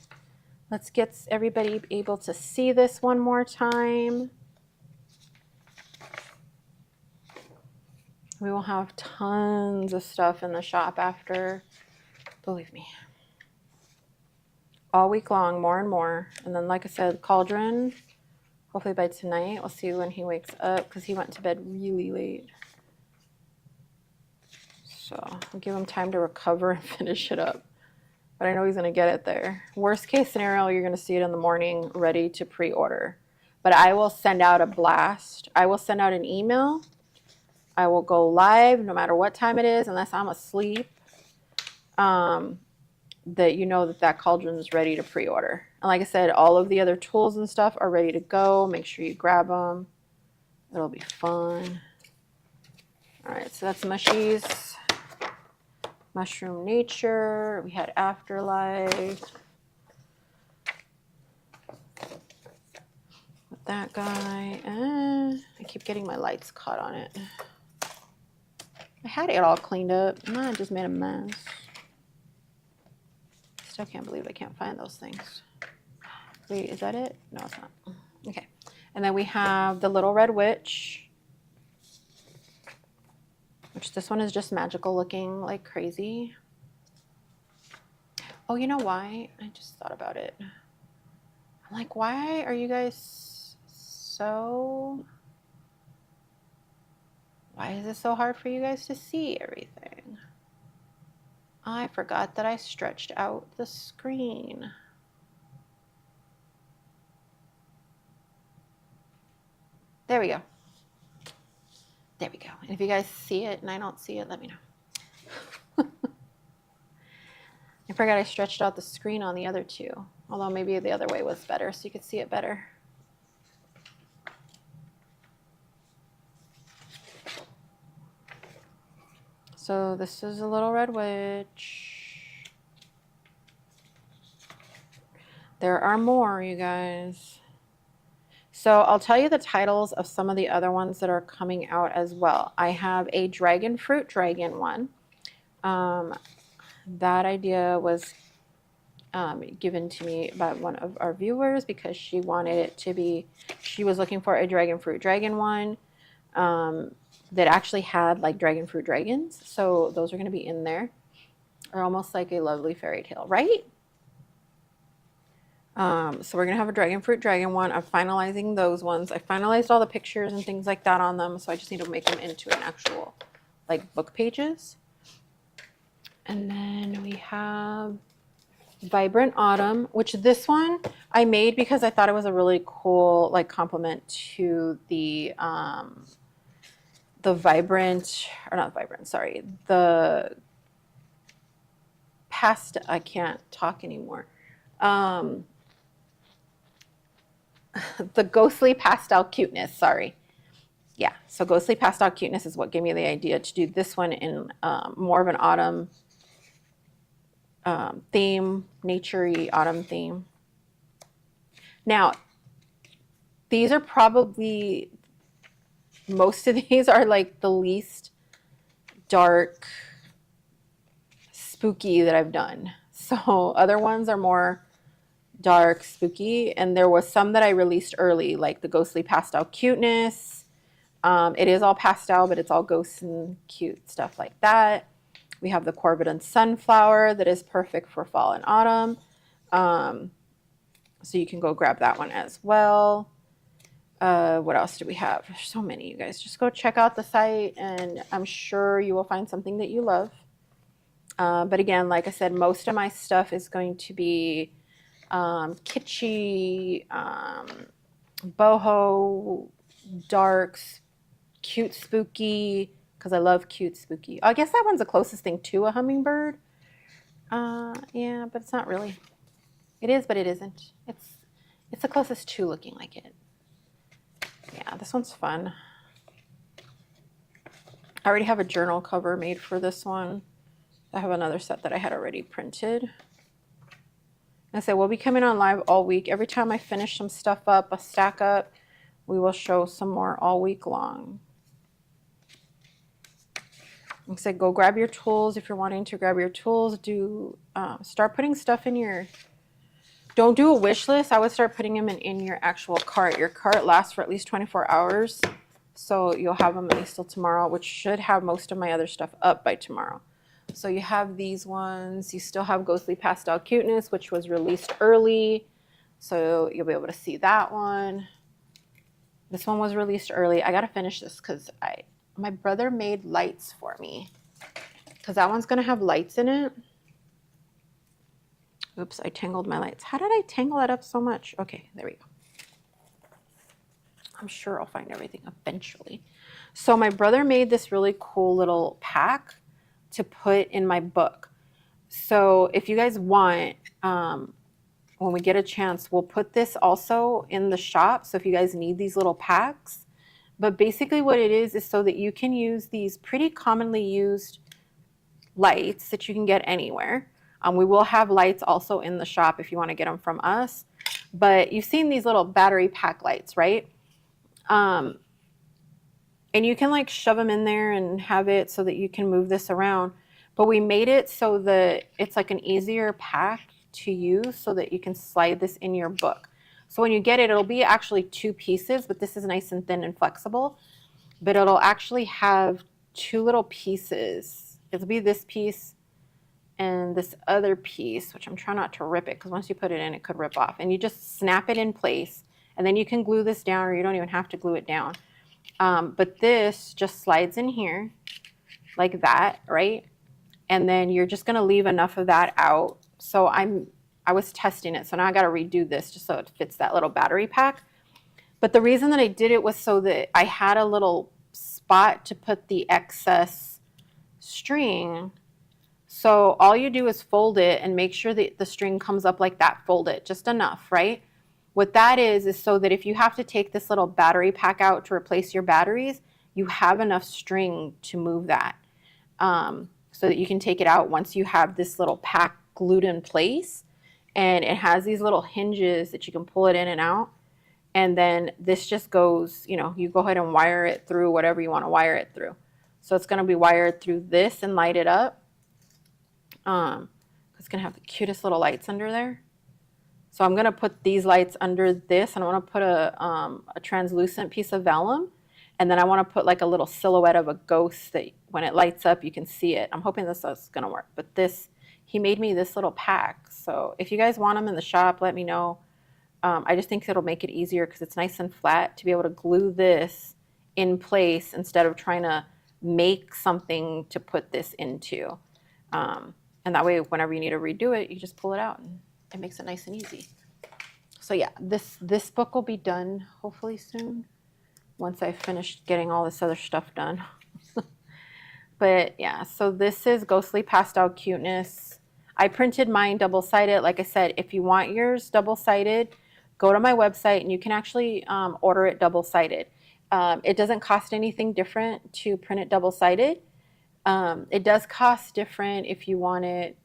Let's get everybody able to see this one more time. We will have tons of stuff in the shop after, believe me. All week long, more and more. And then, like I said, Cauldron, hopefully by tonight. We'll see when he wakes up because he went to bed really late. So I'll give him time to recover and finish it up. But I know he's going to get it there. Worst case scenario, you're going to see it in the morning ready to pre-order. But I will send out a blast. I will send out an email. I will go live no matter what time it is, unless I'm asleep, that you know that Cauldron is ready to pre-order. And like I said, all of the other tools and stuff are ready to go. Make sure you grab them. It'll be fun. All right, so that's Mushies. Mushroom Nature. We had Afterlife. With that guy. I keep getting my lights caught on it. I had it all cleaned up. I just made a mess. Still can't believe I can't find those things. Wait, is that it? No, it's not. Okay. And then we have the Little Red Witch. Which this one is just magical looking like crazy. Oh, you know why? I just thought about it. I'm like, why are you guys so... Why is it so hard for you guys to see everything? I forgot that I stretched out the screen. There we go. There we go. And if you guys see it and I don't see it, let me know. I forgot I stretched out the screen on the other two. Although maybe the other way was better so you could see it better. So this is a Little Red Witch. There are more, you guys. So I'll tell you the titles of some of the other ones that are coming out as well. I have a Dragon Fruit Dragon one. That idea was given to me by one of our viewers because she wanted it to be, she was looking for a Dragon Fruit Dragon one that actually had like Dragon Fruit Dragons. So those are going to be in there. Are almost like a lovely fairy tale, right? So we're going to have a Dragon Fruit Dragon one. I'm finalizing those ones. I finalized all the pictures and things like that on them. So I just need to make them into an actual like book pages. And then we have Vibrant Autumn, which this one I made because I thought it was a really cool like complement to the vibrant, or not vibrant, sorry, the past, I can't talk anymore. The ghostly pastel cuteness, sorry. Yeah, so ghostly pastel cuteness is what gave me the idea to do this one in more of an autumn theme, nature-y autumn theme. Now, these are probably, most of these are like the least dark, spooky that I've done. So other ones are more dark, spooky, and there was some that I released early, like the ghostly pastel cuteness. It is all pastel, but it's all ghosts and cute stuff like that. We have the Corvidon Sunflower that is perfect for fall and autumn. So you can go grab that one as well. What else do we have? There's so many, you guys. Just go check out the site, and I'm sure you will find something that you love. But again, like I said, most of my stuff is going to be kitschy, boho, darks, cute, spooky, because I love cute, spooky. I guess that one's the closest thing to a hummingbird. Yeah, but it's not really. It is, but it isn't. It's the closest to looking like it. Yeah, this one's fun. I already have a journal cover made for this one. I have another set that I had already printed. I said we'll be coming on live all week. Every time I finish some stuff up, a stack up, we will show some more all week long. I said go grab your tools if you're wanting to grab your tools. Do start putting stuff in your. Don't do a wish list. I would start putting them in your actual cart. Your cart lasts for at least 24 hours. So you'll have them at least till tomorrow, which should have most of my other stuff up by tomorrow. So you have these ones. You still have Ghostly Pastel Cuteness, which was released early. So you'll be able to see that one. This one was released early. I got to finish this because my brother made lights for me. Because that one's going to have lights in it. Oops, I tangled my lights. How did I tangle that up so much? Okay, there we go. I'm sure I'll find everything eventually. So my brother made this really cool little pack to put in my book. So if you guys want, when we get a chance, we'll put this also in the shop. So if you guys need these little packs, but basically what it is so that you can use these pretty commonly used lights that you can get anywhere. We will have lights also in the shop if you want to get them from us. But you've seen these little battery pack lights, right? And you can like shove them in there and have it so that you can move this around. But we made it so that it's like an easier pack to use so that you can slide this in your book. So when you get it, it'll be actually 2 pieces, but this is nice and thin and flexible. But it'll actually have 2 little pieces. It'll be this piece and this other piece, which I'm trying not to rip it because once you put it in, it could rip off. And you just snap it in place, and then you can glue this down, or you don't even have to glue it down. But this just slides in here like that, right? And then you're just gonna leave enough of that out. So I was testing it, so now I gotta redo this just so it fits that little battery pack. But the reason that I did it was so that I had a little spot to put the excess string. So all you do is fold it and make sure that the string comes up like that. Fold it just enough, right? What that is so that if you have to take this little battery pack out to replace your batteries, you have enough string to move that, so that you can take it out once you have this little pack glued in place. And it has these little hinges that you can pull it in and out. And then this just goes, you go ahead and wire it through whatever you want to wire it through. So it's going to be wired through this and light it up. It's going to have the cutest little lights under there. So I'm going to put these lights under this, and I want to put a translucent piece of vellum. And then I want to put like a little silhouette of a ghost that when it lights up, you can see it. I'm hoping this is going to work. But he made me this little pack. So if you guys want them in the shop, let me know. I just think it'll make it easier because it's nice and flat to be able to glue this in place instead of trying to make something to put this into. And that way, whenever you need to redo it, you just pull it out and it makes it nice and easy. So yeah, this book will be done hopefully soon once I finish getting all this other stuff done. But yeah, so this is Ghostly Pastel Cuteness. I printed mine double-sided. Like I said, if you want yours double-sided, go to my website and you can actually order it double-sided. It doesn't cost anything different to print it double-sided. It does cost different if you want it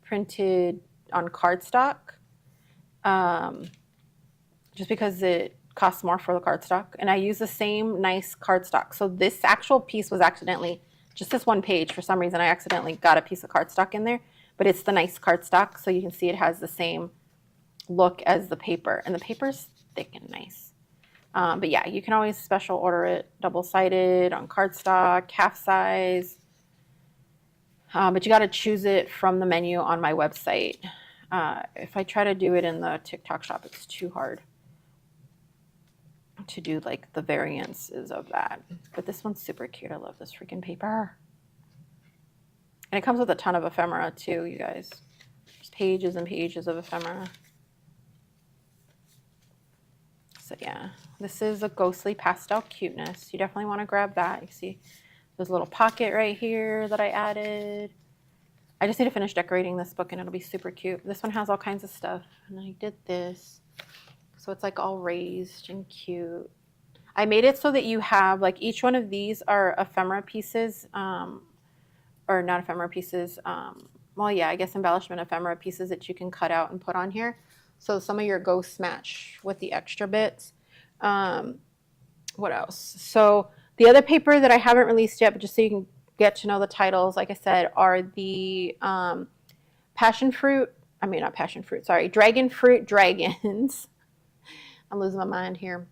printed on cardstock, just because it costs more for the cardstock. And I use the same nice cardstock. So this actual piece was accidentally, just this one page, for some reason I accidentally got a piece of cardstock in there, but it's the nice cardstock. So you can see it has the same look as the paper, and the paper's thick and nice. But yeah, you can always special order it double-sided on cardstock, half size. But you got to choose it from the menu on my website. If I try to do it in the TikTok shop, it's too hard. to do like the variances of that. But this one's super cute. I love this freaking paper. And it comes with a ton of ephemera too, you guys. There's pages and pages of ephemera. So yeah, this is a ghostly pastel cuteness. You definitely want to grab that. You see there's a little pocket right here that I added. I just need to finish decorating this book and it'll be super cute. This one has all kinds of stuff. And I did this. So it's like all raised and cute. I made it so that you have like each one of these are ephemera pieces, or not ephemera pieces. Well, yeah, I guess embellishment ephemera pieces that you can cut out and put on here. So some of your ghosts match with the extra bits. What else? So the other paper that I haven't released yet, but just so you can get to know the titles, like I said, are the passion fruit. I mean, not passion fruit. Sorry, dragon fruit dragons. I'm losing my mind here.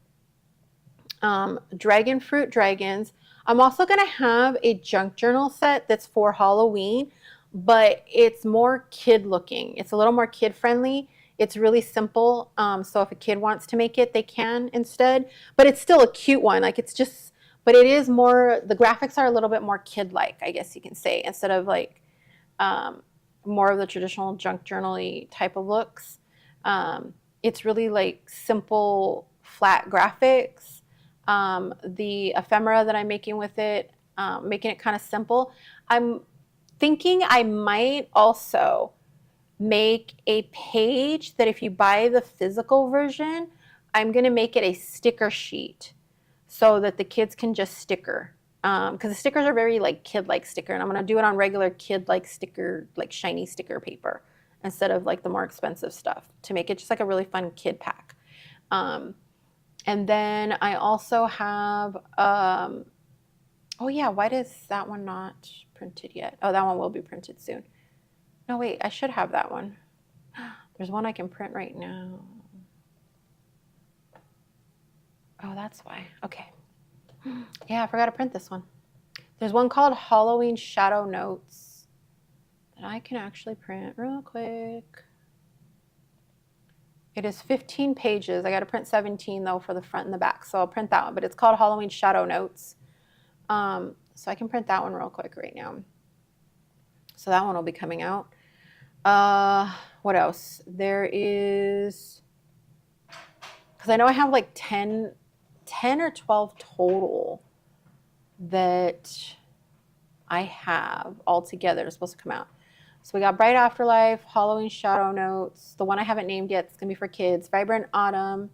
Dragon fruit dragons. I'm also going to have a junk journal set that's for Halloween, but it's more kid looking. It's a little more kid friendly. It's really simple. So if a kid wants to make it, they can instead, but it's still a cute one. Like it's just, but it is more, the graphics are a little bit more kid-like, I guess you can say, instead of like more of the traditional junk journal-y type of looks. It's really like simple, flat graphics. The ephemera that I'm making with it, making it kind of simple. I'm thinking I might also make a page that if you buy the physical version, I'm going to make it a sticker sheet so that the kids can just sticker. Because the stickers are very like kid-like sticker, and I'm going to do it on regular kid-like sticker, like shiny sticker paper, instead of like the more expensive stuff, to make it just like a really fun kid pack. And then I also have, oh yeah, why is that one not printed yet? Oh, that one will be printed soon. No, wait, I should have that one. There's one I can print right now. Oh, that's why. Okay. Yeah, I forgot to print this one. There's one called Halloween Shadow Notes that I can actually print real quick. It is 15 pages. I got to print 17 though for the front and the back, so I'll print that one. But it's called Halloween Shadow Notes. So I can print that one real quick right now. So that one will be coming out. What else? There is, because I know I have like 10 or 12 total that I have all together. It's supposed to come out. So we got Bright Afterlife, Halloween Shadow Notes, the one I haven't named yet, it's going to be for kids, Vibrant Autumn.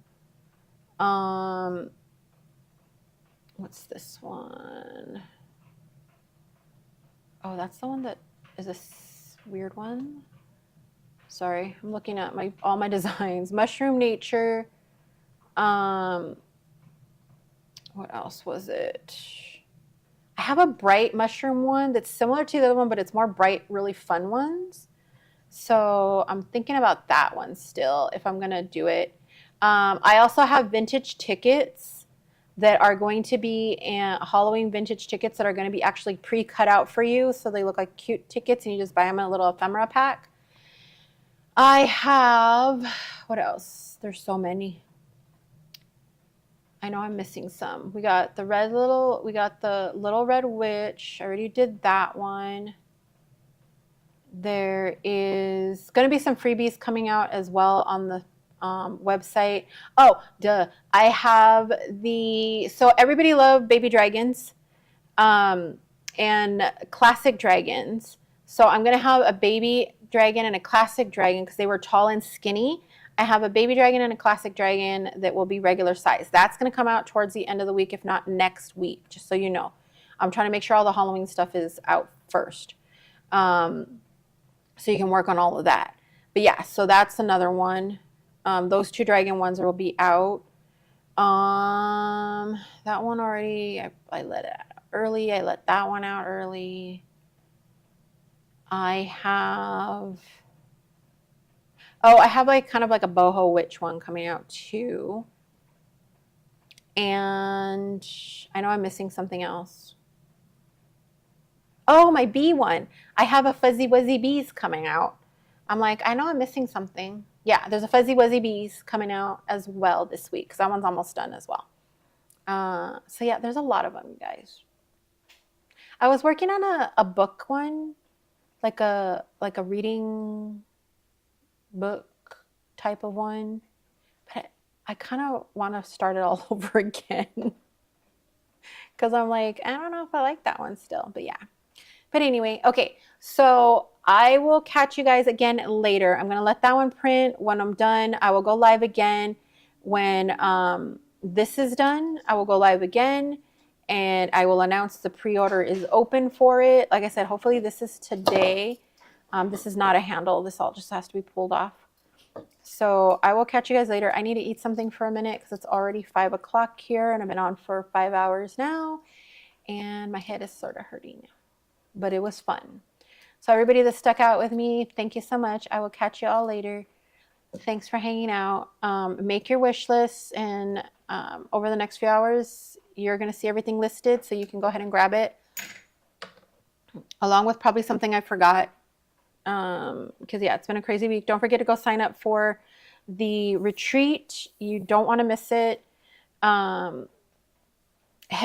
What's this one? Oh, that's the one that is a weird one. Sorry, I'm looking at all my designs. Mushroom Nature. What else was it? I have a bright mushroom one that's similar to the other one, but it's more bright, really fun ones. So I'm thinking about that one still, if I'm going to do it. I also have vintage tickets that are going to be Halloween vintage tickets that are going to be actually pre-cut out for you. So they look like cute tickets and you just buy them in a little ephemera pack. I have, what else? There's so many. I know I'm missing some. We got the Little Red Witch. I already did that one. There is going to be some freebies coming out as well on the website. Oh, duh. I have so everybody loved baby dragons and classic dragons. So I'm going to have a baby dragon and a classic dragon because they were tall and skinny. I have a baby dragon and a classic dragon that will be regular size. That's going to come out towards the end of the week, if not next week, just so you know. I'm trying to make sure all the Halloween stuff is out first. So you can work on all of that. But yeah, so that's another one. Those two dragon ones will be out. That one already, I let it out early. I let that one out early. I have like kind of like a boho witch one coming out too. And I know I'm missing something else. Oh, my bee one. I have a Fuzzy Wuzzy Bees coming out. I'm like, I know I'm missing something. Yeah, there's a Fuzzy Wuzzy Bees coming out as well this week because that one's almost done as well. So yeah, there's a lot of them, you guys. I was working on a book one, like a reading book type of one, but I kind of want to start it all over again because I'm like, I don't know if I like that one still, but yeah. But anyway, okay, so I will catch you guys again later. I'm going to let that one print. When I'm done, I will go live again. When this is done, I will go live again and I will announce the pre-order is open for it. Like I said, hopefully this is today. This is not a handle. This all just has to be pulled off. So I will catch you guys later. I need to eat something for a minute because it's already 5 o'clock here and I've been on for 5 hours now and my head is sort of hurting, but it was fun. So everybody that stuck out with me, thank you so much. I will catch you all later. Thanks for hanging out. Make your wish lists, and over the next few hours, you're going to see everything listed, so you can go ahead and grab it, along with probably something I forgot. Because yeah, it's been a crazy week. Don't forget to go sign up for the retreat. You don't want to miss it. Head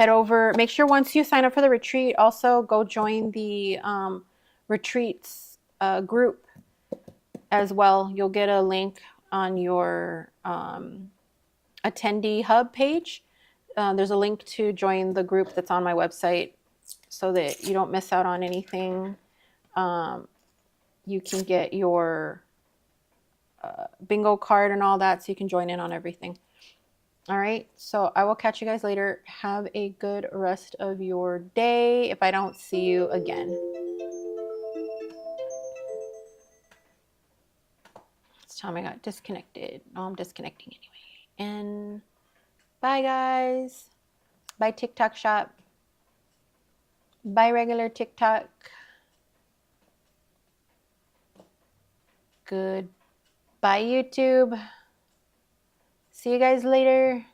over. Make sure once you sign up for the retreat, also go join the retreats group as well. You'll get a link on your attendee hub page. There's a link to join the group that's on my website so that you don't miss out on anything. You can get your bingo card and all that, so you can join in on everything. All right, so I will catch you guys later. Have a good rest of your day if I don't see you again. It's time I got disconnected. No, I'm disconnecting anyway. And bye, guys. Bye, TikTok shop. Bye, regular TikTok. Goodbye, YouTube. See you guys later.